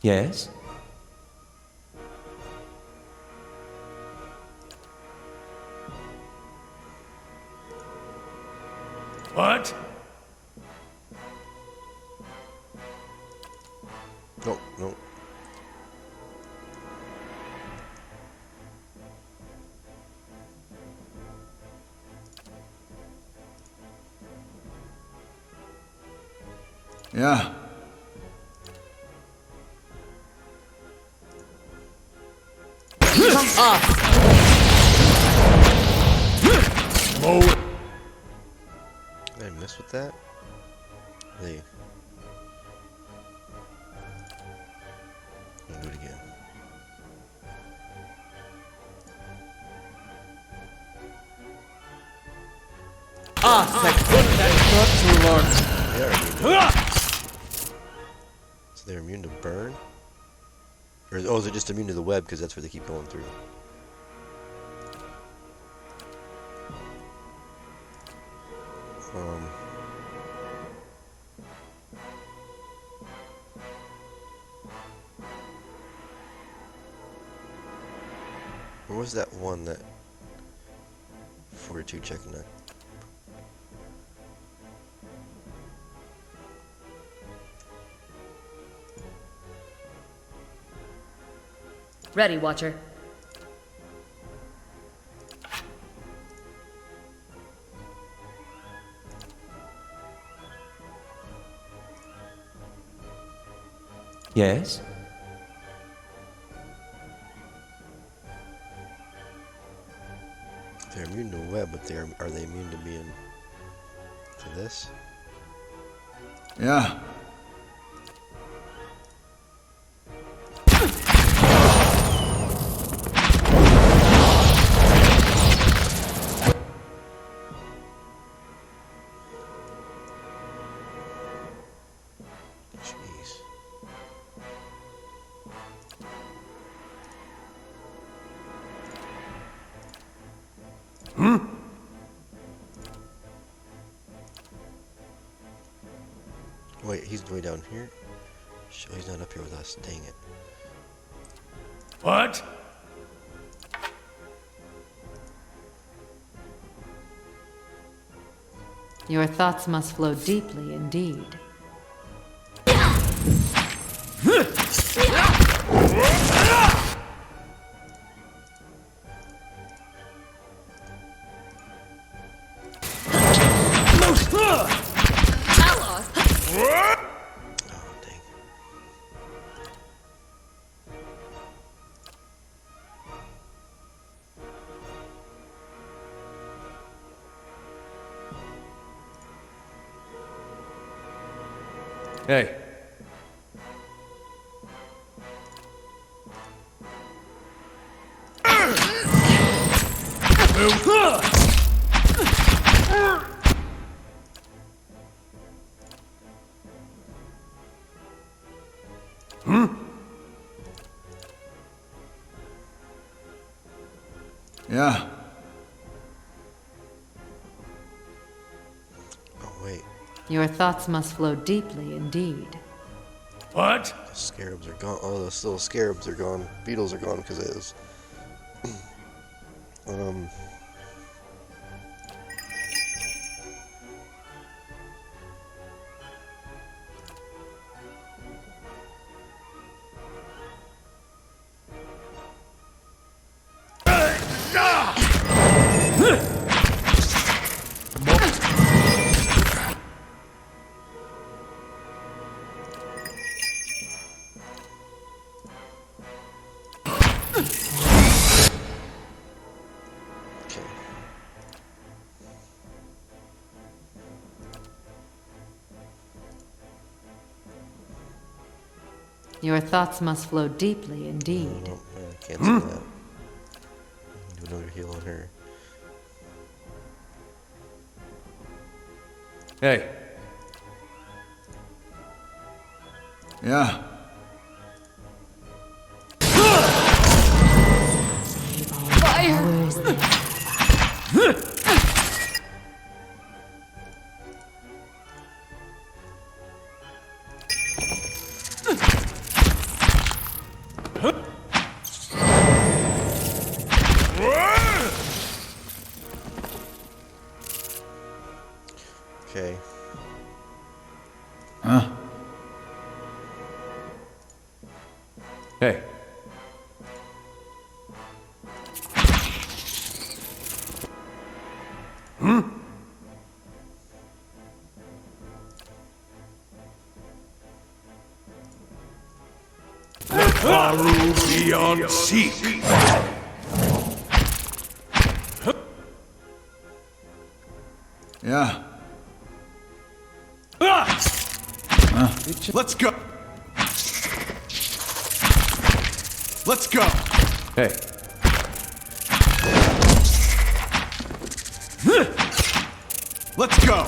Yes? What? No, no. Yeah. Mow it. Did I mess with that? Hey. I'll do it again. Thank goodness. Not too long. So they're immune to burn? Or oh, is it just immune to the web because that's where they keep going through? Where was that one that 42 checking that? Ready, Watcher. Yes? They're immune to web, but are they immune to being to this? Yeah. Jeez. Wait, he's way down here? Sure, he's not up here with us. Dang it. What? Your thoughts must flow deeply indeed. Hey. Yeah. Oh, wait. Your thoughts must flow deeply indeed. What? The scarabs are gone. Oh, those little scarabs are gone. Beetles are gone because of this. Your thoughts must flow deeply indeed. Cancel that. Do another heal on her. Hey. Yeah. Okay. Huh? Hey. Faru beyond seek. Yeah. Let's go. Let's go. Hey. Let's go.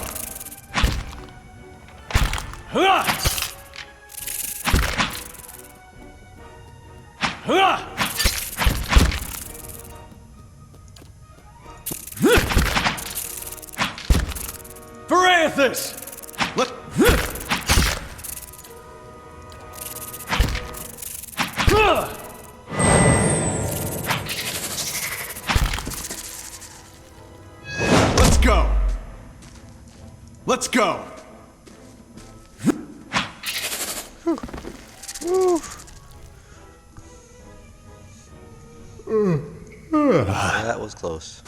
For Aelys! Let. Let's go. Let's go. That was close.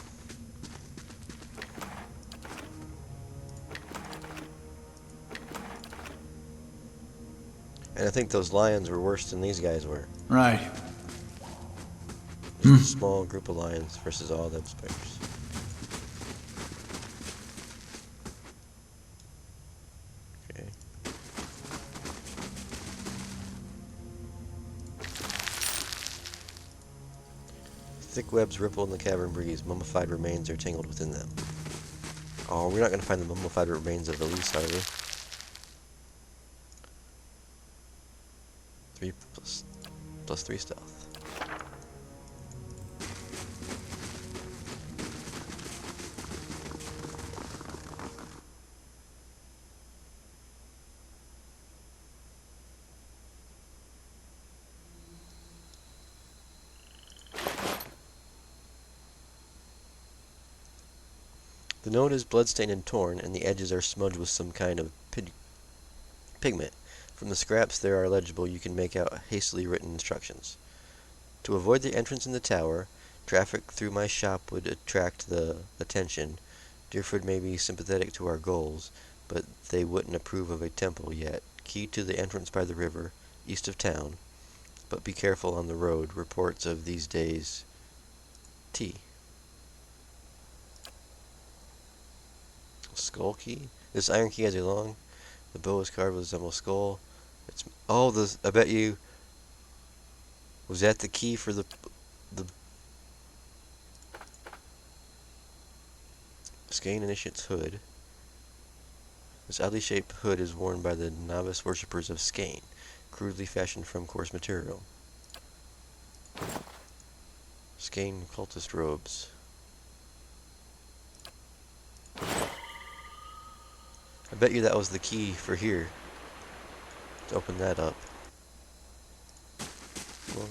And I think those lions were worse than these guys were. Right. Just a small group of lions versus all them spiders. Okay. Thick webs ripple in the cavern breeze. Mummified remains are tangled within them. Oh, we're not going to find the mummified remains of Aelys, are we? 3 plus 3 stealth. The note is bloodstained and torn, and the edges are smudged with some kind of pigment. From the scraps there are legible, you can make out hastily written instructions. To avoid the entrance in the tower, traffic through my shop would attract the attention. Deerford may be sympathetic to our goals, but they wouldn't approve of a temple yet. Key to the entrance by the river, east of town. But be careful on the road. Reports of these days. T. Skull key? This iron key has a long... The bow is carved with a resemble skull. It's... Oh, this... I bet you... Was that the key for the Skane Initiate's hood? This oddly shaped hood is worn by the novice worshippers of Skane, crudely fashioned from coarse material. Skein cultist robes. I bet you that was the key for here. To open that up. Well,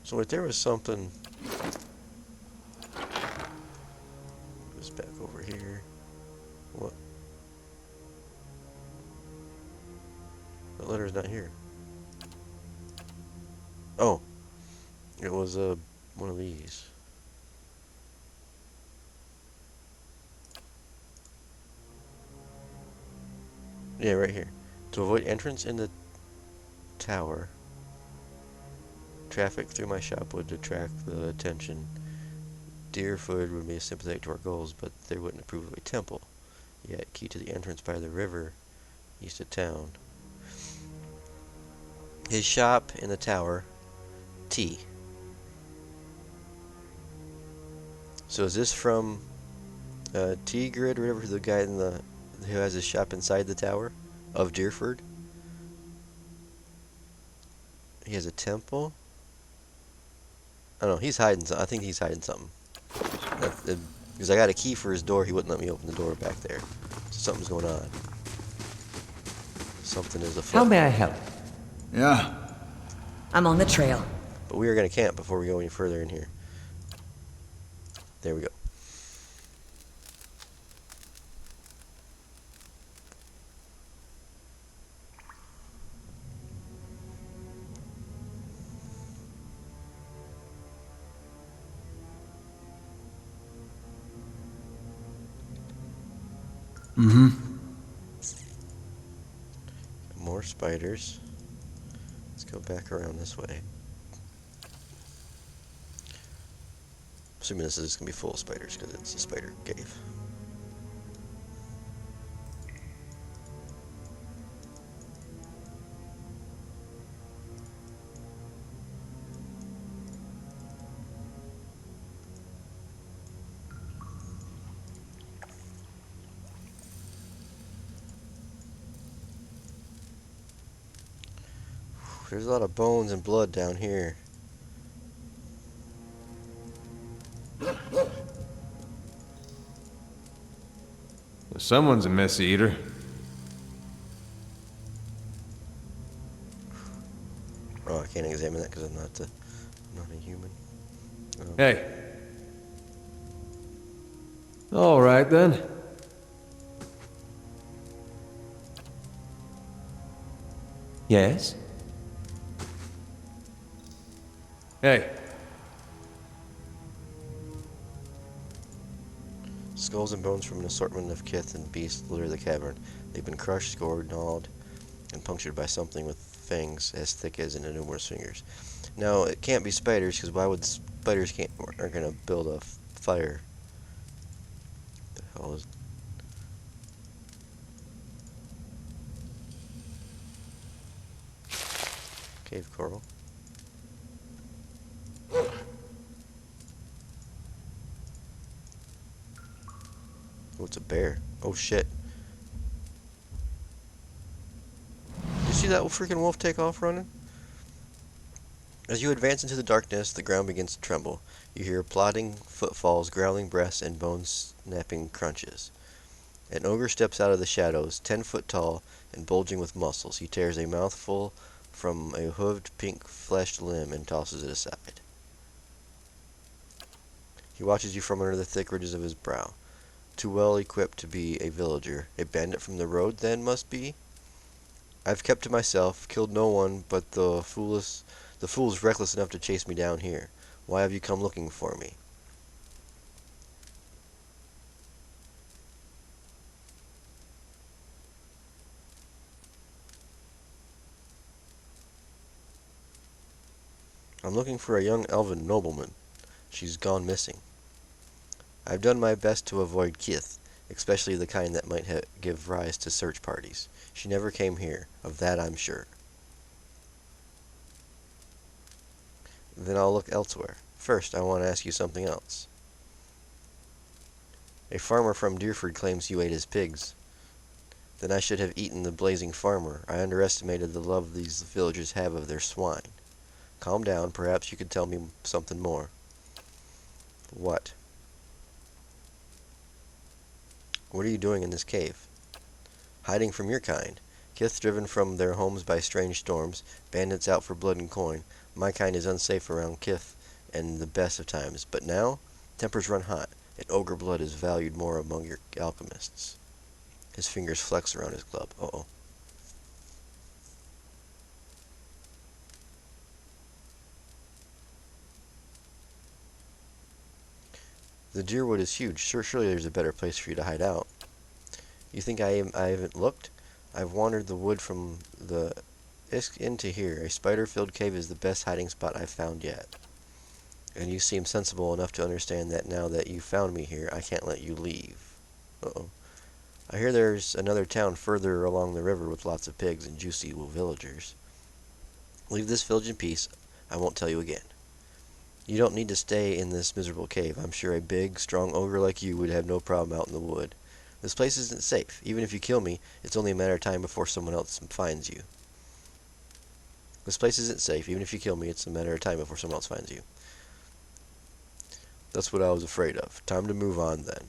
so wait, there was something. Goes back over here. What? The letter's not here. Oh, it was one of these. Yeah, right here. To avoid entrance in the tower, traffic through my shop would attract the attention. Deerfoot would be sympathetic to our goals, but they wouldn't approve of a temple. Yet, key to the entrance by the river, east of town. His shop in the tower, T. So is this from T-Grid or whatever, the guy in the who has his shop inside the tower of Deerford? He has a temple. I don't know. He's hiding. I think he's hiding something. Because I got a key for his door, he wouldn't let me open the door back there. So something's going on. Something is afoot. How may I help? Yeah. I'm on the trail. But we are going to camp before we go any further in here. There we go. More spiders. Let's go back around this way. Assuming this is going to be full of spiders because it's a spider cave. There's a lot of bones and blood down here. Someone's a messy eater. Oh, I can't examine that because I'm not a human. Hey. All right then. Yes? Hey. Skulls and bones from an assortment of kith and beasts litter the cavern. They've been crushed, scored, gnawed, and punctured by something with fangs as thick as innumerable fingers. Now, it can't be spiders, because why would spiders aren't going to build a fire? The hell is... Cave coral. Oh, it's a bear. Oh shit. Did you see that freaking wolf take off running? As you advance into the darkness, the ground begins to tremble. You hear plodding footfalls, growling breaths, and bone-snapping crunches. An ogre steps out of the shadows, 10 foot tall and bulging with muscles. He tears a mouthful from a hooved, pink-fleshed limb and tosses it aside. He watches you from under the thick ridges of his brow. Too well equipped to be a villager. A bandit from the road, then, must be? I've kept to myself, killed no one but the fools reckless enough to chase me down here. Why have you come looking for me? I'm looking for a young elven nobleman. She's gone missing. I've done my best to avoid kith, especially the kind that might give rise to search parties. She never came here, of that I'm sure. Then I'll look elsewhere. First, I want to ask you something else. A farmer from Deerford claims you ate his pigs. Then I should have eaten the blazing farmer. I underestimated the love these villagers have of their swine. Calm down. Perhaps you could tell me something more. What? What are you doing in this cave? Hiding from your kind. Kith driven from their homes by strange storms, bandits out for blood and coin. My kind is unsafe around Kith and the best of times. But now, tempers run hot, and ogre blood is valued more among your alchemists. His fingers flex around his glove. Uh-oh. The Deerwood is huge. Surely there's a better place for you to hide out. You think I haven't looked? I've wandered the wood from the Isk into here. A spider-filled cave is the best hiding spot I've found yet. And you seem sensible enough to understand that now that you found me here, I can't let you leave. Uh-oh. I hear there's another town further along the river with lots of pigs and juicy villagers. Leave this village in peace. I won't tell you again. You don't need to stay in this miserable cave. I'm sure a big, strong ogre like you would have no problem out in the wood. This place isn't safe. Even if you kill me, it's only a matter of time before someone else finds you. This place isn't safe. Even if you kill me, it's a matter of time before someone else finds you. That's what I was afraid of. Time to move on then.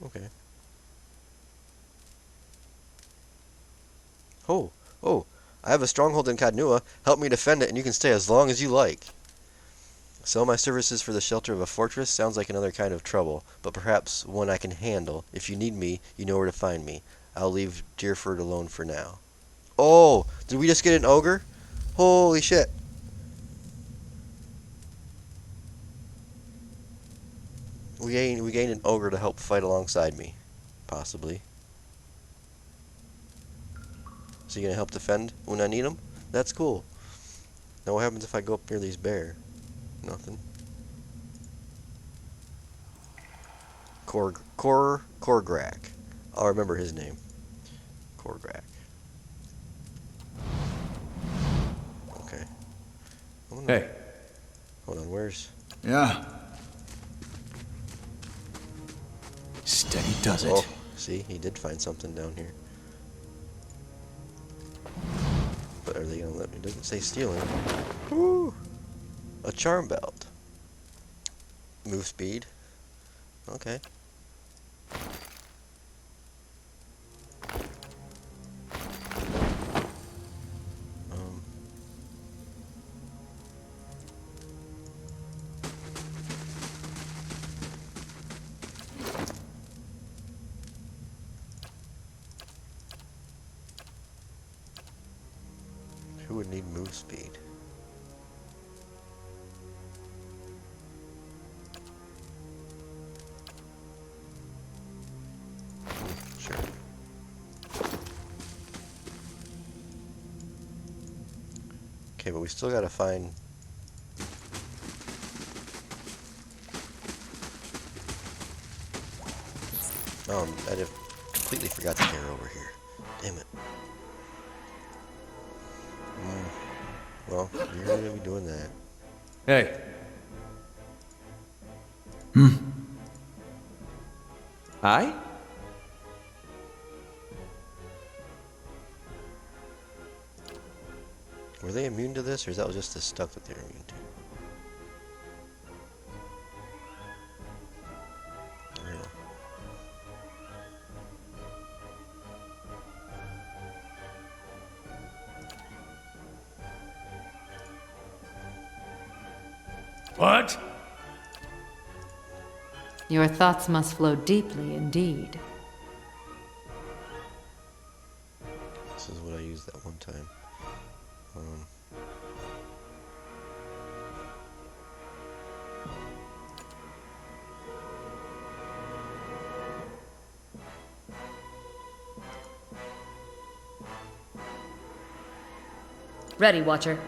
Okay. Oh, I have a stronghold in Cadnua. Help me defend it and you can stay as long as you like. Sell my services for the shelter of a fortress sounds like another kind of trouble, but perhaps one I can handle. If you need me, you know where to find me. I'll leave Deerford alone for now. Oh, did we just get an ogre? Holy shit. We gained an ogre to help fight alongside me. Possibly. Is he going to help defend when I need him? That's cool. Now what happens if I go up near these bear? Nothing. Korgrak. I'll remember his name. Korgrak. Okay. Hey. Hold on, where's... Yeah. Steady does it. Oh, see, he did find something down here. But are they gonna let me? It doesn't say stealing. Woo! A charm belt. Move speed. Okay. Who would need move speed? Sure. Okay, but we still gotta find... I completely forgot the arrow over here. Damn it. Well, you're gonna be doing that. Hey. Aye? Were they immune to this, or is that just the stuff that they're immune to? I don't know. What? Your thoughts must flow deeply indeed. This is what I used that one time. Ready, Watcher.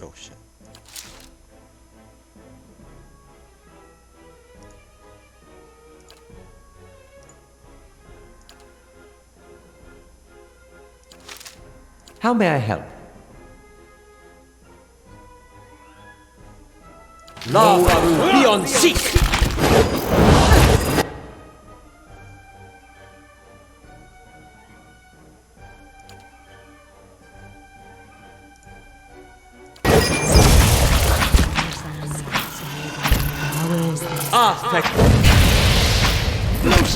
Oh shit. How may I help? Law be on seek!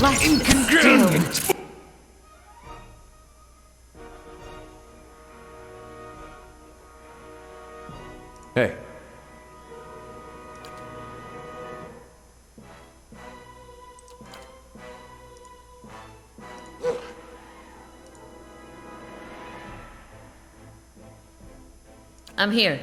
Most inconvenient! Hey. I'm here.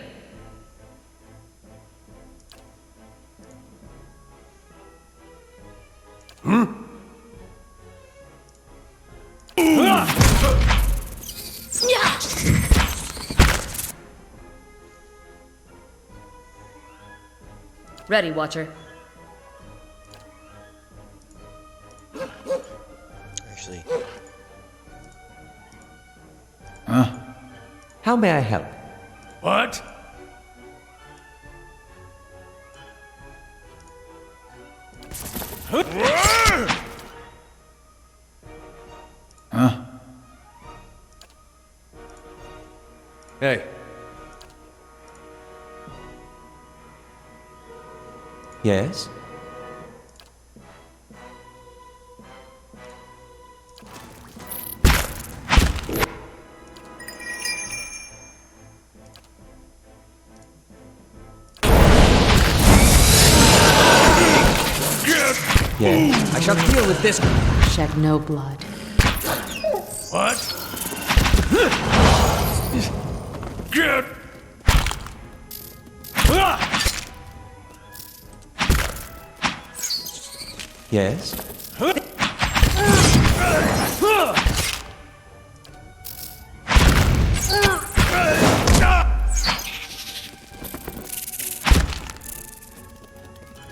Ready, Watcher. Actually. Huh? How may I help? What? Huh? Hey. Yes? Yeah. I shall deal with this. Shed no blood. What? Get! Yes?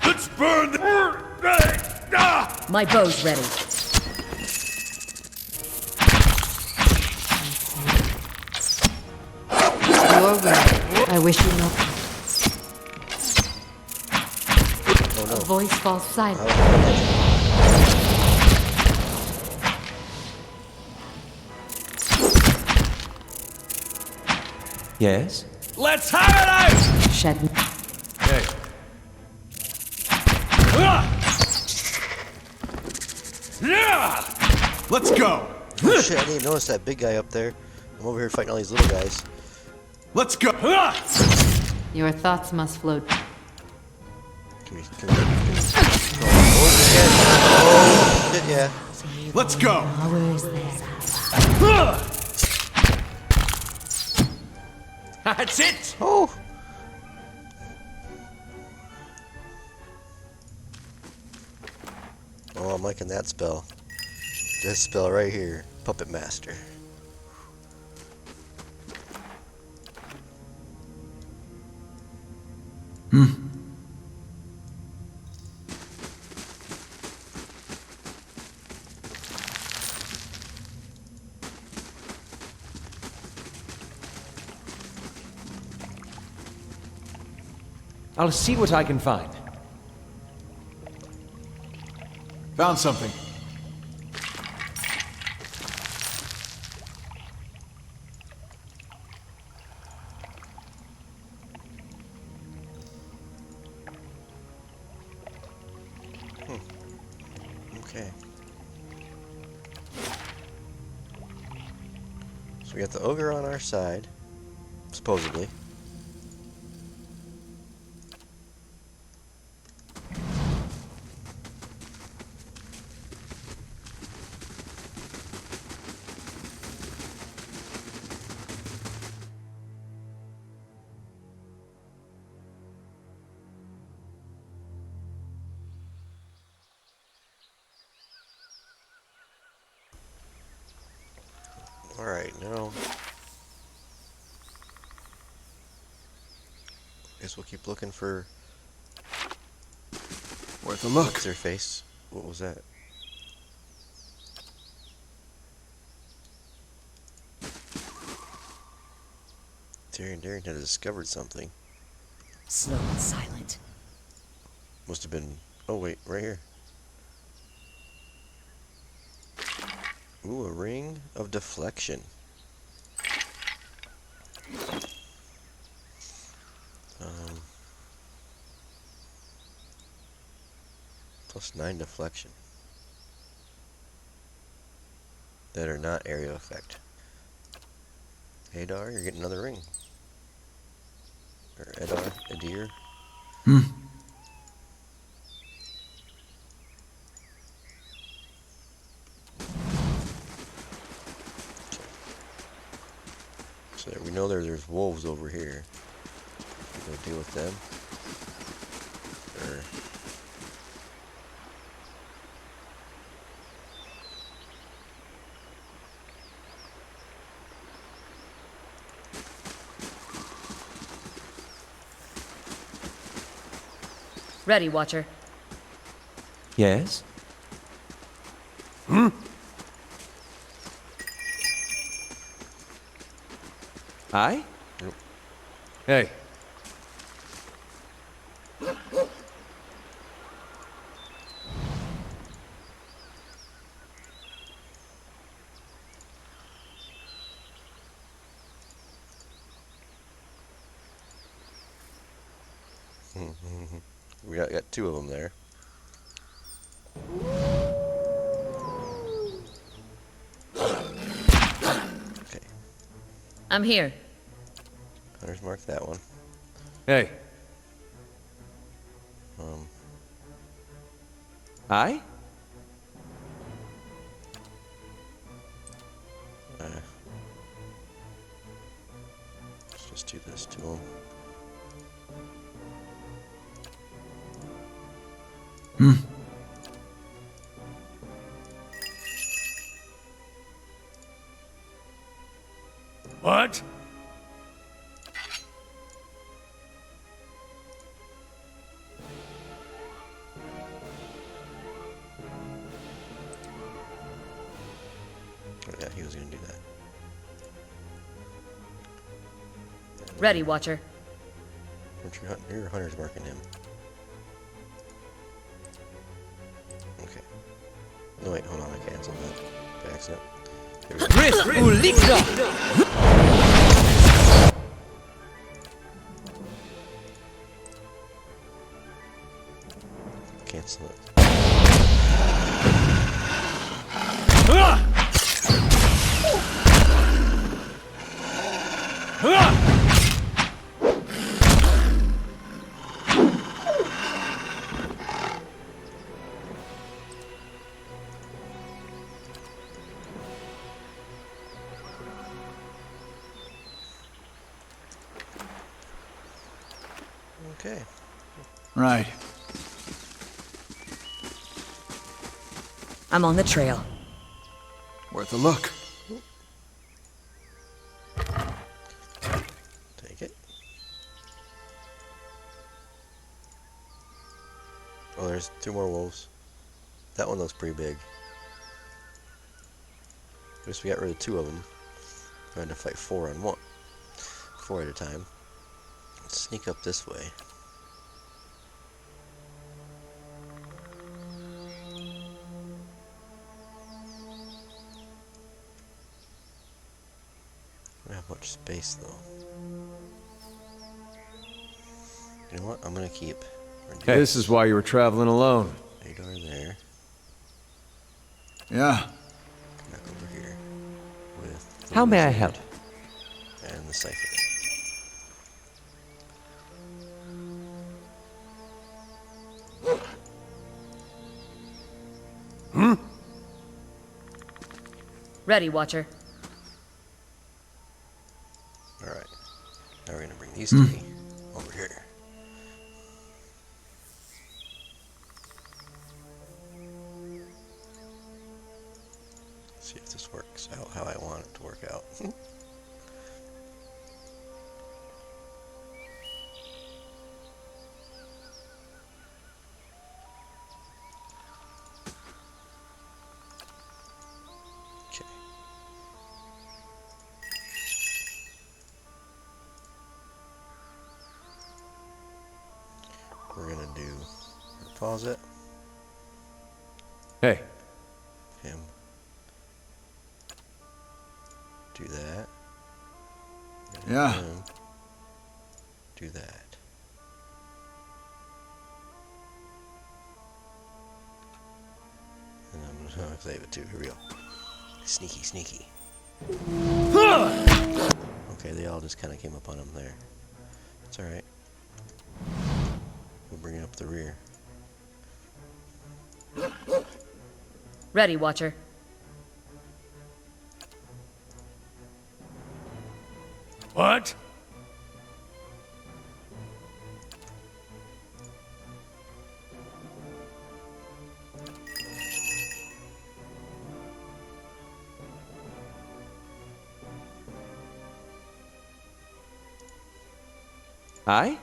Let's burn the... My bow's ready. You're right. I wish you no. Oh no. A voice falls silent. Yes? Let's have it out! Shed. Hey. Let's go! Oh shit, I didn't notice that big guy up there. I'm over here fighting all these little guys. Let's go! Your thoughts must float. Oh shit, yeah. Let's go! That's it! Oh! Oh, I'm liking that spell. This spell right here. Puppet Master. I'll see what I can find. Found something. Okay. So we got the ogre on our side, supposedly. Alright, now guess we'll keep looking for Worth a look. what's their face. What was that? Tyrion Darrington had discovered something. Slow and silent. Must have been Oh wait, right here. Ooh, a ring of deflection. +9 deflection. That are not area effect. Adar, you're getting another ring. Or Edar, Edir. So we know there's wolves over here. We'll deal with them. Or Ready, Watcher. Yes? Aye? Nope. Hey. we got two of them there. Okay. I'm here. Hunter's marked that one. Hey. Aye? Let's just do this to him. What? Oh yeah, he was gonna do that. Ready, Watcher. Your hunter's marking him. Okay. No wait, hold on, I canceled that by accident. There we go. Cancel it. Okay. Right. I'm on the trail. Worth a look. Take it. Oh, there's two more wolves. That one looks pretty big. I guess we got rid of two of them. We had to fight 4 on 1. 4 at a time. Let's sneak up this way. I don't have much space though. You know what? I'm gonna keep. Hey, this is why you were traveling alone. Adar there. Yeah. Come back over here with. How may I help? And the cipher. Ready, Watcher. Alright. Now we're gonna bring these 3 over here. See if this works out how I want it to work out. Okay. We're gonna do pause it. Hey. Him. Do that. Yeah. Him. Do that. And I'm gonna save it too. Here we go. Sneaky, sneaky. Okay, they all just kind of came up on him there. It's alright. We'll bring it up the rear. Ready, Watcher. What? Aye?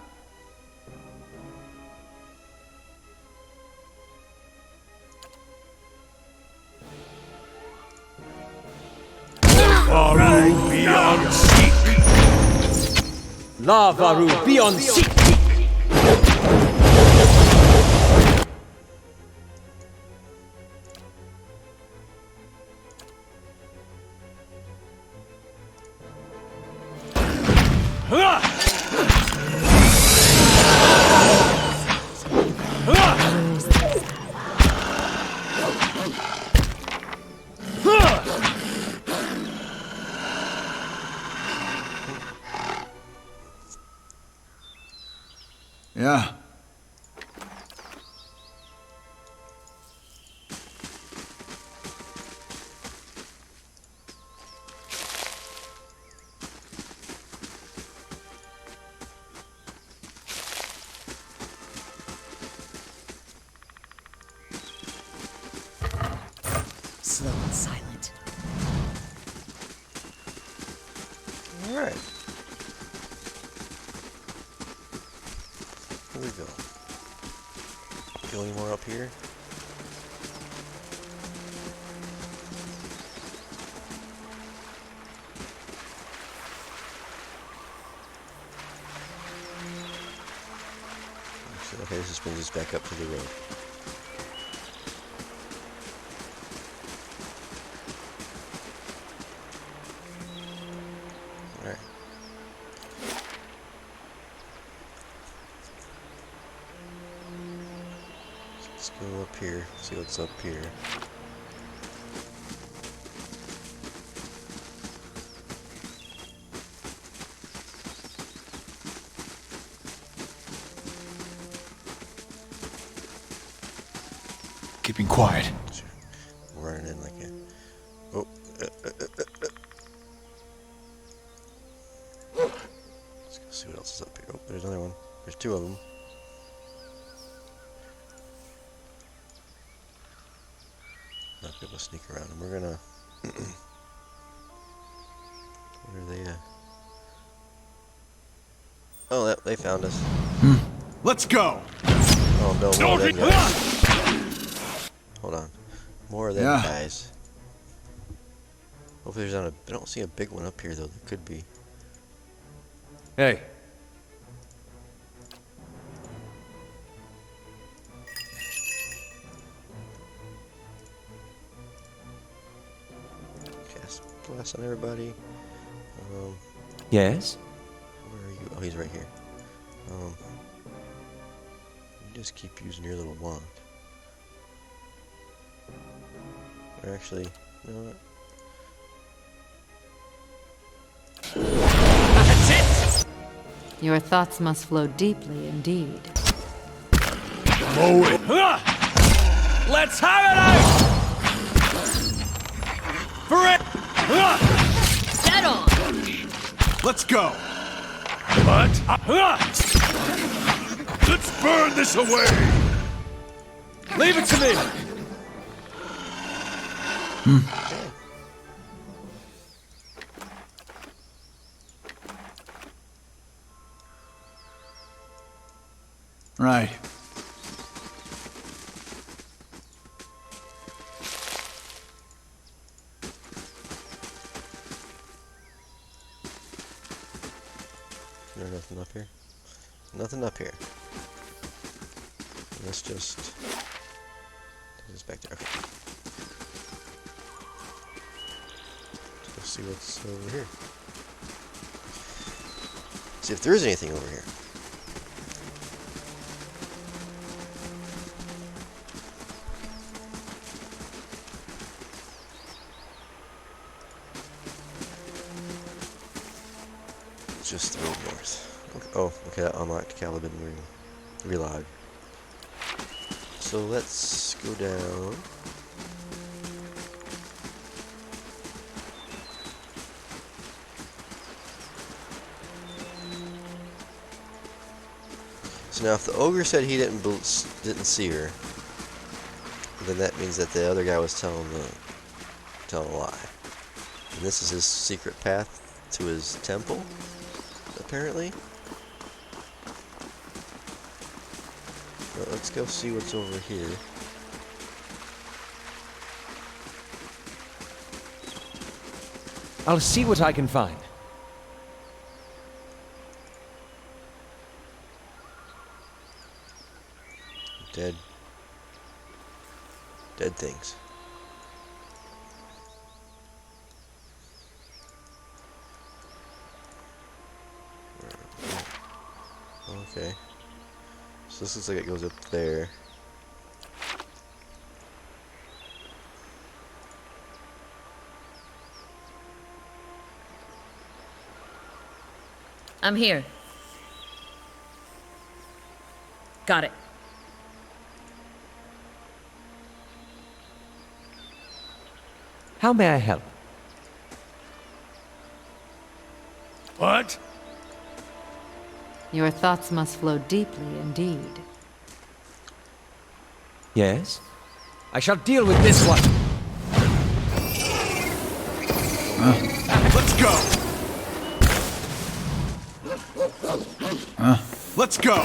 Varu beyond seek. La Varu, be on seek! Yeah. Slow and silent. Alright. Here we go. Feel any more up here? Okay, this just brings us back up to the road. Alright. Let's go up here, see what's up here. Keeping quiet. Running in like a... Oh. Let's go see what else is up here. Oh, there's another one. There's two of them. Not be able to sneak around. And we're gonna... Where are they at? Oh, they found us. Let's go. Oh no, more of them guys. Hold on. More of them guys. Hopefully there's not a... I don't see a big one up here though. There could be. Hey. Cast blast on everybody. Yes? Where are you? Oh, he's right here. You just keep using your little wand. Or actually, you know what? That's it! Your thoughts must flow deeply indeed. Mow it. Let's have it out! For it! Dead on! Let's go. What? Let's burn this away. Leave it to me! Right. There's nothing up here. Nothing up here. Let's just It's back there. Okay. Let's see what's over here. See if there is anything over here. Just the road north. Okay. Oh, okay, that unlocked Caliban relog. So let's go down. So now if the ogre said he didn't see her, then that means that the other guy was telling a lie. And this is his secret path to his temple, apparently. Well, let's go see what's over here. I'll see what I can find. Dead things. Okay. So this looks like it goes up there. I'm here. Got it. How may I help? What? Your thoughts must flow deeply indeed. Yes? I shall deal with this one. Let's go! Let's go!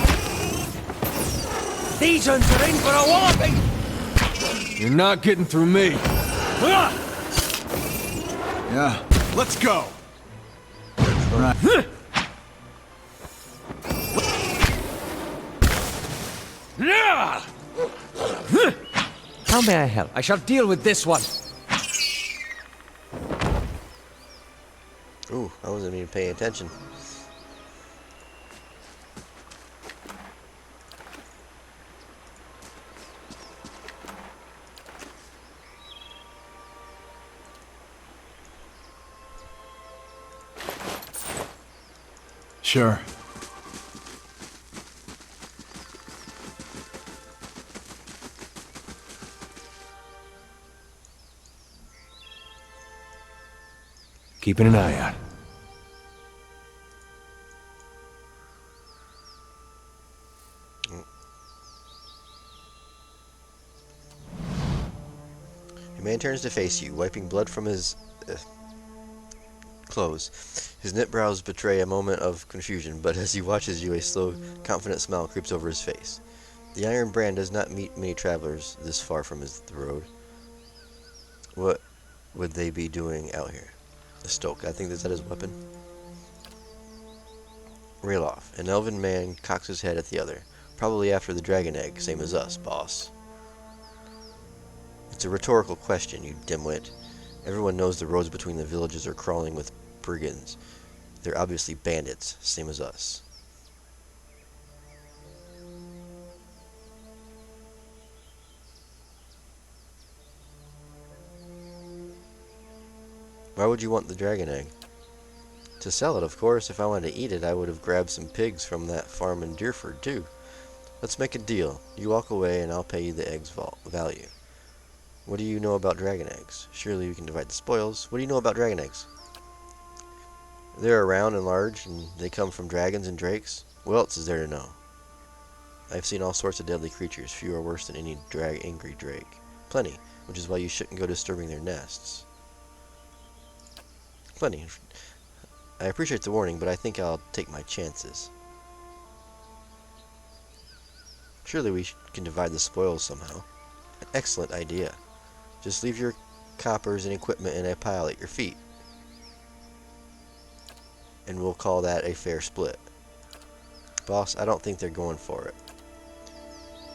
These uns are in for a whopping! You're not getting through me. Yeah. Let's go! Right. How may I help? I shall deal with this one. Ooh, I wasn't even paying attention. Sure. Keeping an eye out. Your man turns to face you, wiping blood from his clothes. His knit brows betray a moment of confusion, but as he watches you, a slow, confident smile creeps over his face. The Iron Brand does not meet many travelers this far from the road. What would they be doing out here? A stoke, I think, is that his weapon? Reel off. An elven man cocks his head at the other, probably after the dragon egg, same as us, boss. It's a rhetorical question, you dimwit. Everyone knows the roads between the villages are crawling with brigands. They're obviously bandits, same as us. Why would you want the dragon egg? To sell it, of course. If I wanted to eat it, I would have grabbed some pigs from that farm in Deerford, too. Let's make a deal. You walk away, and I'll pay you the egg's value. What do you know about dragon eggs? Surely we can divide the spoils. What do you know about dragon eggs? They're round and large, and they come from dragons and drakes. What else is there to know? I've seen all sorts of deadly creatures. Few are worse than any angry drake. Plenty, which is why you shouldn't go disturbing their nests. Plenty. I appreciate the warning, but I think I'll take my chances. Surely we can divide the spoils somehow. An excellent idea. Just leave your coppers and equipment in a pile at your feet. And we'll call that a fair split. Boss, I don't think they're going for it.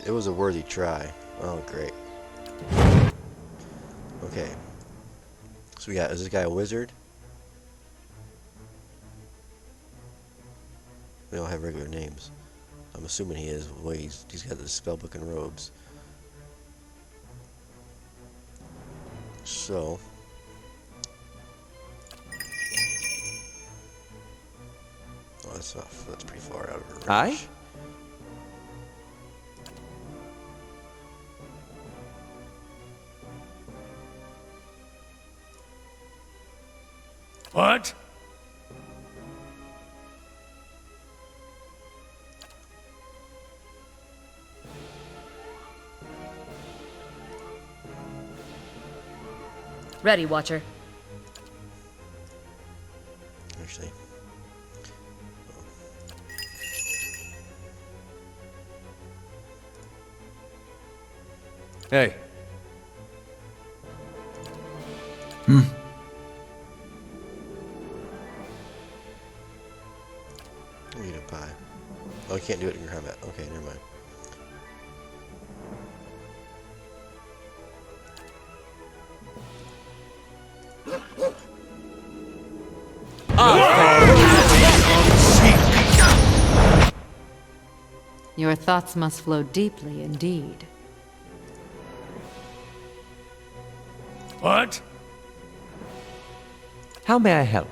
It was a worthy try. Oh, great. Okay. So we got, is this guy a wizard? They all have regular names. I'm assuming he is. The way he's got the spellbook and robes. So. Oh, that's pretty far out of her range. Aye? What? Ready, Watcher. Actually. Hey. Eat a pie. Oh, you can't do it in combat. Okay, never mind. Your thoughts must flow deeply indeed. What? How may I help?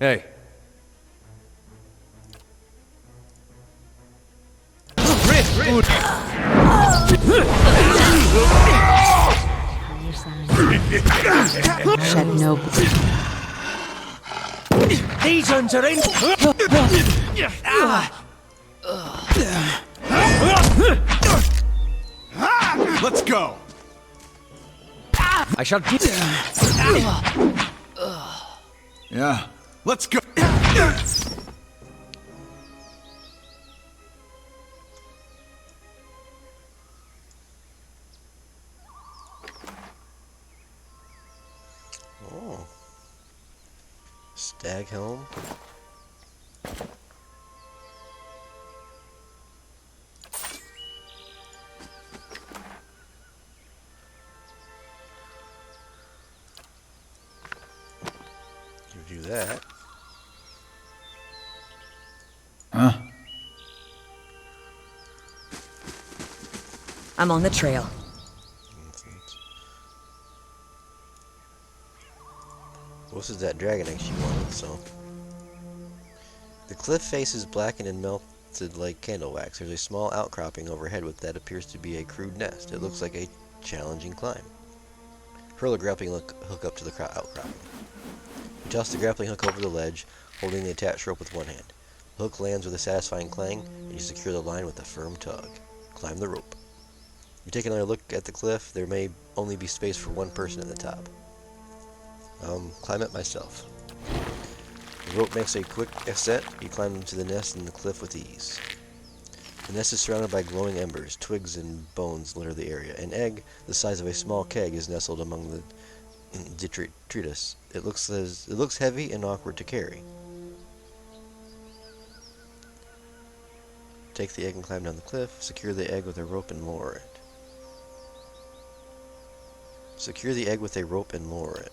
Hey. Shed no blood. These ones are in. Let's go! I shall do. Yeah, let's go! Oh. Stag helm. Give you that. Huh? I'm on the trail. Well, this is that dragon egg she wanted, so. The cliff face is blackened and melted like candle wax. There's a small outcropping overhead with that appears to be a crude nest. It looks like a challenging climb. Hurl a grappling hook up to the outcropping. You toss the grappling hook over the ledge, holding the attached rope with one hand. The hook lands with a satisfying clang, and you secure the line with a firm tug. Climb the rope. You take another look at the cliff. There may only be space for one person at the top. Climb it myself. The rope makes a quick ascent. You climb into the nest in the cliff with ease. The nest is surrounded by glowing embers. Twigs and bones litter the area. An egg, the size of a small keg, is nestled among the detritus. It looks heavy and awkward to carry. Take the egg and climb down the cliff. Secure the egg with a rope and lower it. Secure the egg with a rope and lower it.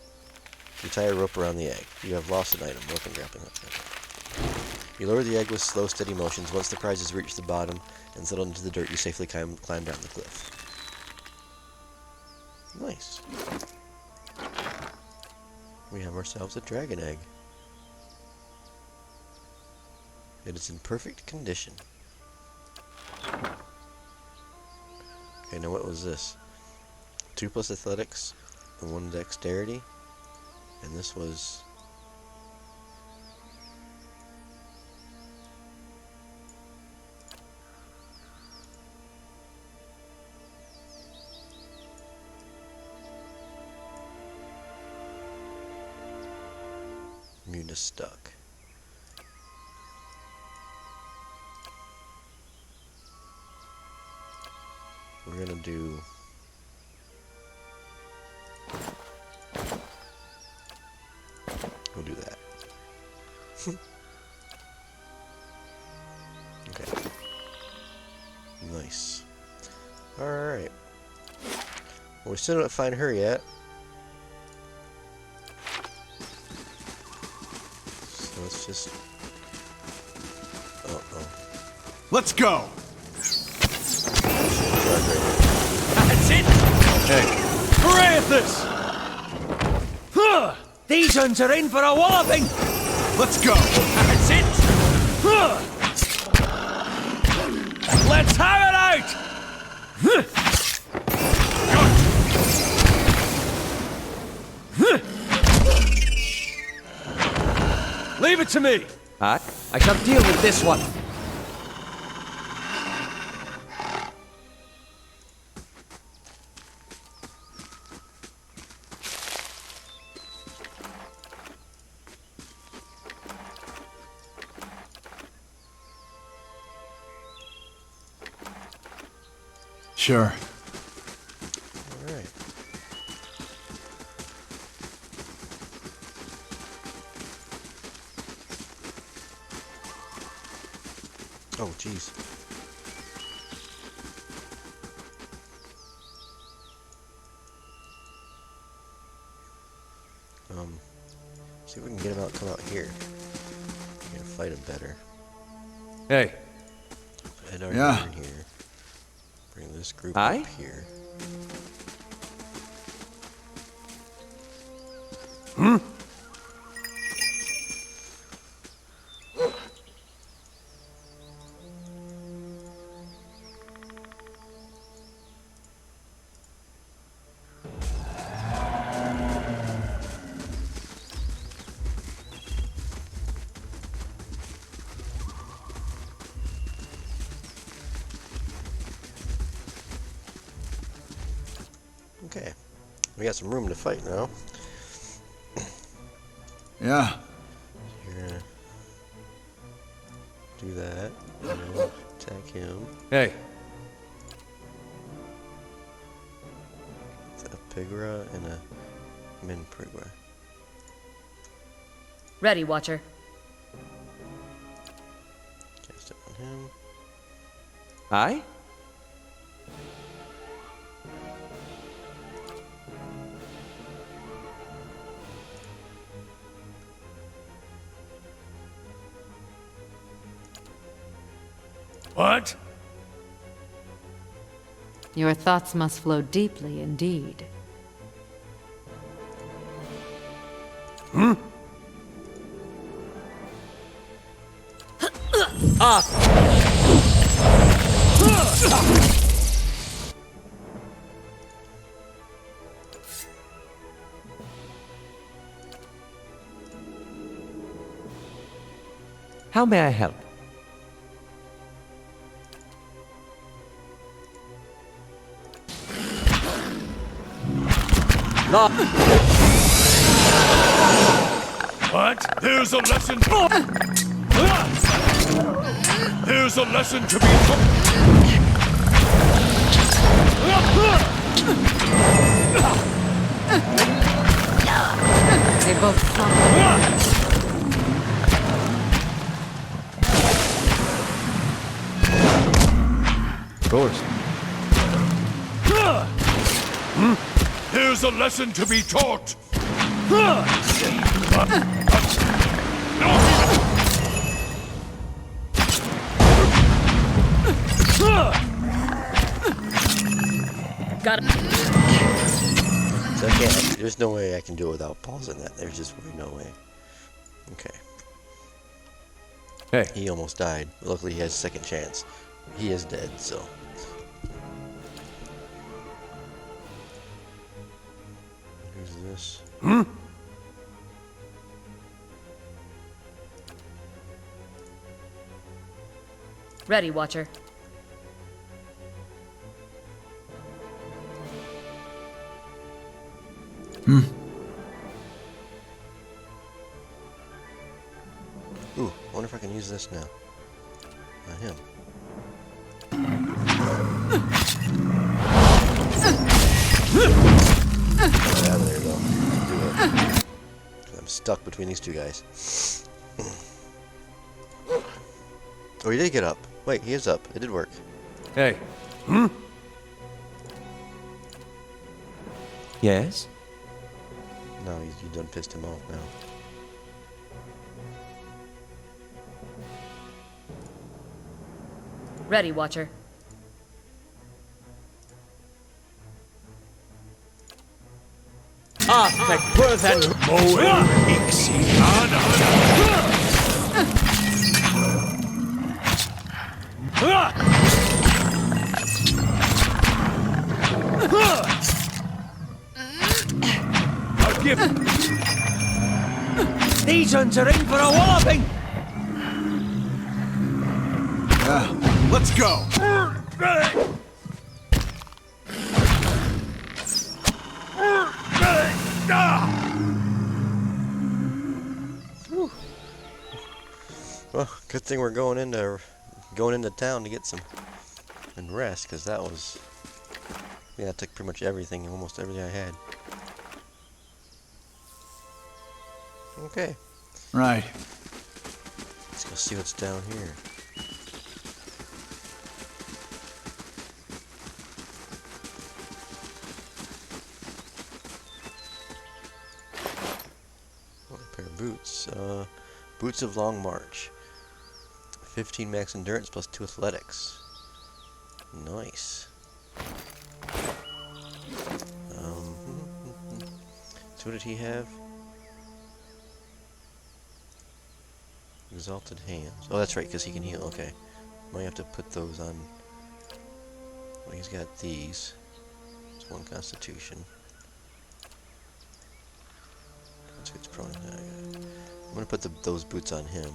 You tie a rope around the egg. You have lost an item. Rope and grappling hook. You lower the egg with slow, steady motions. Once the prize has reached the bottom and settled into the dirt, you safely climb down the cliff. Nice. We have ourselves a dragon egg. It is in perfect condition. Okay, now what was this? 2+ athletics and 1 dexterity. And this was... Immune to stuck. We're gonna do... We'll do that. Okay. Nice. Alright. Well, we still don't find her yet. So let's just... Uh-oh. Let's go! That's it! Hey. Aelys! Huh! These uns are in for a walloping! Let's go! That's it! Huh! Let's have it out! Huh! Leave it to me! I shall deal with this one. Sure. Alright. Oh, jeez. See if we can get him out, come out here. We can fight him better. Hey. Head over here. Bring this group Aye? up here. Hmm? Okay. We got some room to fight now. Yeah. You're gonna do that. And then attack him. Hey. It's a Pigra and a Min Pigra. Ready, Watcher. Cast it on him. Aye? What? Your thoughts must flow deeply indeed. Hmm? How may I help? What? There's a lesson. There's a lesson to be taught. They both suffer. Of course. There's a lesson to be taught. Got it. So I can't, there's no way I can do it without pausing that. There's just no way. Okay. Hey. He almost died. Luckily he has a second chance. He is dead, so. Who's this? Hmm? Ready, Watcher. Ooh, I wonder if I can use this now. On him. Get out of there, though. Do it. 'Cause I'm stuck between these two guys. Oh, he did get up. Wait, he is up. It did work. Hey. Yes? No, you done pissed him off now. Ready, Watcher. I'll give. These ones are in for a walloping. Let's go. Well, good thing we're going into town to get some and rest, because that was, yeah, that took pretty much everything, almost everything I had. Okay. Right. Let's go see what's down here. Oh, a pair of boots. Boots of Long March. 15 max endurance plus 2 athletics. Nice. So what did he have? Exalted hands. Oh, that's right, because he can heal. Okay. Might have to put those on. Well, he's got these. It's 1 constitution. It's probably not good. I'm going to put those boots on him.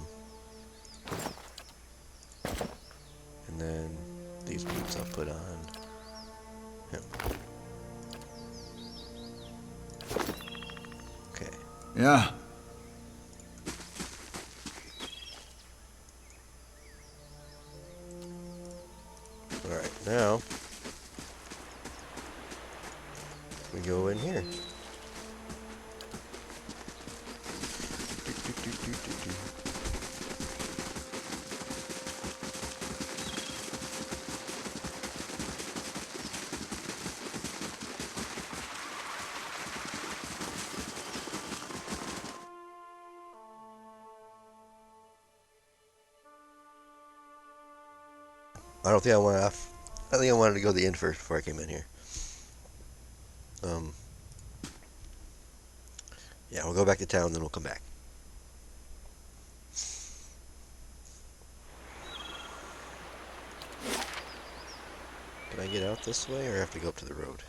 And then these boots I'll put on him. Okay. Yeah. Alright, now we go in here. I think I wanted to go to the inn first before I came in here. Yeah, we'll go back to town, then we'll come back. Can I get out this way, or have to go up to the road?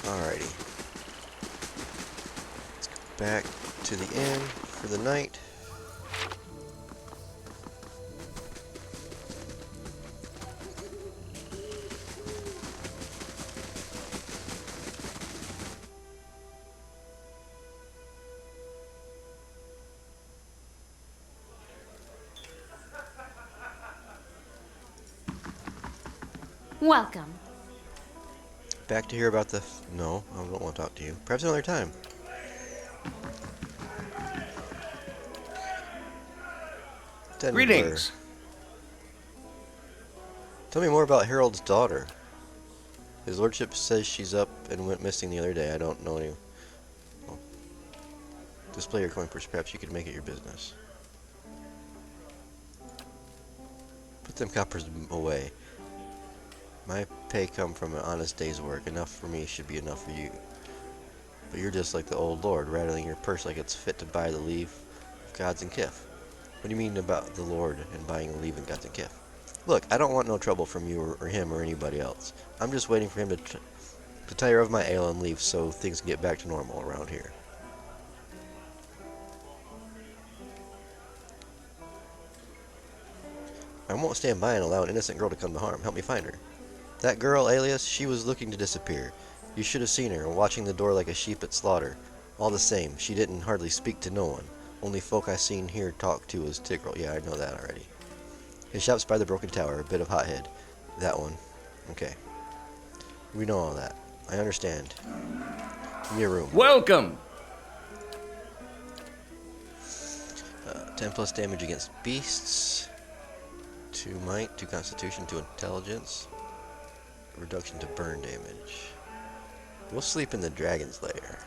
Alrighty. Let's go back to the inn for the night. Welcome. Back to hear about the... No, I don't want to talk to you. Perhaps another time. Denver. Greetings. Tell me more about Harold's daughter. His lordship says she's up and went missing the other day. I don't know any... Well, display your coin purse. Perhaps you could make it your business. Put them coppers away. My pay come from an honest day's work. Enough for me should be enough for you. But you're just like the old lord, rattling your purse like it's fit to buy the leave of gods and kith. What do you mean about the lord and buying the leave of gods and kith? Look, I don't want no trouble from you or him or anybody else. I'm just waiting for him to tire of my ale and leave so things can get back to normal around here. I won't stand by and allow an innocent girl to come to harm. Help me find her. That girl, Aelys, she was looking to disappear. You should have seen her, watching the door like a sheep at slaughter. All the same, she didn't hardly speak to no one. Only folk I seen here talk to was Tigreal. Yeah, I know that already. His shop's by the broken tower, a bit of hothead. That one. Okay. We know all that. I understand. Give me a room. Welcome! 10 plus damage against beasts. 2 might, 2 constitution, 2 intelligence. Reduction to burn damage. We'll sleep in the dragon's lair.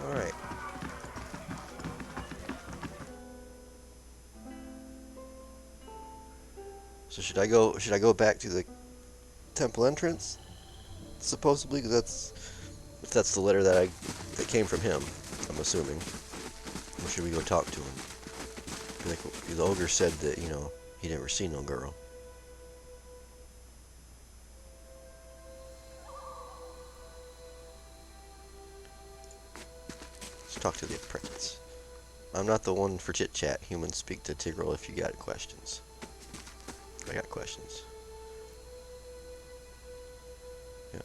Alright. So should I go back to the temple entrance? Supposedly, because that's the letter that came from him, I'm assuming. Or should we go talk to him? Like the ogre said that, you know, he never seen no girl. Let's talk to the apprentice. I'm not the one for chit chat. Humans, speak to Tigreal if you got questions. I got questions. Yeah.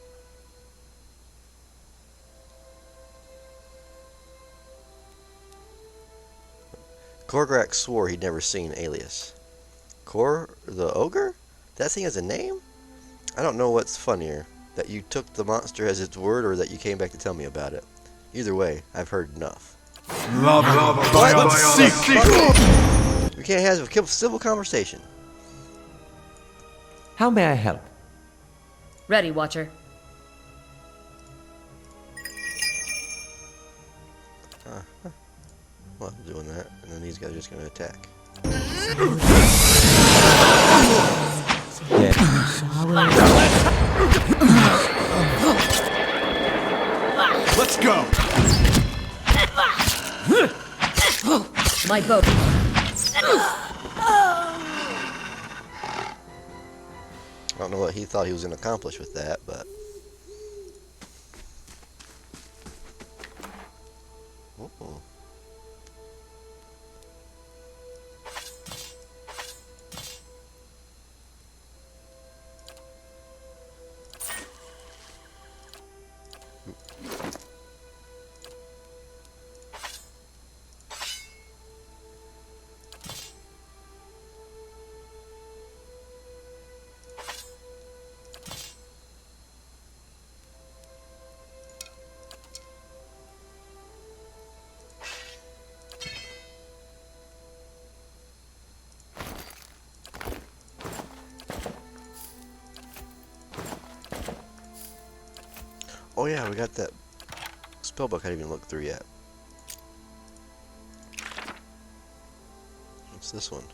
Korgrak swore he'd never seen Aelys. Kor the ogre? That thing has a name? I don't know what's funnier, that you took the monster as its word or that you came back to tell me about it. Either way, I've heard enough. We can't have a civil conversation. How may I help? Ready, Watcher. Well, I'm doing that, and then these guys are just going to attack. Let's go! My boat. I don't know what he thought he was going to accomplish with that, but... Uh-oh. Oh yeah, we got that spellbook I haven't even looked through yet. What's this one?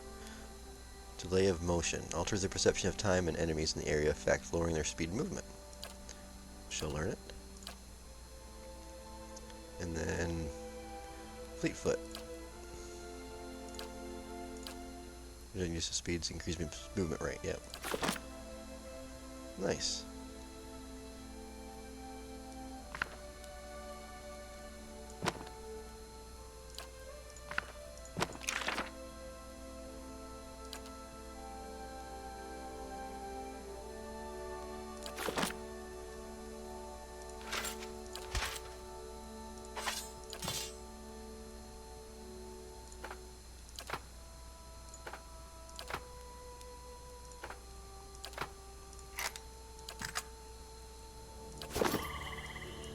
Delay of motion. Alters the perception of time and enemies in the area, effect lowering their speed and movement. She'll learn it. And then Fleetfoot. Use of speeds, increase movement rate, yep. Nice.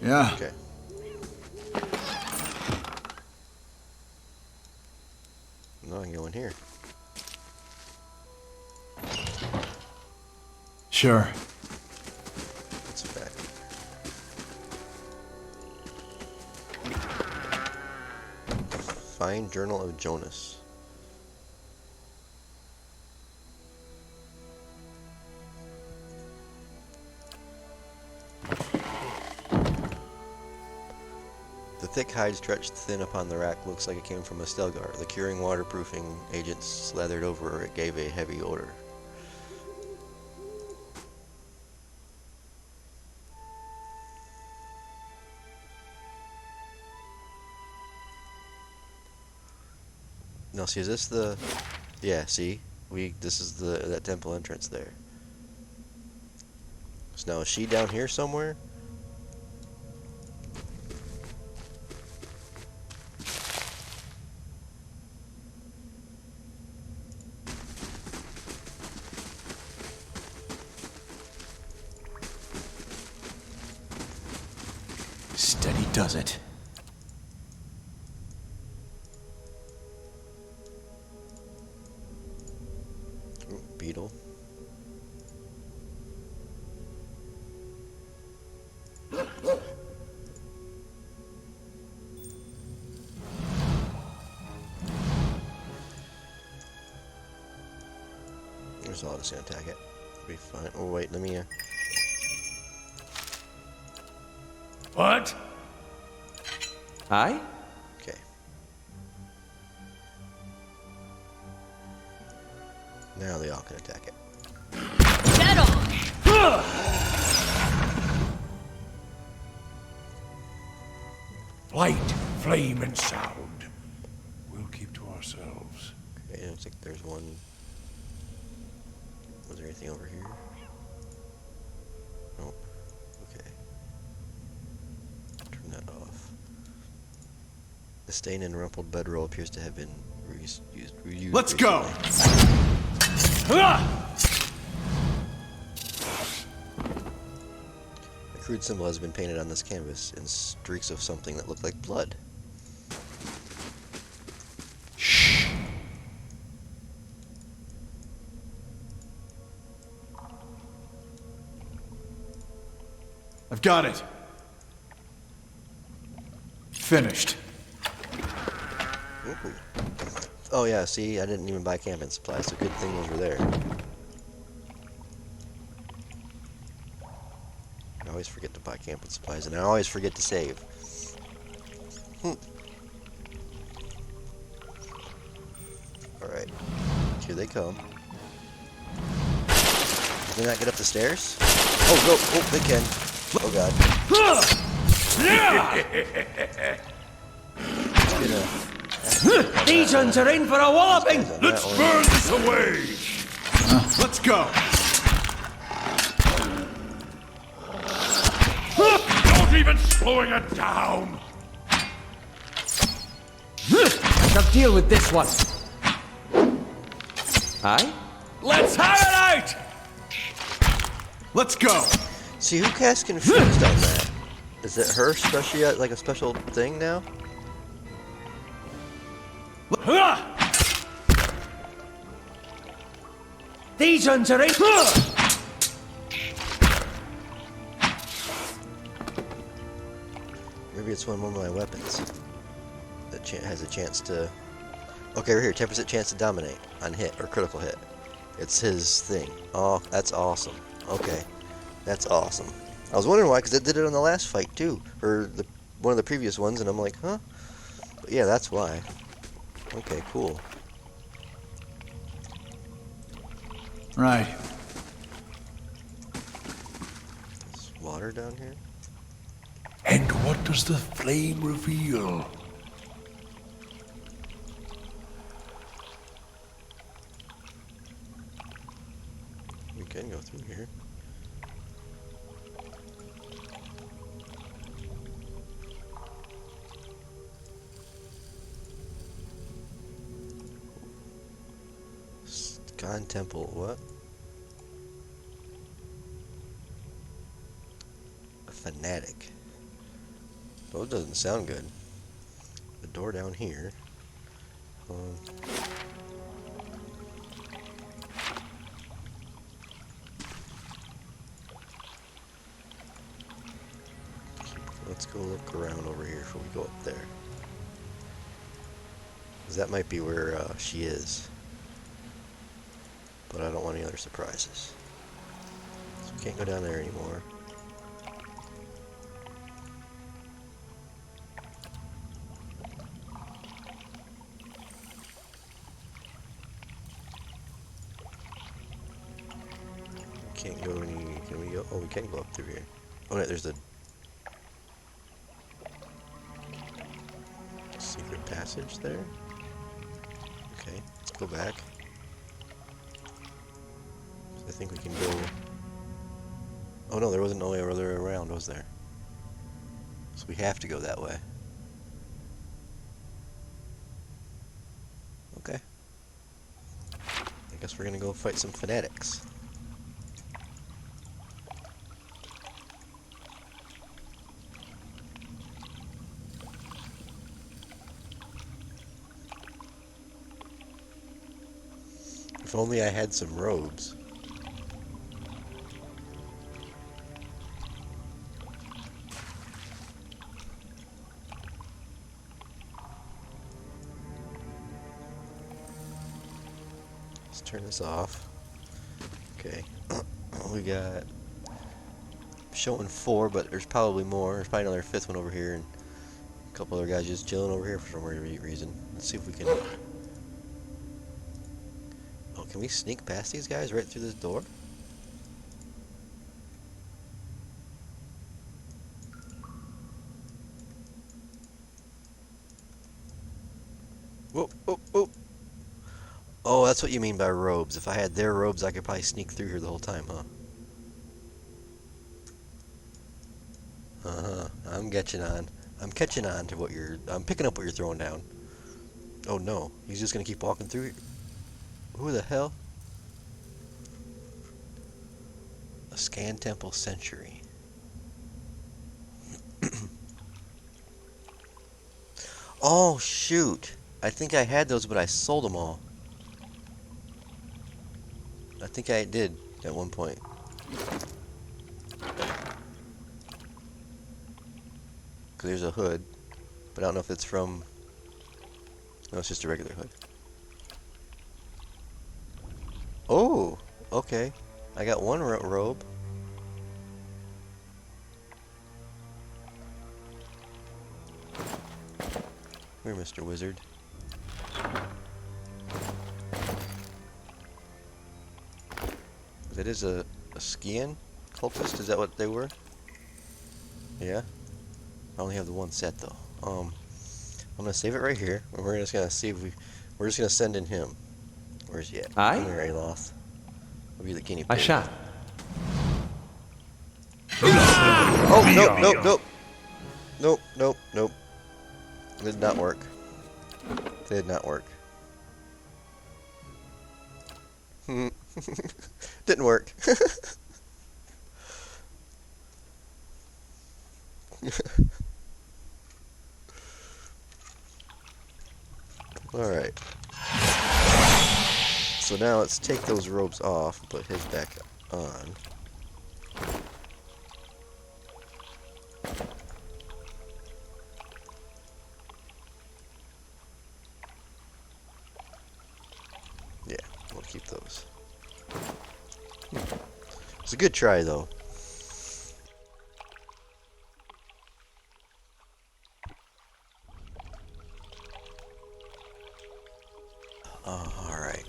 Yeah. Okay. No, I can go in here. Sure. That's a fact. Find Journal of Jonas. The thick hide stretched thin upon the rack looks like it came from a Stelgar. The curing waterproofing agent slathered over it gave a heavy odor. No, see, is this the... Yeah, see? This is that temple entrance there. So now, is she down here somewhere? Steady does it. Ooh, beetle. There's all that's gonna attack it. Be fine. Oh wait, let me. What? Aye? Okay. Now they all can attack it. Get on! Light, flame, and sound. We'll keep to ourselves. Okay, looks like there's one. Was there anything over here? Nope. Okay. Turn that off. The stained and rumpled bedroll appears to have been reused. Let's go! A crude symbol has been painted on this canvas in streaks of something that look like blood. I've got it. Finished. Ooh. Oh yeah, see, I didn't even buy camping supplies, so good thing those were there. I always forget to buy camping supplies, and I always forget to save. Alright, here they come. Can they not get up the stairs? Oh, go! Oh, they can. Oh god. These ones are in for a walloping! Let's burn this away! Let's go! Not even slowing it down! I shall deal with this one. Aye? Let's have it out! Let's go! See, who casts Confused on that? Is it her special, like a special thing now? These ones are in. Maybe it's one of my weapons that has a chance to... Okay, right here, 10% chance to dominate on hit or critical hit. It's his thing. Oh, that's awesome. Okay, that's awesome. I was wondering why, because it did it on the last fight too, or one of the previous ones, and I'm like, huh? But yeah, that's why. Okay, cool. Right. There's water down here. And what does the flame reveal? We can go through here. God Temple, what? A fanatic. Well, it doesn't sound good. The door down here. Let's go look around over here before we go up there. 'Cause that might be where she is. But I don't want any other surprises. So we can't go down there anymore. We can't go any... Can we go? Oh, we can go up through here. Oh, no, there's the... secret passage there? go back. I think we can go... Oh no, there wasn't no other way around, was there? So we have to go that way. Okay. I guess we're gonna go fight some fanatics. If only I had some robes. Let's turn this off. Okay. We got showing 4, but there's probably more. There's probably another 5th one over here, and a couple other guys just chilling over here for some weird reason. Let's see if we can... Oh, can we sneak past these guys right through this door? Whoa, whoa, whoa. Oh, that's what you mean by robes. If I had their robes, I could probably sneak through here the whole time, huh? Uh-huh. I'm catching on. I'm catching on to what you're... I'm picking up what you're throwing down. Oh, no. He's just gonna keep walking through here. Who the hell? A Scan Temple Century. Oh, shoot. I think I had those, but I sold them all. I think I did at one point. Because there's a hood, but I don't know if it's from... No, it's just a regular hood. Oh, okay. I got one robe. Here, Mr. Wizard. That is a skiing cultist? Is that what they were? Yeah? I only have the one set, though. I'm gonna save it right here. And we're just gonna see if we're just gonna send in him. Where's he at? Aye? Come here, Aelys. I'll be the guinea pig. I shall. Oh, nope, nope, nope. Nope, nope, nope. Did not work. Did not work. Didn't work. Alright. So now let's take those robes off and put his back on. Yeah, we'll keep those. It's a good try, though. Alright.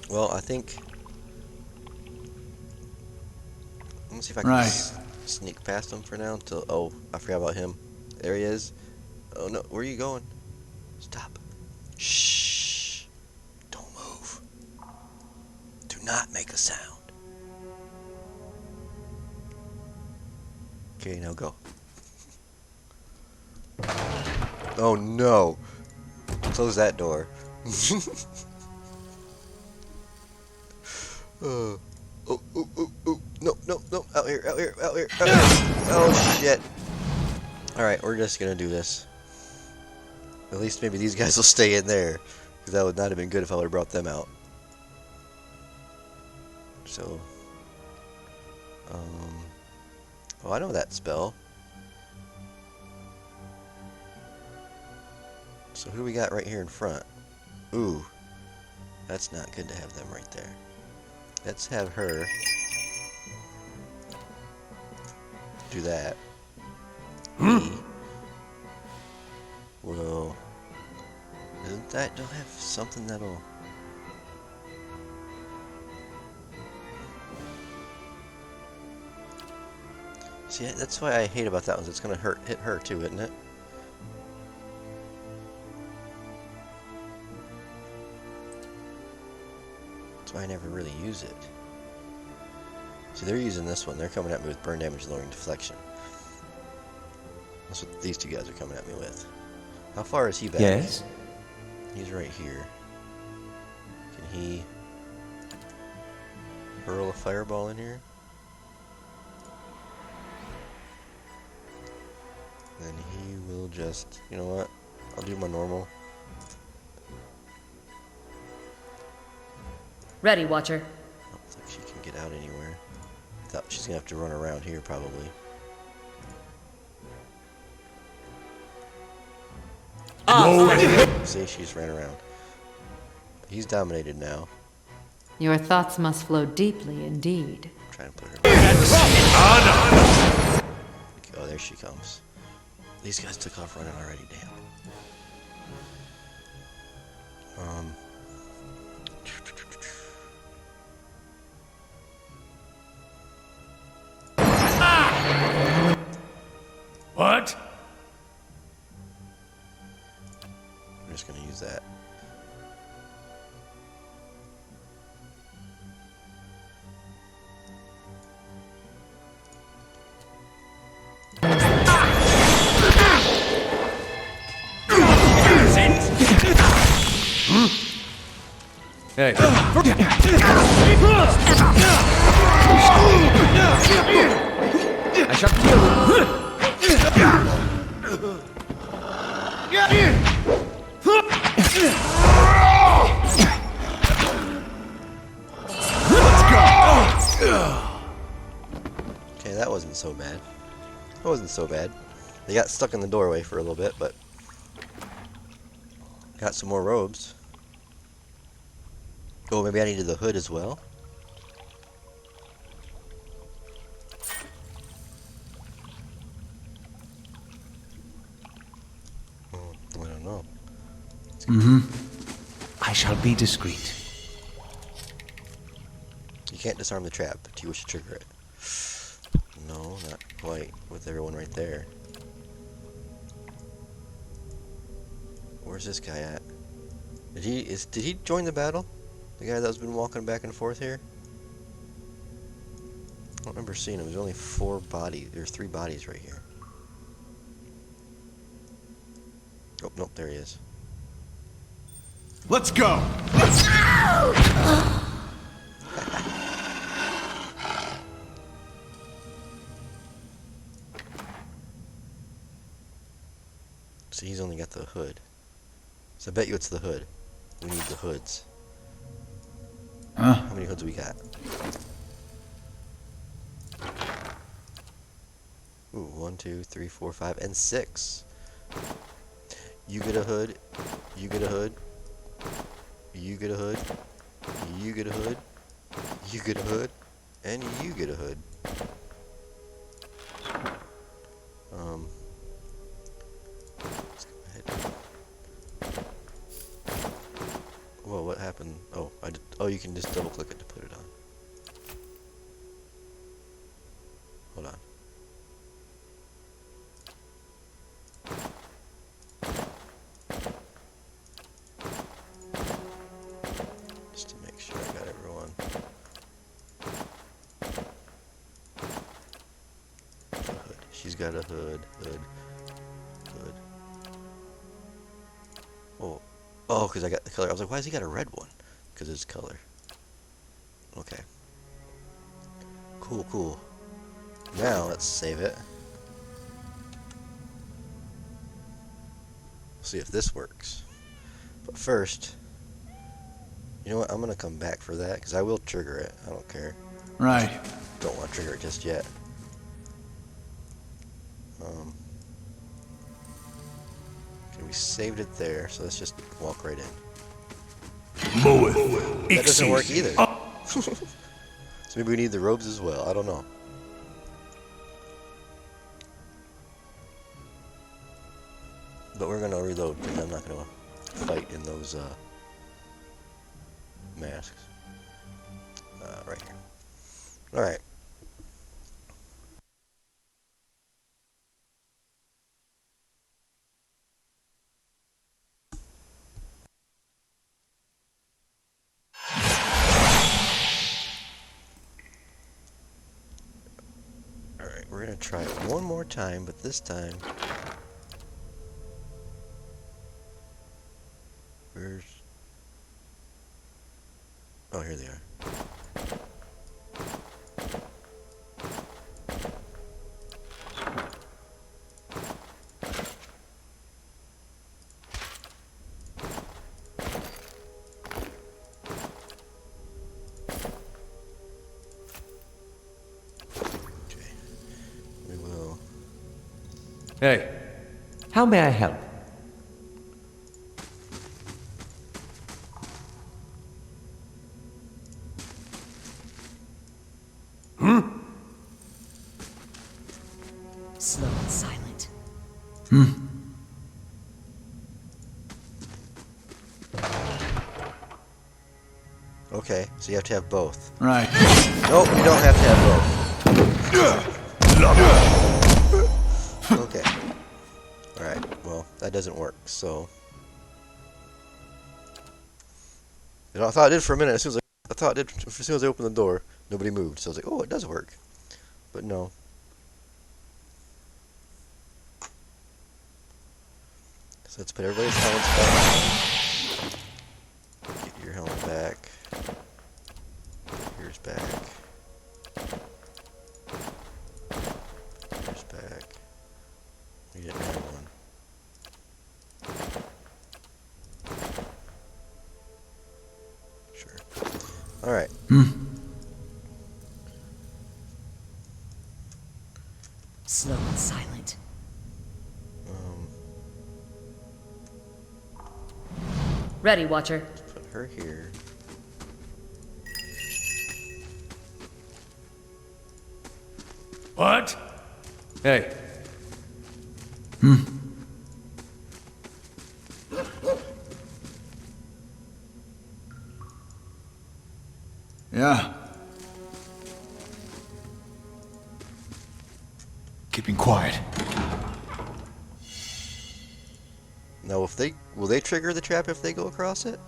Well, I think... Let me see if I can sneak past him for now until... Oh, I forgot about him. There he is. Oh, no. Where are you going? Stop. Shh. Don't move. Do not make a sound. Okay, now go. Oh, no. Close that door. Oh, oh, oh, oh. No, no, no. Out here, out here, out here, out here. Oh, shit. Alright, we're just gonna do this. At least maybe these guys will stay in there. Because that would not have been good if I would have brought them out. So. Oh, I know that spell. So who do we got right here in front? Ooh. That's not good to have them right there. Let's have her do that. Me will... Don't have something that'll... See, that's why I hate about that one. It's gonna hit her too, isn't it? I never really use it? See, they're using this one. They're coming at me with burn damage, lowering deflection. That's what these two guys are coming at me with. How far is he back? Yes? He's right here. Can he hurl a fireball in here? Then he will just, you know what? I'll do my normal. Ready, Watcher. I don't think she can get out anywhere. She's gonna have to run around here probably. See, she's ran around. He's dominated now. Your thoughts must flow deeply indeed. I'm trying to put her. Oh, there she comes. These guys took off running already, damn. What? I'm just gonna use that. Hey. I shall kill you. Okay, that wasn't so bad. That wasn't so bad. They got stuck in the doorway for a little bit, but got some more robes. Oh, maybe I needed the hood as well. I don't know. I shall be discreet. You can't disarm the trap. Do you wish to trigger it? No, not quite. With everyone right there. Where's this guy at? Did he join the battle? The guy that's been walking back and forth here? I don't remember seeing him. There's only 4 bodies. There's 3 bodies right here. Oh, nope, there he is. Let's go! So he's only got the hood. So I bet you it's the hood. We need the hoods. Huh? How many hoods we got? Ooh, 1, 2, 3, 4, 5, and 6. You get a hood. You get a hood. You get a hood. You get a hood. You get a hood. And you get a hood. Let's go ahead. Whoa, what happened? Oh, oh, you can just double click it to put it on. Hold on. Just to make sure I got everyone. Hood. She's got a hood. Hood. Oh. Oh, because I got the color. I was like, why has he got a red one? Because it's color. Okay. Cool, cool. Now, let's save it. See if this works. But first, you know what? I'm going to come back for that, because I will trigger it. I don't care. Right. Don't want to trigger it just yet. Okay, we saved it there, so let's just walk right in. That doesn't work either. So maybe we need the robes as well. I don't know. But we're gonna reload because I'm not gonna fight in those masks. Right here. All right. We're gonna try it one more time, but this time... Where's... Oh, here they are. Hey, how may I help? Slow and silent. Okay, so you have to have both. Right. Nope, you don't have to have both. Okay. Alright, well, that doesn't work, so... You know, I thought it did for a minute. As soon as I opened the door, nobody moved. So I was like, oh, it does work. But no. So let's put everybody's helmets back. Get your helmet back. Yours back. Yours back. We didn't have one. Sure. Alright. Slow and silent. Ready, Watcher. Put her here. What? Hey. Yeah. Keeping quiet. Now, will they trigger the trap if they go across it?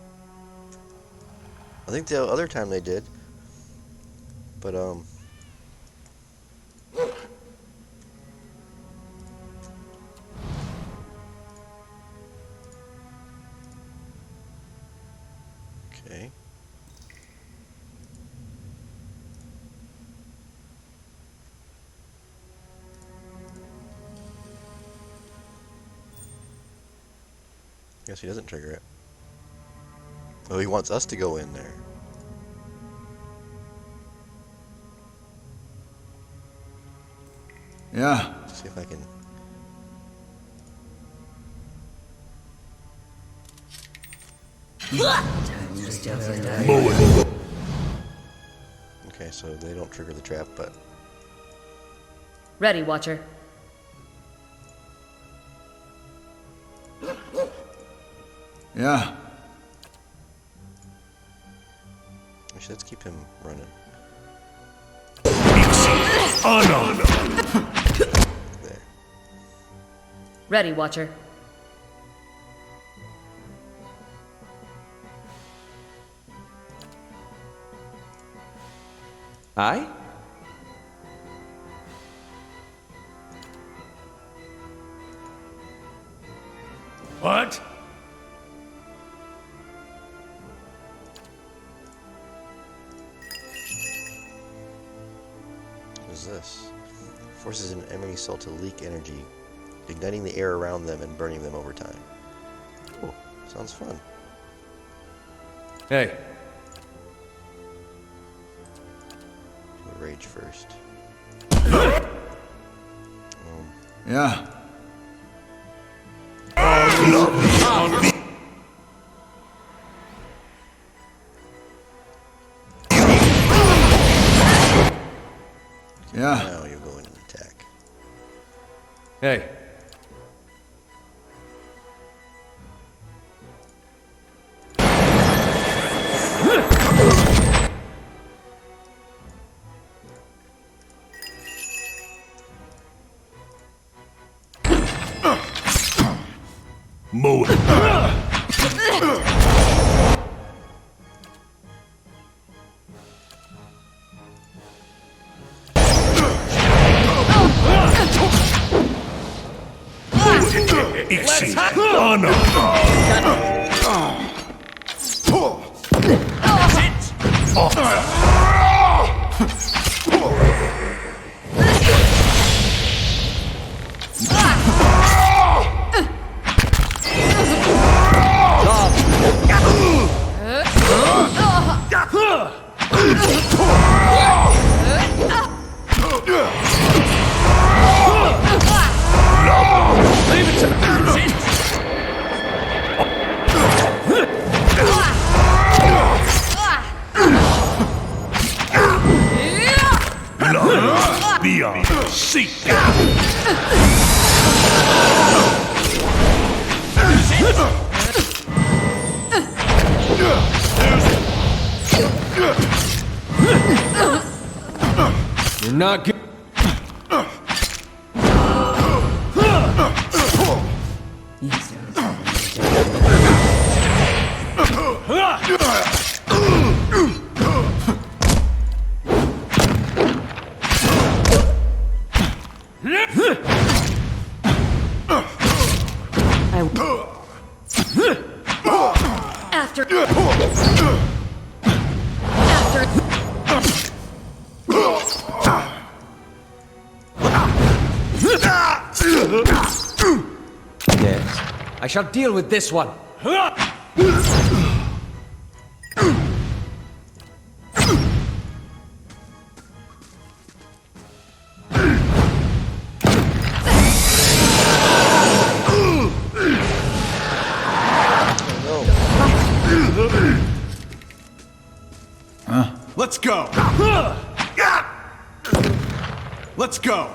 I think the other time they did. But, okay. Guess he doesn't trigger it. Oh, he wants us to go in there. Yeah. Let's see if I can... Okay, so they don't trigger the trap, but... Ready, Watcher. Yeah. Actually, let's keep him running. There. Ready, Watcher. Aye? What? What is this? Forces an enemy soul to leak energy, igniting the air around them and burning them over time. Oh, sounds fun. Hey. Do a rage first. Yeah. Yeah. Now you're going to attack. Hey. Mow it. Blade! Honor! Leave it to me. Blood beyond seek! You're not good. After. Yes. I shall deal with this one. Let's go! Let's go!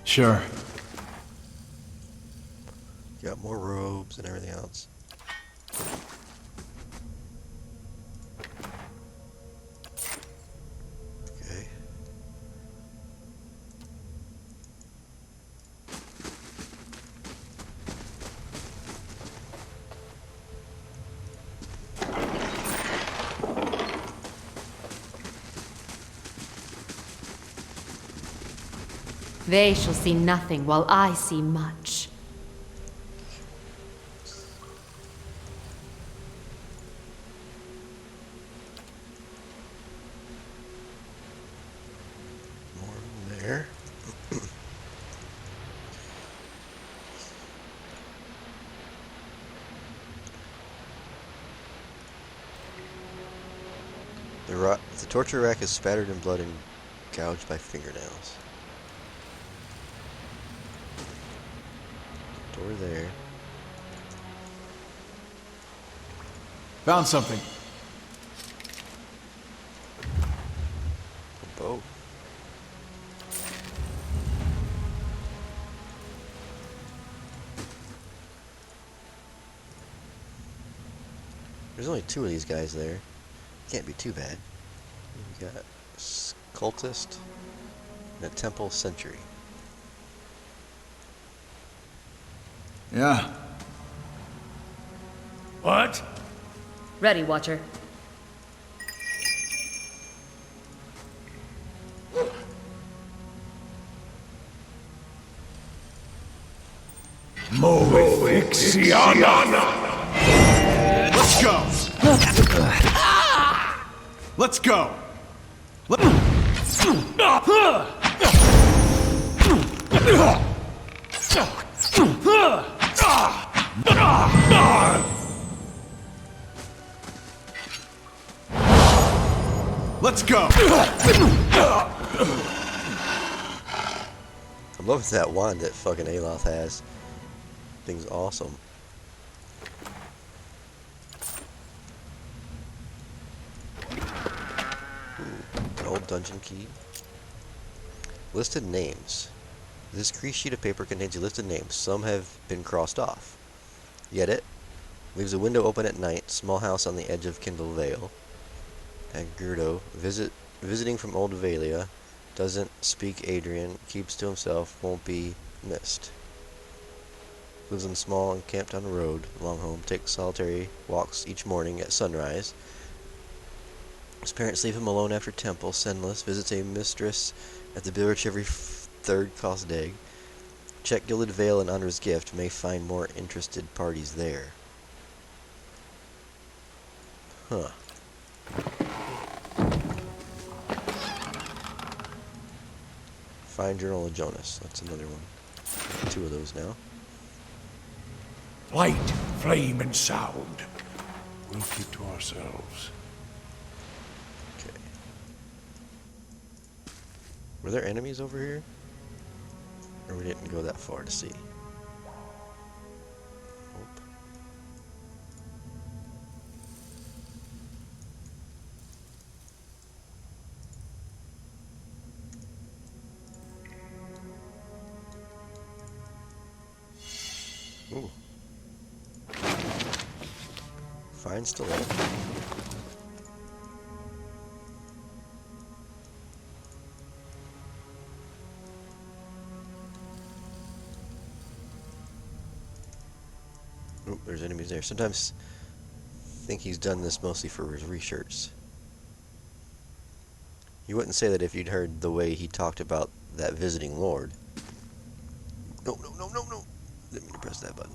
Sure. Got more robes and everything else. Okay. They shall see nothing while I see much. More there. The torture rack is spattered in blood and gouged by fingernails. Door there. Found something. A bow. There's only 2 of these guys there. Can't be too bad. We got cultist and a temple sentry. Yeah. What? Ready, Watcher. Let's go! Let's go! Let's go! I'm loving that wand that fucking Aelys has. Thing's awesome. Ooh, an old dungeon key. Listed names. This creased sheet of paper contains a list of names. Some have been crossed off. Get it? Leaves a window open at night. Small house on the edge of Kindle Vale. Agurdo. Visiting from Old Valia. Doesn't speak Adrian. Keeps to himself. Won't be missed. Lives in small and camped on the road. Long home. Takes solitary walks each morning at sunrise. His parents leave him alone after temple. Senless visits a mistress at the village every third cost day. Check Gilded Veil and Honor's Gift. May find more interested parties there. Huh. Find Journal of Jonas. That's another one. 2 of those now. Light, flame, and sound. We'll keep to ourselves. Okay. Were there enemies over here? Or we didn't go that far to see? Nope. Ooh. Fine stiletto. Oh, there's enemies there. Sometimes I think he's done this mostly for his research. You wouldn't say that if you'd heard the way he talked about that visiting lord. No, no, no, no, no. Didn't mean to press that button.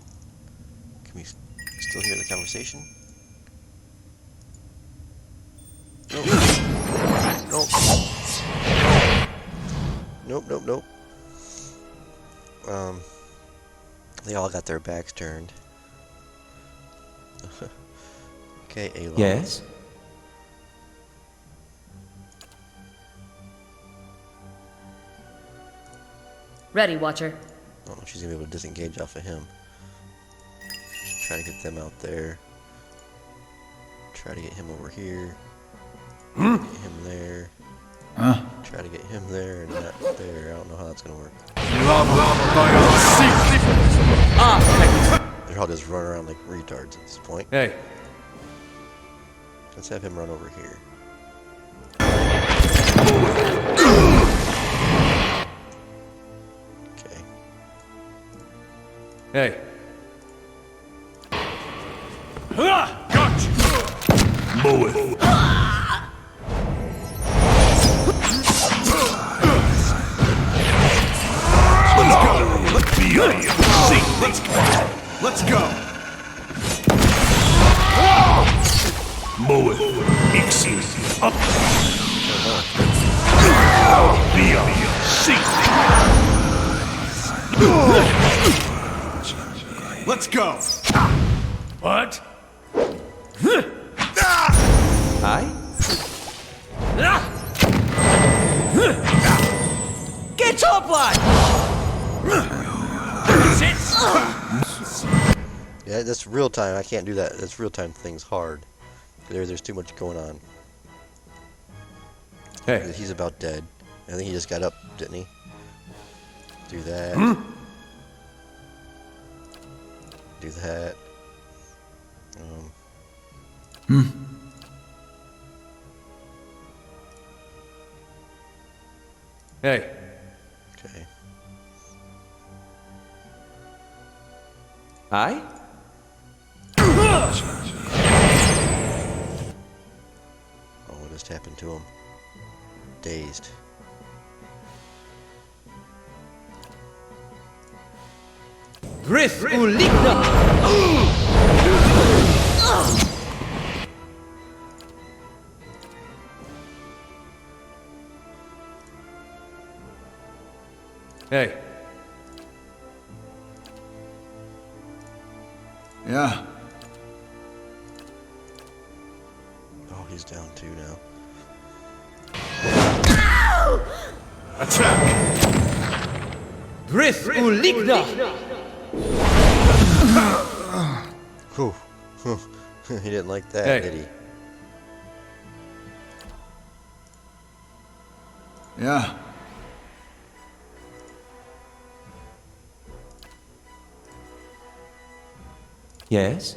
Can we still hear the conversation? Nope. Nope. Nope, nope, nope. They all got their backs turned. Okay, Aelys. Yes? Ready, Watcher. I don't know if she's gonna be able to disengage off of him. Just try to get them out there. Try to get him over here. Get him there. Try to get him there and not there. I don't know how that's gonna work. They're all just running around like retards at this point. Hey. Let's have him run over here. Okay. Hey. Gotcha! Mow it. Let's go! Let's be on you. See, let's go! Let's go! Mow it. Exceed. Up. Be on you. See. Let's go! What? Hi? Get top line! Yeah, that's real time. I can't do that. That's real time thing's hard. There's too much going on. Hey. He's about dead. I think he just got up, didn't he? Do that. Do that. Hey. Okay. Hi? Oh, what just happened to him? Dazed. Grith Uligna! Hey. Yeah. Oh, he's down too now. Attack! Grith Uligna! Whew. He didn't like that, Hey. did he? Yeah. Yes?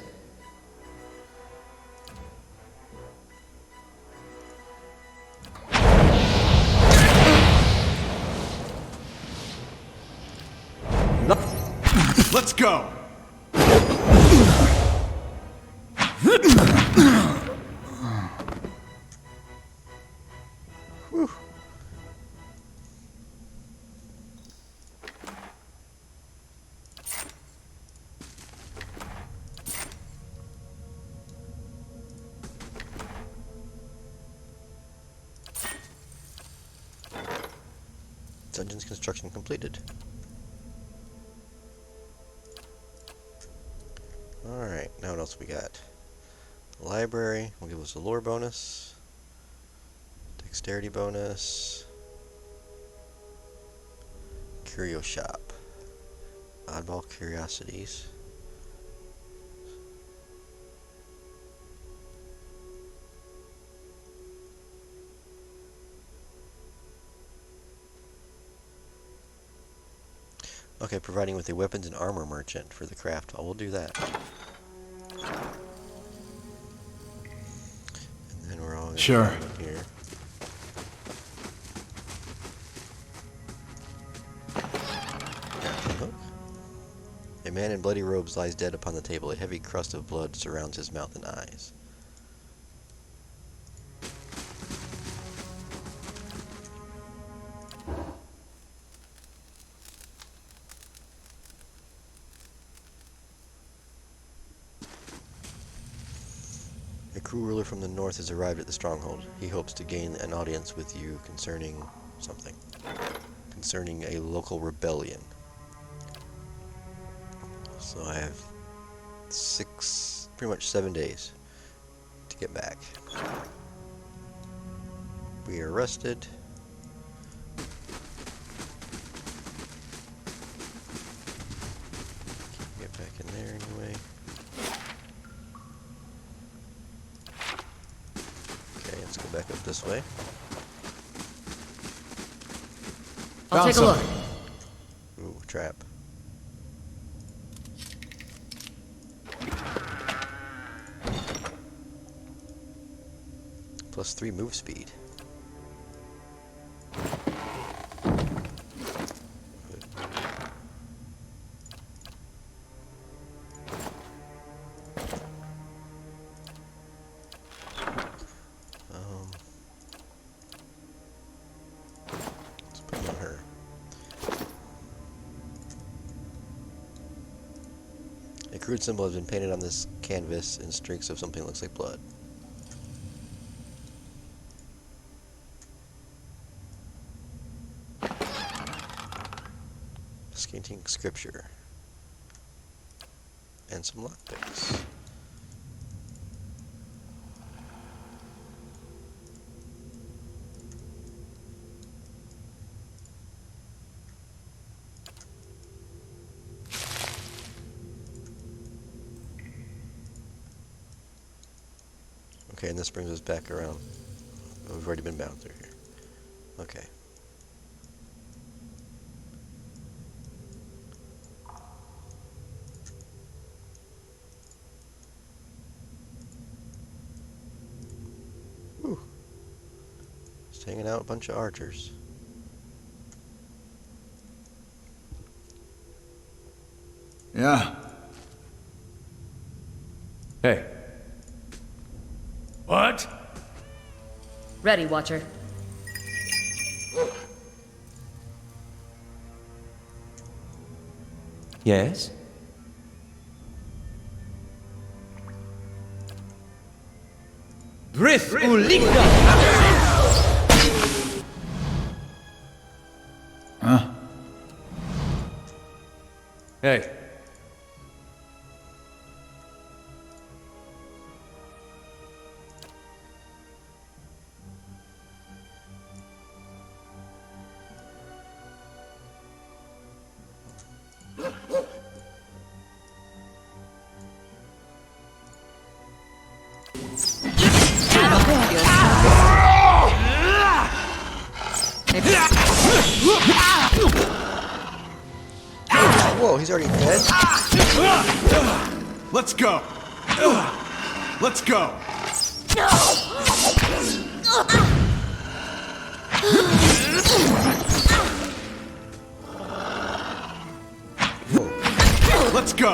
Let's go! Dungeon's construction completed. Alright, now what else we got? Library will give us a lore bonus. Dexterity bonus. Curio shop. Oddball curiosities. Okay, providing with a weapons and armor merchant for the craft. We'll do that. And then we're all gonna Sure. go in here. Grappling hook. A man in bloody robes lies dead upon the table. A heavy crust of blood surrounds his mouth and eyes. A crew ruler from the north has arrived at the stronghold. He hopes to gain an audience with you concerning something. Concerning a local rebellion. So I have pretty much 7 days to get back. We are arrested. Can't get back in there anyway. Okay, let's go back up this way. I'll take a look. Ooh, trap. +3 move speed. Let's put it on her. A crude symbol has been painted on this canvas in streaks of something that looks like blood. Scanting scripture. And some lockpicks. Okay, and this brings us back around. Oh, we've already been bound through here. Okay. Whew. Just hanging out a bunch of archers. Yeah. Hey. What? Ready, Watcher. Yes? Brith Ulinga! Huh? Hey. Whoa, he's already dead? Let's go! Let's go! Let's go!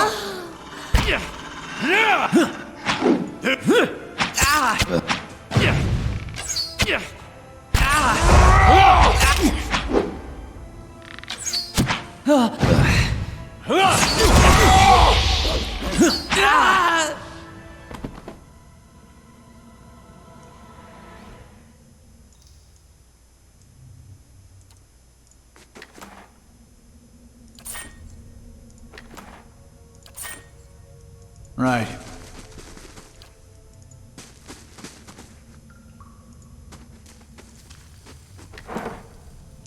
Right.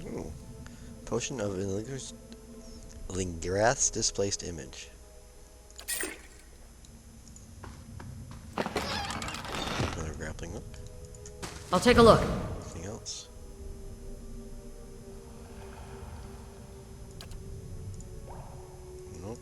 Ooh. Potion of Lingrath's displaced image. Another grappling hook. I'll take a look. Anything else? Nope.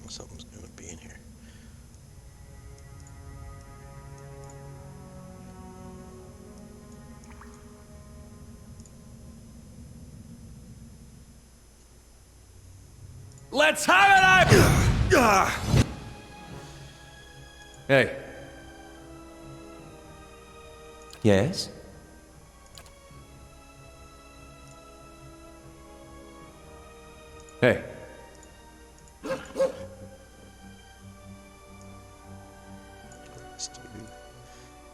Something's gonna be in here. Let's have it up! Hey. Yes? Hey.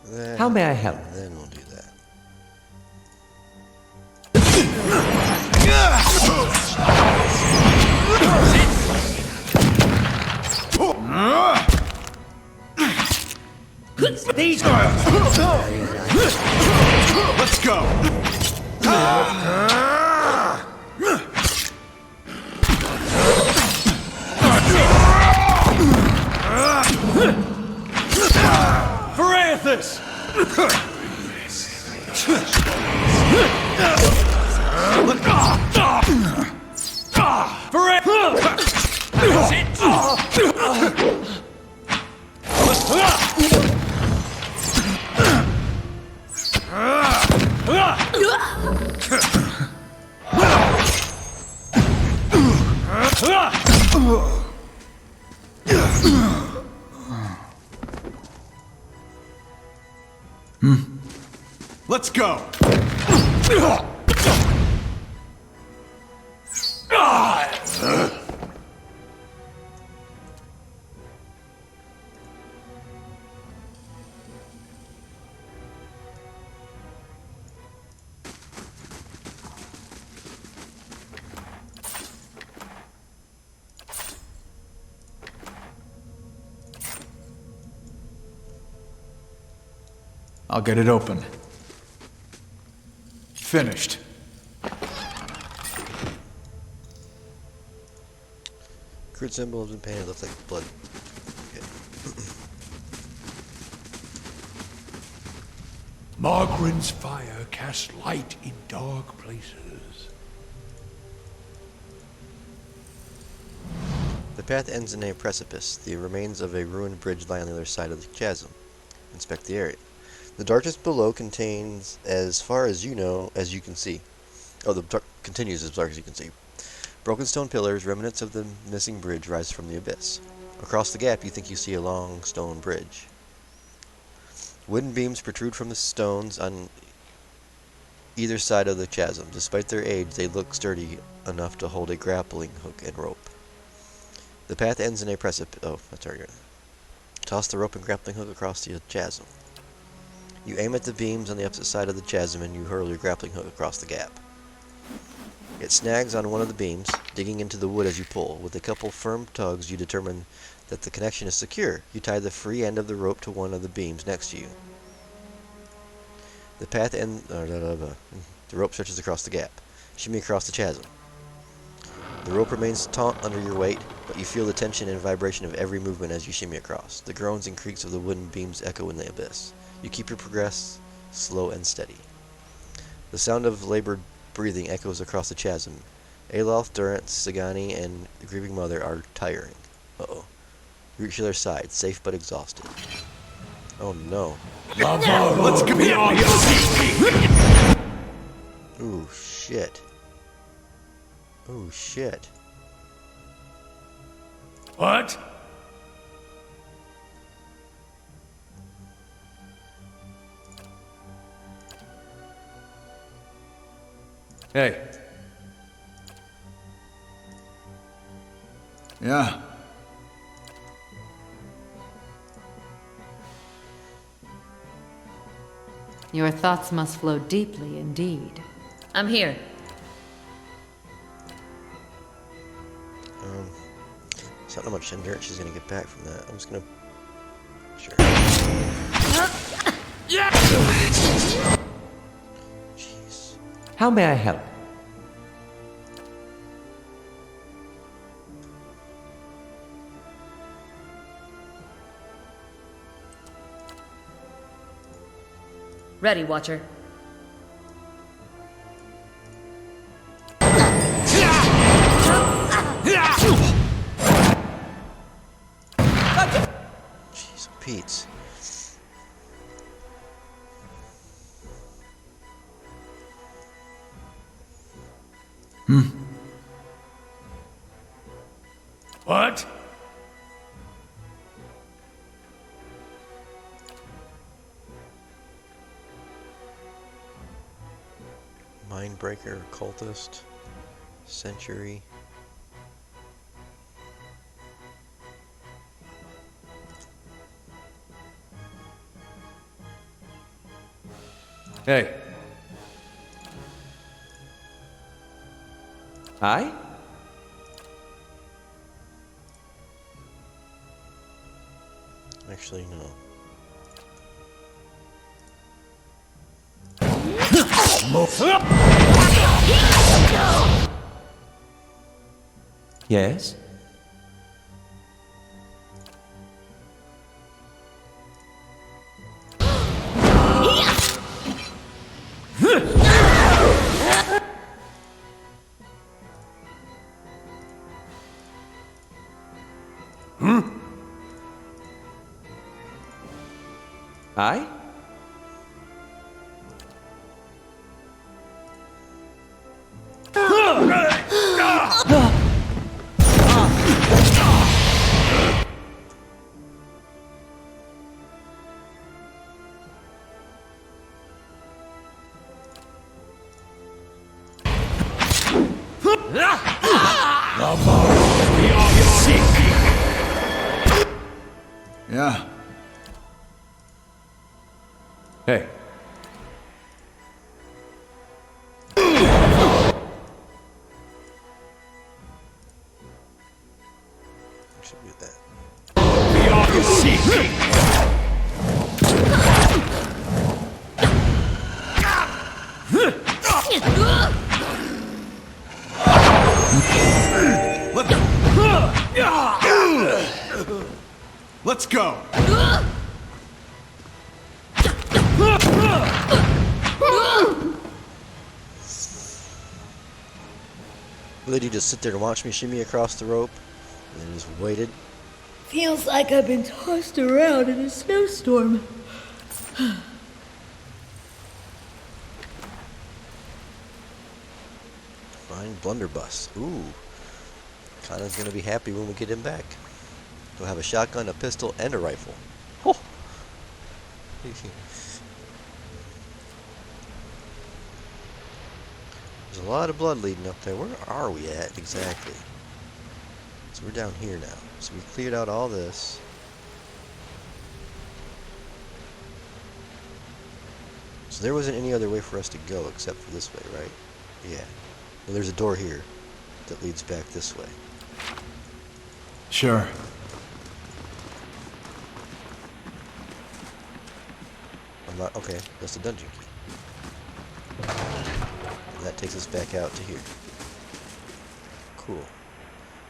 That, How may I help? Then we'll do that. These guys! Let's go! For Aelys! Let's go! I'll get it open. Finished. Crude symbol has been painted, looks like blood. Okay. Margrin's fire casts light in dark places. The path ends in a precipice. The remains of a ruined bridge lie on the other side of the chasm. Inspect the area. The darkness below contains as far as you know, as you can see. Oh, the dark continues as dark as you can see. Broken stone pillars, remnants of the missing bridge, rise from the abyss. Across the gap, you think you see a long stone bridge. Wooden beams protrude from the stones on either side of the chasm. Despite their age, they look sturdy enough to hold a grappling hook and rope. The path ends in a precipice. Oh, that's already good. Toss the rope and grappling hook across the chasm. You aim at the beams on the opposite side of the chasm and you hurl your grappling hook across the gap. It snags on one of the beams, digging into the wood as you pull. With a couple firm tugs, you determine that the connection is secure. You tie the free end of the rope to one of the beams next to you. The path end. The rope stretches across the gap. Shimmy across the chasm. The rope remains taut under your weight, but you feel the tension and vibration of every movement as you shimmy across. The groans and creaks of the wooden beams echo in the abyss. You keep your progress slow and steady. The sound of labored breathing echoes across the chasm. Aelys, Durant, Sagani, and the grieving mother are tiring. Uh-oh. You reach the other side, safe but exhausted. Oh no. Let's get beyond. Ooh, shit. Ooh, shit. What? Hey. Yeah. Your thoughts must flow deeply indeed. I'm here. So I don't know how much endurance she's gonna get back from that. I'm just gonna... Sure. Jeez. How may I help? Ready, Watcher. Jeez, Pete. What? Mindbreaker, Cultist, Century. Hey. Aye? Actually, no. Yes? Aye? Yeah. Hey. Should do that. Let's go. Did you just sit there and watch me shimmy across the rope and then just waited? Feels like I've been tossed around in a snowstorm. Fine blunderbuss. Ooh. Kana's gonna be happy when we get him back. He'll have a shotgun, a pistol, and a rifle. Oh. There's a lot of blood leading up there. Where are we at exactly? So we're down here now. So we cleared out all this. So there wasn't any other way for us to go except for this way, right? Yeah. Well, there's a door here that leads back this way. Sure. I'm not... Okay, that's the dungeon key. And that takes us back out to here. Cool.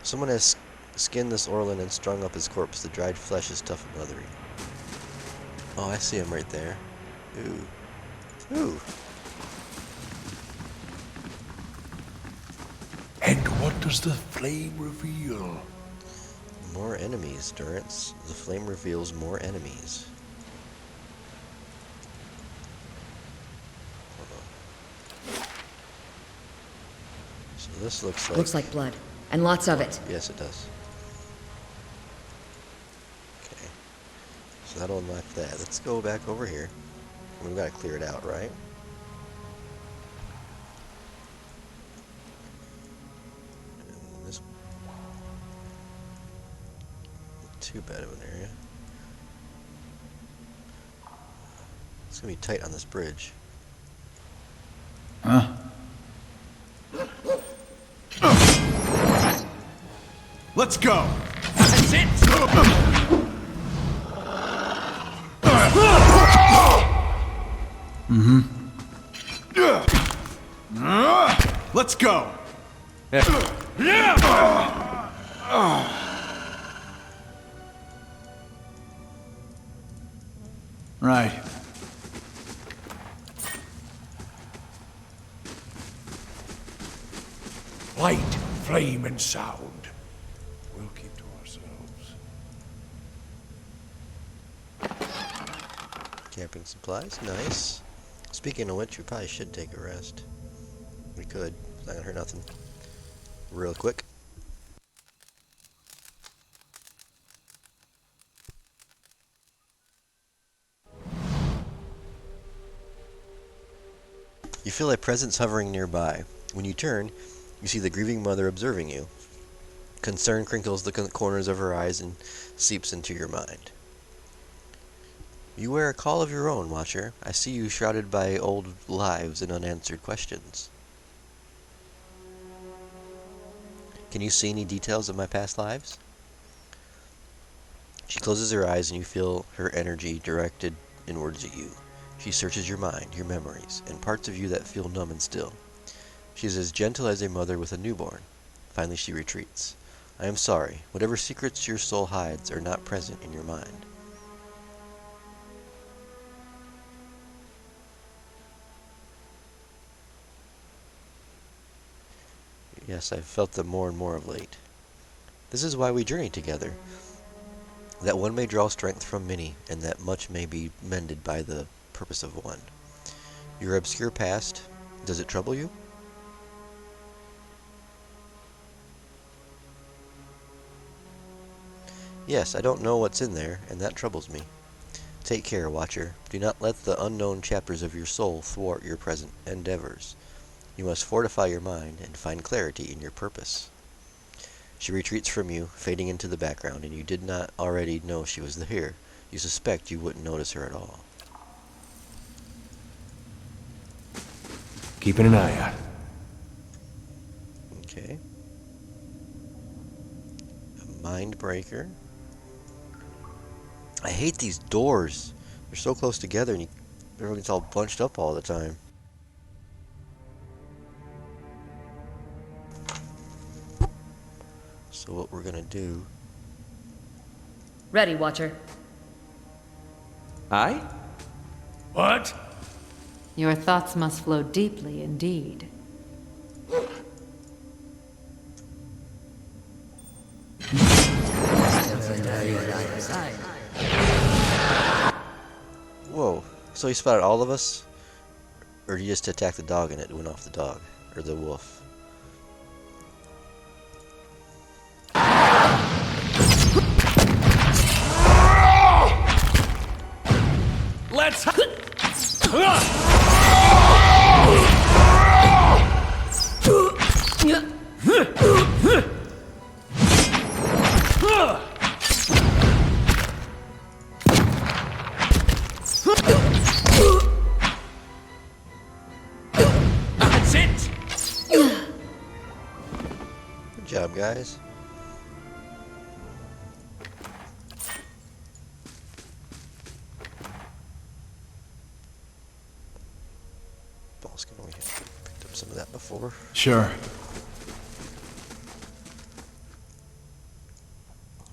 Someone has skinned this Orlin and strung up his corpse. The dried flesh is tough and leathery. Oh, I see him right there. Ooh. Ooh. And what does the flame reveal? More enemies, Durance. The flame reveals more enemies. So this looks like... Looks like blood. And lots of it. Yes, it does. Okay. So that'll unlock that. Let's go back over here. We've got to clear it out, right? And this... too bad of an area. It's gonna be tight on this bridge. Huh? Let's go! That's it! Mm-hmm. Let's go! Right. Light, flame, and sound. We'll keep to ourselves. Camping supplies, nice. Speaking of which, we probably should take a rest. We could. It's not gonna hurt nothing. Real quick. You feel a presence hovering nearby. When you turn, you see the grieving mother observing you. Concern crinkles the corners of her eyes and seeps into your mind. You wear a call of your own, Watcher. I see you shrouded by old lives and unanswered questions. Can you see any details of my past lives? She closes her eyes and you feel her energy directed inwards at you. She searches your mind, your memories, and parts of you that feel numb and still. She is as gentle as a mother with a newborn. Finally she retreats. I am sorry. Whatever secrets your soul hides are not present in your mind. Yes, I've felt them more and more of late. This is why we journey together. That one may draw strength from many, and that much may be mended by the purpose of one. Your obscure past, does it trouble you? Yes, I don't know what's in there, and that troubles me. Take care, Watcher. Do not let the unknown chapters of your soul thwart your present endeavors. You must fortify your mind and find clarity in your purpose. She retreats from you, fading into the background, and you did not already know she was here. You suspect you wouldn't notice her at all. Keeping an eye out. Okay. A mind breaker. I hate these doors. They're so close together and everything's all bunched up all the time. So what we're gonna do... Ready, Watcher. Aye? What? Your thoughts must flow deeply indeed. Whoa. So he spotted all of us? Or did he just attack the dog and it went off the dog? Or the wolf? Let's... That's it! Good job, guys. We picked up some of that before. Sure.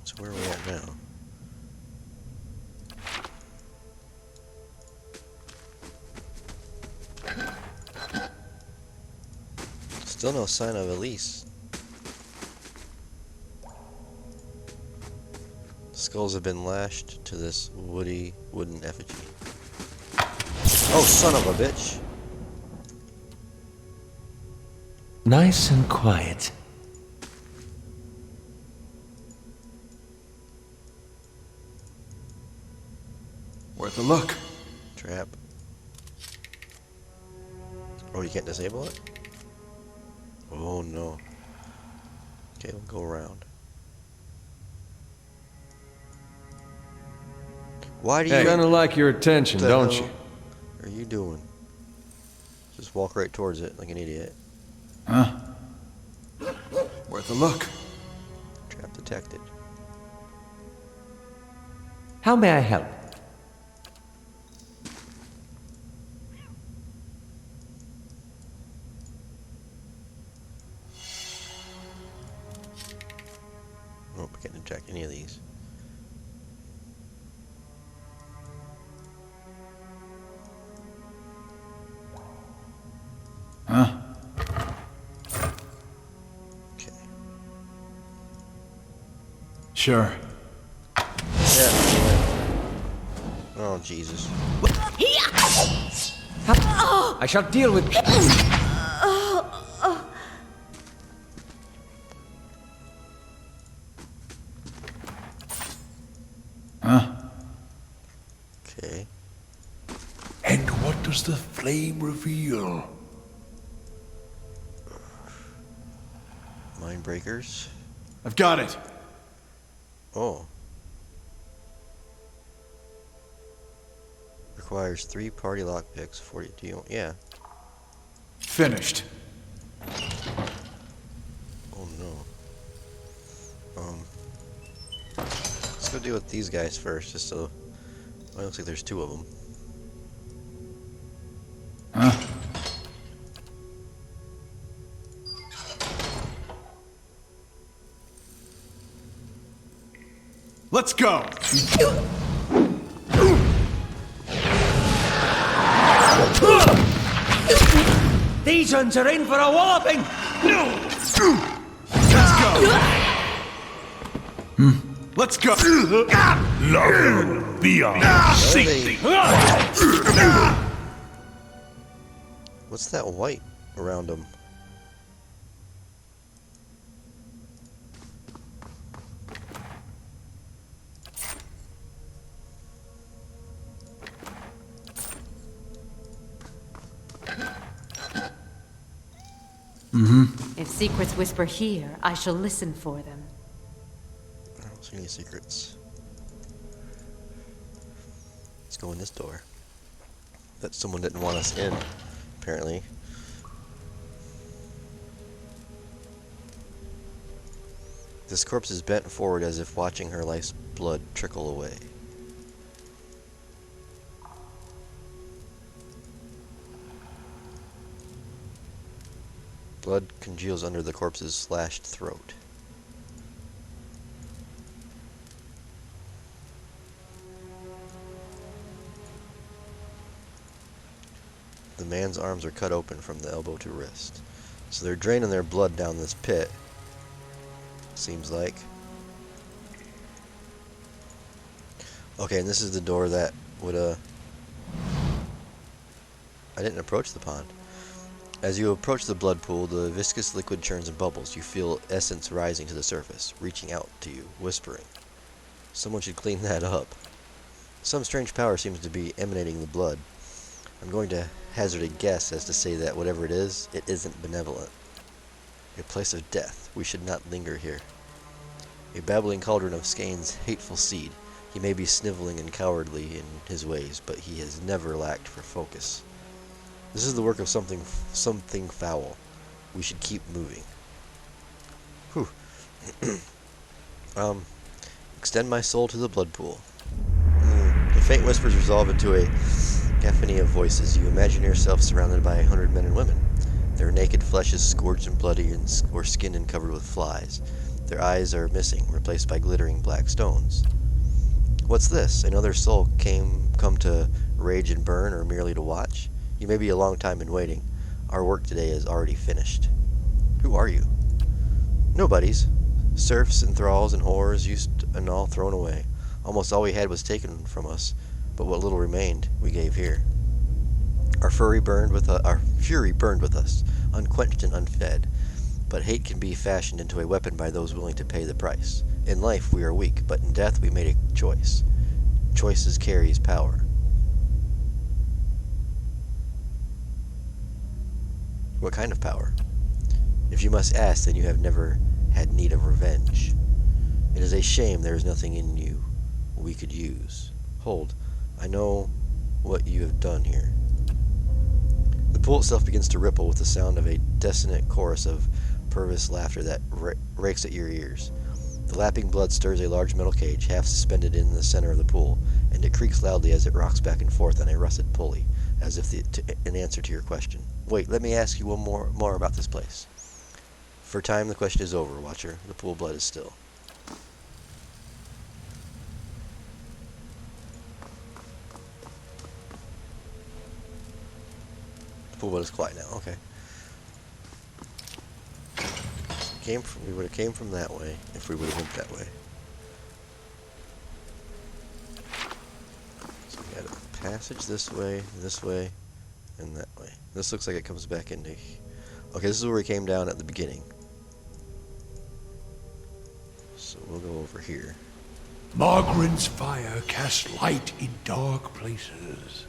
So where are we at now? Still no sign of Aelys. Skulls have been lashed to this wooden effigy. Oh, son of a bitch! Nice and quiet. Worth a look. Trap. Oh, you can't disable it? Oh no. Okay, we'll go around. Why do you... Hey, kinda like your attention, the don't hell you? are you doing? Just walk right towards it like an idiot. Huh? Worth a look. Trap detected. How may I help? Nope, I can't detect any of these. Huh? Okay. Sure. Yeah. Oh, Jesus. I shall deal with... Huh? Okay. And what does the flame reveal? Mind breakers. I've got it. Oh. Requires 3 party lockpicks, 40. Do you? Yeah. Finished. Oh no. Let's go deal with these guys first, just so. Well, it looks like there's 2 of them. Huh? Let's go. These ones are in for a walloping! Let's go. Let's go. Love beyond safety. What's that white around them? If secrets whisper here, I shall listen for them. I don't see any secrets. Let's go in this door. That someone didn't want us in, apparently. This corpse is bent forward as if watching her life's blood trickle away. Blood congeals under the corpse's slashed throat. The man's arms are cut open from the elbow to wrist. So they're draining their blood down this pit. Seems like. Okay, and this is the door that would, I didn't approach the pond. As you approach the blood pool, the viscous liquid churns and bubbles. You feel essence rising to the surface, reaching out to you, whispering. Someone should clean that up. Some strange power seems to be emanating the blood. I'm going to hazard a guess as to say that whatever it isn't benevolent. A place of death. We should not linger here. A babbling cauldron of Skane's hateful seed. He may be sniveling and cowardly in his ways, but he has never lacked for focus. This is the work of something foul. We should keep moving. Whew. Extend my soul to the blood pool. The faint whispers resolve into a cacophony of voices. You imagine yourself surrounded by 100 men and women. Their naked flesh is scorched and bloody or skinned and covered with flies. Their eyes are missing, replaced by glittering black stones. What's this? Another soul come to rage and burn, or merely to watch? You may be a long time in waiting. Our work today is already finished. Who are you? Nobodies. Serfs and thralls and whores, used and all thrown away. Almost all we had was taken from us, but what little remained, we gave here. Our fury burned with us, unquenched and unfed. But hate can be fashioned into a weapon by those willing to pay the price. In life we are weak, but in death we made a choice. Choices carries power. What kind of power? If you must ask, then you have never had need of revenge. It is a shame there is nothing in you we could use. Hold. I know what you have done here. The pool itself begins to ripple with the sound of a dissonant chorus of perverse laughter that rakes at your ears. The lapping blood stirs a large metal cage, half suspended in the center of the pool, and it creaks loudly as it rocks back and forth on a rusted pulley, as if in answer to your question. Wait, let me ask you one more about this place. For time, the question is over, Watcher. The pool of blood is still. The pool of blood is quiet now. Okay. We would have came from that way if we would have went that way. So we got a passage this way, and that way. This looks like it comes back into... Okay, this is where we came down at the beginning. So we'll go over here. Margaren's fire casts light in dark places.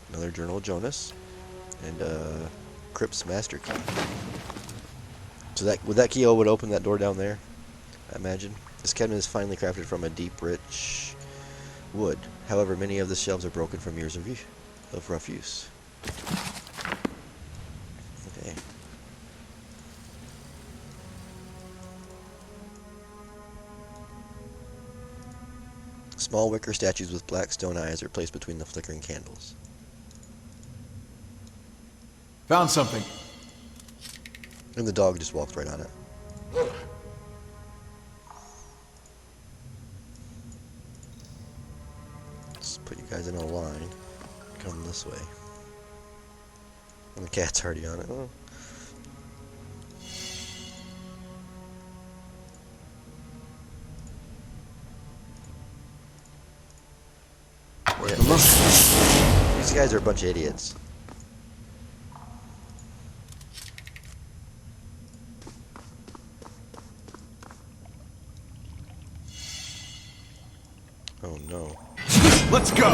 Another Journal of Jonas, and Crypt's Master Key. So that key would open that door down there, I imagine. This cabinet is finely crafted from a deep, rich wood. However, many of the shelves are broken from years of rough use. Okay. Small wicker statues with black stone eyes are placed between the flickering candles. Found something. And the dog just walked right on it. Let's put you guys in a line. Come this way. And the cat's already on it. Oh. Yeah. These guys are a bunch of idiots. Oh no. Let's go!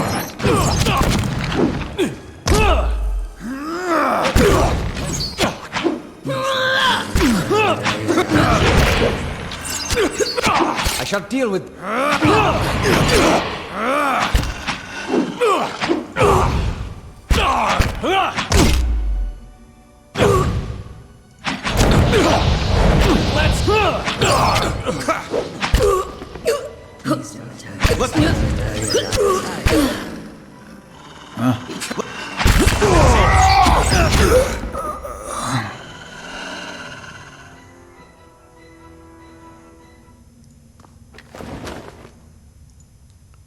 I shall deal with... Let's go!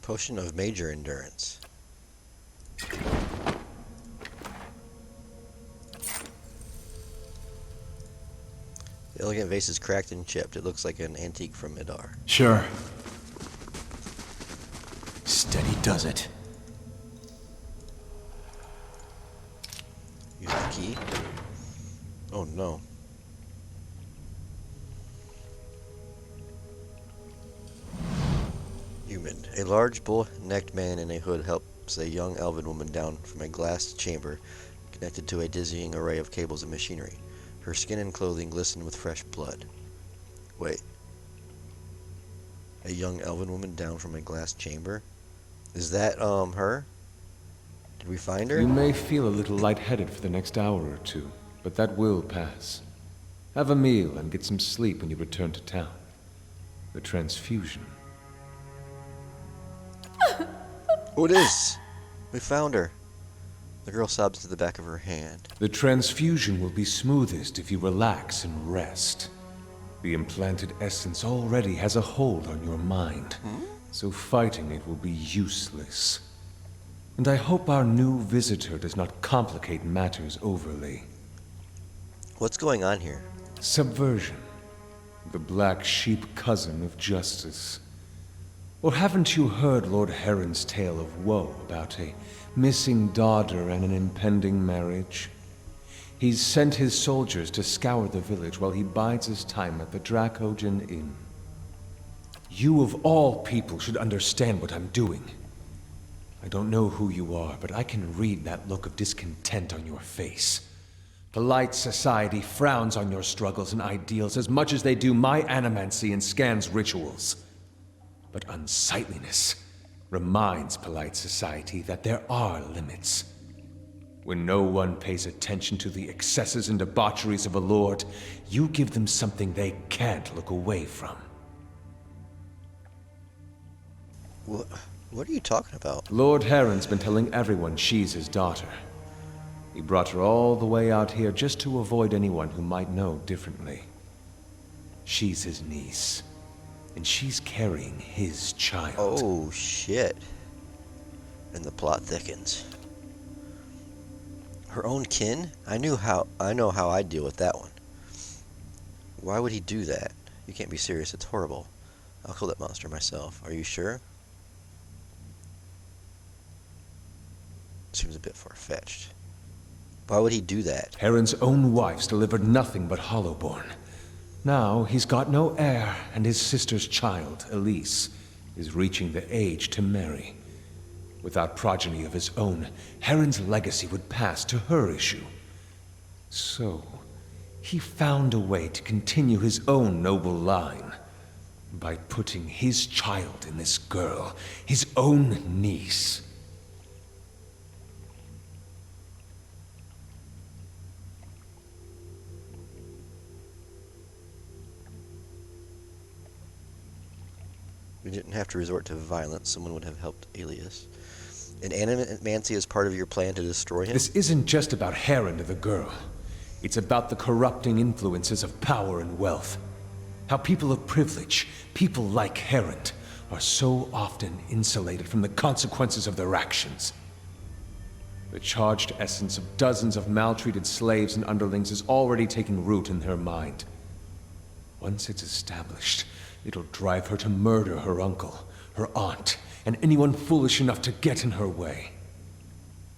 Potion of Major Endurance. The elegant vase is cracked and chipped. It looks like an antique from Midar. Sure. Steady does it. Use the key. Oh no. Human. A large bull-necked man in a hood helps a young elven woman down from a glassed chamber connected to a dizzying array of cables and machinery. Her skin and clothing glisten with fresh blood. Wait. A young elven woman down from a glass chamber? Is that, her? Did we find her? You may feel a little lightheaded for the next hour or two, but that will pass. Have a meal and get some sleep when you return to town. The transfusion. Oh, it is! We found her. The girl sobs to the back of her hand. The transfusion will be smoothest if you relax and rest. The implanted essence already has a hold on your mind, so fighting it will be useless. And I hope our new visitor does not complicate matters overly. What's going on here? Subversion. The black sheep cousin of justice. Or haven't you heard Lord Harond's tale of woe about a missing daughter and an impending marriage? He's sent his soldiers to scour the village while he bides his time at the Dracogen Inn. You of all people should understand what I'm doing. I don't know who you are, but I can read that look of discontent on your face. Polite society frowns on your struggles and ideals as much as they do my animancy and Scan's rituals. But unsightliness reminds polite society that there are limits. When no one pays attention to the excesses and debaucheries of a lord, you give them something they can't look away from. What are you talking about? Lord Harond's been telling everyone she's his daughter. He brought her all the way out here just to avoid anyone who might know differently. She's his niece, and she's carrying his child. Oh, shit. And the plot thickens. Her own kin? I know how I'd deal with that one. Why would he do that? You can't be serious, it's horrible. I'll kill that monster myself. Are you sure? Seems a bit far-fetched. Why would he do that? Harond's own wife's delivered nothing but Hollowborn. Now he's got no heir, and his sister's child, Aelys, is reaching the age to marry. Without progeny of his own, Harond's legacy would pass to her issue. So, he found a way to continue his own noble line by putting his child in this girl, his own niece. We didn't have to resort to violence. Someone would have helped Aelys. And animancy is part of your plan to destroy him? This isn't just about Harond or the girl. It's about the corrupting influences of power and wealth. How people of privilege, people like Harond, are so often insulated from the consequences of their actions. The charged essence of dozens of maltreated slaves and underlings is already taking root in her mind. Once it's established, it'll drive her to murder her uncle, her aunt, and anyone foolish enough to get in her way.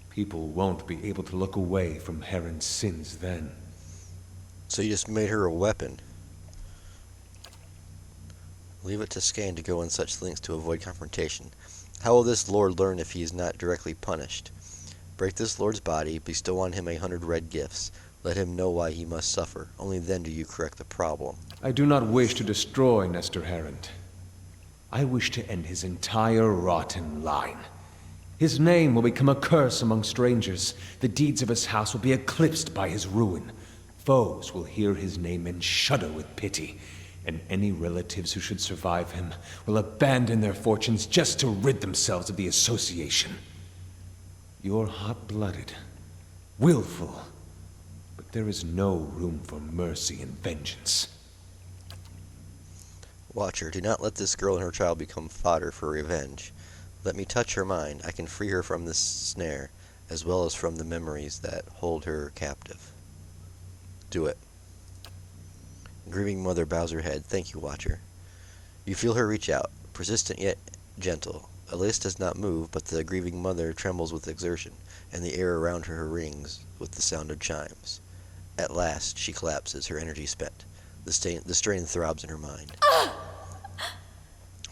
People won't be able to look away from Harond's sins then. So you just made her a weapon. Leave it to Scan to go in such lengths to avoid confrontation. How will this lord learn if he is not directly punished? Break this lord's body, bestow on him 100 red gifts. Let him know why he must suffer. Only then do you correct the problem. I do not wish to destroy Nestor Harond. I wish to end his entire rotten line. His name will become a curse among strangers. The deeds of his house will be eclipsed by his ruin. Foes will hear his name and shudder with pity. And any relatives who should survive him will abandon their fortunes just to rid themselves of the association. You're hot-blooded, willful, but there is no room for mercy and vengeance. Watcher, do not let this girl and her child become fodder for revenge. Let me touch her mind. I can free her from this snare, as well as from the memories that hold her captive. Do it. Grieving mother bows her head. Thank you, Watcher. You feel her reach out, persistent yet gentle. Aelys does not move, but the grieving mother trembles with exertion, and the air around her rings with the sound of chimes. At last, she collapses, her energy spent. The strain throbs in her mind.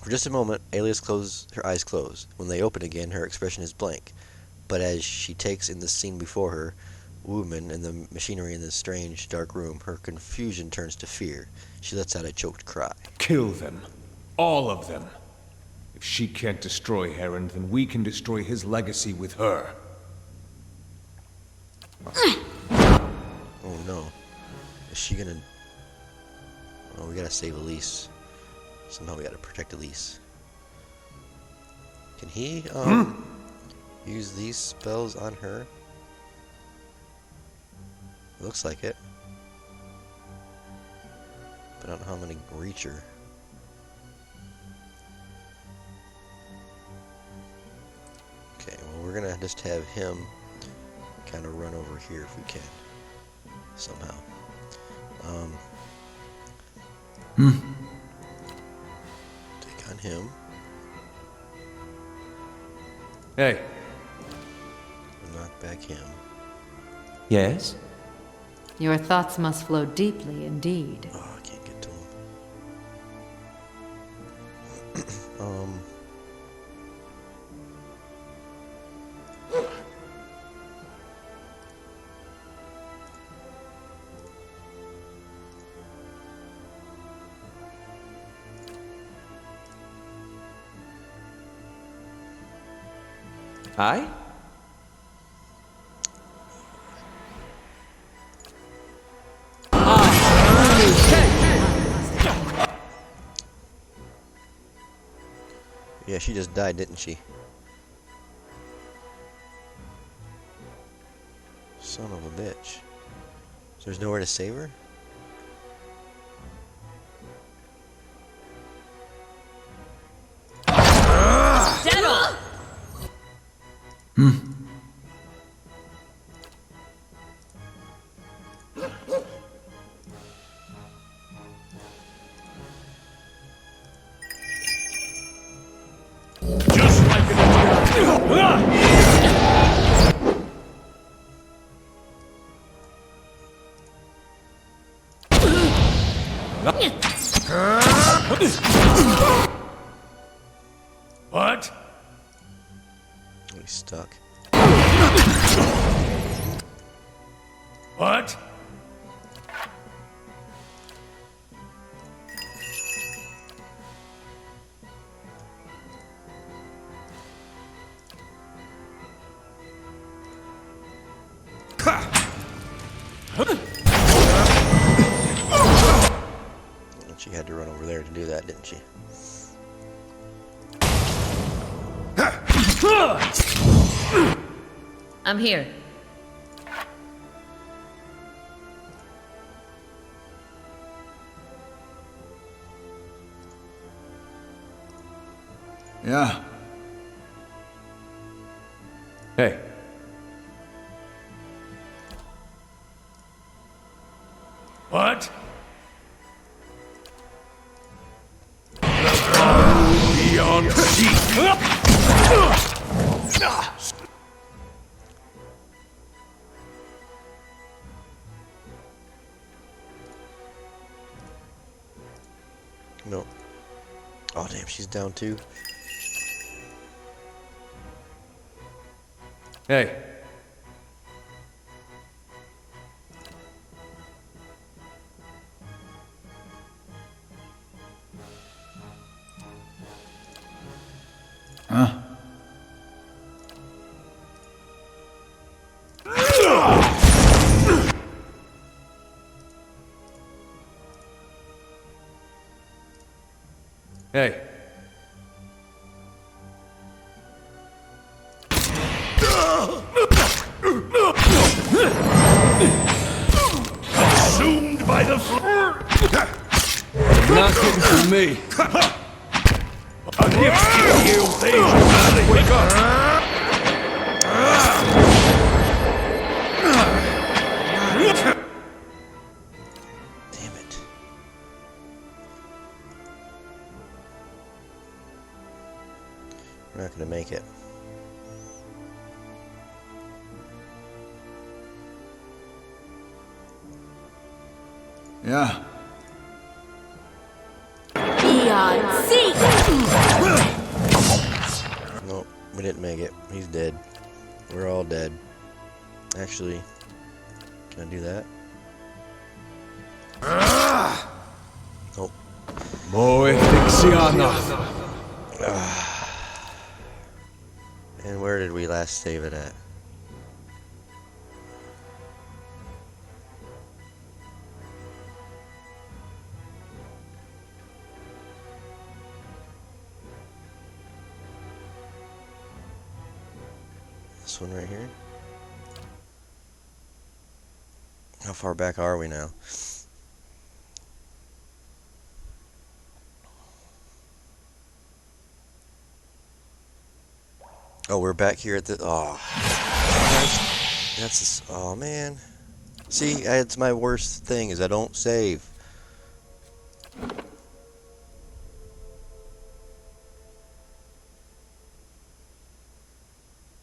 For just a moment, her eyes close. When they open again, her expression is blank. But as she takes in the scene before her, woman and the machinery in this strange, dark room, her confusion turns to fear. She lets out a choked cry. Kill them. All of them. If she can't destroy Harond, then we can destroy his legacy with her. Oh no. Is she gonna... Oh, we gotta save Aelys. Somehow we gotta protect Aelys. Can he, use these spells on her? Looks like it. But I don't know how I'm gonna reach her. Okay, well we're gonna just have him kind of run over here if we can. Somehow. Take on him. Hey. Knock back him. Yes? Your thoughts must flow deeply indeed. Oh, I can't get to him. Aye? Yeah, she just died, didn't she? Son of a bitch. So there's nowhere to save her? Dead on! Just like an What? He's stuck. What? She had to run over there to do that, didn't she? I'm here. Yeah. Hey. What? Beyond sea. No. Oh, damn, she's down too. Hey. Huh? Hey. Consumed by the Not getting through me. A nifty evasion. Wake up! Damn it. We're not gonna make it. Yeah. Beyond sea! Nope, we didn't make it. He's dead. We're all dead. Actually, can I do that? Nope. Boy, Fixiana. And where did we last save it at? This one right here? How far back are we now? Oh, we're back here at the... Oh. That's... Oh, man. See, it's my worst thing is I don't save.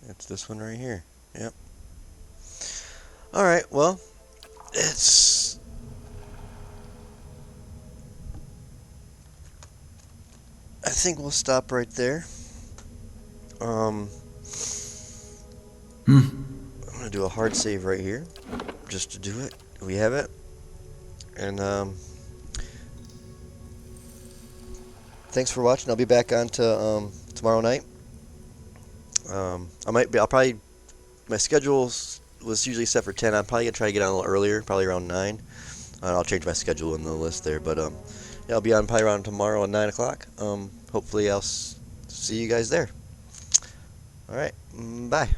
It's this one right here. Yep. Alright, well, it's... I think we'll stop right there. I'm gonna do a hard save right here, just to do it. We have it. And, thanks for watching. I'll be back on to, tomorrow night. I'll probably, my schedule was usually set for 10. I'm probably gonna try to get on a little earlier, probably around 9. I'll change my schedule in the list there, but yeah, I'll be on probably around tomorrow at 9 o'clock. Hopefully I'll see you guys there. All right, bye.